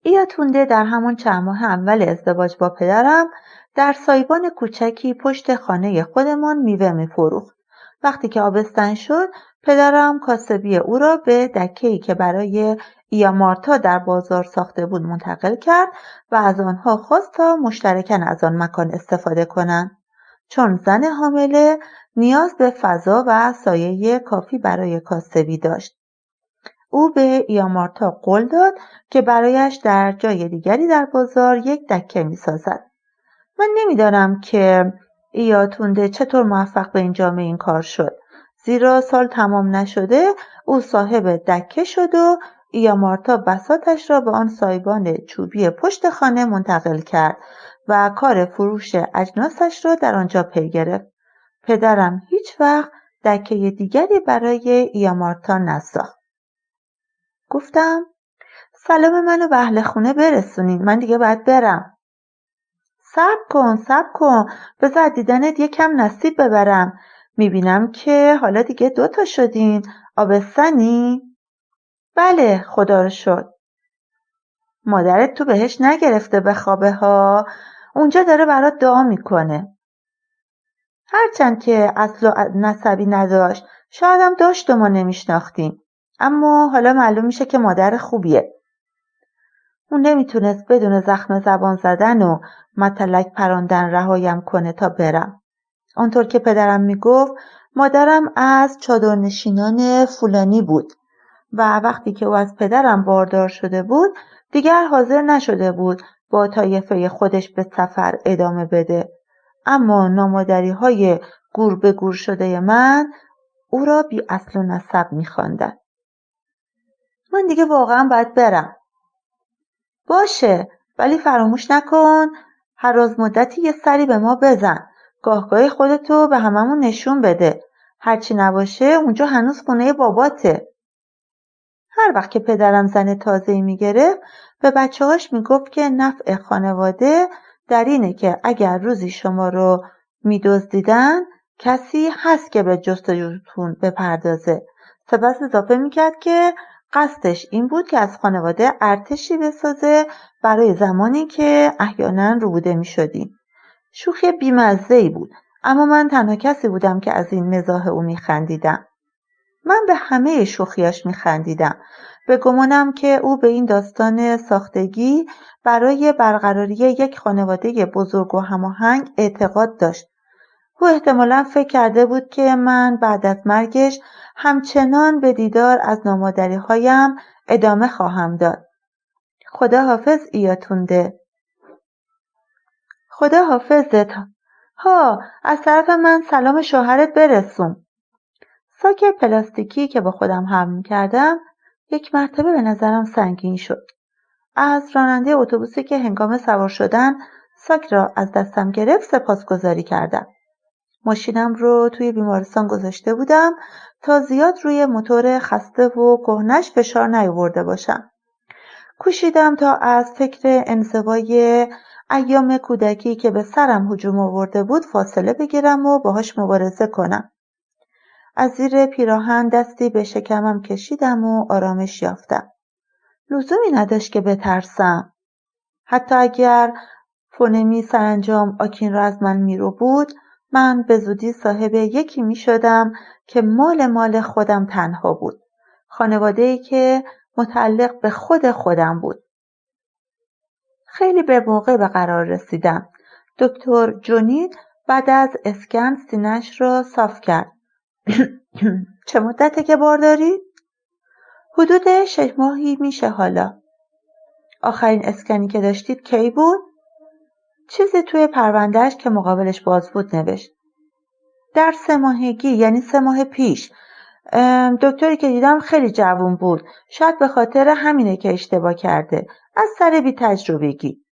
Speaker 1: ایاتونده در همون چند ماه اول ازدواج با پدرم در سایبان کوچکی پشت خانه خودمان میوه میفروخت. وقتی که آبستن شد، پدرم کاسبی او را به دکه‌ای که برای ایامارتا در بازار ساخته بود منتقل کرد و از آنها خواست تا مشترکاً از آن مکان استفاده کنند. چون زن حامله نیاز به فضا و سایه کافی برای کاسبی داشت. او به ایامارتا قول داد که برایش در جای دیگری در بازار یک دکه می‌سازد. من نمی‌دانم که ایاتونده چطور موفق به انجام این کار شد، زیرا سال تمام نشده او صاحب دکه شد و ایامارتا بساطش را به آن سایبان چوبی پشت خانه منتقل کرد و کار فروش اجناسش را در آنجا پی گرفت. پدرم هیچ وقت دکه دیگری برای ایامارتا نساخت. گفتم: سلام منو به اهل خونه برسونین، من دیگه باید برم. صبر کن، بذار دیدنت یکم نصیب ببرم. میبینم که حالا دیگه 2 تا شدین. آبستنی؟ بله خدا رو شکر. مادرت تو بهش نگرفته بخوابه ها، اونجا داره برات دعا میکنه. هرچند که اصل و نسبی نداشت، شاید هم داشت و ما نمیشناختیم، اما حالا معلوم میشه که مادر خوبیه. اون نمیتونست بدون زخم زبان زدن و متلک پراندن رهایم کنه تا برم. آنطور که پدرم میگفت مادرم از چادرنشینان فولانی بود و وقتی که او از پدرم باردار شده بود دیگر حاضر نشده بود با طایفه خودش به سفر ادامه بده. اما نامادری‌های گور به گور شده من او را بی اصل و نسب می‌خواندند. من دیگه واقعا باید برم. باشه، ولی فراموش نکن هر روز مدتی یه سری به ما بزن. گاهگاهی خودتو به هممون نشون بده. هرچی نباشه اونجا هنوز خونه باباته. هر وقت که پدرم زن تازه‌ای میگرفت به بچه‌هاش میگفت که نفع خانواده در اینه که اگر روزی شما رو میدزدیدن کسی هست که به جستجوتون بپردازه. سپس اضافه میکرد که قصدش این بود که از خانواده ارتشی بسازه برای زمانی که احیانا روبوده میشدیم. شوخی بیمزه‌ای بود، اما من تنها کسی بودم که از این مزاح او میخندیدم. من به همه شوخیاش میخندیدم، به گمانم که او به این داستان ساختگی برای برقراری یک خانواده بزرگ و هماهنگ اعتقاد داشت. او احتمالاً فکر کرده بود که من بعد از مرگش همچنان به دیدار از نامادری‌هایم ادامه خواهم داد. خدا حافظ ایاتونده. خدا حافظت. ها، از طرف من سلام شوهرت برسون. ساک پلاستیکی که با خودم حمل کردم یک مرتبه به نظرم سنگین شد. از راننده اتوبوسی که هنگام سوار شدن ساک را از دستم گرفت سپاسگزاری کردم. ماشینم رو توی بیمارستان گذاشته بودم تا زیاد روی موتور خسته و کهنش فشار نیاورده باشم. کوشیدم تا از فکر انزوای ایام کودکی که به سرم هجوم آورده بود فاصله بگیرم و باهاش مبارزه کنم. از زیر پیراهن دستی به شکمم کشیدم و آرامش یافتم. لزومی نداشت که بترسم. حتی اگر فونمی سرانجام آکین را از من میرو بود، من به زودی صاحب یکی می شدم که مال خودم تنها بود. خانواده‌ای که متعلق به خودم بود. خیلی به موقع به قرار رسیدم. دکتر جونید بعد از اسکن سینه‌اش را صاف کرد. چه مدته که بارداری؟ حدود 6 ماهی میشه حالا. آخرین اسکنی که داشتید کی بود؟ چیزی توی پروندهش که مقابلش باز بود نوشت. در 3 ماهگی، یعنی 3 ماه پیش. دکتری که دیدم خیلی جوان بود. شاید به خاطر همینه که اشتباه کرده. از سر بی تجربگی.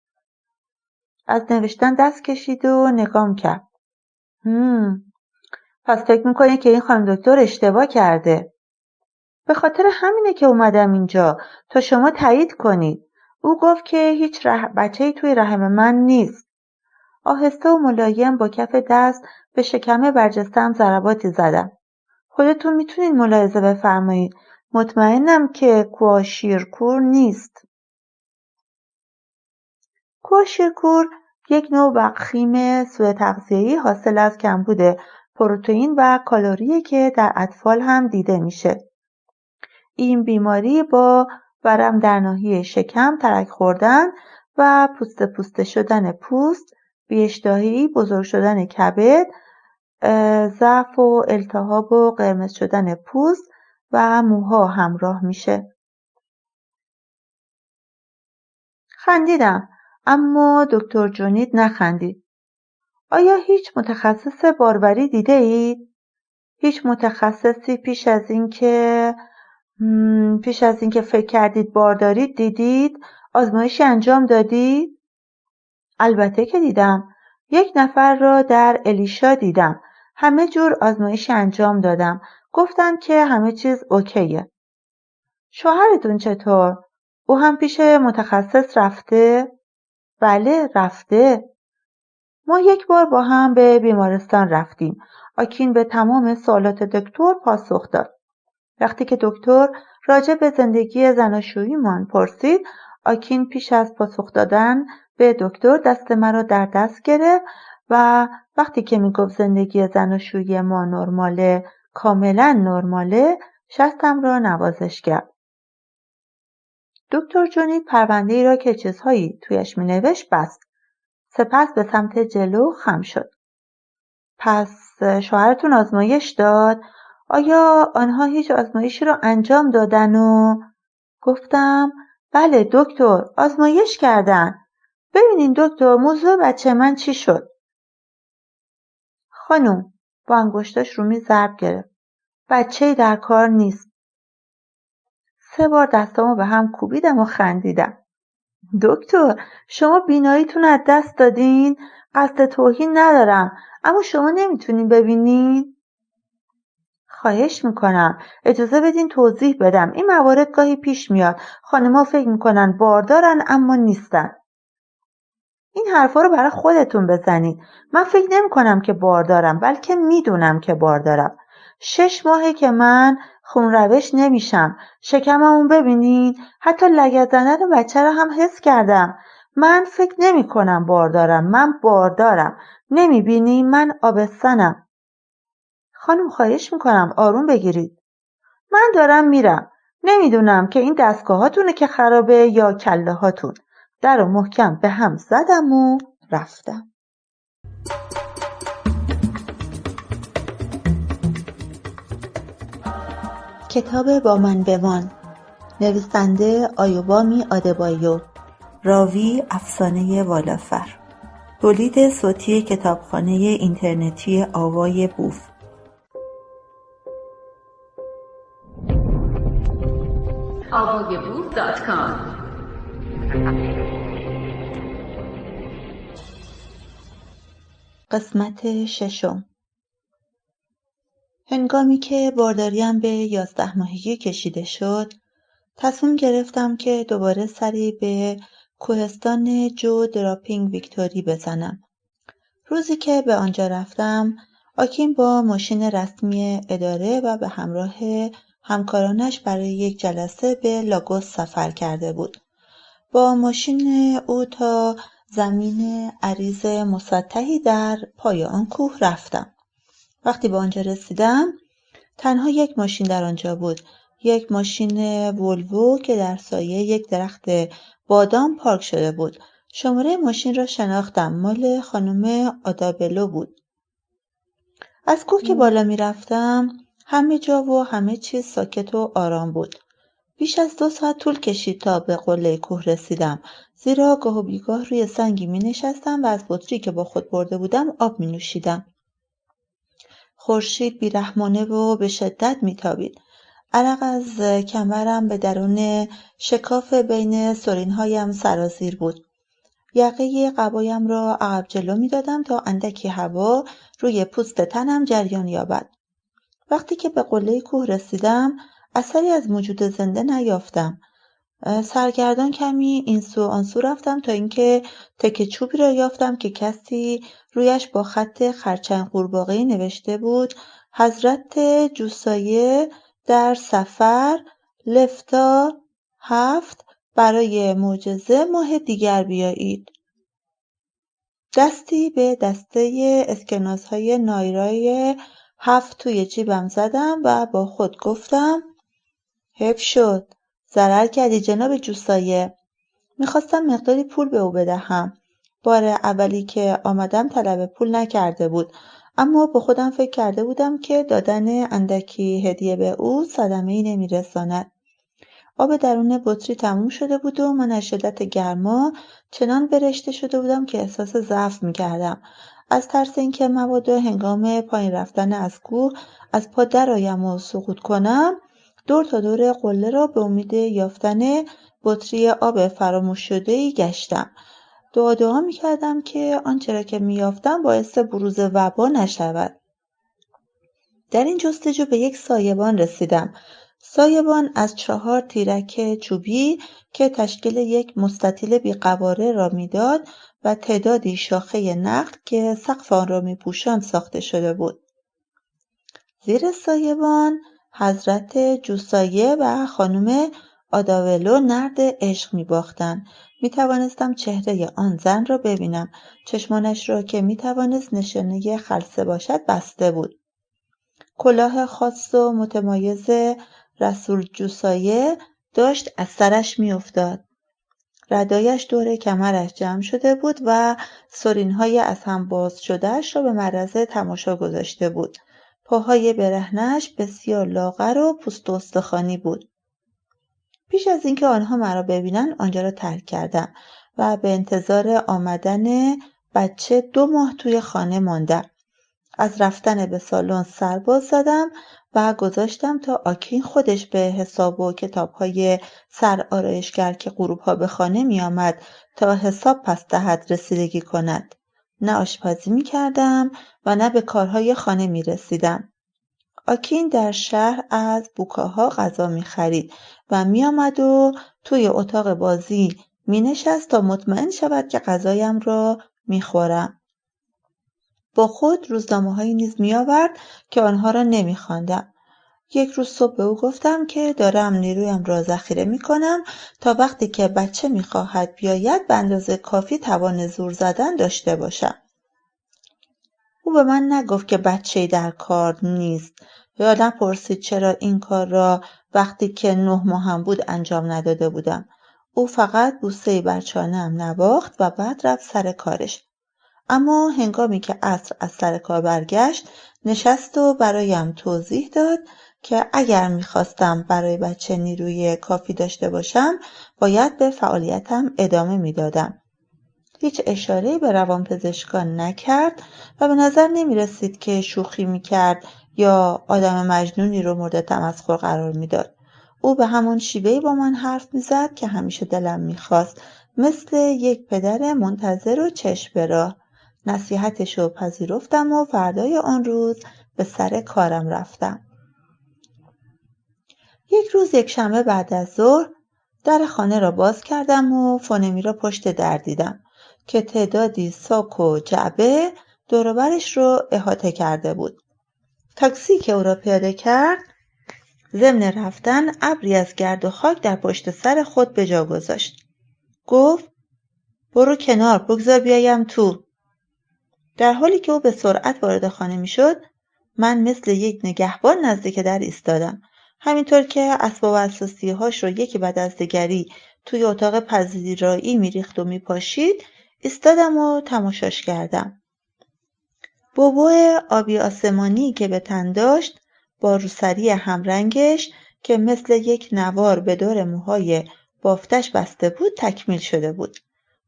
Speaker 1: از نوشتن دست کشید و نگام کرد. پس فکر میکنی که این خانم دکتر اشتباه کرده. به خاطر همینه که اومدم اینجا تا شما تایید کنید. او گفت که هیچ بچه‌ای توی رحم من نیست. آهسته و ملایم با کف دست به شکم برجسته‌ام ضرباتی زدم. خودتون میتونین ملاحظه بفرمایید. مطمئنم که کواشیرکور نیست. کواشیرکور یک نوع وخیم سوء تغذیه‌ای حاصل از کمبود پروتئین و کالری که در اطفال هم دیده میشه. این بیماری با ورم در ناحیه شکم، ترک خوردن و پوسته شدن پوست، بی‌اشتهایی، بزرگ شدن کبد، ضعف و التهاب و قرمز شدن پوست و موها همراه میشه. خندیدم، اما دکتر جونید نخندید. آیا هیچ متخصص باروری دیده اید؟ هیچ متخصصی پیش از اینکه فکر کردید باردارید دیدید؟ آزمایشی انجام دادید؟ البته که دیدم. 1 نفر را در الیشا دیدم. همه جور آزمایشی انجام دادم. گفتن که همه چیز اوکیه. شوهرتون چطور؟ او هم پیش متخصص رفته؟ بله رفته. ما 1 بار با هم به بیمارستان رفتیم. آکین به تمام سوالات دکتر پاسخ داد. وقتی که دکتر راجع به زندگی زناشوییمان پرسید، آکین پیش از پاسخ دادن به دکتر دست مرا در دست گرفت و وقتی که میگفت زندگی زناشویی ما نرماله، کاملا نرماله، شستم را نوازش کرد. دکتر جونید پرونده‌ای را که چیزهایی تویش مینوشت بست. سپس به سمت جلو خم شد. پس شوهرتون آزمایش داد؟ آیا آنها هیچ آزمایشی را انجام دادن؟ و گفتم بله دکتر، آزمایش کردن. ببینین دکتر، موضوع بچه من چی شد؟ خانم با انگشتاش رو میز ضرب گرفت. بچه‌ای در کار نیست. 3 بار دستامو به هم کوبیدم و خندیدم. دکتر، شما بیناییتون از دست دادین؟ قصد توهین ندارم، اما شما نمیتونین ببینین؟ خواهش میکنم اجازه بدین توضیح بدم. این موارد گاهی پیش میاد. خانم‌ها فکر میکنن باردارن اما نیستن. این حرفا رو برای خودتون بزنید. من فکر نمیکنم که باردارم، بلکه میدونم که باردارم. 6 ماهه که من خونروش نمیشم. شکممون ببینین، حتی لگد زدن بچه رو هم حس کردم. من فکر نمیکنم باردارم. من باردارم. نمیبینی من آبستنم. خانم خواهش میکنم آروم بگیرید. من دارم میرم. نمیدونم که این دستگاهاتونه که خرابه یا کله هاتون. در رو محکم به هم زدم و رفتم. کتاب با من بمان، نویسنده آیوبامی آدبایو، راوی افسانه والافر، تولید صوتی کتابخانه اینترنتی آوای بوف.
Speaker 2: avayaboof.com.
Speaker 1: قسمت 6. هنگامی که بارداریم به 11 ماهگی کشیده شد، تصمیم گرفتم که دوباره سری به کوهستان جو دراپینگ ویکتوری بزنم. روزی که به آنجا رفتم، آکین با ماشین رسمی اداره و به همراه همکارانش برای یک جلسه به لاگوس سفر کرده بود. با ماشین او تا زمین عریض مسطحی در پای آن کوه رفتم. وقتی به آنجا رسیدم، تنها یک ماشین در آنجا بود، یک ماشین ولوو که در سایه یک درخت بادام پارک شده بود. شماره ماشین را شناختم، مال خانم آدابلو بود. از کوه که بالا می رفتم، همه جا و همه چیز ساکت و آرام بود. بیش از 2 ساعت طول کشید تا به قله کوه رسیدم، زیرا گاه و بیگاه روی سنگی می نشستم و از بطری که با خود برده بودم آب می نوشیدم. خورشید بیرحمانه و به شدت می تابید. عرق از کمرم به درون شکاف بین سرینهایم سرازیر بود. یقه قبایم را عقب جلو می دادم تا اندکی هوا روی پوست تنم جریان یابد. وقتی که به قله کوه رسیدم، اثری از موجود زنده نیافتم. سرگردان کمی این سو آن سو رفتم تا اینکه تکه چوبی را یافتم که کسی رویش با خط خرچنگ قورباغه‌ای نوشته بود: حضرت جوسایه در سفر لفتا 7 برای معجزه ماه دیگر بیایید. دستی به دسته اسکناس‌های نایرای 7 توی جیبم زدم و با خود گفتم: حیف شد، ضرر کردی جناب جوسایه. میخواستم مقداری پول به او بدهم. بار اولی که آمدم طلب پول نکرده بود، اما با خودم فکر کرده بودم که دادن اندکی هدیه به او صدمه‌ای نمیرساند. آب درون بطری تموم شده بود و من از شدت گرما چنان برشته شده بودم که احساس ضعف میکردم. از ترس اینکه مبادا هنگام پایین رفتن از کوه از پا درآیم و سقوط کنم، دور تا دور قله را به امید یافتن بطری آب فراموش شده‌ای گشتم. دعا میکردم که آنچه را که میافتم باعث بروز وبا نشود. در این جستجو به یک سایبان رسیدم. سایبان از 4 تیرک چوبی که تشکیل یک مستطیل بیقواره را میداد و تعدادی شاخه نخل که سقف آن را میپوشاند ساخته شده بود. زیر سایبان حضرت جوسایه و خانم آداولو نرد عشق میباختند. میتوانستم چهره آن زن را ببینم. چشمانش را که میتوانست نشانه خلسه باشد بسته بود. کلاه خاص و متمایز رسول جوسایه داشت از سرش میافتاد. ردایش دور کمرش جمع شده بود و سرینهای از هم باز شدهش را به معرض تماشا گذاشته بود. پاهای برهنه‌اش بسیار لاغر و پوست و استخوانی بود. پیش از اینکه آنها مرا ببینند آنجا را ترک کردم و به انتظار آمدن بچه 2 ماه توی خانه ماندم. از رفتن به سالن سر باز زدم و گذاشتم تا آکین خودش به حساب و کتاب‌های سرآرایشگر که غروب‌ها به خانه می‌آمد تا حساب پس دهد رسیدگی کند. نه آشپزی می‌کردم و نه به کارهای خانه می‌رسیدم. آکین در شهر از بوکاها غذا می‌خرید و می‌آمد و توی اتاق بازی می‌نشست تا مطمئن شود که غذایم را می‌خورم. با خود روزنامه‌هایی نیز می‌آورد که آنها را نمی‌خواندم. یک روز صبح به او گفتم که دارم نیرویم را ذخیره می‌کنم تا وقتی که بچه می‌خواهد بیاید به اندازه کافی توان زور زدن داشته باشم. او به من نگفت که بچه‌ای در کار نیست یا نپرسید چرا این کار را وقتی که 9 ماهم بود انجام نداده بودم. او فقط بوسه‌ای بر چانه‌ام نواخت و بعد رفت سر کارش. اما هنگامی که عصر از سر کار برگشت، نشست و برایم توضیح داد که اگر میخواستم برای بچه نیروی کافی داشته باشم باید به فعالیتم ادامه میدادم. هیچ اشاره‌ای به روانپزشکان نکرد و به نظر نمی‌رسید که شوخی می‌کرد یا آدم مجنونی رو مورد تمسخر قرار میداد. او به همون شیوهی با من حرف میزد که همیشه دلم میخواست، مثل یک پدر منتظر و چشم به راه. نصیحتش رو پذیرفتم و فردای آن روز به سر کارم رفتم. یک روز یکشنبه بعد از ظهر در خانه را باز کردم و فونمی را پشت در دیدم که تعدادی ساک و جعبه دور و برش رو احاطه کرده بود. تاکسی که او را پیاده کرد ضمن رفتن ابری از گرد و خاک در پشت سر خود به جا گذاشت. گفت برو کنار، بگذار بیایم تو. در حالی که او به سرعت وارد خانه می شد من مثل یک نگهبان نزدیک در ایستادم. همینطور که اسباب اساسی‌هاش رو یکی بعد از دیگری توی اتاق پذیرایی میریخت و میپاشید ایستادم و تماشاش کردم. بوبو آبی آسمانی که به تن داشت با روسری همرنگش که مثل یک نوار به دور موهای بافتش بسته بود تکمیل شده بود.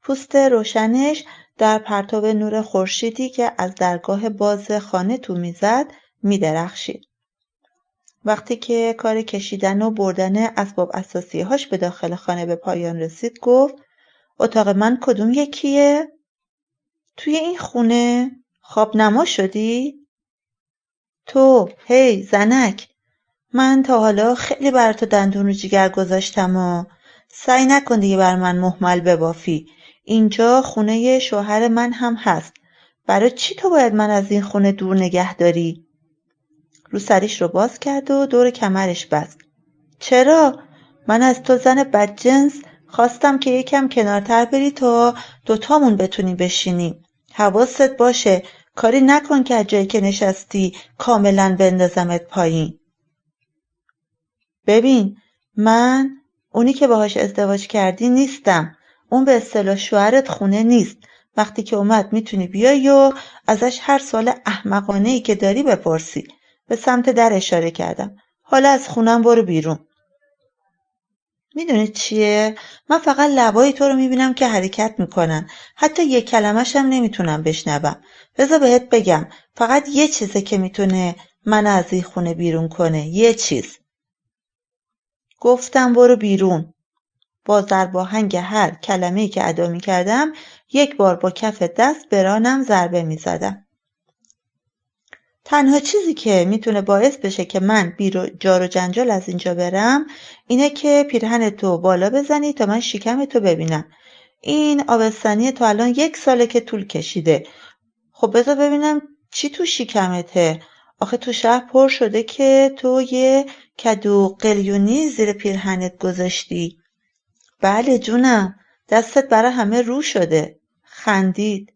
Speaker 1: پوست روشنش در پرتو نور خورشیدی که از درگاه باز خانه تو میزد میدرخشید. وقتی که کار کشیدن و بردن اسباب اساسی‌هاش به داخل خانه به پایان رسید گفت اتاق من کدوم یکیه؟ توی این خونه خواب نما شدی؟ تو هی زنک، من تا حالا خیلی بر تو دندون رو جگر گذاشتم و سعی نکن دیگه بر من مهمل ببافی. اینجا خونه شوهر من هم هست. برای چی تو باید من از این خونه دور نگه داری؟ روسریش رو باز کرد و دور کمرش بست. چرا؟ من از تو زن بدجنس خواستم که یکم کنارتر بری تا دوتامون بتونی بشینیم. حواست باشه کاری نکن که از جایی که نشستی کاملا بندازمت پایین. ببین من اونی که باهاش ازدواج کردی نیستم. اون به اصطلاح شوهرت خونه نیست. وقتی که اومد میتونی بیای و ازش هر سوال احمقانه‌ای که داری بپرسی. به سمت در اشاره کردم. حالا از خونم برو بیرون. میدونی چیه؟ من فقط لبای تو رو میبینم که حرکت میکنن. حتی یک کلمش هم نمیتونم بشنوم. بذار بهت بگم فقط یه چیزه که میتونه من از این خونه بیرون کنه. یه چیز. گفتم برو بیرون. با ضرباهنگ هر کلمه‌ای که ادا میکردم یک بار با کف دست به رانم ضربه میزدم. تنها چیزی که میتونه باعث بشه که من جار و جنجال از اینجا برم اینه که پیرهن تو بالا بزنی تا من شکم تو ببینم. این آبستنی تو الان 1 ساله که طول کشیده. خب بذار ببینم چی تو شکمته. آخه تو شهر پر شده که تو یه کدو قلیونی زیر پیرهنت گذاشتی. بله جونم، دستت برای همه رو شده. خندید.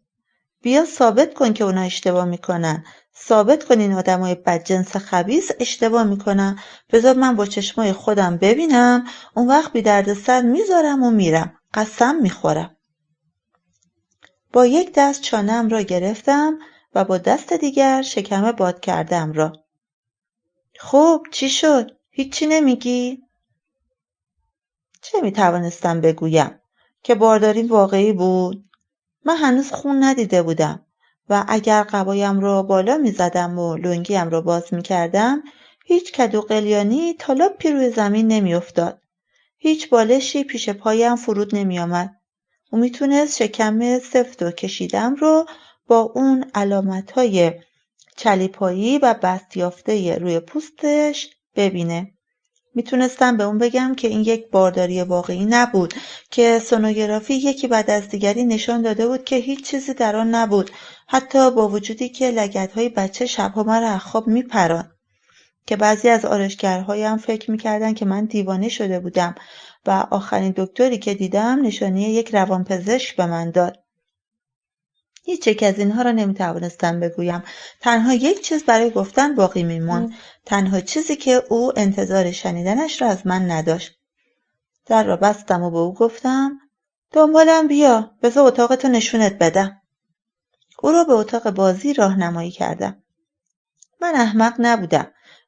Speaker 1: بیا ثابت کن که اونا اشتباه میکنن. ثابت کن این آدمای بدجنس خبیث اشتباه میکنن. بذار من با چشمای خودم ببینم. اون وقت بی دردسر میذارم و میرم. قسم میخورم. با یک دست چانه‌ام را گرفتم و با دست دیگر شکم باد کردم را. خب چی شد؟ هیچی نمیگی؟ چه میتوانستم بگویم؟ که بارداریم واقعی بود؟ من هنوز خون ندیده بودم و اگر قبایم را بالا میزدم و لنگیم را باز میکردم هیچ کدو قلیانی تالاپی روی زمین نمیافتاد. هیچ بالشی پیش پایم فرود نمیآمد. او میتونست شکم سفت و کشیدم رو با اون علامتهای چلیپایی و بست یافته روی پوستش ببینه. میتونستم به اون بگم که این یک بارداری واقعی نبود که سونوگرافی یکی بعد از دیگری نشان داده بود که هیچ چیزی در آن نبود، حتی با وجودی که لگدهای بچه شبها مرا از خواب میپراند، که بعضی از آرایشگرهایم فکر میکردن که من دیوانه شده بودم و آخرین دکتری که دیدم نشانی یک روانپزشک به من داد. هیچ یک از اینها را نمیتوانستم بگویم. تنها یک چیز برای گفتن باقی میماند. تنها چیزی که او انتظار شنیدنش را از من نداشت. در را بستم و به او گفتم دنبالم بیا، بذار اتاقتو نشونت بدم. او را به اتاق بازی راهنمایی کردم. من احمق نبودم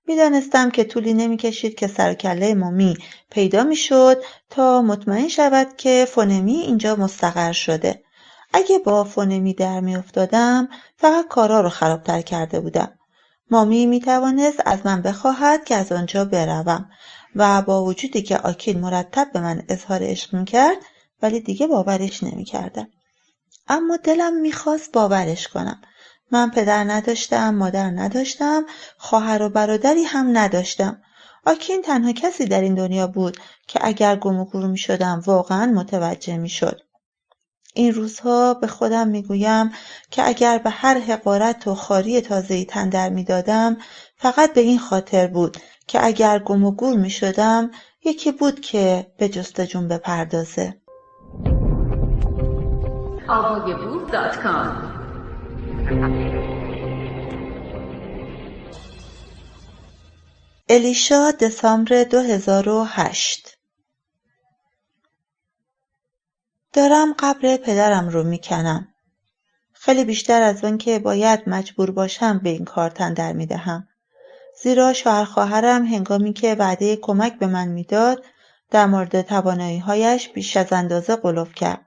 Speaker 1: می‌دانستم که طولی نمی‌کشید که سر و کله مامی پیدا می‌شد تا مطمئن شود که فونمی اینجا مستقر شده. اگه با فونمی در می‌افتادم فقط کارا رو خرابتر کرده بودم. مامی می‌توانست از من بخواهد که از آنجا بروم و با وجودی که آکین مرتب به من اظهار عشق می‌کرد ولی دیگه باورش نمی‌کردم. اما دلم می‌خواست باورش کنم. من پدر نداشتم، مادر نداشتم، خواهر و برادری هم نداشتم. آکین تنها کسی در این دنیا بود که اگر گم و گور می‌شدم واقعاً متوجه می‌شد. این روزها به خودم میگویم که اگر به هر حقارت و خواری تازه‌ای تن در می‌دادم فقط به این خاطر بود که اگر گم و گور می‌شدم یکی بود که به جستجوم بپردازه.
Speaker 2: AvoyeBooth.com
Speaker 1: الیشا، دسامبر 2008. دارم قبر پدرم رو میکنم. خیلی بیشتر از اون که باید مجبور باشم به این کار تن در میدهم. زیرا شوهر خواهرم هنگامی که وعده کمک به من میداد در مورد توانایی‌هایش بیش از اندازه غلو کرد.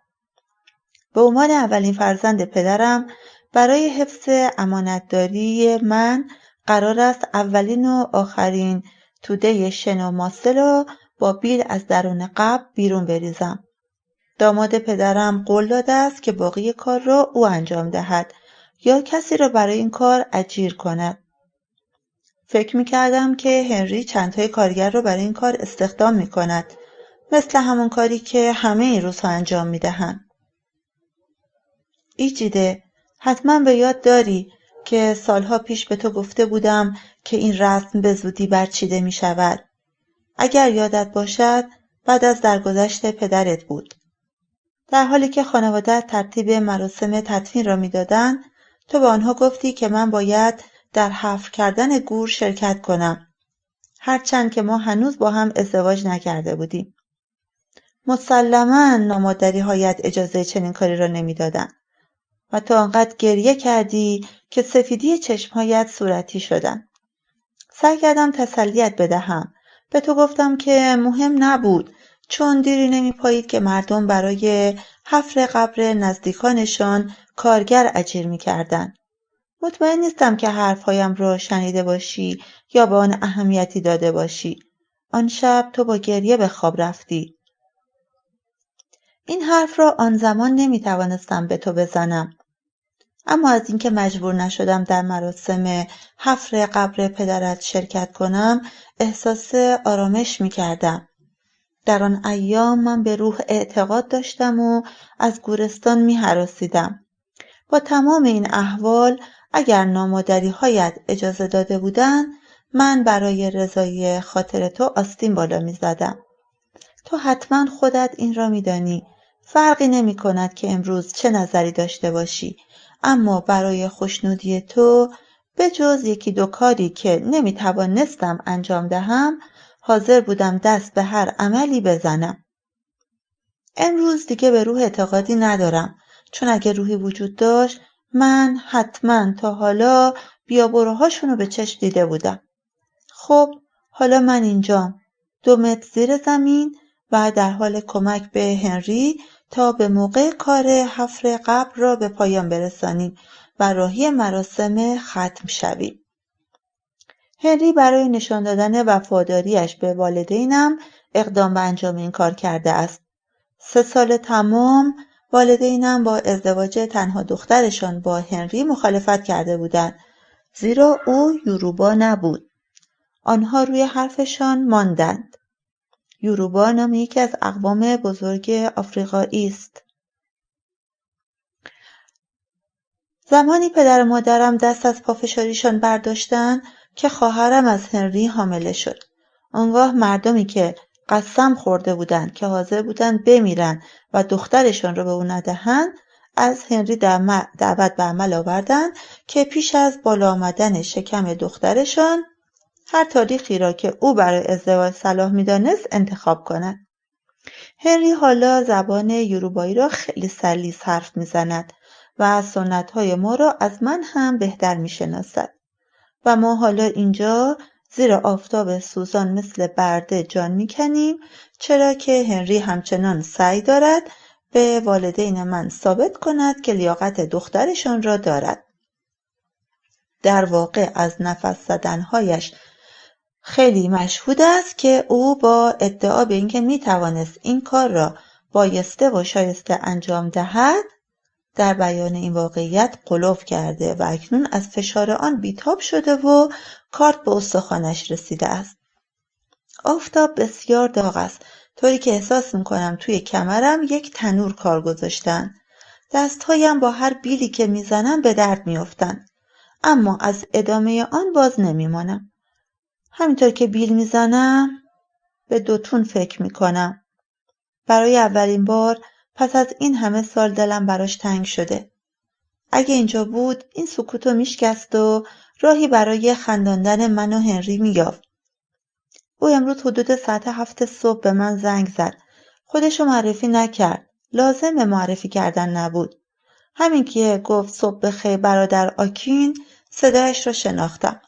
Speaker 1: به عنوان اولین فرزند پدرم برای حفظ امانتداری من قرار است اولین و آخرین توده شن و ماسه را با بیل از درون قبر بیرون بریزم. داماد پدرم قول داده است که باقی کار را او انجام دهد یا کسی را برای این کار اجیر کند. فکر می‌کردم که هنری چندتای کارگر را برای این کار استخدام می‌کند، مثل همون کاری که همه این روزها انجام می‌دهند. ایجیده، حتما به یاد داری که سالها پیش به تو گفته بودم که این رسم به زودی برچیده می شود. اگر یادت باشد بعد از درگذشت پدرت بود. در حالی که خانواده‌ات ترتیب مراسم تدفین را می دادن، تو به آنها گفتی که من باید در حفر کردن گور شرکت کنم. هرچند که ما هنوز با هم ازدواج نکرده بودیم. مسلماً نامادری‌هایت اجازه چنین کاری را نمی دادن. و تو آنقدر گریه کردی که سفیدی چشمهایت صورتی شدن. سعی کردم تسلیت بدهم. به تو گفتم که مهم نبود، چون دیری نمی پایید که مردم برای حفر قبر نزدیکانشان کارگر اجیر می کردن. مطمئن نیستم که حرفهایم را شنیده باشی یا به آن اهمیتی داده باشی. آن شب تو با گریه به خواب رفتی. این حرف را آن زمان نمی توانستم به تو بزنم. اما از اینکه مجبور نشدم در مراسم حفر قبر پدرت شرکت کنم احساس آرامش می کردم. در آن ایام من به روح اعتقاد داشتم و از گورستان می هراسیدم. با تمام این احوال اگر نامادری‌هایت اجازه داده بودند من برای رضای خاطر تو آستین بالا می زدم. تو حتما خودت این را می دانی. فرقی نمی کند که امروز چه نظری داشته باشی. اما برای خوشنودی تو به جز یکی دو کاری که نمی توانستم انجام دهم حاضر بودم دست به هر عملی بزنم. امروز دیگه به روح اعتقادی ندارم، چون اگه روحی وجود داشت من حتما تا حالا بیابروهاشونو به چشم دیده بودم. خب حالا من اینجام 2 متر زیر زمین و در حال کمک به هنری تا به موقع کار حفر قبر را به پایان برسانیم و راهی مراسم ختم شویم. هنری برای نشان دادن وفاداریش به والدینم اقدام به انجام این کار کرده است. 3 سال تمام والدینم با ازدواج تنها دخترشان با هنری مخالفت کرده بودند، زیرا او یوروبا نبود. آنها روی حرفشان ماندند. یوروبا نام یکی از اقوام بزرگ آفریقایی است. زمانی پدر و مادرم دست از پافشاریشان برداشتند که خواهرم از هنری حامله شد. آنگاه مردمی که قسم خورده بودند که حاضر بودند بمیرند و دخترشان را به او ندهند از هنری دعوت به عمل آوردند که پیش از بالا آمدن شکم دخترشان هر تاریخی را که او برای ازدواج صلاح می‌دانست انتخاب کند. هنری حالا زبان یوروبایی را خیلی سلیس حرف می‌زند و سنت‌های ما را از من هم بهتر می‌شناسد و ما حالا اینجا زیر آفتاب سوزان مثل برده جان میکنیم، چرا که هنری همچنان سعی دارد به والدین من ثابت کند که لیاقت دخترشان را دارد. در واقع از نفس زدنهایش خیلی مشهود است که او با ادعا به اینکه میتوانست این کار را بایسته و شایسته انجام دهد، در بیان این واقعیت غلو کرده و اکنون از فشار آن بیتاب شده و کارد به استخوانش رسیده است. آفتاب بسیار داغ است، طوری که احساس میکنم توی کمرم یک تنور کار گذاشتن. دستهایم با هر بیلی که میزنم به درد میافتند، اما از ادامه آن باز نمیمانم. همینطور که بیل میزنم به دوتون فکر میکنم. برای اولین بار پس از این همه سال دلم براش تنگ شده. اگه اینجا بود این سکوتو میشکست و راهی برای خنداندن من و هنری مییافت. او امروز حدود ساعت 7 صبح به من زنگ زد. خودشو معرفی نکرد. لازم معرفی کردن نبود. همین که گفت صبح بخیر برادر آکین، صدایش را شناختم.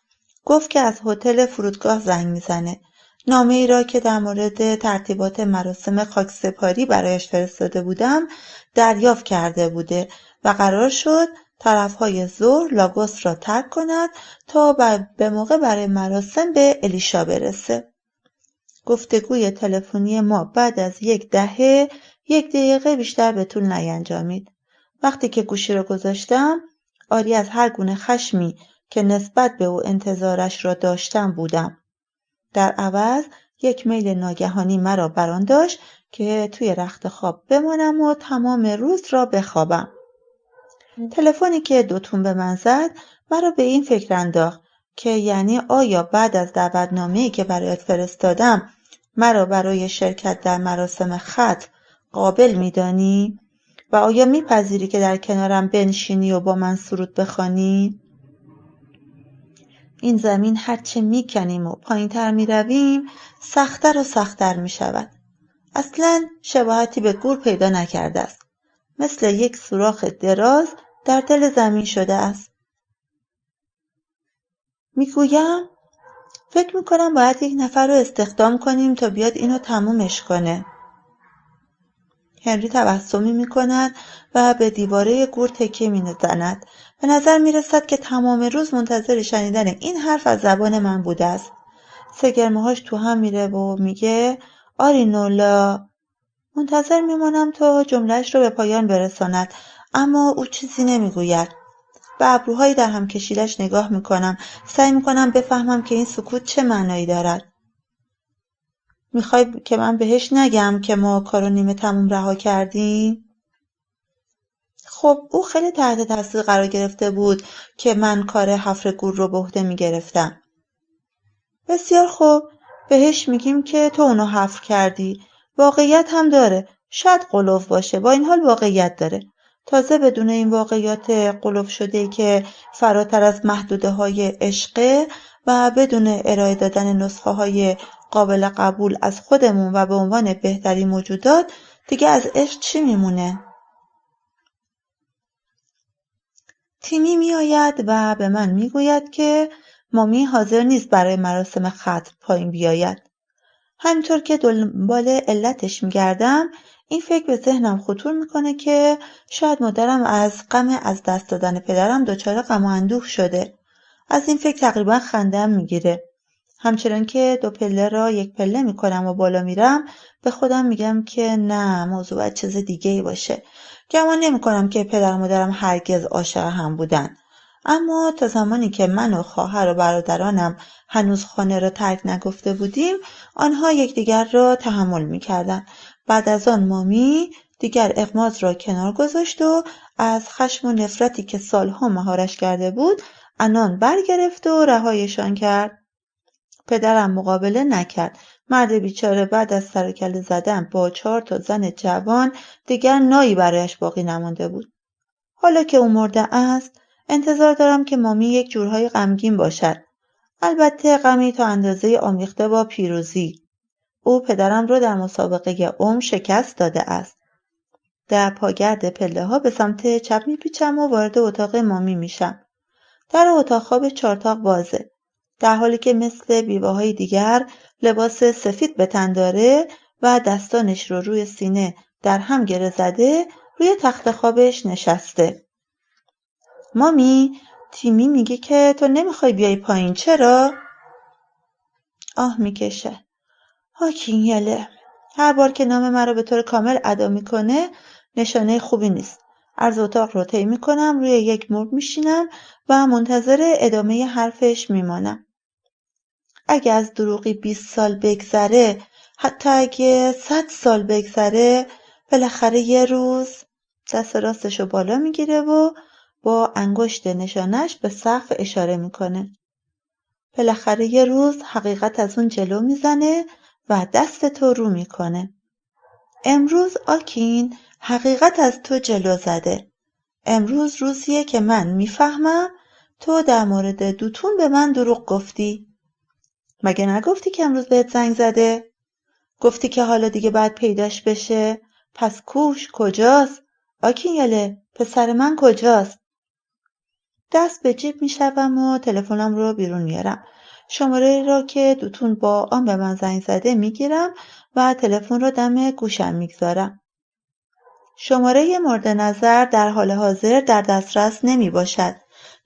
Speaker 1: گفت که از هتل فرودگاه زنگ میزنه. نامه ای را که در مورد ترتیبات مراسم خاکسپاری برایش فرستاده بودم دریافت کرده بوده و قرار شد طرفهای ظهر لاگوس را ترک کند تا به موقع برای مراسم به الیشا برسه. گفتگوی تلفنی ما بعد از 1 دقیقه بیشتر به طول نینجامید. وقتی که گوشی را گذاشتم، آری از هر گونه خشمی که نسبت به او انتظارش را داشتم بودم. در عوض یک میل ناگهانی مرا بران داشت که توی رخت خواب بمانم و تمام روز را بخوابم. تلفنی که دوتون به من زد مرا به این فکر انداخت که یعنی آیا بعد از دعوتنامه‌ای که برایت فرستادم مرا برای شرکت در مراسم ختم قابل می‌دانی و آیا میپذیری که در کنارم بنشینی و با من سرود بخوانی؟ این زمین هرچه میکنیم و پایین‌تر میرویم سخت‌تر و سخت‌تر میشود. اصلاً شباهتی به گور پیدا نکرده است. مثل یک سوراخ دراز در دل زمین شده است. میگویم فکر میکنم باید یک نفر رو استخدام کنیم تا بیاد اینو تمومش کنه. هنری تبسمی میکند و به دیواره گور تکیه میزند. به نظر میرسد که تمام روز منتظر شنیدن این حرف از زبان من بوده است. سگرمه‌هاش تو هم میره و میگه آرینولا. منتظر میمانم تا جملهش رو به پایان برساند، اما او چیزی نمیگوید. به ابروهای در هم کشیدش نگاه میکنم. سعی میکنم بفهمم که این سکوت چه معنایی دارد. میخوای که من بهش نگم که ما کارو نیمه تموم رها کردیم؟ خب او خیلی تحت تاثیر قرار گرفته بود که من کار حفر گور رو به عهده میگرفتم. بسیار خوب، بهش میگیم که تو اونو حفر کردی. واقعیت هم داره. شاید قلوف باشه، با این حال واقعیت داره. تازه بدون این واقعیات قلوف شده‌ای که فراتر از محدوده‌های عشقه و بدون ارائه دادن نسخه‌های قابل قبول از خودمون و به عنوان بهترین موجودات، دیگه از عشق چی میمونه؟ تیمی میآید و به من میگوید که مامی حاضر نیست برای مراسم ختم پایین بیاید. همینطور که دنبال علتش میگردم، این فکر به ذهنم خطور میکنه که شاید مادرم از غم از دست دادن پدرم دچار غم و اندوه شده. از این فکر تقریبا خنده‌ام میگیره. همچنان که 2 پله را 1 پله میکنم و بالا میرم، به خودم میگم که نه، موضوع باید چیز دیگه ای باشه. گمان نمیکنم که پدر و مادرم هرگز عاشق هم بودن. اما تا زمانی که من و خواهر و برادرانم هنوز خانه را ترک نگفته بودیم، آنها یکدیگر را تحمل میکردند. بعد از آن مامی دیگر اغماض را کنار گذاشت و از خشم و نفرتی که سالها مهارش کرده بود عنان برگرفت و رهایشان کرد. پدرم مقابله نکرد. مرد بیچاره بعد از سر و کله زدن با 4 تا زن جوان دیگر نایی برایش باقی نمانده بود. حالا که او مرده است، انتظار دارم که مامی یک جورهای غمگین باشد. البته غمی تا اندازه آمیخته با پیروزی. او پدرم را در مسابقه شکست داده است. در پاگرد پله ها به سمت چپ میپیچم و وارد اتاق مامی میشم. در اتاق خواب 4 تاق بازه. در حالی که مثل بیوه‌های دیگر لباس سفید به تن داره و دستانش رو روی سینه در هم گره زده روی تخت خوابش نشسته. مامی، تیمی میگه که تو نمیخوای بیای پایین، چرا؟ آه میکشه. آکینگله، هر بار که نام من رو به طور کامل ادا میکنه نشانه خوبی نیست. از اتاق رو طی میکنم، روی یک مبل میشینم و منتظر ادامه حرفش میمانم. اگه از دروغی 20 سال بگذره، حتی اگه 100 سال بگذره، بالاخره یه روز دست راستشو بالا میگیره و با انگشت نشانش به سقف اشاره میکنه. بالاخره یه روز حقیقت از اون جلو میزنه و دست تو رو میکنه. امروز آکین، حقیقت از تو جلو زده. امروز روزیه که من میفهمم تو در مورد دوتون به من دروغ گفتی. مگه نگفتی که امروز بهت زنگ زده؟ گفتی که حالا دیگه باید پیداش بشه. پس کوش کجاست؟ آکینگله، پسر من کجاست؟ دست به جیب میشوم و تلفنم رو بیرون میارم. شماره را که دوتون با آن به من زنگ زده میگیرم و تلفن را دم گوشم میگذارم. شماره مورد نظر در حال حاضر در دسترس نمی باشد.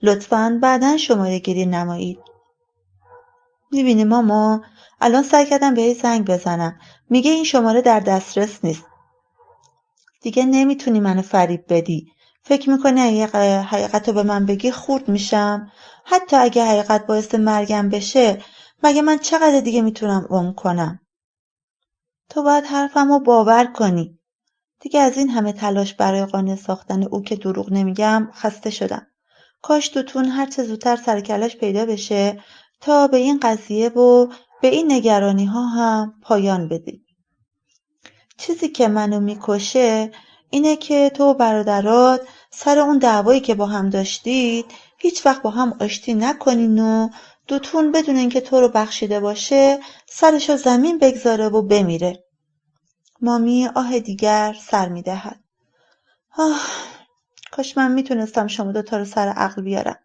Speaker 1: لطفاً بعداً شماره گیری نمایید. میبینی ماما، الان سعی کردم بهش زنگ بزنم. میگه این شماره در دسترس نیست. دیگه نمیتونی منو فریب بدی. فکر میکنی اگه حقیقت رو به من بگی خورد میشم؟ حتی اگه حقیقت باعث مرگم بشه، مگه من چقدر دیگه میتونم عمر کنم؟ تو باید حرفم رو باور کنی. دیگه از این همه تلاش برای قانع ساختن او که دروغ نمیگم خسته شدم. کاش دوتون هر چه زودتر سر کلش پیدا بشه تا به این قضیه و به این نگرانی ها هم پایان بدید. چیزی که منو میکشه اینه که تو و برادرات سر اون دعوایی که با هم داشتید هیچ وقت با هم آشتی نکنین و دوتون بدون اینکه تو رو بخشیده باشه سرشو زمین بگذاره و بمیره. مامی آه دیگر سر میدهد. کاش من میتونستم شما دوتا رو سر عقل بیارم.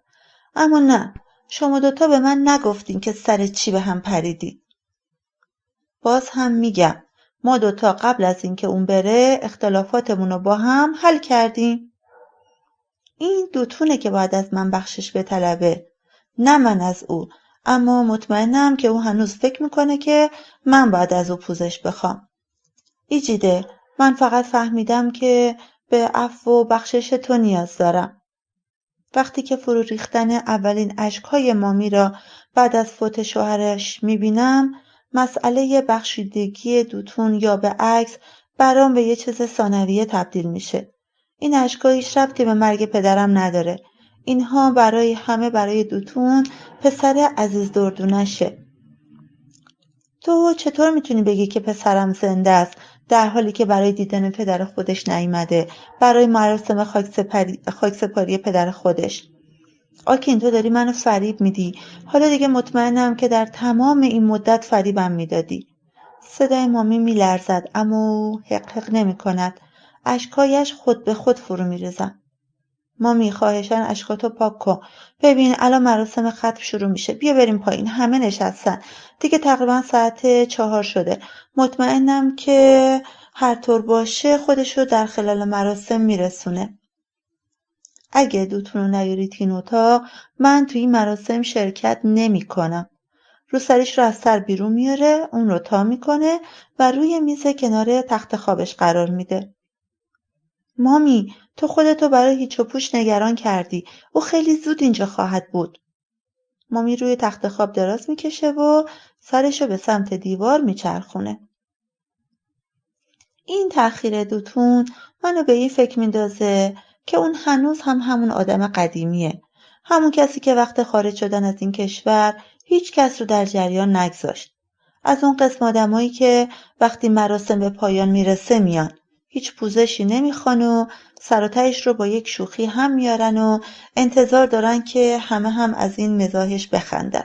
Speaker 1: اما نه، شما دوتا به من نگفتین که سر چی به هم پریدید. باز هم میگم ما دوتا قبل از اینکه اون بره اختلافاتمون رو با هم حل کردیم. این دوتونه که باید از من بخشش بطلبه، نه من از او. اما مطمئنم که او هنوز فکر میکنه که من باید از او پوزش بخوام. ایجیده، من فقط فهمیدم که به عفو و بخشش تو نیاز دارم. وقتی که فرو ریختن اولین اشک‌های مامی را بعد از فوت شوهرش میبینم، مسئله بخشیدگی دوتون یا به عکس برام به یه چیز ثانویه تبدیل میشه. این اشک‌ها هیچ ربطی به مرگ پدرم نداره. اینها برای دوتون، پسر عزیز دردونشه. تو چطور میتونی بگی که پسرم زنده است در حالی که برای دیدن پدر خودش نیامده، برای مراسم خاکسپاری پدر خودش؟ آکین، تو داری منو فریب میدی. حالا دیگه مطمئنم که در تمام این مدت فریبم میدادی. صدای مامی میلرزد اما حق حق نمی کند. اشکایش خود به خود فرو میریزن. مامی خواهشاً اشکاتو پاک کن. ببین الان مراسم ختم شروع میشه. بیا بریم پایین. همه نشستن. دیگه تقریبا ساعت 4 شده. مطمئنم که هر طور باشه خودشو در خلال مراسم میرسونه. اگه دوتون رو نیارید این اتاق، من توی این مراسم شرکت نمی کنم. روسریش رو از سر بیرون میاره، اون رو تا میکنه و روی میز کنار تخت خوابش قرار میده. مامی، تو خودتو برای هیچ و پوچ نگران کردی. او خیلی زود اینجا خواهد بود. مامی روی تخت خواب دراز میکشه و سرشو به سمت دیوار میچرخونه. این تأخیر دوتون منو به این فکر میندازه که اون هنوز هم همون آدم قدیمیه. همون کسی که وقت خارج شدن از این کشور هیچ کس رو در جریان نگذاشت. از اون قسم آدمایی که وقتی مراسم به پایان میرسه میان. هیچ پوزشی نمیخوان و سر و تهش رو با یک شوخی هم میارن و انتظار دارن که همه هم از این مزاحش بخندن.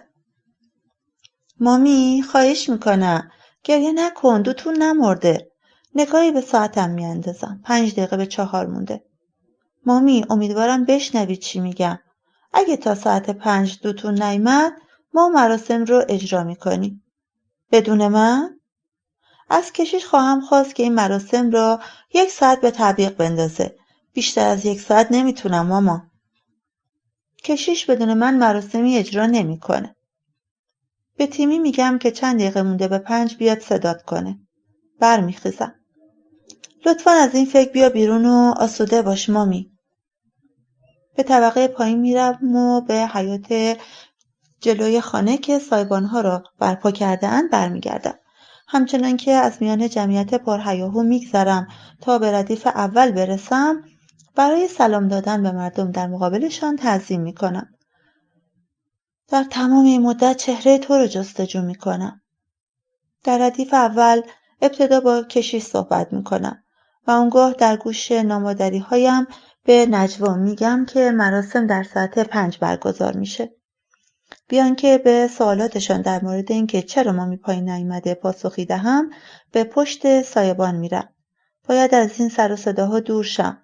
Speaker 1: مامی، خواهش میکنم گریه نکن، دوتون نمرده. نگاهی به ساعتم میاندازم. 5 دقیقه به 4 مونده. مامی، امیدوارم بشنوی چی میگم. اگه تا ساعت 5 دوتون نیامد، ما مراسم رو اجرا میکنیم. بدون من؟ از کشیش خواهم خواست که این مراسم را 1 ساعت به تعویق بندازه. بیشتر از 1 ساعت نمیتونم ماما. کشیش بدون من مراسمی اجرا نمیکنه. به تیمی میگم که چند دقیقه مونده به 5 بیاد صدات کنه. برمیخیزم. لطفاً از این فکر بیا بیرون و آسوده باش مامی. به طبقه پایین میرم و به حیاط جلوی خانه که سایبان‌ها را برپا کرده‌اند برمیگردم. همچنان که از میان جمعیت پرهیاهو میگذرم تا به ردیف اول برسم، برای سلام دادن به مردم در مقابلشان تعظیم میکنم. در تمام این مدت چهره تو رو جستجو میکنم. در ردیف اول ابتدا با کشیش صحبت میکنم و آنگاه در گوش نامادری‌هایم به نجوا میگم که مراسم در ساعت 5 برگزار میشه. بیان که به سوالاتشان در مورد اینکه چرا مامی پایین نیامده پاسخی دهم، به پشت سایبان میرم. باید از این سر و صداها دور شم.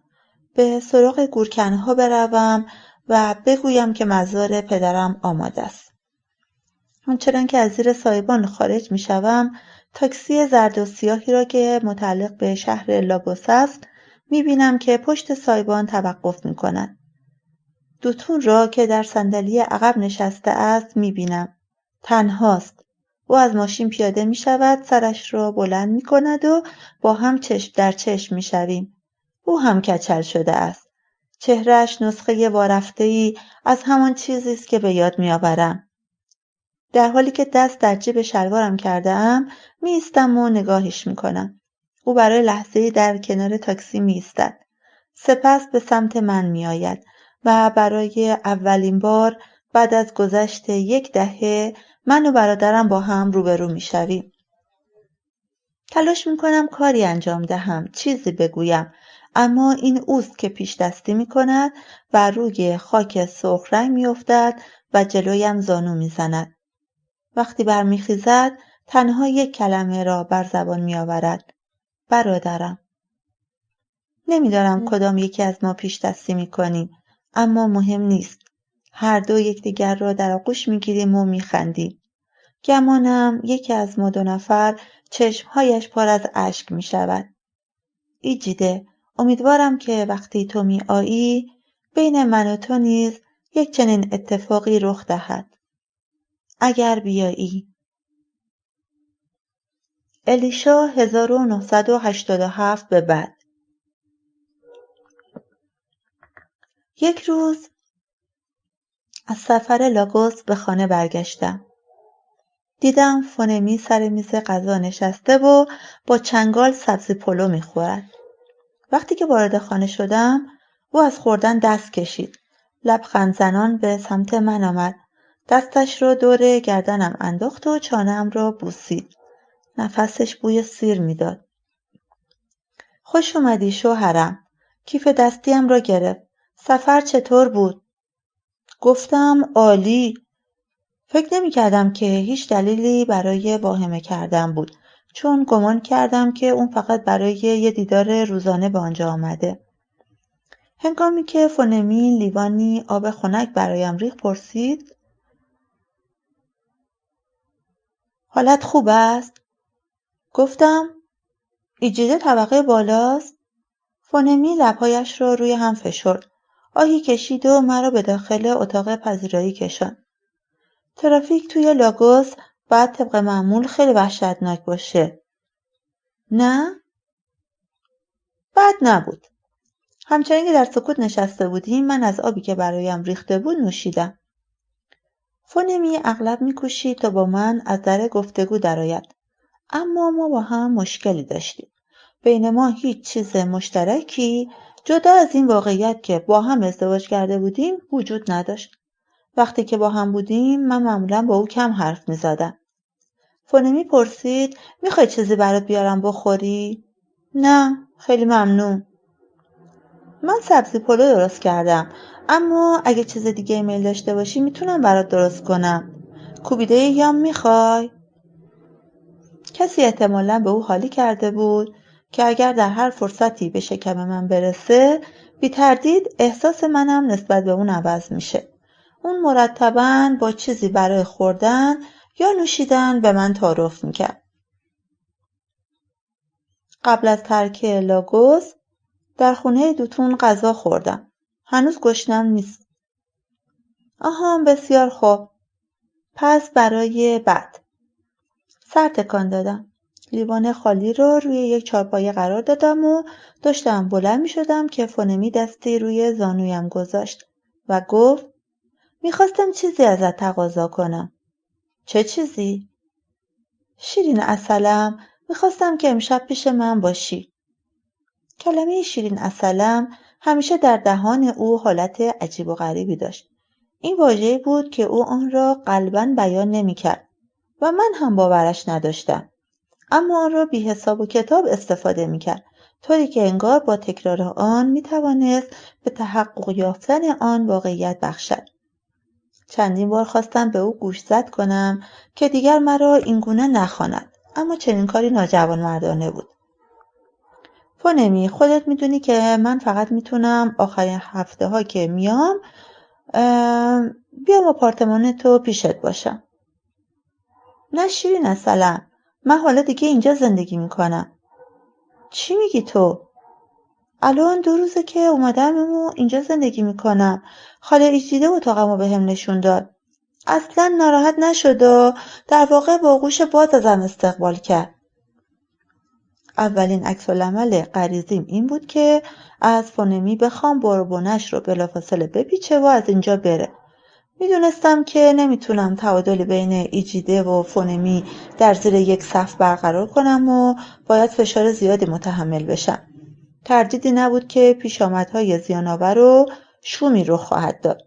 Speaker 1: به سراغ گورکنها بروم و بگویم که مزار پدرم آماده است. همچنان که از زیر سایبان خارج میشوم، تاکسی زرد و سیاهی را که متعلق به شهر لاگوس است میبینم که پشت سایبان توقف میکند. دوتون را که در صندلی عقب نشسته است میبینم. تنهاست. او از ماشین پیاده میشود، سرش را بلند میکند و با هم چشم در چشم میشویم. او هم کچل شده است. چهرهش نسخه وارفته‌ای از همان چیزی است که به یاد میآورم. در حالی که دست در جیب شلوارم کرده‌ام، میایستم و نگاهش میکنم. او برای لحظه‌ای در کنار تاکسی میایستد. سپس به سمت من میآید و برای اولین بار بعد از گذشت 1 دهه من و برادرم با هم روبرو میشویم. تلاش میکنم کاری انجام دهم، چیزی بگویم، اما این اوست که پیش دستی میکند و روی خاک سرخ رنگ میافتد و جلویم زانو میزند. وقتی برمیخیزد تنها 1 کلمه را بر زبان میآورد. برادرم. نمیدانم کدام یکی از ما پیش دستی میکنیم، اما مهم نیست. هر دو یکدیگر را در آغوش میگیریم و میخندیم. گمانم یکی از ما 2 نفر چشمهایش پر از اشک میشود. ایجیده، امیدوارم که وقتی تو میآیی بین من و تو نیز یک چنین اتفاقی رخ دهد. اگر بیایی. الیشا 1987 به بعد. یک روز از سفر لاگوس به خانه برگشتم. دیدم فونمی سر میز غذا نشسته و با چنگال سبزی پلو میخورد. وقتی که وارد خانه شدم، او از خوردن دست کشید. لبخند زنان به سمت من آمد. دستش را دور گردنم انداخت و چانه‌ام را بوسید. نفسش بوی سیر میداد. خوش اومدی شوهرم. کیف دستیم را گرفت. سفر چطور بود؟ گفتم عالی. فکر نمی کردم که هیچ دلیلی برای واهمه کردن بود، چون گمان کردم که اون فقط برای یه دیدار روزانه به آنجا آمده. هنگامی که فونمی لیوانی آب خنک برایم ریخت پرسید حالت خوب است؟ گفتم ایجاد طبقه بالاست؟ فونمی لبهایش را روی هم فشرد. آهی کشید و مرا به داخل اتاق پذیرایی کشاند. ترافیک توی لاگوس باید طبق معمول خیلی وحشتناک باشه. نه؟ بد نبود. همچنین که در سکوت نشسته بودیم من از آبی که برایم ریخته بود نوشیدم. فونمی اغلب می‌کوشید تا با من از در گفتگو درآید، اما ما با هم مشکلی داشتیم. بین ما هیچ چیز مشترکی جدا از این واقعیت که با هم ازدواج کرده بودیم وجود نداشت. وقتی که با هم بودیم من معمولا با او کم حرف می‌زدم. فونمی پرسید میخوای چیزی برات بیارم بخوری؟ نه، خیلی ممنون. من سبزی پلو درست کردم، اما اگه چیز دیگه میل داشته باشی میتونم برات درست کنم. کوبیده یام میخوای؟ کسی احتمالاً به او حالی کرده بود که اگر در هر فرصتی به شکم من برسه بی تردید احساس منم نسبت به اون عوض میشه. اون مرتباً با چیزی برای خوردن یا نوشیدن به من تعارف میکرد. قبل از ترک لاگوس در خونه دوتون غذا خوردم. هنوز گشنم نیست. آها، بسیار خوب. پس برای بعد. سر تکان دادم. لیوان خالی رو روی یک چارپایه قرار دادم و داشتم بلند می شدم که فونمی دستی روی زانویم گذاشت و گفت میخواستم چیزی ازت تقاضا کنم. چه چیزی؟ شیرین عسلم، میخواستم که امشب پیش من باشی. کلمه شیرین عسلم همیشه در دهان او حالت عجیب و غریبی داشت. این واژه‌ای بود که او آن را قلباً بیان نمی‌کرد و من هم باورش نداشتم. اما آن را بی حساب و کتاب استفاده می‌کرد، طوری که انگار با تکرار آن می‌توانست به تحقق یافتن آن واقعیت بخشد. چندین بار خواستم به او گوشزد کنم که دیگر مرا اینگونه نخواند، اما چنین کاری ناجوانمردانه بود. فونمی، خودت میدونی که من فقط میتونم آخرین هفته ها که میام بیام آپارتمان تو پیشت باشم. نه شیرین عسلم، من حالا دیگه اینجا زندگی میکنم. چی میگی تو؟ الان 2 روزه که اومدم و اینجا زندگی میکنم. خاله ایجیده اتاقمو بهم نشون داد. اصلا ناراحت نشد و در واقع با آغوش باز ازم استقبال کرد. اولین عکس‌العمل غریزیم این بود که از فونمی بخوام بربونش رو بلافاصله بپیچه و از اینجا بره. میدونستم که نمیتونم تعادل بین ایجیده و فونمی در زیر یک سقف برقرار کنم و باید فشار زیادی متحمل بشم. تردیدی نبود که پیشامدهای زیان‌آور و شومی رخ خواهد داد.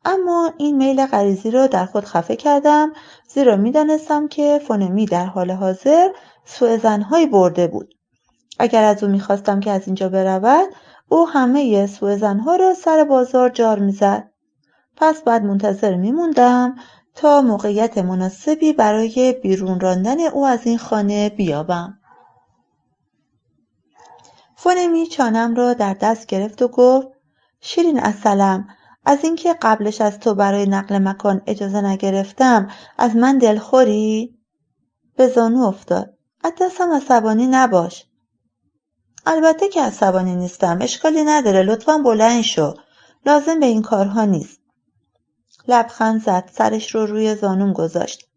Speaker 1: اما این میل غریزی را در خود خفه کردم، زیرا میدانستم که فونمی در حال حاضر سوءظن‌هایی برده بود. اگر از او میخواستم که از اینجا برود، او همه سوءظن‌ها را سر بازار جار میزد. پس بعد منتظر میموندم تا موقعیت مناسبی برای بیرون راندن او از این خانه بیابم. فونمی چانم را در دست گرفت و گفت شیرین عسلم، از اینکه قبلش از تو برای نقل مکان اجازه نگرفتم از من دلخوری؟ به زانو افتاد. از دستم عصبانی نباش. البته که عصبانی نیستم، اشکالی نداره، لطفاً بلند شو، لازم به این کارها نیست. لبخند زد، سرش رو روی زانوم گذاشت.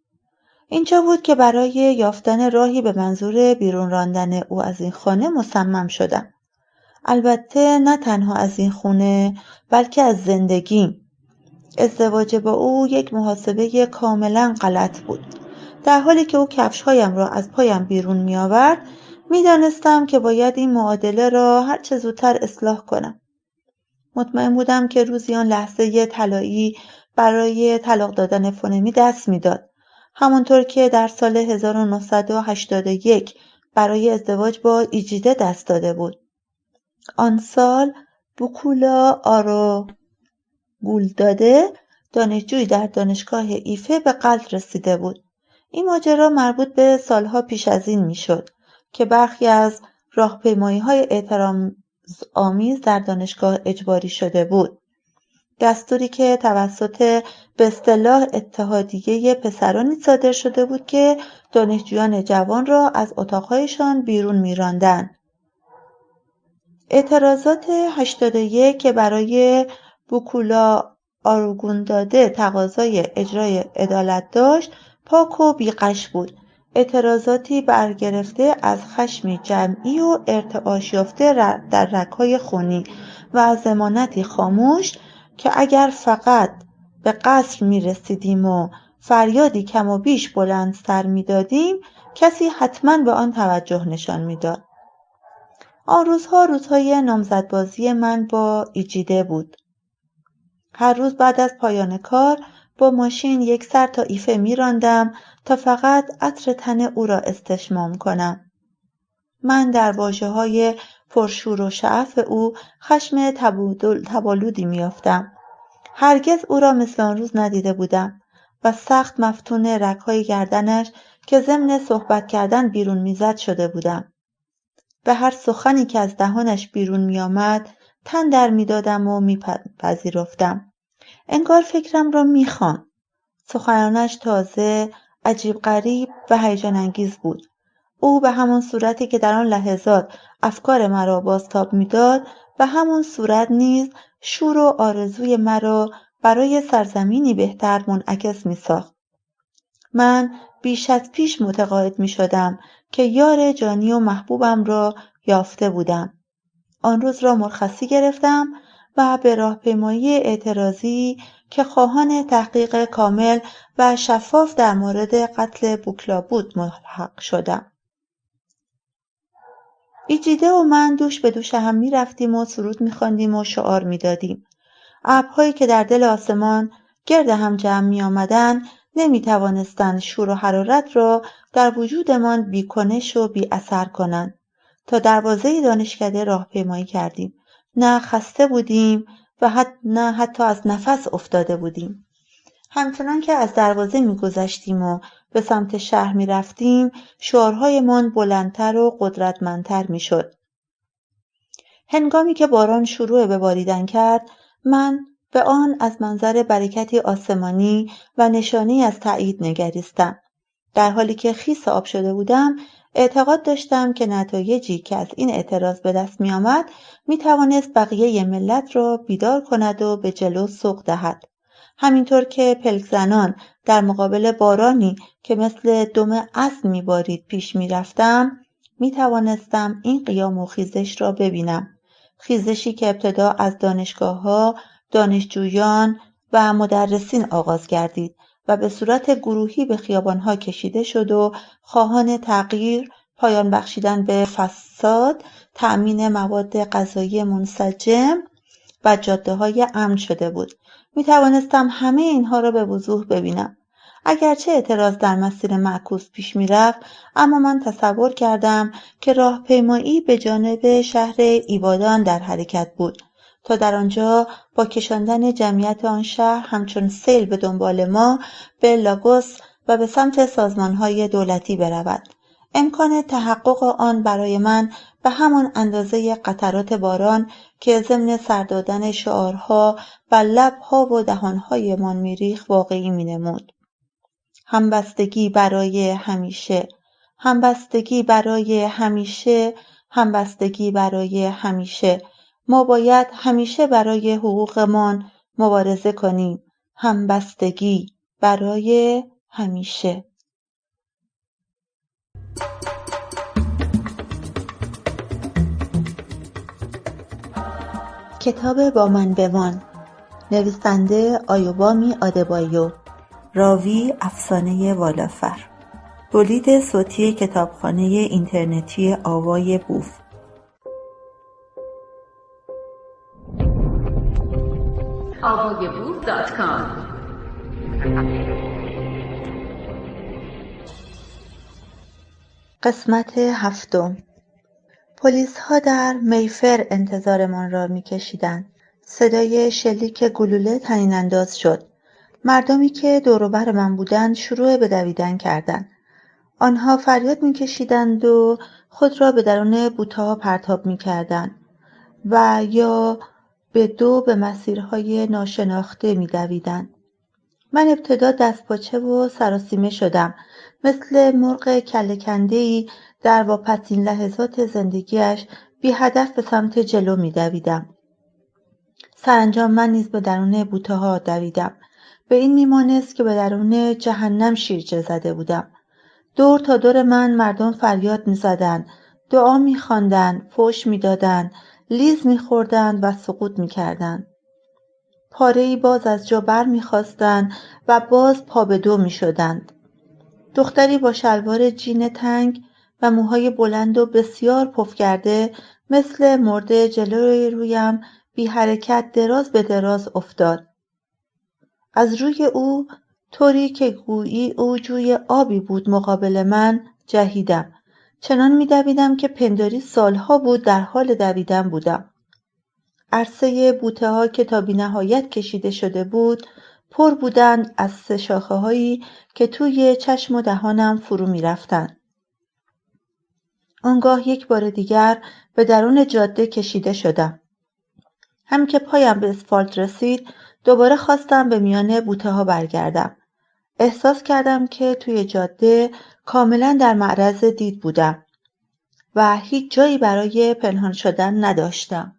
Speaker 1: اینجا بود که برای یافتن راهی به منظور بیرون راندن او از این خانه مصمم شدم. البته نه تنها از این خونه، بلکه از زندگیم. ازدواج با او یک محاسبه کاملا غلط بود. در حالی که او کفشهایم را از پایم بیرون می آورد، می دانستم که باید این معادله را هر چه زودتر اصلاح کنم. مطمئن بودم که روزی آن لحظه طلایی برای طلاق دادن فونمی دست می داد. همانطور که در سال 1981 برای ازدواج با ایجیده دست داده بود. آن سال بوکولا آروگولداده، دانشجویی در دانشگاه ایفه، به قتل رسیده بود. این ماجرا مربوط به سالها پیش از این میشد که برخی از راهپیمایی‌های احترام‌آمیز در دانشگاه اجباری شده بود. دستوری که توسط به اصطلاح اتحادیه پسرانی صادر شده بود که دانشجویان جوان را از اتاق‌هایشان بیرون می‌راندند. اعتراضات 81 که برای بوکولا آروگونداده تقاضای اجرای عدالت داشت، پاک و بیغش بود. اعتراضاتی برگرفته از خشمی جمعی و ارتعاش یافته در رگ‌های خونی و از ضمانتی خاموش که اگر فقط به قصر می رسیدیم و فریادی کم و بیش بلند سر می دادیم، کسی حتما به آن توجه نشان می داد. آن روزها روزهای نامزدبازی من با ایجیده بود. هر روز بعد از پایان کار با ماشین یک سر تا ایفه می راندم تا فقط عطر تن او را استشمام کنم. من در واژه‌های پرشور و شعف او خشم تبالودی می یافتم. هرگز او را مثل آن روز ندیده بودم و سخت مفتون رگ‌های گردنش که ضمن صحبت کردن بیرون میزد شده بودم. به هر سخنی که از دهانش بیرون می آمد تن در می دادم و می پذیرفتم. انگار فکرم را می‌خواند. سخنانش تازه، عجیب غریب و هیجان انگیز بود. او به همان صورتی که در آن لحظات افکار مرا بازتاب می‌داد، به همان صورت نیز شور و آرزوی مرا برای سرزمینی بهتر منعکس می‌ساخت. من بیش از پیش متقاعد می‌شدم که یار جانی و محبوبم را یافته بودم. آن روز را مرخصی گرفتم و به راهپیمایی اعتراضی که خواهان تحقیق کامل و شفاف در مورد قتل بوکلا بود ملحق شدم. ایجیده و من دوش به دوش هم می رفتیم و سرود می خواندیم و شعار می دادیم. ابرهایی که در دل آسمان گرد هم جمع می آمدند نمی توانستند شور و حرارت را در وجودمان بیکنش و بی اثر کنند. تا دروازه دانشکده راهپیمایی کردیم. نه خسته بودیم و نه حتی از نفس افتاده بودیم. همچنان که از دروازه می‌گذشتیم و به سمت شهر می‌رفتیم، شعارهایمان بلندتر و قدرتمندتر می‌شد. هنگامی که باران شروع به باریدن کرد، من به آن از منظر برکتی آسمانی و نشانی از تأیید نگریستم. در حالی که خیس آب شده بودم، اعتقاد داشتم که نتایجی که از این اعتراض به دست می آمد می توانست بقیه ملت را بیدار کند و به جلو سوق دهد. همینطور که پلک زنان در مقابل بارانی که مثل دم اسب می بارید پیش می رفتم، می توانستم این قیام و خیزش را ببینم. خیزشی که ابتدا از دانشگاه‌ها، دانشجویان و مدرسین آغاز گردید و به صورت گروهی به خیابان‌ها کشیده شد و خواهان تغییر، پایان بخشیدن به فساد، تأمین مواد غذایی منسجم و جاده‌های امن شده بود. می توانستم همه اینها را به وضوح ببینم. اگرچه اعتراض در مسیر معکوس پیش می رفت، اما من تصور کردم که راهپیمایی به جانب شهر ایبادان در حرکت بود تا در آنجا با کشاندن جمعیت آن شهر همچون سیل به دنبال ما به لاگوس و به سمت سازمان‌های دولتی برود. امکان تحقق آن برای من به همان اندازه قطرات باران که ضمن سر دادن شعارها و لب‌ها و دهان‌هایمان می‌ریخت واقعی می‌نمود. همبستگی برای همیشه، همبستگی برای همیشه، همبستگی برای همیشه. ما باید همیشه برای حقوقمان مبارزه کنیم. همبستگی برای همیشه. کتاب با من بمان، نویسنده آیوبامی آدبایو، راوی افسانه والافر، تولید صوتی کتابخانه اینترنتی آوای بوف.
Speaker 2: avayaboof.com.
Speaker 1: قسمت 7. پلیس‌ها در میفر انتظارمان را می‌کشیدند. صدای شلیک گلوله طنین‌انداز شد. مردمی که دور و بر من بودند شروع به دویدن کردند. آنها فریاد می‌کشیدند و خود را به درون بوته‌ها پرتاب می‌کردند و یا به مسیرهای ناشناخته می‌دویدند. من ابتدا دستپاچه و سراسیمه شدم، مثل مرغ کله کنده‌ای در واپسین لحظات زندگیش بی هدف به سمت جلو می‌دویدم. سرانجام من نیز به درون بوته‌ها دویدم. به این میمانست که به درون جهنم شیرجه زده بودم. دور تا دور من مردم فریاد می‌زدند، دعا می‌خواندند، فحش می‌دادند، لیز می‌خوردند و سقوط می‌کردند. پاره‌ای باز از جا بر می‌خاستند و باز پا به دو می‌شدند. دختری با شلوار جین تنگ و موهای بلند و بسیار پف کرده مثل مرده جلوی رویم بی حرکت دراز به دراز افتاد. از روی او، طوری که گویی او جوی آبی بود مقابل من، جهیدم. چنان می‌دویدم که پنداری سالها بود در حال دویدن بودم. عرصه بوته‌ها که تا بی‌نهایت کشیده شده بود، پر بودند از سه شاخه‌هایی که توی چشم و دهانم فرو می‌رفتند. آنگاه یک بار دیگر به درون جاده کشیده شدم. هم که پایم به اسفالت رسید، دوباره خواستم به میان بوته‌ها برگردم. احساس کردم که توی جاده کاملا در معرض دید بودم و هیچ جایی برای پنهان شدن نداشتم.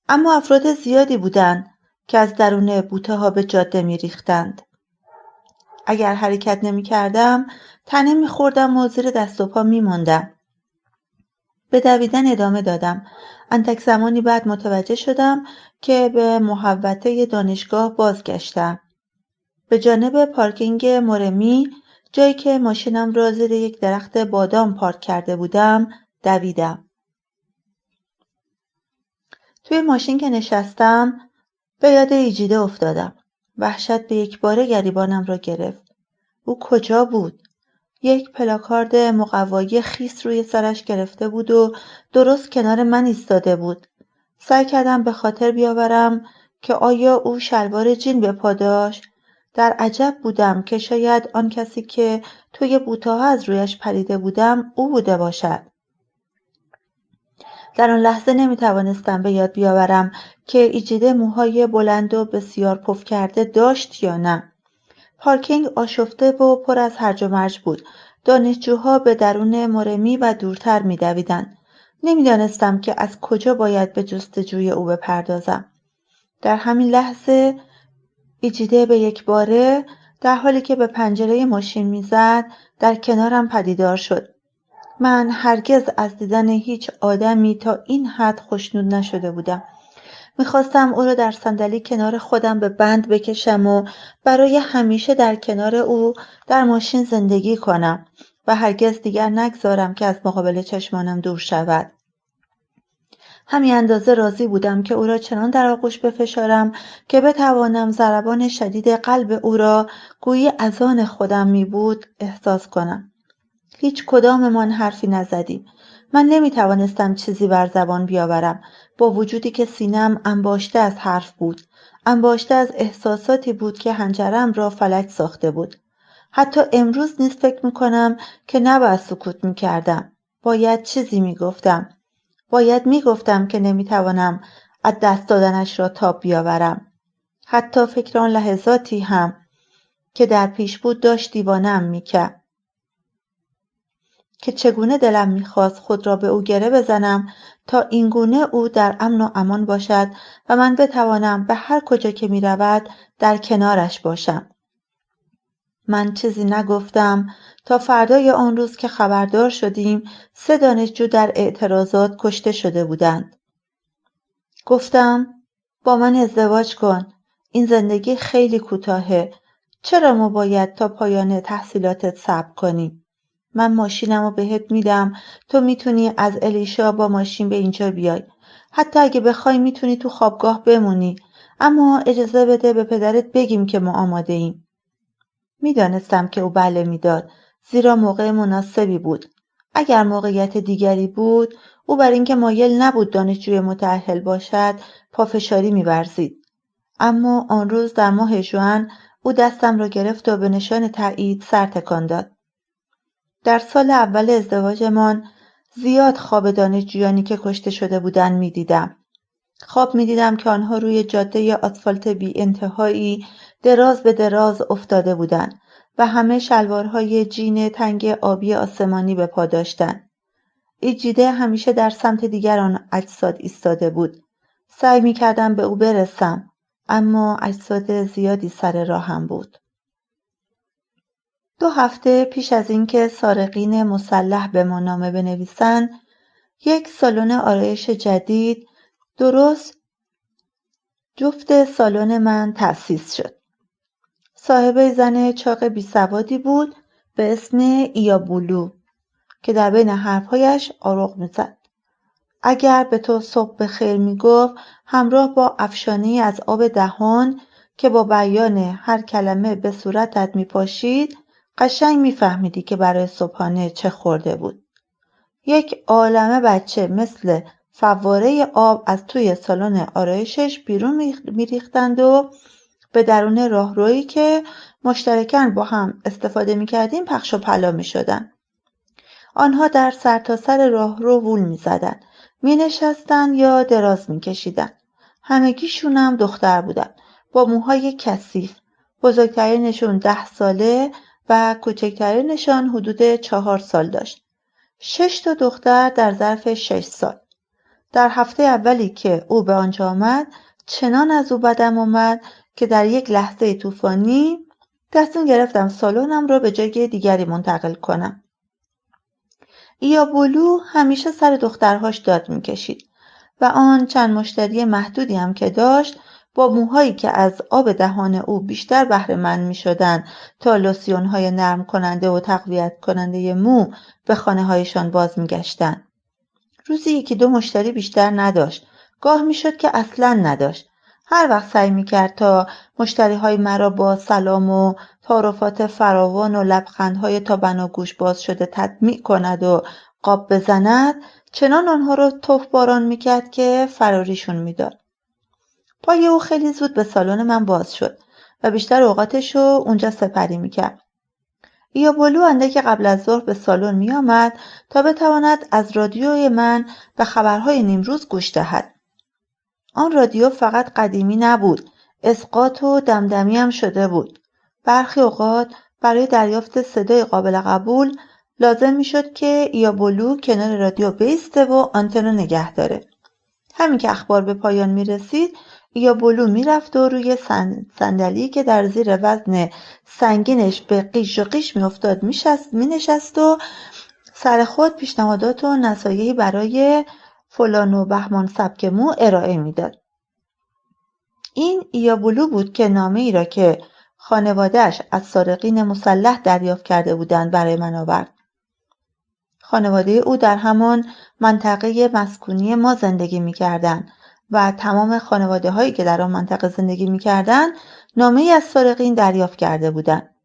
Speaker 1: اما افراد زیادی بودند که از درون بوته‌ها به جاده می‌ریختند. اگر حرکت نمی‌کردم، تنه می‌خوردم و زیر دست و پا می‌ماندم. به دویدن ادامه دادم. اندک زمانی بعد متوجه شدم که به محوطه دانشگاه بازگشتم. به جانب پارکینگ مرمی، جایی که ماشینم را زیر یک درخت بادام پارک کرده بودم، دویدم. توی ماشین که نشستم، به یاد ایجیده افتادم. وحشت به یک باره گریبانم را گرفت. او کجا بود؟ یک پلاکارد مقوایی خیس روی سرش گرفته بود و درست کنار من ایستاده بود. سعی کردم به خاطر بیاورم که آیا او شلوار جین به پا داشت؟ در عجب بودم که شاید آن کسی که توی بوته‌ها از رویش پریده بودم او بوده باشد. در آن لحظه نمی‌توانستم به یاد بیاورم که ایجیده موهای بلند و بسیار پف کرده داشت یا نه. پارکینگ آشفته و پر از هرج و مرج بود. دانشجوها به درون مرمی و دورتر می‌دویدند. نمی‌دانستم که از کجا باید به جستجوی او بپردازم. در همین لحظه ایجیده به یک باره در حالی که به پنجره ماشین می‌زد در کنارم پدیدار شد. من هرگز از دیدن هیچ آدمی تا این حد خوشنود نشده بودم. می‌خواستم او را در صندلی کنار خودم به بند بکشم و برای همیشه در کنار او در ماشین زندگی کنم و هرگز دیگر نگذارم که از مقابل چشمانم دور شود. همین اندازه راضی بودم که او را چنان در آغوش بفشارم که بتوانم ضربان شدید قلب او را گویی از آن خودم می بود احساس کنم. هیچ کداممان حرفی نزدیم. من نمی‌توانستم چیزی بر زبان بیاورم، با وجودی که سینه‌ام انباشته از حرف بود، انباشته از احساساتی بود که حنجره‌ام را فلج ساخته بود. حتی امروز نیز فکر می‌کنم که نباید سکوت می‌کردم. باید چیزی می‌گفتم. باید می‌گفتم که نمی‌توانم از دست دادنش را تاب بیاورم. حتی فکر آن لحظاتی هم که در پیش بود داشت دیوانه‌ام می‌کرد. که چگونه دلم می‌خواست خود را به او گره بزنم تا اینگونه او در امن و امان باشد و من بتوانم به هر کجا که می‌رود در کنارش باشم. من چیزی نگفتم تا فردای آن روز که خبردار شدیم 3 دانشجو در اعتراضات کشته شده بودند. گفتم با من ازدواج کن. این زندگی خیلی کوتاهه. چرا ما باید تا پایان تحصیلاتت صبر کنیم؟ من ماشینمو بهت میدم. تو میتونی از الیشا با ماشین به اینجا بیای. حتی اگه بخوای میتونی تو خوابگاه بمونی. اما اجازه بده به پدرت بگیم که ما آماده ایم. میدانستم که او بله میداد. زیرا موقع مناسبی بود. اگر موقعیت دیگری بود، او بر اینکه مایل نبود دانشجوی متأهل باشد، پافشاری می‌ورزید. اما آن روز در ماه ژوئن او دستم را گرفت و به نشان تایید سر تکان داد. در سال اول ازدواجمان زیاد خواب دانشجویانی که کشته شده بودند می‌دیدم. خواب می‌دیدم که آنها روی جاده آسفالت بی انتهایی دراز به دراز افتاده بودند و همه شلوارهای جین تنگ آبی آسمانی به پا داشتند. ایجیده همیشه در سمت دیگر آن اجساد ایستاده بود. سعی می‌کردم به او برسم، اما اجساد زیادی سر راهم بود. 2 هفته پیش از اینکه سارقین مسلح به ما نامه بنویسند، یک سالن آرایش جدید درست جفت سالن من تأسیس شد. صاحب زن چاق بیسوادی بود به اسم ایابولو که در بین حرفهایش آروغ میزد. اگر به تو صبح بخیر میگفت همراه با افشانه‌ای از آب دهان که با بیان هر کلمه به صورتت میپاشید، قشنگ میفهمیدی که برای صبحانه چه خورده بود. یک عالمه بچه مثل فواره آب از توی سالن آرایشش بیرون میریختند و به درون راهرویی که مشترکاً با هم استفاده میکردیم پخش و پلا میشدند. آنها در سرتاسر راهرو وول میزدند، مینشستند یا دراز میکشیدند. همگیشون هم دختر بودند. با موهای کثیف، بزرگترینشون 10 ساله و کوچکترینشان حدود 4 سال داشت. 6 تا دختر در ظرف 6 سال. در هفته اولی که او به آنجا آمد چنان از او بدم آمد که در یک لحظه طوفانی تصمیم گرفتم سالنم را به جای دیگری منتقل کنم. ایابولو همیشه سر دخترهاش داد میکشید و آن چند مشتری محدودی هم که داشت با موهایی که از آب دهان او بیشتر بهره‌مند میشدند تا لوسیون‌های نرم کننده و تقویت کننده مو به خانه‌هایشان باز میگشتند. روزی 1-2 مشتری بیشتر نداشت. گاه میشد که اصلاً نداشت. هر وقت سعی میکرد تا مشتریهای مرا با سلام و تعارفات فراوان و لبخندهای تا بناگوش باز شده تطمیع کند و قاب بزند، چنان آنها را تف باران میکرد که فراریشون میداد. پای او خیلی زود به سالن من باز شد و بیشتر اوقاتش رو اونجا سپری میکرد. ایابولو اندکی قبل از ظهر به سالن می آمد تا بتواند از رادیوی من به خبرهای نیمروز گوش دهد. آن رادیو فقط قدیمی نبود، اسقاط و دمدمی هم شده بود. برخی اوقات برای دریافت صدای قابل قبول لازم می شد که ایابولو کنار رادیو بایسته و آنتن رو نگه داره. همین که اخبار به پایان می رسید، ایابولو می رفت و روی صندلی که در زیر وزن سنگینش به قیش و قیش می افتاد می نشست و سر خود پیشنهادات و نصایحی برای فلان و بهمان سبک مو ارائه می داد. این ایابولو بود که نامه ای را که خانواده‌اش از سارقین مسلح دریافت کرده بودند برای من آورد. خانواده او در همان منطقه مسکونی ما زندگی می‌کردند و تمام خانواده‌هایی که در آن منطقه زندگی می‌کردند نامه‌ای از سارقین دریافت کرده بودند.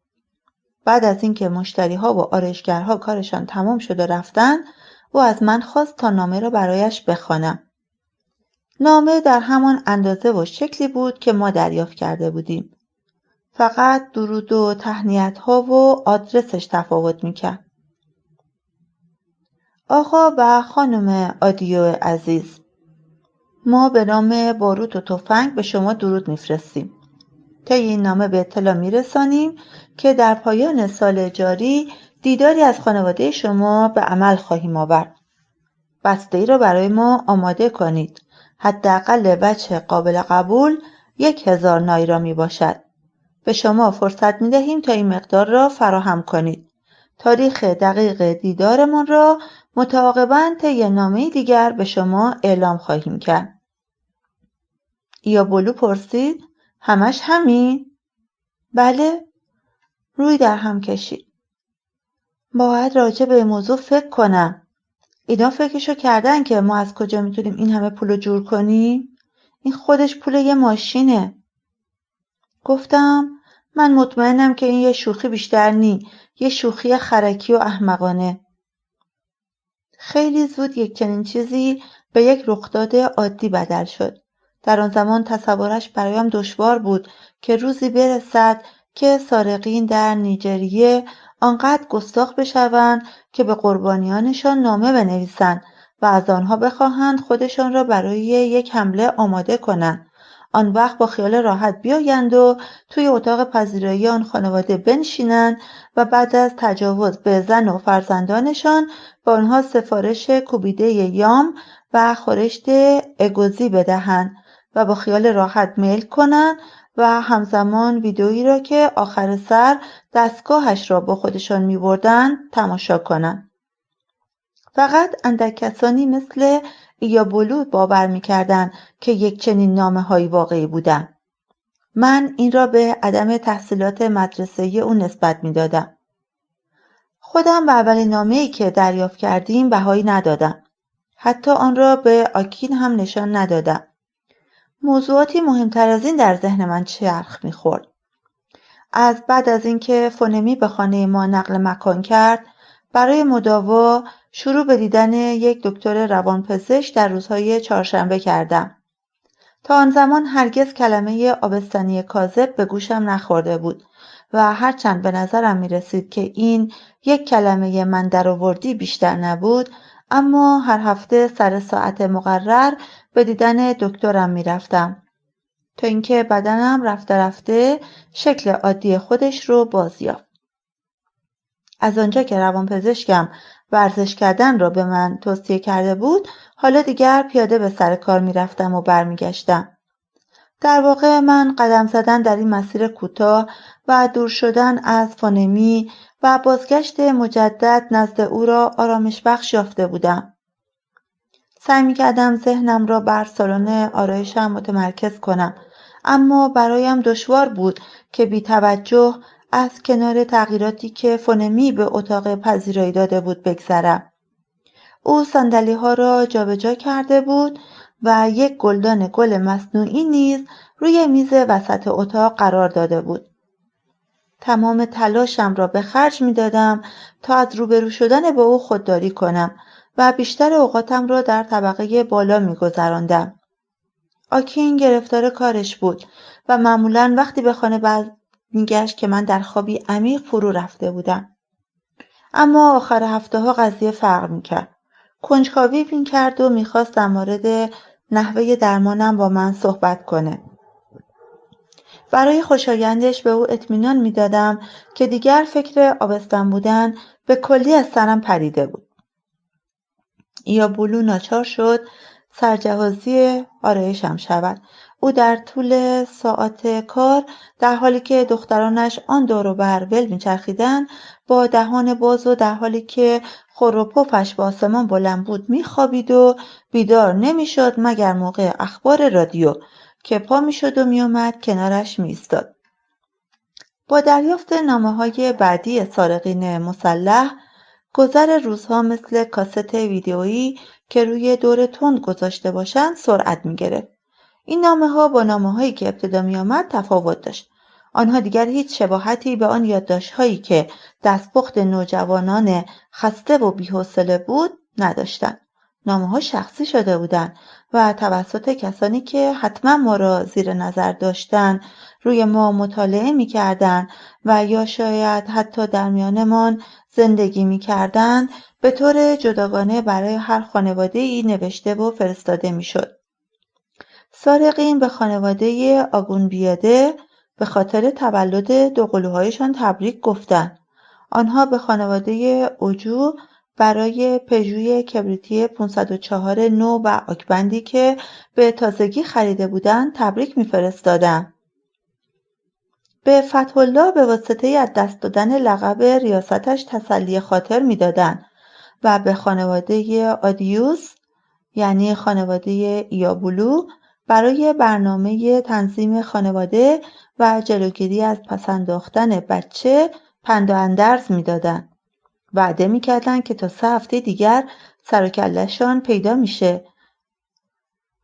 Speaker 1: بعد از اینکه مشتری‌ها و آرایشگرها کارشان تمام شد و رفتند، او از من خواست تا نامه را برایش بخوانم. نامه در همان اندازه و شکلی بود که ما دریافت کرده بودیم. فقط درود و تهنیت‌ها و آدرسش تفاوت می‌کرد. آقا و خانم آدیو عزیز، ما به نام باروت و تفنگ به شما درود میفرستیم. طی این نامه به اطلاع میرسانیم که در پایان سال جاری دیداری از خانواده شما به عمل خواهیم آورد. بسته‌ای را برای ما آماده کنید. حداقل وجه قابل قبول 1000 نایرا می باشد. به شما فرصت می دهیم تا این مقدار را فراهم کنید. تاریخ دقیق دیدارمان را متعاقباً طی نامه دیگر به شما اعلام خواهیم کرد. ایابولو پرسید: همش همین؟ بله. روی در هم کشید. باید راجع به موضوع فکر کنم. اینا فکرشو کردن که ما از کجا میتونیم این همه پولو جور کنیم؟ این خودش پول یه ماشینه. گفتم من مطمئنم که این یه شوخی بیشتر نی، یه شوخی خرکی و احمقانه. خیلی زود یک چنین چیزی به یک رخداد عادی بدل شد. در آن زمان تصورش برایم دشوار بود که روزی برسد که سارقین در نیجریه آنقدر گستاخ بشوند که به قربانیانشان نامه بنویسند و از آنها بخواهند خودشان را برای یک حمله آماده کنند. آن وقت با خیال راحت بیایند و توی اتاق پذیرایی آن خانواده بنشینند و بعد از تجاوز به زن و فرزندانشان به آنها سفارش کوبیده یام و خورشت اگوزی بدهند و با خیال راحت میل کنند و همزمان ویدئویی را که آخر سر دستگاهش را با خودشان می‌بردند تماشا کنند. فقط اندک کسانی مثل ایابولو باور می‌کردند که یک چنین نامه‌هایی واقعی بودند. من این را به عدم تحصیلات مدرسه‌ای او نسبت می‌دادم. خودم به اولین نامه‌ای که دریافت کردیم بهایی ندادم. حتی آن را به آکین هم نشان ندادم. موضوعاتی مهمتر از این در ذهن من چرخ می‌خورد. از بعد از اینکه فونمی به خانه ما نقل مکان کرد، برای مداوا شروع به دیدن یک دکتر روانپزشک در روزهای چهارشنبه کردم. تا آن زمان هرگز کلمه آبستنی کاذب به گوشم نخورده بود و هرچند به نظرم می رسید که این یک کلمه من درآوردی بیشتر نبود، اما هر هفته سر ساعت مقرر به دیدن دکترم می رفتم. تا اینکه بدنم رفته رفته شکل عادی خودش رو باز یافت. از آنجا که روانپزشکم ورزش کردن را به من توصیه کرده بود، حالا دیگر پیاده به سر کار می‌رفتم و برمیگشتم. در واقع من قدم زدن در این مسیر کوتاه و دور شدن از فونمی و بازگشت مجدد نزد او را آرامش بخش یافته بودم. سعی می‌کردم ذهنم را بر سالن آرایشم متمرکز کنم، اما برایم دشوار بود که بی توجه از کنار تغییراتی که فونمی به اتاق پذیرایی داده بود بگذرم. او صندلی‌ها را جابجا کرده بود و یک گلدان گل مصنوعی نیز روی میز وسط اتاق قرار داده بود. تمام تلاشم را به خرج می‌دادم تا از روبرو شدن با او خودداری کنم و بیشتر اوقاتم را در طبقه بالا می‌گذراندم. آکین گرفتار کارش بود و معمولاً وقتی به خانه برمیگشت که من در خوابی عمیق فرو رفته بودم. اما آخر هفته‌ها قضیه فرق می‌کرد. کنجکاوی می‌کرد و می‌خواست در مورد نحوه درمانم با من صحبت کنه. برای خوشایندش به او اطمینان می‌دادم که دیگر فکر آبستن بودن به کلی از سرم پریده بود. ایابولو ناچار شد سرجهازی آرایشم شود. او در طول ساعات کار در حالی که دخترانش آن دور و بر ول می‌چرخیدند با دهان باز و در حالی که خور و پفش به آسمان بلند بود می‌خوابید و بیدار نمی‌شد مگر موقع اخبار رادیو که پا می‌شد و می‌آمد کنارش می‌ایستاد. با دریافت نامه‌های بعدی سارقین مسلح، گذر روزها مثل کاست ویدئویی که روی دور تند گذاشته باشند سرعت می‌گرفت. این نامه‌ها با نامه‌هایی که ابتدا می‌آمد تفاوت داشت. آنها دیگر هیچ شباهتی به آن یادداشت‌هایی که دستپخت نوجوانان خسته و بی‌حوصله بود نداشتند. نامه‌ها شخصی شده بودند و توسط کسانی که حتما ما را زیر نظر داشتند روی ما مطالعه می‌کردند و یا شاید حتی در میانمان زندگی می‌کردند به طور جداگانه برای هر خانواده‌ای نوشته و فرستاده می‌شد. سارقین به خانواده آگونبیاده به خاطر تولد دوقلوهایشان تبریک گفتند. آنها به خانواده اوجو برای پژوی کبریتی 504 نو و آکبندی که به تازگی خریده بودند تبریک می‌فرستادند. به فتح‌الله به واسطه از دست دادن لقب ریاستش تسلی خاطر می‌دادند و به خانواده آدیوس یعنی خانواده ایابولو برای برنامه تنظیم خانواده و جلوگیری از پس‌انداختن بچه پند و اندرز می‌دادند. وعده می‌کردند که تا 3 هفته دیگر سر و کله‌شان پیدا میشه.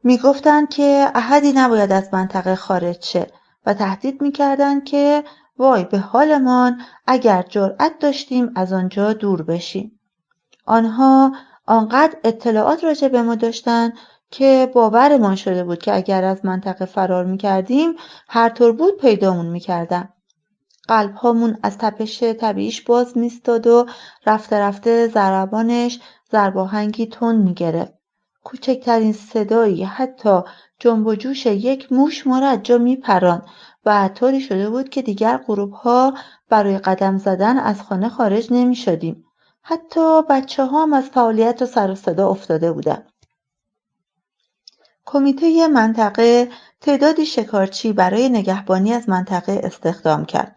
Speaker 1: میگفتند که احدی نباید از منطقه خارج شه و تهدید می‌کردند که وای به حالمان اگر جرأت داشتیم از آنجا دور بشیم. آنها آنقدر اطلاعات راجع به ما داشتند که باورمان شده بود که اگر از منطقه فرار می‌کردیم هر طور بود پیدامون می‌کردن. قلب‌هامون از تپش طبیعیش باز می‌ایستاد و رفته رفته ضربانش ضرباهنگی تند می‌گرفت. کوچکترین صدایی حتی جنب و جوش یک موش ما را از جا می‌پراند و طوری شده بود که دیگر غروب‌ها برای قدم زدن از خانه خارج نمی‌شدیم. حتی بچه‌ها هم از فعالیت و سر و صدا افتاده بودند. کمیته منطقه تعدادی شکارچی برای نگهبانی از منطقه استخدام کرد.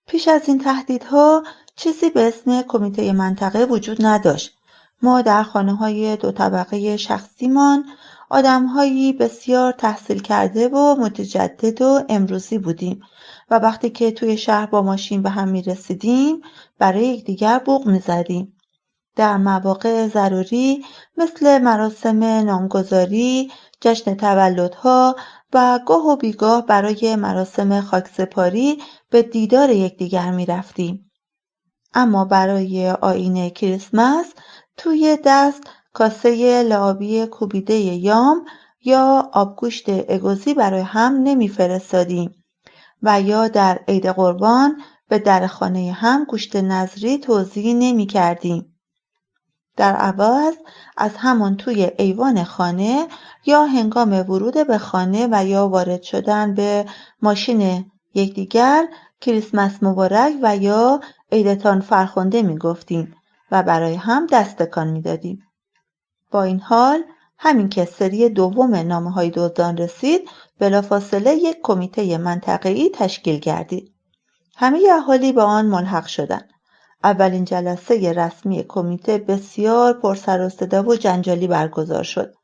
Speaker 1: پیش از این تهدیدها چیزی به اسم کمیته منطقه وجود نداشت. ما در خانه‌های 2 طبقه شخصیمان آدم‌هایی بسیار تحصیل کرده و متجدد و امروزی بودیم و وقتی که توی شهر با ماشین به هم می‌رسیدیم برای یکدیگر بوق می‌زدیم. در مواقع ضروری مثل مراسم نامگذاری، جشن تولدها و گاه و بیگاه برای مراسم خاکسپاری به دیدار یکدیگر می رفتیم. اما برای آیین کریسمس توی دست کاسه لعابی کوبیده یام یا آبگوشت اگوزی برای هم نمی فرستادیم و یا در عید قربان به در خانه هم گوشت نظری توزیع نمی کردیم. در عوض از همان توی ایوان خانه یا هنگام ورود به خانه و یا وارد شدن به ماشین یکدیگر کریسمس مبارک و یا عیدتان فرخنده میگفتیم و برای هم دست تکان میدادیم. با این حال همین که سری دوم نامه‌های دزدان رسید، بلافاصله یک کمیته منطقه‌ای تشکیل گردید. همه اهالی به آن ملحق شدند. اولین جلسه رسمی کمیته بسیار پرسر و صدا و جنجالی برگزار شد،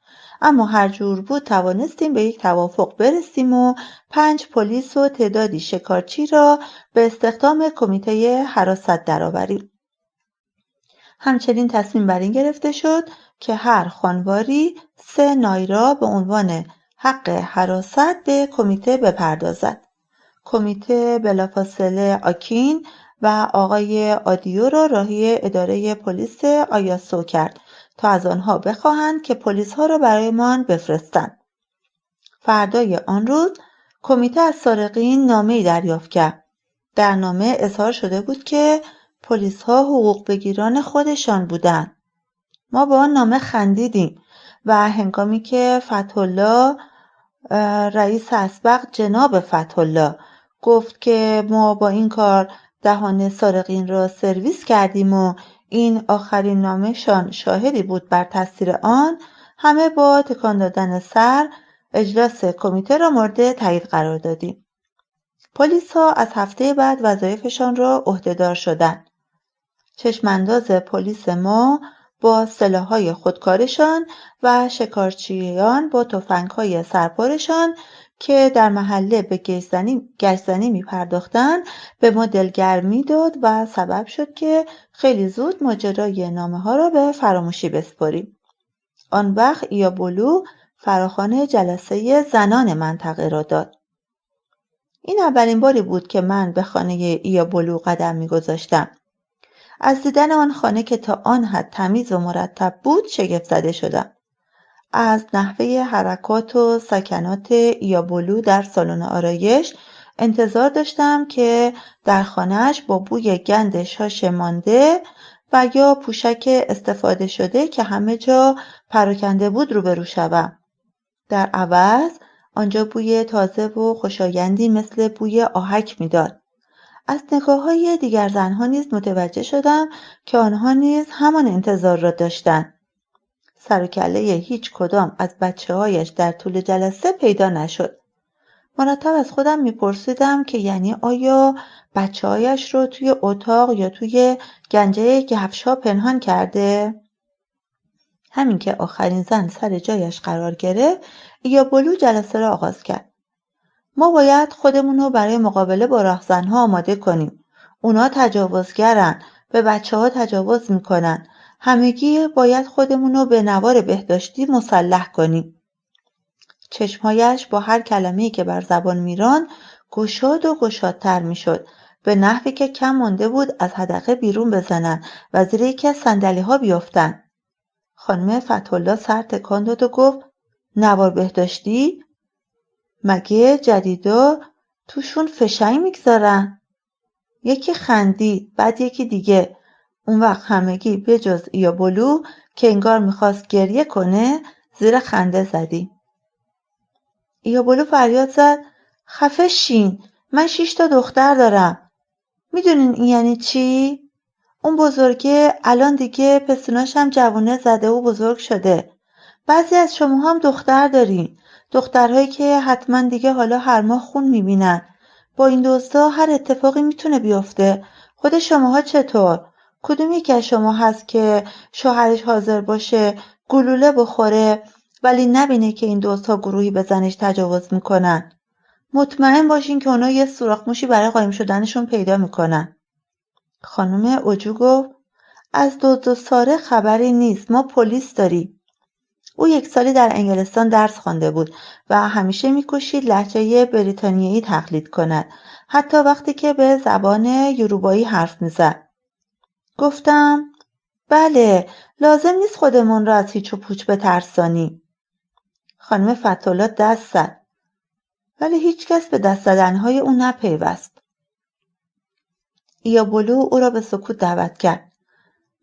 Speaker 1: اما هر جور بود توانستیم به یک توافق برسیم و 5 پلیس و تعدادی شکارچی را به استخدام کمیته حراست درآوریم. همچنین تصمیم بر این گرفته شد که هر خانواری 3 نایرا به عنوان حق حراست به کمیته بپردازد. کمیته بلافاصله آکین و آقای آدیو را راهی اداره پلیس آیاسو کرد تا از آنها بخواهند که پلیس‌ها را برایمان بفرستند. فردای آن روز کمیته از سارقین نامه‌ای دریافت کرد. در نامه اظهار شده بود که پلیس‌ها حقوق بگیران خودشان بودند. ما با آن نامه خندیدیم و هنگامی که فتح‌الله رئیس اسبق جناب فتح‌الله گفت که ما با این کار دهان سارقین را سرویس کردیم و این آخرین نامه‌شان شاهدی بود بر تاثیر آن، همه با تکان دادن سر اجلاس کمیته را مورد تایید قرار دادیم. پلیس‌ها از هفته بعد وظایفشان را عهده‌دار شدند. چشمانداز پلیس ما با سلاح‌های خودکارشان و شکارچیان با تفنگ‌های سرپارشان که در محله به گشت‌زنی می‌پرداختند به ما دلگرمی داد و سبب شد که خیلی زود ماجرای نامه‌ها را به فراموشی بسپاریم. آن وقت ایابولو فراخوان جلسه زنان منطقه را داد. این اولین باری بود که من به خانه ایابولو قدم می‌گذاشتم. از دیدن آن خانه که تا آن حد تمیز و مرتب بود شگفت زده شدم. از نحوه حرکات و سکنات ایابولو در سالن آرایش انتظار داشتم که در خانه‌اش با بوی گند شاش مانده و یا پوشک استفاده شده که همه جا پراکنده بود روبرو شوم. در عوض آنجا بوی تازه و خوشایندی مثل بوی آهک میداد. از نگاه‌های دیگر زنها نیز متوجه شدم که آنها نیز همان انتظار را داشتند. سر و کله هیچ کدام از بچه‌هایش در طول جلسه پیدا نشد. مرتب از خودم میپرسیدم که یعنی آیا بچه‌هایش رو توی اتاق یا توی گنجه کفش‌ها پنهان کرده؟ همین که آخرین زن سر جایش قرار گرفت، ایابولو جلسه را آغاز کرد. ما باید خودمون رو برای مقابله با راهزنها آماده کنیم. اونا تجاوزگرن، به بچه‌ها تجاوز میکنن. همگی باید خودمون رو به نوار بهداشتی مسلح کنیم. چشمهایش با هر کلمه‌ای که بر زبان میراند گشاد و گشادتر میشد، به نحوی که کم مانده بود از حدقه بیرون بزنن و زیر یکی از صندلی‌ها بیفتن. خانم فتح‌الله سر تکان داد و گفت نوار بهداشتی؟ مگه جدیدا توشون فشنگ میگذارن؟ یکی خندید، بعد یکی دیگه. اون وقت همگی به جز ایابولو که انگار میخواست گریه کنه زیر خنده زدیم. ایابولو فریاد زد خفه شین، من 6 تا دختر دارم. میدونین این یعنی چی؟ اون بزرگه الان دیگه پستوناش هم جوونه زده و بزرگ شده. بعضی از شما هم دختر دارین، دخترهایی که حتما دیگه حالا هر ماه خون میبینن. با این دزدا هر اتفاقی میتونه بیفته. خود شماها چطور؟ کدوم یکی از شما هست که شوهرش حاضر باشه گلوله بخوره ولی نبینه که این دزدها گروهی به زنش تجاوز میکنن؟ مطمئن باشین که اونا یه سوراخ موشی برای قایم شدنشون پیدا میکنن. خانم اوجو گفت از دزد و سارق خبری نیست، ما پلیس داریم. او 1 سالی در انگلستان درس خوانده بود و همیشه می‌کوشید لهجه بریتانیایی تقلید کند، حتی وقتی که به زبان یوروبایی حرف می‌زد. گفتم بله، لازم نیست خودمون را از هیچ و پوچ بترسانیم. خانم فتح‌الله دست زد، ولی هیچ کس به دست زدنهای او نپیوست. ایابولو او را به سکوت دعوت کرد.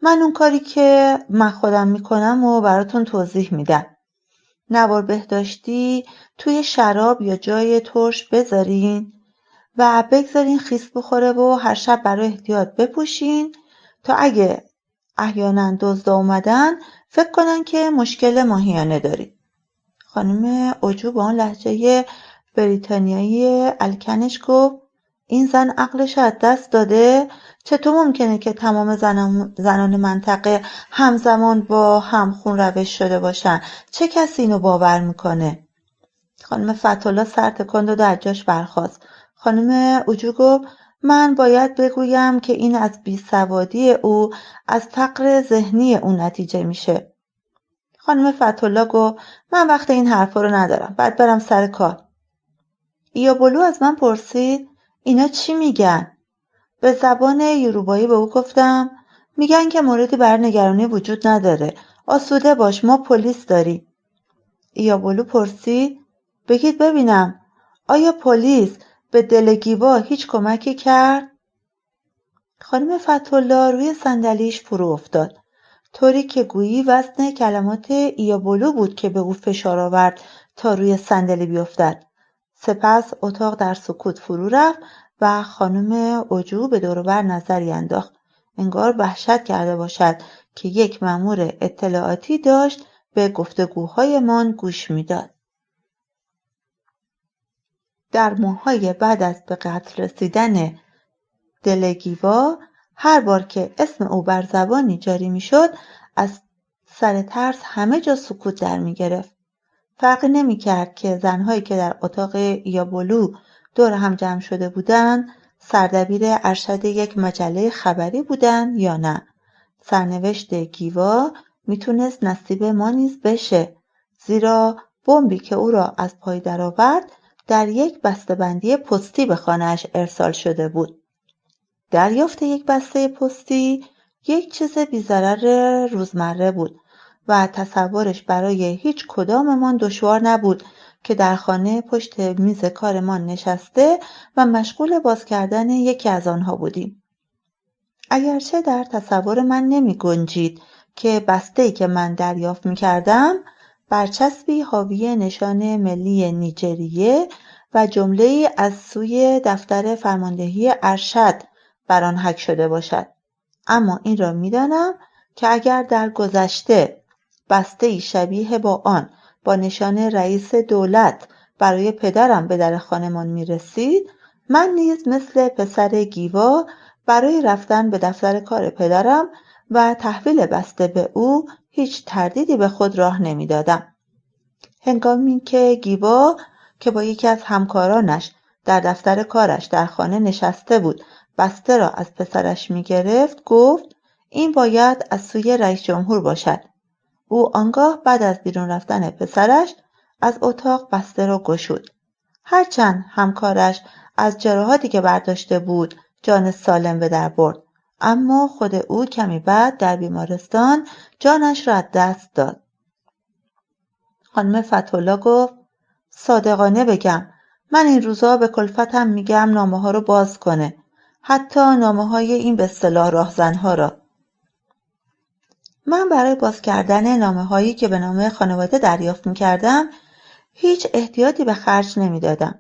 Speaker 1: من اون کاری که من خودم میکنم و براتون توضیح میدم. نوار بهداشتی توی شراب یا جای ترش بذارین و بگذارین خیس بخوره و هر شب برای احتیاط بپوشین تا اگه احیانا دزدا اومدن فکر کنن که مشکل ماهیانه دارید. خانم اوجو با اون لهجه بریتانیایی الکنش گفت این زن عقلش از دست داده؟ چطور ممکنه که تمام زنان منطقه همزمان با هم خون روش شده باشن؟ چه کسی اینو باور میکنه؟ خانم فتح‌الله سر تکان داد و از جاش برخاست. خانم اوجو گفت من باید بگویم که این از بیسوادی او، از فقر ذهنی او نتیجه میشه. خانم فتح‌الله گفت من وقت این حرفا رو ندارم، باید برم سر کار. ایابولو از من پرسید اینا چی میگن؟ به زبان یوروبایی به او گفتم میگن که موردی بر نگرانی وجود نداره، آسوده باش، ما پلیس داریم. ایابولو پرسید بگید ببینم آیا پلیس به دلگیوا هیچ کمکی کرد؟ خانم فتح‌الله روی صندلیش فرو افتاد، طوری که گویی وزن کلمات ایابولو بود که به او فشار آورد تا روی صندلی بیفتد. سپس اتاق در سکوت فرو رفت و خانم اوجو به دور و بر نظری انداخت، انگار وحشت کرده باشد که یک مأمور اطلاعاتی داشت به گفتگوهایمان گوش میداد. در ماه‌های بعد از به قتل رسیدن دلگیوا، هر بار که اسم او بر زبانی جاری میشد، از سر ترس همه جا سکوت در میگرفت. فرقی نمیکرد که زنهایی که در اتاق ایابولو دور هم جمع شده بودند سردبیر ارشد یک مجله خبری بودند یا نه. سرنوشت گیوا میتونست نصیب ما نیز بشه، زیرا بمبی که او را از پای درآورد در یک بسته‌بندی پستی به خانه‌اش ارسال شده بود. دریافت یک بسته پستی یک چیز بی‌ضرر روزمره بود و تصورش برای هیچ کداممان دشوار نبود که در خانه پشت میز کارمان نشسته و مشغول باز کردن یکی از آنها بودیم. اگرچه در تصور من نمی گنجید که بسته‌ای که من دریافت می کردم برچسبی حاوی نشان ملی نیجریه و جمله‌ای از سوی دفتر فرماندهی ارشد بر آن حک شده باشد، اما این را می‌دانم که اگر در گذشته بسته‌ای شبیه با آن با نشان رئیس دولت برای پدرم به در خانه‌مان می‌رسید، من نیز مثل پسر گیوا برای رفتن به دفتر کار پدرم و تحویل بسته به او هیچ تردیدی به خود راه نمی‌دادم. هنگامی که گیوا که با یکی از همکارانش در دفتر کارش در خانه نشسته بود بسته را از پسرش می‌گرفت، گفت این باید از سوی رئیس جمهور باشد. او آنگاه بعد از بیرون رفتن پسرش از اتاق بسته را گشود. هرچند همکارش از جراحاتی که برداشته بود جان سالم به در برد، اما خود او کمی بعد در بیمارستان جانش را از دست داد. خانم فتح‌الله گفت صادقانه بگم من این روزا به کلفتم میگم نامه‌ها رو باز کنه، حتی نامه‌های این به اصطلاح راهزن‌ها را. من برای باز کردن نامه‌هایی که به نام خانواده دریافت می‌کردم هیچ احتیاطی به خرج نمی‌دادم.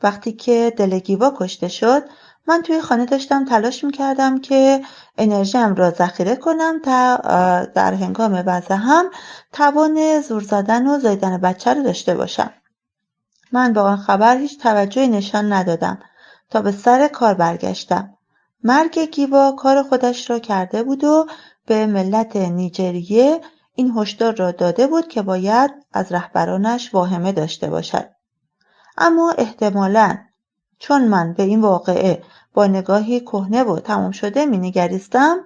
Speaker 1: وقتی که دلگیوا کشته شد من توی خانه داشتم تلاش می‌کردم که انرژیم را ذخیره کنم تا در هنگام وضع هم توان زور زدن و زاییدن بچه رو داشته باشم. من به آن خبر هیچ توجهی نشان ندادم تا به سر کار برگشتم. مرگ گیوا کار خودش را کرده بود و به ملت نیجریه این هشدار را داده بود که باید از رهبرانش واهمه داشته باشد. اما احتمالاً چون من به این واقعه با نگاهی کهنه و تمام شده مینگریستم،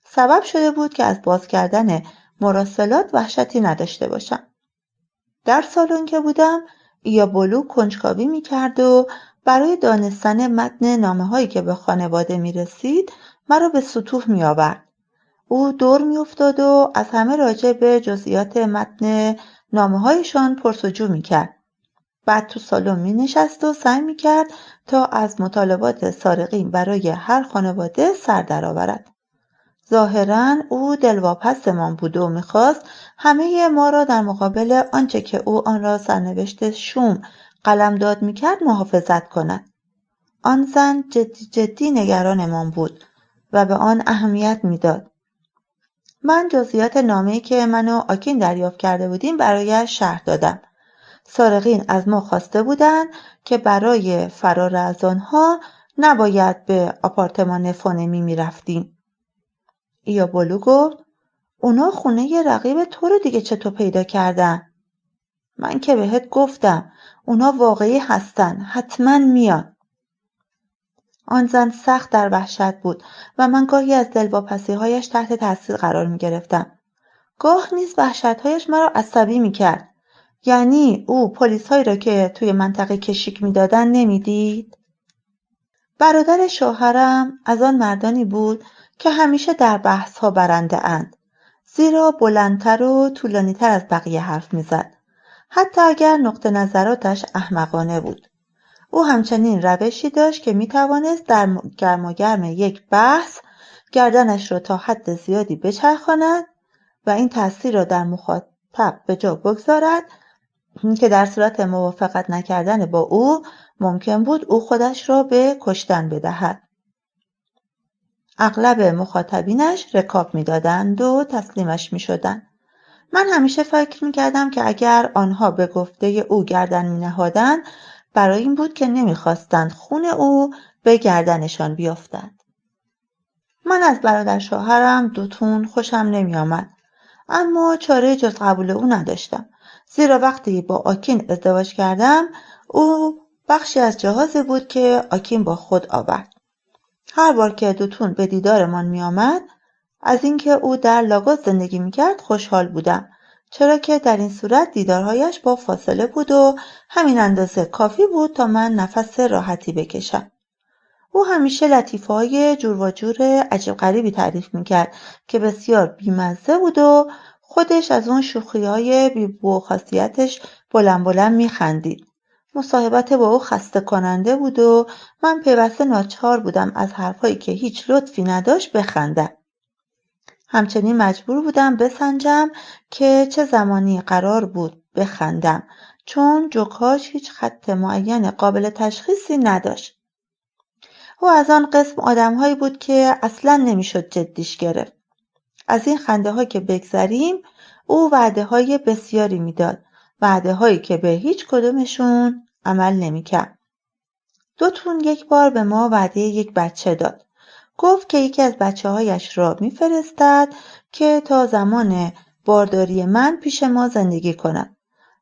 Speaker 1: سبب شده بود که از باز کردن مراسلات وحشتی نداشته باشم. در سالن که بودم ایابولو کنجکاوی می‌کرد و برای دانستن متن نامه‌هایی که به خانواده می‌رسید مرا به سطوح می‌آورد. او دور می‌افتاد و از همه راجع به جزئیات متن نامه‌هایشان پرس‌وجو می‌کرد. بعد تو سالن می‌نشست و سعی می‌کرد تا از مطالبات سارقین برای هر خانواده سر درآورد. ظاهراً او دلواپسمان بود و می‌خواست همه ما را در مقابل آنچه که او آن را سرنوشت شوم قلمداد می‌کرد محافظت کند. آن زن جدی جدی نگرانمان بود و به آن اهمیت می‌داد. من جزئیات نامه‌ای که من و آکین دریافت کرده بودیم برایش شرح دادم. سارقین از ما خواسته بودند که برای فرار از آنها نباید به آپارتمان فونمی می‌رفتیم. ایابولو گفت اونا خونه رقیب تو رو دیگه چطور پیدا کردن؟ من که بهت گفتم اونا واقعی هستن، حتما میان. آن زن سخت در وحشت بود و من گاهی از دلواپسی‌هایش تحت تاثیر قرار می‌گرفتم. گاه نیز وحشت‌هایش مرا عصبی می‌کرد. یعنی او پلیس‌هایی را که توی منطقه کشیک می‌دادن نمی‌دید؟ برادر شوهرم از آن مردانی بود که همیشه در بحث‌ها برنده اند. زیرا بلندتر و طولانی‌تر از بقیه حرف می‌زد. حتی اگر نقطه نظراتش احمقانه بود. او همچنین روشی داشت که می‌توانست در گرماگرم یک بحث گردنش را تا حد زیادی بچرخاند و این تأثیر را در مخاطب به جا بگذارد که در صورت موافقت نکردن با او ممکن بود او خودش را به کشتن بدهد. اغلب مخاطبینش رکاب می‌دادند و تسلیمش می‌شدند. من همیشه فکر می‌کردم که اگر آنها به گفته او گردن می‌نهادند برای این بود که نمی‌خواستند خون او به گردنشان بیفتد. من از برادر شوهرم دوتون خوشم نمی‌آمد، اما چاره جز قبول او نداشتم. زیرا وقتی با آکین ازدواج کردم او بخشی از جهازی بود که آکین با خود آورد. هر بار که دوتون به دیدارمان می آمد از اینکه او در لاگوس زندگی می کرد خوشحال بودم، چرا که در این صورت دیدارهایش با فاصله بود و همین اندازه کافی بود تا من نفس راحتی بکشم. او همیشه لطیفه‌های جور و جور عجیب غریبی تعریف می کرد که بسیار بیمزه بود و خودش از اون شوخی‌های بی‌بو و خاصیتش بلند بلند می خندید. مصاحبت با او خسته کننده بود و من پیوسته ناچار بودم از حرفایی که هیچ لطفی نداشت بخندم. همچنین مجبور بودم بسنجم که چه زمانی قرار بود بخندم، چون جوک‌هاش هیچ خط معین قابل تشخیصی نداشت. او از آن قسم آدم‌هایی بود که اصلاً نمی‌شد جدیش گرفت. از این خنده‌ها که بگذریم، او وعده‌های بسیاری میداد، وعده‌هایی که به هیچ کدومشون عمل نمی‌کرد. دوتون یک بار به ما وعده یک بچه داد. گفت که یکی از بچه‌هایش را می‌فرستد که تا زمان بارداری من پیش ما زندگی کند.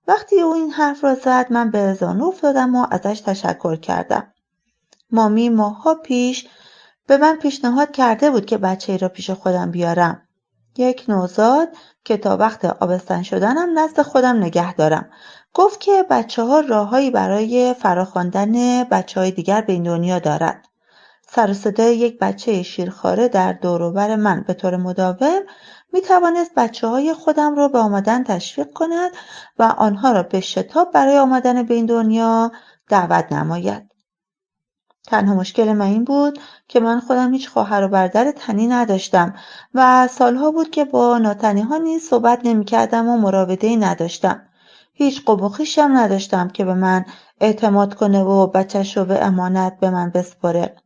Speaker 1: وقتی او این حرف را زد من به زانو افتادم و ازش تشکر کردم. مامی ماه‌ها پیش به من پیشنهاد کرده بود که بچه‌ای را پیش خودم بیارم. یک نوزاد که تا وقت آبستن شدنم نزد خودم نگه دارم. گفت که بچه‌ها راههایی برای فراخواندن بچه‌های دیگر به این دنیا دارد. سر و صدای یک بچه شیرخواره در دور و بر من به طور مداوم می توانست بچه‌های خودم را به آمدن تشویق کند و آنها را به شتاب برای آمدن به این دنیا دعوت نماید. تنها مشکل من این بود که من خودم هیچ خواهر و برادر تنی نداشتم و سالها بود که با ناتنی‌ها نیز صحبت نمی‌کردم و مراوده‌ای نداشتم. هیچ قوم و خویشی هم نداشتم که به من اعتماد کنه و بچه‌ش رو به امانت به من بسپاره.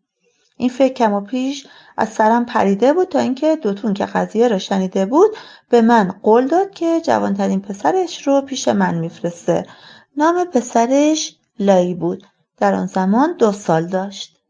Speaker 1: این فکر کم و پیش از سرم پریده بود تا اینکه دوتون که قضیه را شنیده بود به من قول داد که جوانترین پسرش رو پیش من میفرسته. نام پسرش لایی بود. در آن زمان 2 سال داشت.